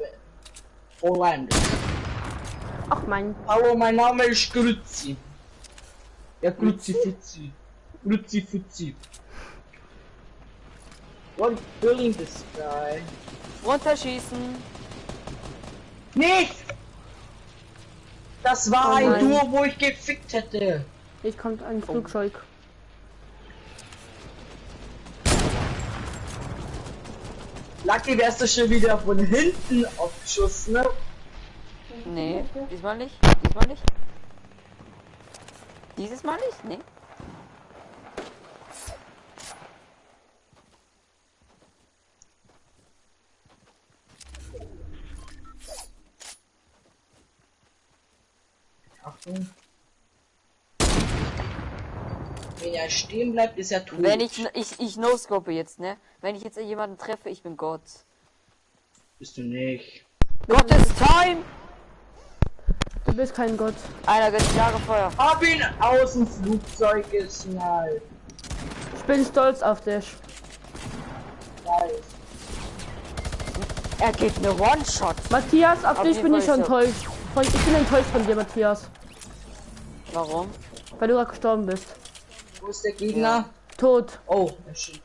Holländisch. Ach mein. Hallo, mein Name ist Grützi. Ja, Grützi Futzi. Grützi Futzi. What killing this guy? Runterschießen! Nicht! Das war Oh ein nein. Duo, wo ich gefickt hätte. Jetzt kommt ein Flugzeug. Lucky wärst du schon wieder von hinten aufgeschossen, ne? Nee, diesmal nicht. Diesmal nicht. Dieses Mal nicht? Nee. Achtung. Wenn er stehen bleibt, ist er tot. Wenn ich no-scope jetzt, ne? Wenn ich jetzt jemanden treffe, ich bin Gott. Bist du nicht. Gottes Time! Du bist kein Gott. Einer gönnt Lagerfeuer. Hab ihn aus dem Flugzeug geschnallt. Ich bin stolz auf dich. Nice. Er gibt eine One-Shot. Matthias, auf dich jeden bin ich Fall schon ist enttäuscht. Ich bin enttäuscht von dir, Matthias. Warum? Weil du gerade gestorben bist. Wo ist der Gegner? Tot. Oh, er steht.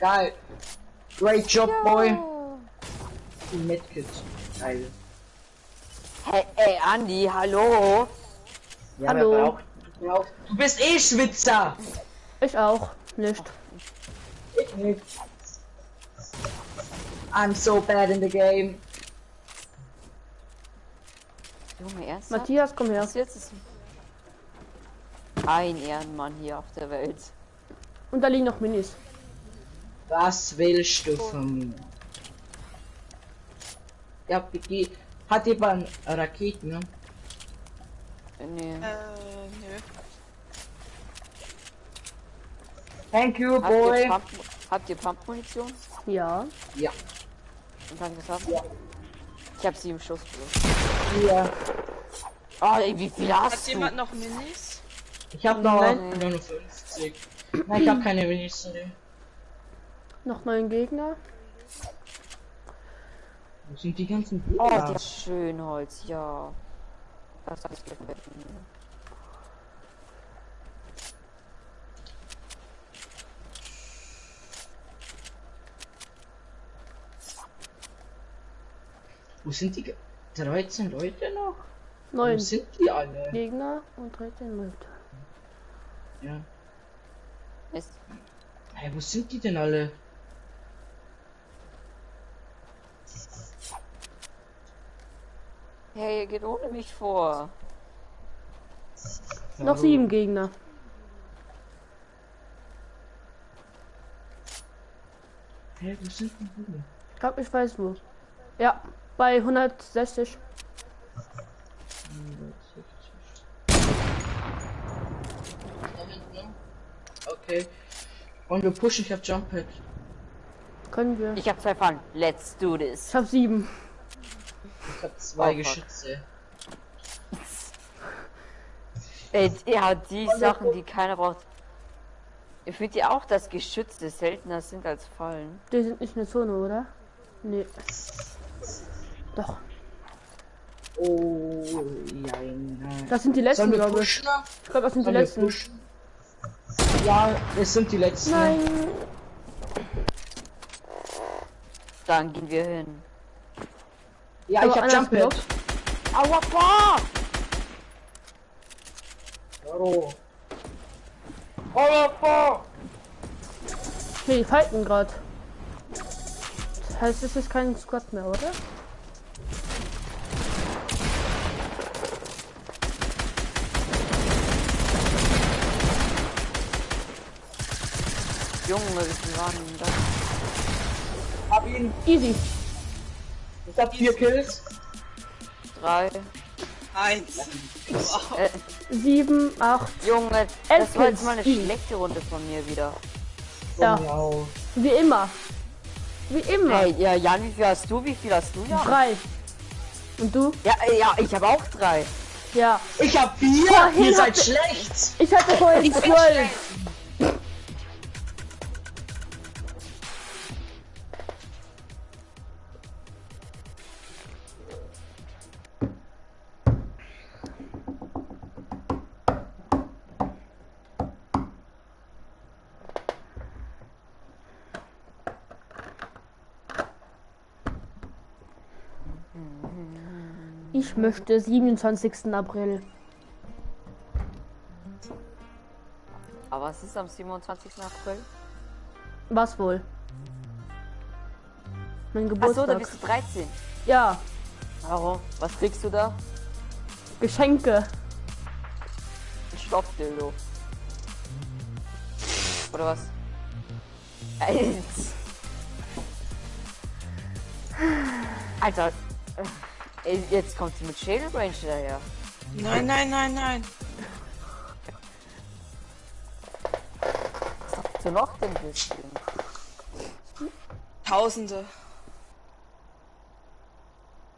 Geil. Great job, boy. Die Medkit. Geil. Hey, ey, Andi, hallo? Ja, Hallo. wer braucht- Du bist eh Schwitzer. Ich auch. Nicht. Ich nicht. I'm so bad in the game. Junge, ernsthaft? Matthias, komm her. Was jetzt ist ein Ehrenmann hier auf der Welt. Und da liegen noch Minis. Was willst du von mir? Ja, BG. Hat jemand Raketen, ne? Nee. Nö. Thank you, Habt ihr boy. Habt ihr Pumpmunition? Ja. Ja. Und kann ich das haben? Ja. Ich hab 7 Schuss bloß. Ja. Oh, ey, wie viel Hat hast du? jemand noch Minis? Ich hab noch Nein. 59. Nein, ich hab keine Minis. Noch neuen Gegner. Wo sind die ganzen Oh, Bilder? das ist schön Holz, ja. Das gefällt mir. Wo sind die 13 Leute noch? Wo 9 sind die alle? Gegner und 13 Leute. Ja. Ist Hey, wo sind die denn alle? hey, ihr geht ohne mich vor. Noch 7 Gegner. Hey, wo sind denn die? Ich glaube, ich weiß wo. Ja, bei 160. Okay. Und wir pushen, ich hab Jump Pad. Können wir. Ich habe 2 Fallen. Let's do this. Ich habe 7. Ich hab 2 Oh, fuck. Geschütze. Ja, die Sachen, die keiner braucht. Ich finde ja auch, dass Geschütze seltener sind als Fallen. Die sind nicht in der Zone, oder? Nee. Doch. Oh, ja, nein. Das sind die letzten, Sollen wir glaube ich. pushen? Ich glaube, das sind die Sollen wir letzten. pushen? Ja, es sind die letzten. Nein. Dann gehen wir hin. Ja, Aber ich hab einer Jump ist Pad. Aua, fuck! Oh. Oh, Nee, die fighten gerade. Das heißt, es ist kein Squad mehr, oder? Junge, wie viel waren denn das? hab ihn. Easy. Ich hab 4 Kills. 3. 1. 7, 8. Junge, Elf das war jetzt Kills. mal eine schlechte Runde von mir wieder. Ja. Wow. Wie immer. Wie immer. Hey, ja, Jan, wie viel hast du? Wie viel hast du, Jan? 3. Und du? Ja, ja, ich habe auch 3. Ja. Ich hab 4. Vorhin Ihr seid hatte- schlecht. Ich hatte vorhin 12. Ich möchte 27. April. Aber was ist am 27. April? Was wohl? Mein Achso, Geburtstag. da bist du 13. Ja, Warum? Was kriegst du da? Geschenke. Ein Stoffdildo. Oder was? Alter. Jetzt kommt sie mit Schädelrange daher. Nein, nein, nein, nein. Was hast du noch denn bisschen? Tausende.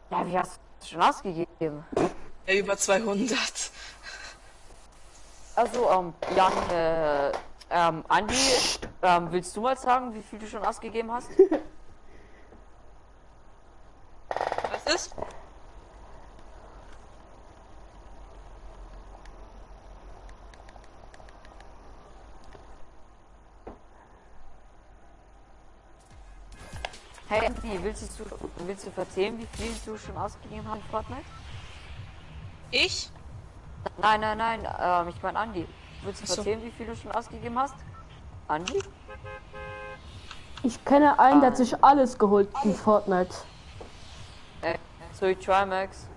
Ja, wie hast du schon ausgegeben? Ja, über 200. Also, Jan, Andi, willst du mal sagen, wie viel du schon ausgegeben hast? Was ist? Hey, Andi, willst du erzählen, wie viel du schon ausgegeben hast in Fortnite? Ich? Nein, ich meine Andi. Willst du Ach so. erzählen, wie viel du schon ausgegeben hast? Andi? Ich kenne einen, der hat sich alles geholt in Fortnite. So, Trimax.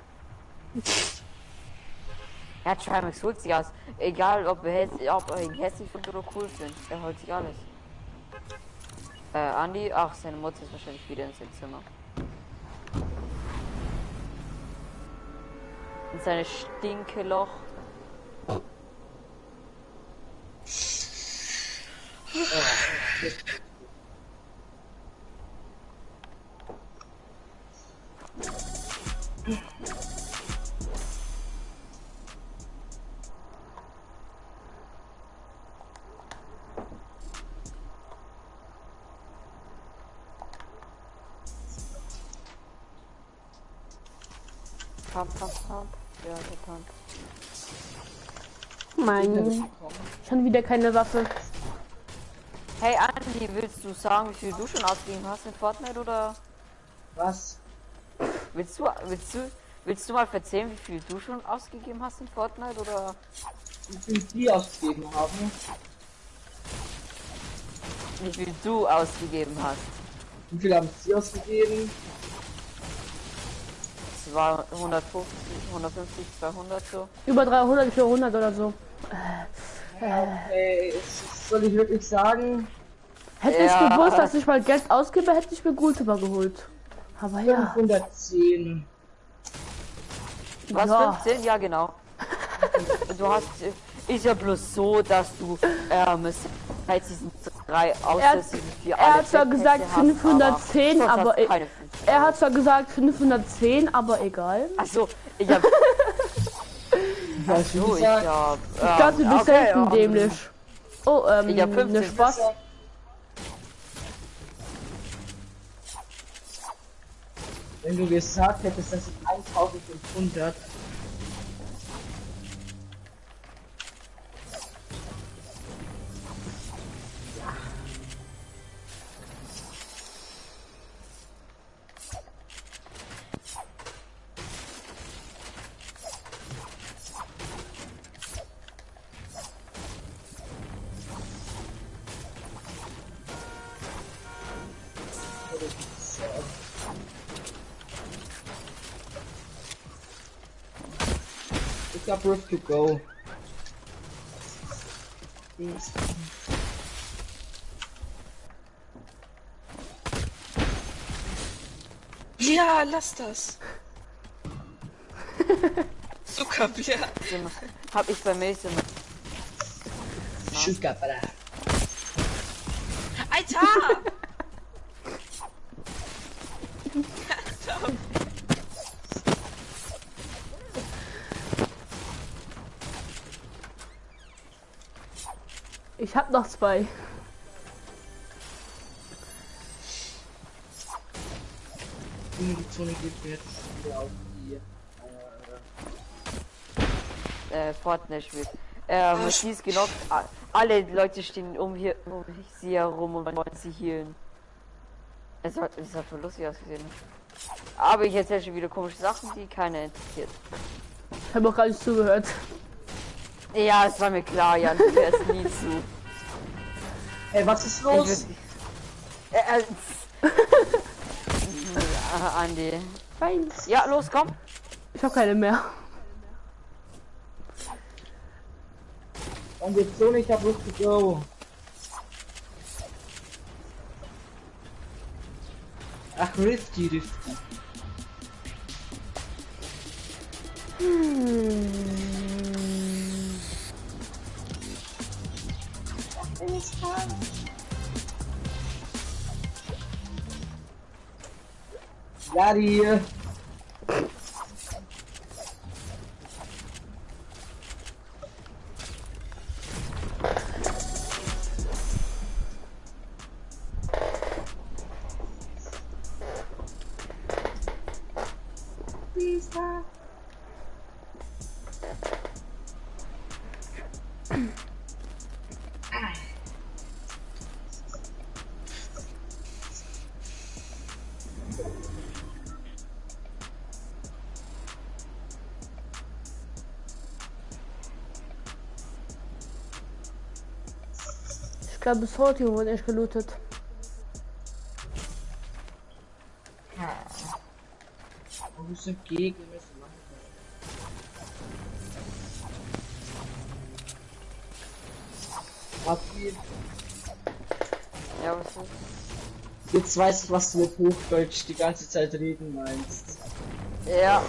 Ja, Trimax holt sich aus. Egal, ob er ihn hässlich findet oder cool findet. Er holt sich alles. Andi? Ach, seine Mutter ist wahrscheinlich wieder in seinem Zimmer. In seine Stinkeloch. Pump. Ja, der Pump. Mein. Schon wieder keine Waffe. Hey Andi, willst du sagen, wie viel du schon ausgegeben hast in Fortnite oder? Was? Willst du mal erzählen, wie viel du schon ausgegeben hast in Fortnite oder? Wie viel die ausgegeben haben? Wie viel du ausgegeben hast? Wie viel haben sie ausgegeben? Es war 150, 200 so. Über 300, 400 oder so. Okay, soll ich wirklich sagen? Hätte ich gewusst, dass ich mal Geld ausgebe, hätte ich mir Gultimer geholt. Aber ja. 510. Was, Ja. 15? Ja, genau. Du hast, ist ja bloß so, dass du, seit Season 3 aus der Season 4 Er hat zwar gesagt 510, aber er hat zwar gesagt 510, aber egal. Achso, ich hab... Achso, ich hab... Ich glaube, du bist selten dämlich. Oh, ich hab 15 ne Spaß. Wenn du gesagt hättest, das sind 1500. Ich hab Rift to go. Ja, lass das. Zuckerbier. Hab ich bei Mason. Zuckerbra. Alter! Ich hab noch 2. Die Zone geht mir jetzt wieder auf die Fortnite spielt. Sie ist genockt. Alle Leute stehen um sie herum und wollen sie healen. Es hat voll lustig ausgesehen. Aber ich erzähle schon wieder komische Sachen, die keiner interessiert. Ich habe auch gar nicht zugehört. Ja, es war mir klar, Jan, du hörst nie zu. Ey, was ist los? Andi. Fein. Ja, los, komm. Ich habe keine mehr. Und jetzt so, ich hab Rift to go. Ach, Rifty. Ja, die. Ich glaube, bis heute wurde echt gelootet. Wo sind Gegner? Ja, was ist? Jetzt weiß ich, was du mit Hochdeutsch die ganze Zeit reden meinst. Ja.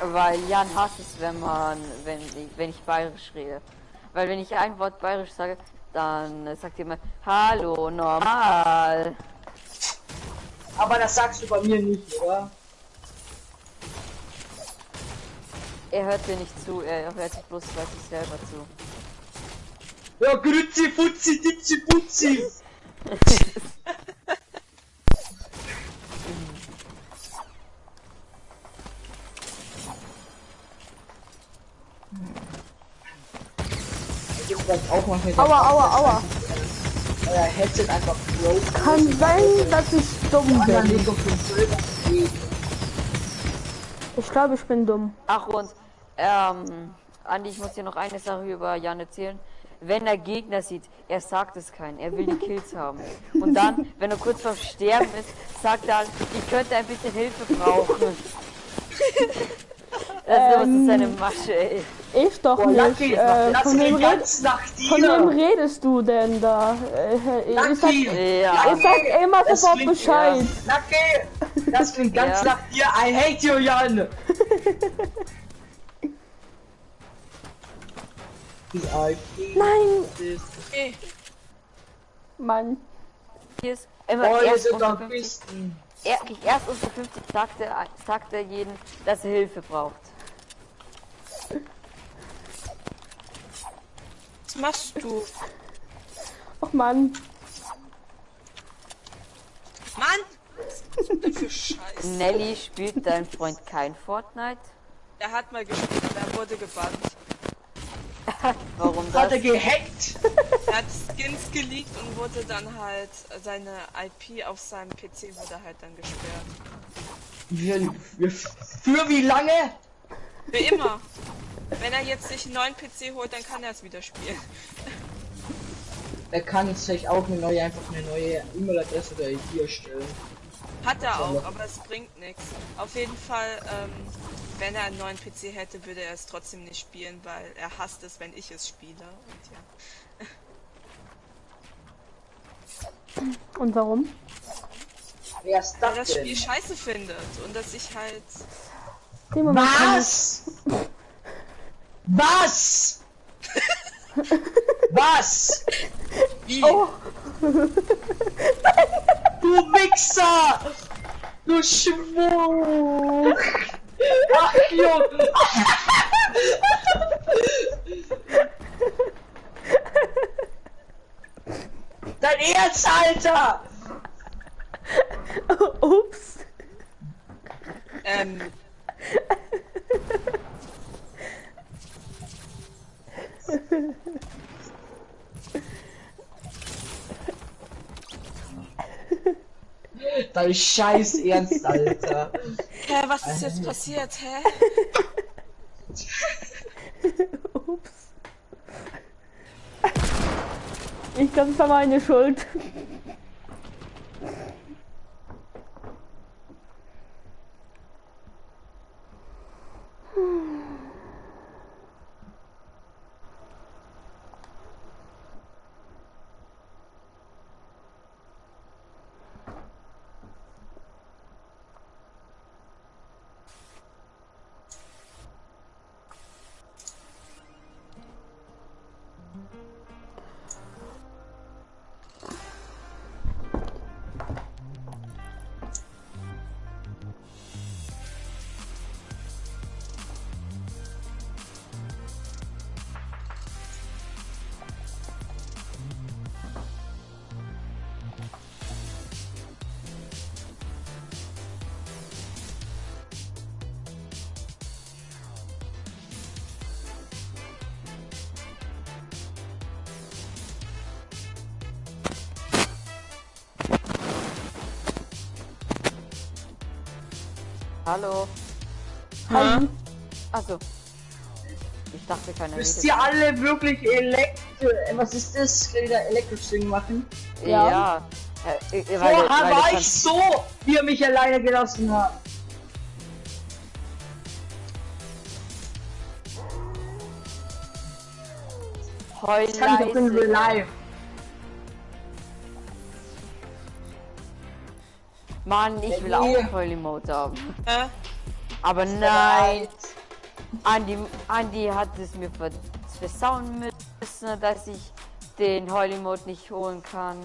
Weil Jan hasst es, wenn ich bayerisch rede. Weil wenn ich ein Wort bayerisch sage, dann sagt jemand, hallo, normal. Aber das sagst du bei mir nicht, oder? Er hört dir nicht zu, er hört sich bloß bei sich selber zu. Ja, Grützi, Futzi, Dipsi, Putzi! ist vielleicht auch mal mit Aua. euer Headset einfach broken. Kann sein, dass ich dumm Dann bin. legt auf den Server geht. Ich glaube, ich bin dumm. Ach und, Andi, ich muss dir noch eine Sache über Jan erzählen. Wenn er Gegner sieht, er sagt es keinen, er will die Kills haben. Und dann, wenn er kurz vorm Sterben ist, sagt er, ich könnte ein bisschen Hilfe brauchen. Das ist seine Masche, ey. Ich doch Boah, nicht. Lucky, das Von wem geht ganz nach von wem dir. redest du denn da? Ich sag, Ja, ich sag immer Das sofort klingt- Bescheid. Lucky, das klingt ganz Ja. nach dir. I hate you, Jan. Nein, Okay. Mann. hier ist immer Oh, ihr erst seid unter doch 50, Pisten. erst unter 50 sagt er jeden, dass er Hilfe braucht. Was machst du? Och Mann. Mann! Was ist denn für Scheiße? Nelly, spielt dein Freund kein Fortnite? Er hat mal gespielt, er wurde gebannt. Warum Hat das? er gehackt? Er hat Skins geleakt und wurde dann halt, seine IP auf seinem PC wurde halt dann gesperrt. Für wie lange? Für immer. Wenn er jetzt sich einen neuen PC holt, dann kann er es wieder spielen. Er kann jetzt vielleicht auch einfach eine neue E-Mail-Adresse oder ID erstellen. Hat er auch, aber es bringt nichts. Auf jeden Fall, wenn er einen neuen PC hätte, würde er es trotzdem nicht spielen, weil er hasst es, wenn ich es spiele. Und ja. Und warum? Wer ist Weil er das das denn? Spiel scheiße findet und dass ich halt... Den Moment kann Was? Was? Was? Wie? Oh. Du Wichser! Du Schwuch! Ach, Junge! Dein Ernst, Alter! Ups. Dein Scheiß Ernst, Alter! Hä, was ist jetzt passiert, hä? Ups. Ich glaube, es war meine Schuld. Hallo. Hi. Achso. Ich dachte, keiner Müsst redet. ihr alle wirklich was ist das? Wieder Elektro-Swing machen? Ja. Ja. Weil Vorher du war ich kannst- so, wie er mich alleine gelassen hat. Heul Das kann ich auch in Real leise. Life. Mann, ich will Nee. auch Heul-Emote haben. Hä? Aber nein. Andi hat es mir versauen müssen, dass ich den Heul-Emote nicht holen kann.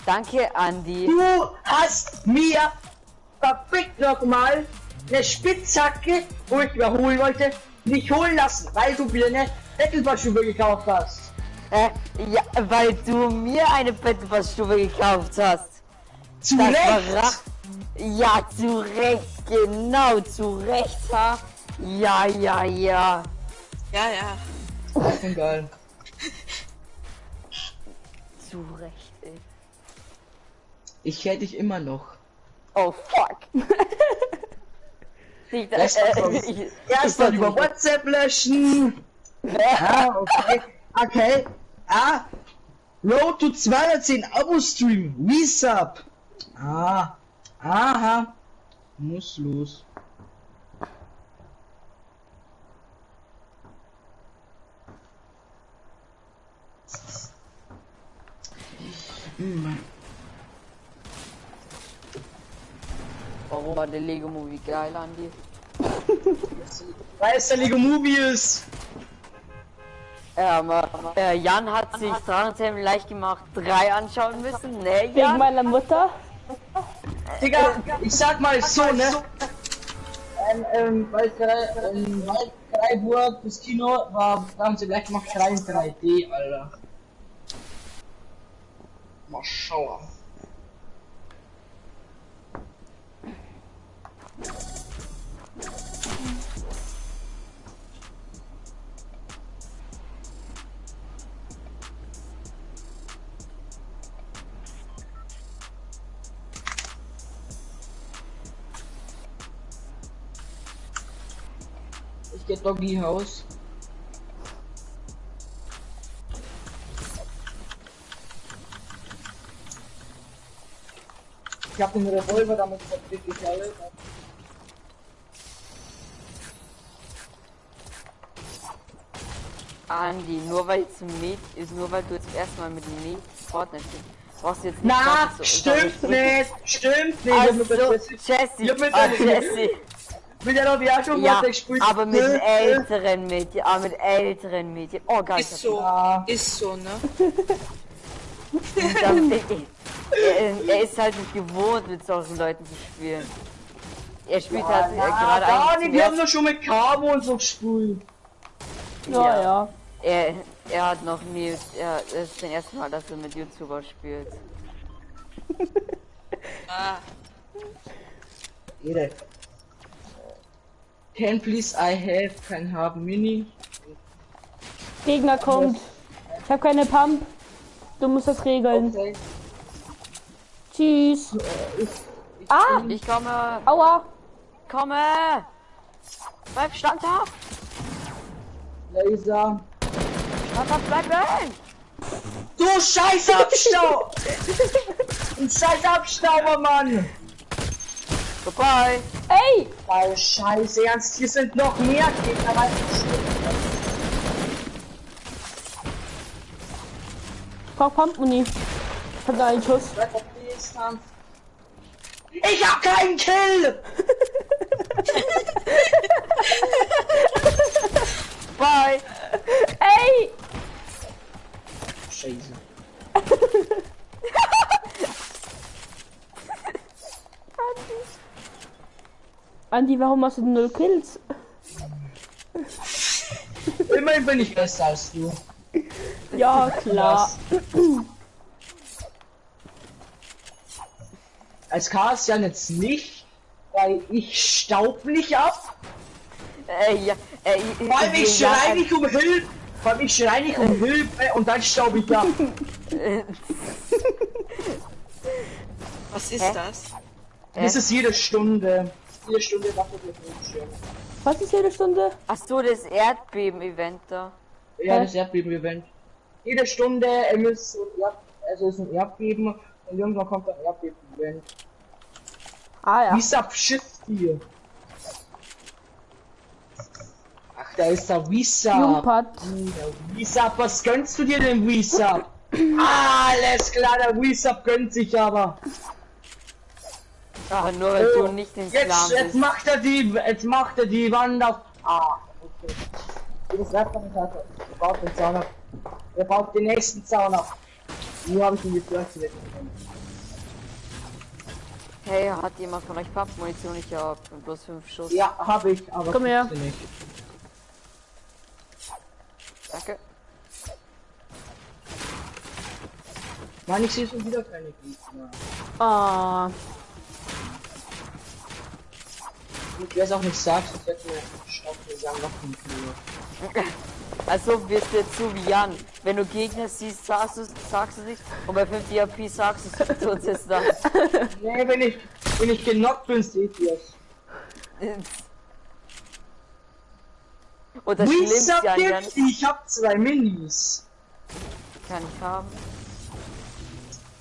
Danke, Andi. Du hast mir verfickt nochmal eine Spitzhacke, wo ich mir holen wollte, nicht holen lassen, weil du mir eine Battleball-Stube gekauft hast. Ja, weil du mir eine Battleball-Stube gekauft hast. Zu Das Recht! war ja, zu Recht, genau, zu Recht, ha? Ja. Ja, ja. Ich bin geil. zu Recht, ey. Ich hätte dich immer noch. Oh fuck. Erstmal über WhatsApp löschen. Ja, okay. Okay. Ah. Road to 210 Abo-Stream. Resub. Ah. Aha. Muss los. Warum war der Lego Movie geil, Andi? Weil es der Lego Movie ist. Jan hat sich Drachenzähmen leicht gemacht 3 anschauen müssen, ne, Wegen Jan? meiner Mutter. Digga, ich sag mal so, ne? Weil Freiburg, das Kino war, da haben sie gleich gemacht 3 in 3D, Alter. Mal schauen. Ich geh Doggy Haus. Ich hab den Revolver damit wirklich geklaut. Andi, nur weil es Med ist, nur weil du jetzt erstmal mit dem Med Fortnite spielst, brauchst du jetzt nicht Na, gratis so stimmt nicht, stimmt nicht. Also, Jesse. Mit der Lobby auch schon Ja, was gespielt. aber mit älteren Mädchen, Oh, geil. Ist so. Ja. Ist so, ne? Er ist halt nicht gewohnt, mit solchen Leuten zu spielen. Er spielt halt gerade gar eigentlich nicht, wir haben doch schon mit Cabo und so gespielt. Ja. Er hat noch nie, das ist das erste Mal, dass er mit YouTuber spielt. Ah, Jede. Can please I have, can haben Mini. Gegner kommt. Ich habe keine Pump. Du musst das regeln. Okay. Tschüss. Ah! Ich komme! Aua! Komme! Bleib standhaft! Laser. Standhaft bleiben! Du scheiß Abstau! Ein scheiß Abstauber, Mann! Vorbei! Ey! Oh Scheiße, ernst, hier sind noch mehr Gegner, weil Ich brauch Pump-Muni. Ich hab da einen Schuss. ich hab keinen Kill! Bye! Ey! Scheiße. Andi, warum hast du 0 Kills? Immerhin bin ich besser als du. Ja, klar. Als Karlsjan jetzt nicht, weil ich staub nicht ab. Vor allem ich schrei nicht um Hilfe. Vor allem ich schrei nicht um Hilfe und dann staub ich ab. was ist das? Das ist jede Stunde. Jede Stunde macht das Bildschirm. Was ist jede Stunde? Ach so, das Erdbeben-Event da. Ja, das Erdbeben-Event. Jede Stunde ist ein Erdbeben und irgendwann kommt ein Erdbeben-Event. Ah ja. Wie Shit hier. Ach, da ist der Visa. Jungpart. Visa, was gönnst du dir denn, Visa? Alles klar, der Visa gönnt sich aber. Ach, nur weil du nicht ins Slam Jetzt bist. macht er die Wand auf. Ah, okay. Das Radkommentar. Er baut den Zaun ab. Er baut den nächsten Zaun ab. Nur habe ich ihn jetzt gleich. Hey, hat jemand von euch Pappmunition? Ich hab bloß 5 Schuss. Ja, habe ich, aber Komm her. nicht. Danke. Mann, ich sehe schon wieder keine Gegner. Ah. Und wer es auch nicht sagt, ich hätte mir Stopp gegangen noch 5 Minuten. Also wirst du jetzt so wie Jan. Wenn du Gegner siehst, sagst du nicht. Und bei 50 AP sagst du uns jetzt dann. Nee, wenn ich genockt bin, seht ihr es. Und das Schlimmste an Jan... Ich hab 2 Minis. Kann ich haben.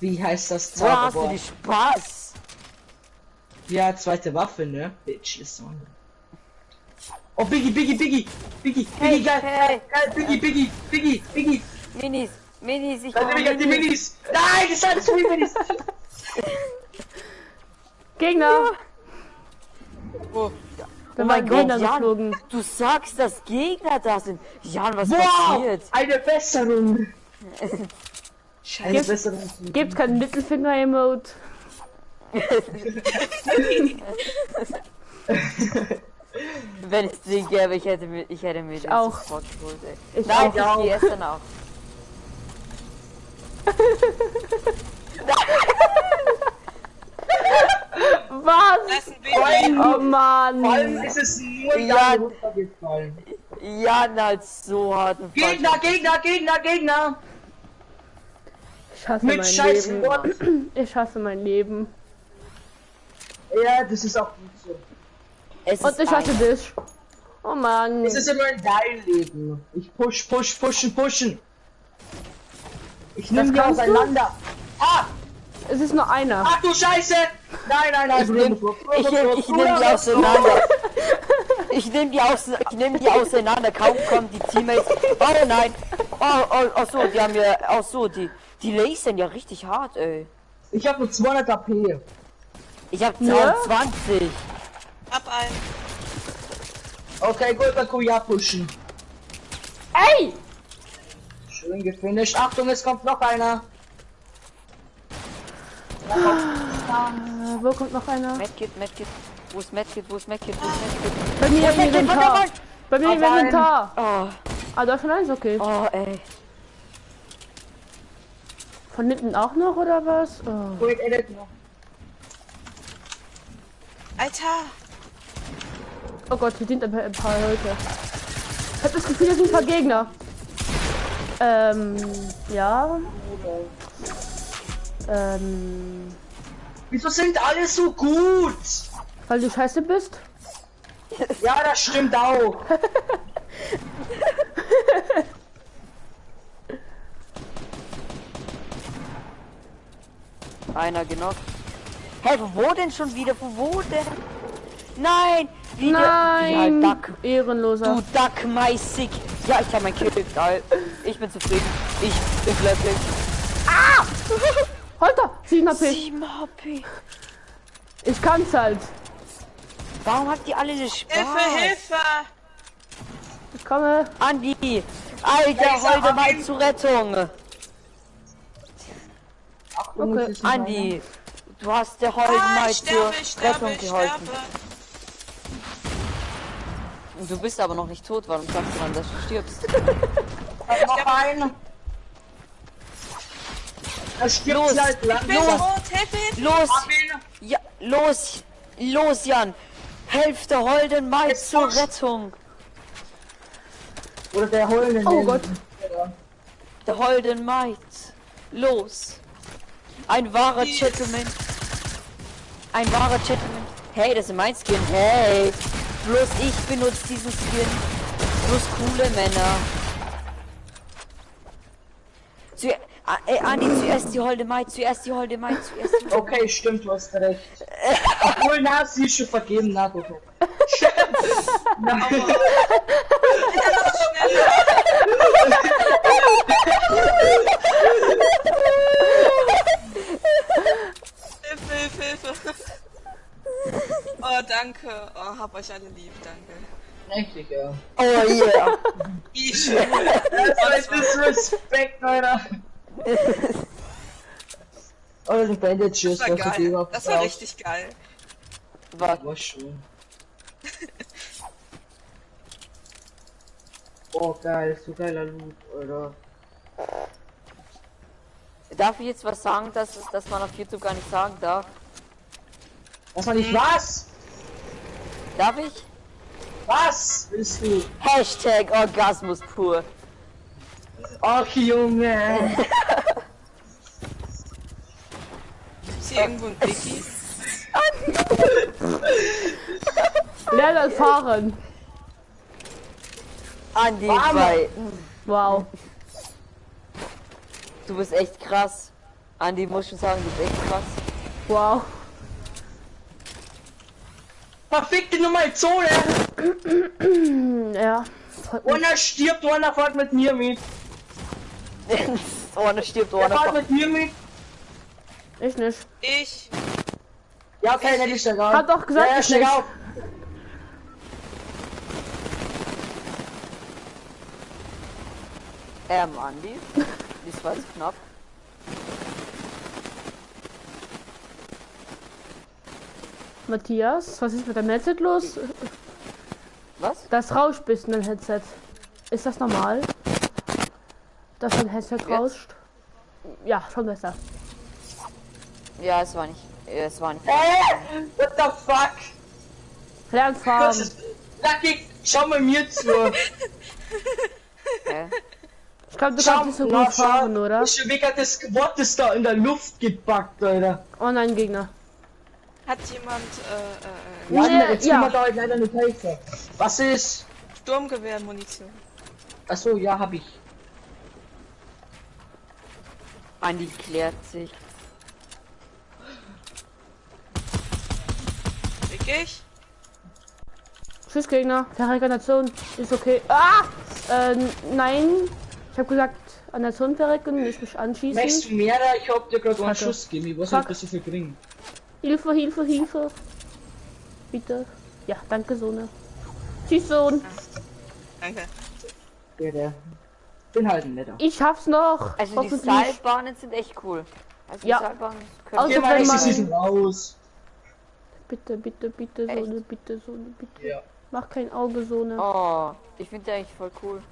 Wie heißt das Wo hast du Zauberwort? die Spaß? Ja, zweite Waffe, ne? Bitch ist on. Oh, Biggie, Hey, geil, hey. geil, Biggie. Minis, ich Dann nehme ich halt die Minis. Nein, das sind zu viele Minis. Gegner! Oh, Da mein waren Gott, Gegner Jan. geflogen. Du sagst, dass Gegner da sind. Jan, was Wow, passiert? eine Besserung. Eine Gibt's- Besserung. Gibt's keinen Mittelfinger-Emote? Wenn es den gäbe, ich hätte mir den auch. sofort geholt, ey. Ich Nein, auch. ich gehe erst danach. Was? das ist ein Baby. Oh Vor allem Mann! ist es nur Ja. Jan runtergefallen. Jan hat so harten Gegner. Ich hasse Mit mein scheiß Leben. Wort. Ich hasse mein Leben. Ja, das ist auch gut so. Es Und ist ich hasse ein- dich. Oh Mann. Es ist immer in dein Leben. Ich pushen. Ich nehme die kannst du? auseinander. Ah! Es ist nur einer. Ach du Scheiße! Nein. Ich nehm die auseinander. Ich nehm die auseinander. Kaum kommen die Teammates. Oh nein. Oh so, die haben ja. Oh so, die lasern ja richtig hart, ey. Ich habe nur 200 AP. Ich hab Ja? 22. Ab ein. Okay, gut, dann kann ich ja pushen. Ey! Schön gefinisht. Achtung, es kommt noch einer. Wo kommt noch einer? Medkit. Wo ist Medkit? Bei mir im Inventar. Bei mir im Aber Inventar. Oh, Ah, da schon alles okay. oh, ey. Von hinten auch noch oder was? Oh. Gut, edit noch. Alter. Oh Gott, hier sind ein paar Leute. Ich hab das Gefühl, hier sind ein paar Gegner. Ja. Wieso sind alle so gut? Weil du scheiße bist? Ja, das stimmt auch. Einer genockt. Hey, wo denn schon wieder? Wo denn? Nein! Wieder! Nein! Ja, Duck. Ehrenloser. Du Duck, meißig! Ja, ich hab mein Kill. Geil. Ich bin zufrieden. Ich bin glücklich. Holter! 7 HP. 7 HP. Ich kann's halt. Warum habt ihr alle eine Spaß? Hilfe! Ich komme. Andi! Alter, heute mal zur Rettung! Achtung, Okay. es ist ein Andi! Du hast der heute mal Ich zur sterbe, Rettung ich geholfen. sterbe. Und du bist aber noch nicht tot, warum sagst du dann, dass du stirbst? Einer. Noch einer. Er stirbt Los. halt Ich bin langsam. rot, Hilfe! Los! Hab ihn. Ja, los, Jan! Helft der holden Mai Jetzt zur los. Rettung! Oder der heulende. Oh Gott. Der holden Might! Los! Ein wahrer Gentleman! Ein wahrer Gentleman! Hey, das ist mein Skin! Hey! Bloß ich benutze diesen Skin! Bloß coole Männer! Andi, zuerst die holde Might! Okay, stimmt, du hast recht. Obwohl, na, sie ist schon vergeben, na, du. Hilfe! Oh, danke. Oh, hab euch alle lieb, danke. Richtig, ja. Oh yeah! Ich. Das ist Disrespect, Alter. Oh, die Bandages, Das war geil. Das war richtig geil. War schon. Oh, geil, so geiler Loot, Alter. Darf ich jetzt was sagen, dass man auf YouTube gar nicht sagen darf? Das war nicht was? Darf ich? Was willst du? Hashtag Orgasmus pur. Ach Junge. Ist hier irgendwo ein Biggie? Lerne fahren. Andi, bei. Wow. Du bist echt krass. Andi, muss schon sagen, du bist echt krass. Wow. Verfickte Nummer Zone. Ja. Und er stirbt, und er fährt mit mir mit. Einer stirbt, Er fährt einer. mit mir mit. Ich nicht. Ich. Ja, okay, dann ist egal. Hat doch gesagt, ja, ich steig nicht. auf. Andi. Das war jetzt knapp. Matthias, was ist mit deinem Headset los? Was? Das rauscht bis in dein Headset. Ist das normal? Dass dein Headset rauscht? Ja, schon besser. Ja, es war nicht. Es war nicht. What the fuck? Lern Das fahren. ist... Lucky, schau mal mir zu. Ich glaube, du Schau, kannst nicht so na, gut fahren, schau. oder? Ich hab wegen des Squattes da in der Luft gepackt, Alter. Oh nein, Gegner. Hat jemand Ja, Nee, jetzt ja. können wir da halt leider nicht helfen. Was ist? Sturmgewehrmunition? Achso, ja, hab ich. Andi klärt sich. Krieg ich? Tschüss, Gegner. Verrekanation ist okay. Ah! Nein. Ich habe gesagt, an der Zone verrecken, nicht mich Möchtest anschießen. du mehr? Ich hab dir gerade einen Kacke. Schuss gegeben. Ich weiß Fuck. nicht, was ich viel bringen. Hilfe, Hilfe, Hilfe. Bitte. Ja, danke, Sohne. Tschüss, Sohn. Danke. Ja, der. Bin halt ein netter. Ich schaff's noch. Also die Hoffentlich. Seilbahnen sind echt cool. Also die Ja. Seilbahnen können Also Geh mal wenn nächste man- Season raus. Bitte, bitte, bitte, Echt? Sohne, bitte, Sohne, bitte. Ja. Mach kein Auge, Sohne. Oh, ich finde eigentlich voll cool.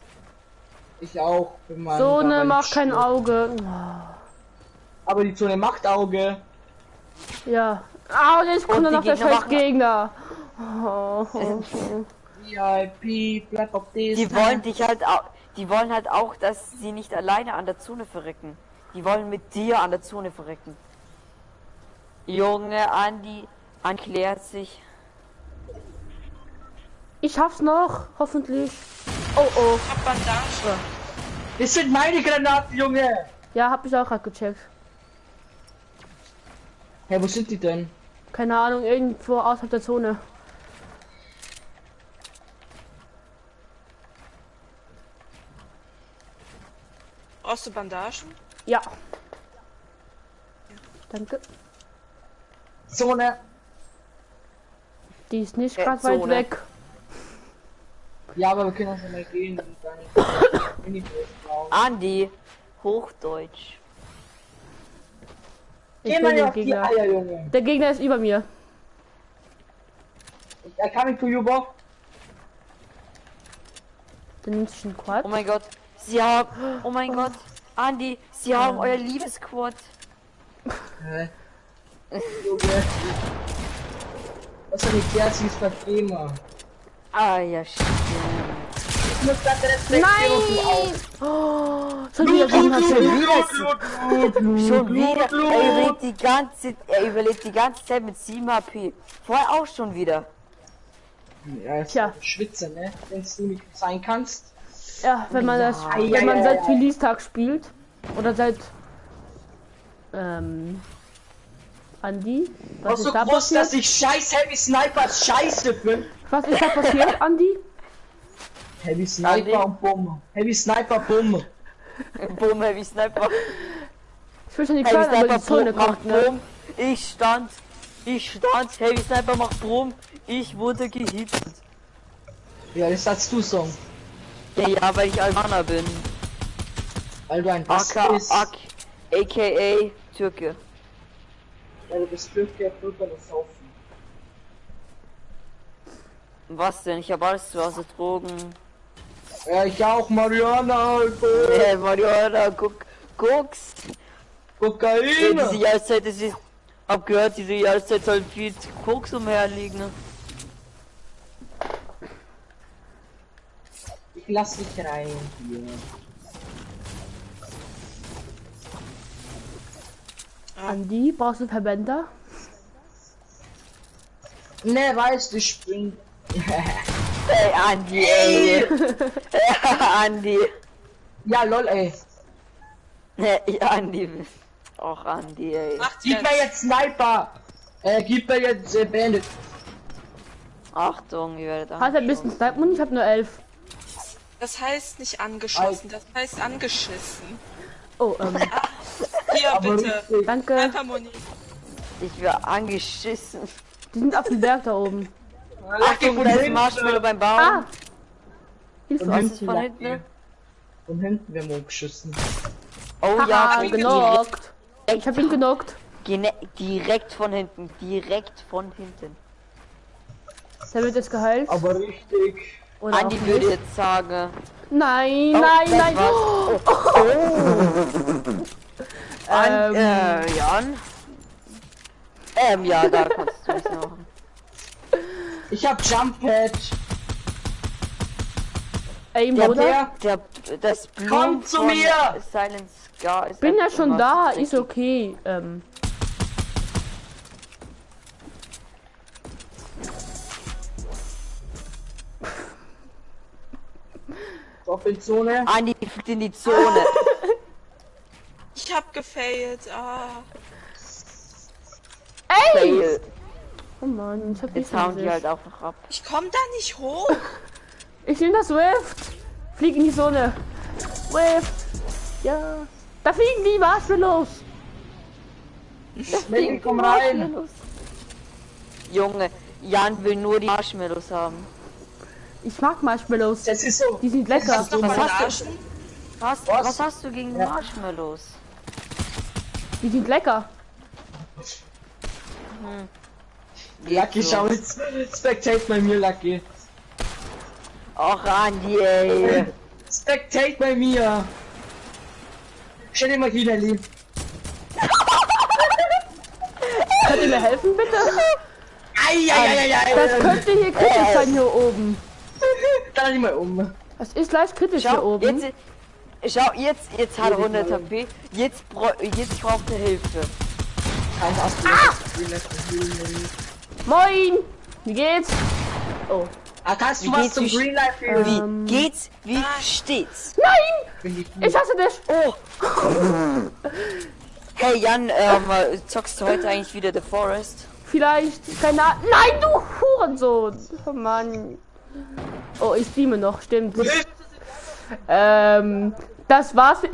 Ich auch. Wenn man Sohne, dabei mach nicht kein stirbt. Auge. Aber die Zone macht Auge. Ja. Ah, und jetzt kommt Und dann die noch der Gegner scheiß machen- Gegner. Oh. VIP, Black Ops Die wollen dich halt auch. Die wollen halt auch, dass sie nicht alleine an der Zone verrecken. Die wollen mit dir an der Zone verrecken. Junge, Andi klärt sich. Ich schaff's noch, hoffentlich. Oh oh. Ich hab Bandage. Das sind meine Granaten, Junge. Ja, hab ich auch gerade gecheckt. Hey, wo sind die denn? Keine Ahnung, irgendwo außerhalb der Zone. Brauchst du Bandagen? Ja. Danke. Zone. Die ist nicht gerade weit Zone. weg. Ja, aber wir können auch schon mal gehen. Und dann Andi, Hochdeutsch. Ich Geh bin mal der auf die Gegner. Eier, Junge. Der Gegner ist über mir. I coming to you, Bob. Der nimmt sich einen Quad. Oh mein Gott. Sie haben. Oh mein Gott. Andi, sie haben euer Liebesquad. Hä? Junge. Was soll ich jetzt nicht vergeben? Ah ja, stimmt. Ich muss das reflektieren. Oh, schon wieder Gegner. Schon wieder. Er überlebt die ganze Zeit mit 7 HP. Vorher auch schon wieder. Ja, ist Tja. Schwitze, ne? Wenn du nicht sein kannst. Ja, wenn man das, Ja, wenn man ja, seit ja. Release-Tag spielt. Oder seit Andi? Was Was so ist da groß, dass passiert? ich scheiß Heavy Snipers scheiße finde. Was ist da passiert, Andi? Heavy Sniper und Bombe. Heavy Sniper Bombe. Boom, Heavy Sniper. Ich will schon die Heavy Kleinen, aber Sniper die Zone macht kommt, ne? Boom. Ich stand. Heavy Sniper macht Boom. Ich wurde gehittet. Ja, das sagst du so. Ja, weil ich Albaner bin. Weil du ein Bass bist. AKA Türke. Ja, du bist Türke, Türke das Saufen. Was denn? Ich habe alles zu Hause Drogen. Ja, ich auch, Mariana, Alter. Mariana, guck's. Kokain. Diese Jahreszeit ist. Hab gehört, diese Jahreszeit soll viel Koks umherliegen. Ne? Ich lass dich rein hier. Andi, brauchst du Verbänder? Ne, weißt du, ich bin. Ey, Andi, ey. Andi. Ja, lol, ey. Ja, Andi. Och, Andi, ey. Macht Gib mir jetzt Sniper. Gib mir jetzt Bandit. Achtung, ihr werdet Hat er ein bisschen Sniper und ich habe nur 11. Das heißt nicht angeschossen, das heißt angeschissen. Oh, Hier, Aber bitte. richtig. danke. Hypermoni. Ich wär angeschissen. Die sind auf dem Berg da oben. Achtung, da ist ein Marshmallow beim Baum. Ah! Hilfe. Was ist von hinten? Von hinten werden wir geschossen. Oh ja, Haha, genockt. Ich hab ihn genockt. Direkt von hinten. Direkt von hinten. Der wird jetzt geheilt. Aber richtig. Oder Andi auch würde nicht. jetzt sagen. Nein, Oh, nein, das nein. war's. Jan? Ja, da kannst du es machen. Ich hab Jump Pad. Ey, Der Bruder. Bär. Das Blut Komm zu von mir! Silent Scar ist Bin ja einfach schon immer da, richtig. ist okay. Auf in Zone. Andi fliegt in die Zone. Ich hab gefailt. Fail. Oh Mann, ich hab Jetzt nicht hauen die halt auch noch ab. Ich komm da nicht hoch. Ich nehme das Rift. Flieg in die Sonne. Rift. Ja. Da fliegen die Marshmallows. Mädchen, komm rein. Junge, Jan will nur die Marshmallows haben. Ich mag Marshmallows. Das ist so. Die sind lecker. Hast du noch Was mal hast Arschen? Was hast du gegen Marshmallows? Die sind lecker. Lucky, schau jetzt. Spectate bei mir, Lucky. Och, Andi, ey. Spectate bei mir. Stell dir mal hin, Ellie. Könnt ihr mir helfen, bitte? Das Ei. könnte hier kritisch sein hier oben. Da nicht mal um. Das ist leicht kritisch hier Schau, oben. jetzt hat er 100 HP. Jetzt braucht er Hilfe. Moin! Wie geht's? Oh. Kannst du Wie was geht's? zum Wie- Green Life fühlen? Wie geht's? Wie steht's? Nein! Ich hasse dich! Oh! Hey Jan, zockst du heute eigentlich wieder The Forest? Vielleicht, keine Ahnung. Nein, du Hurensohn! Oh Mann. Oh, ich streame noch, stimmt. Das war's.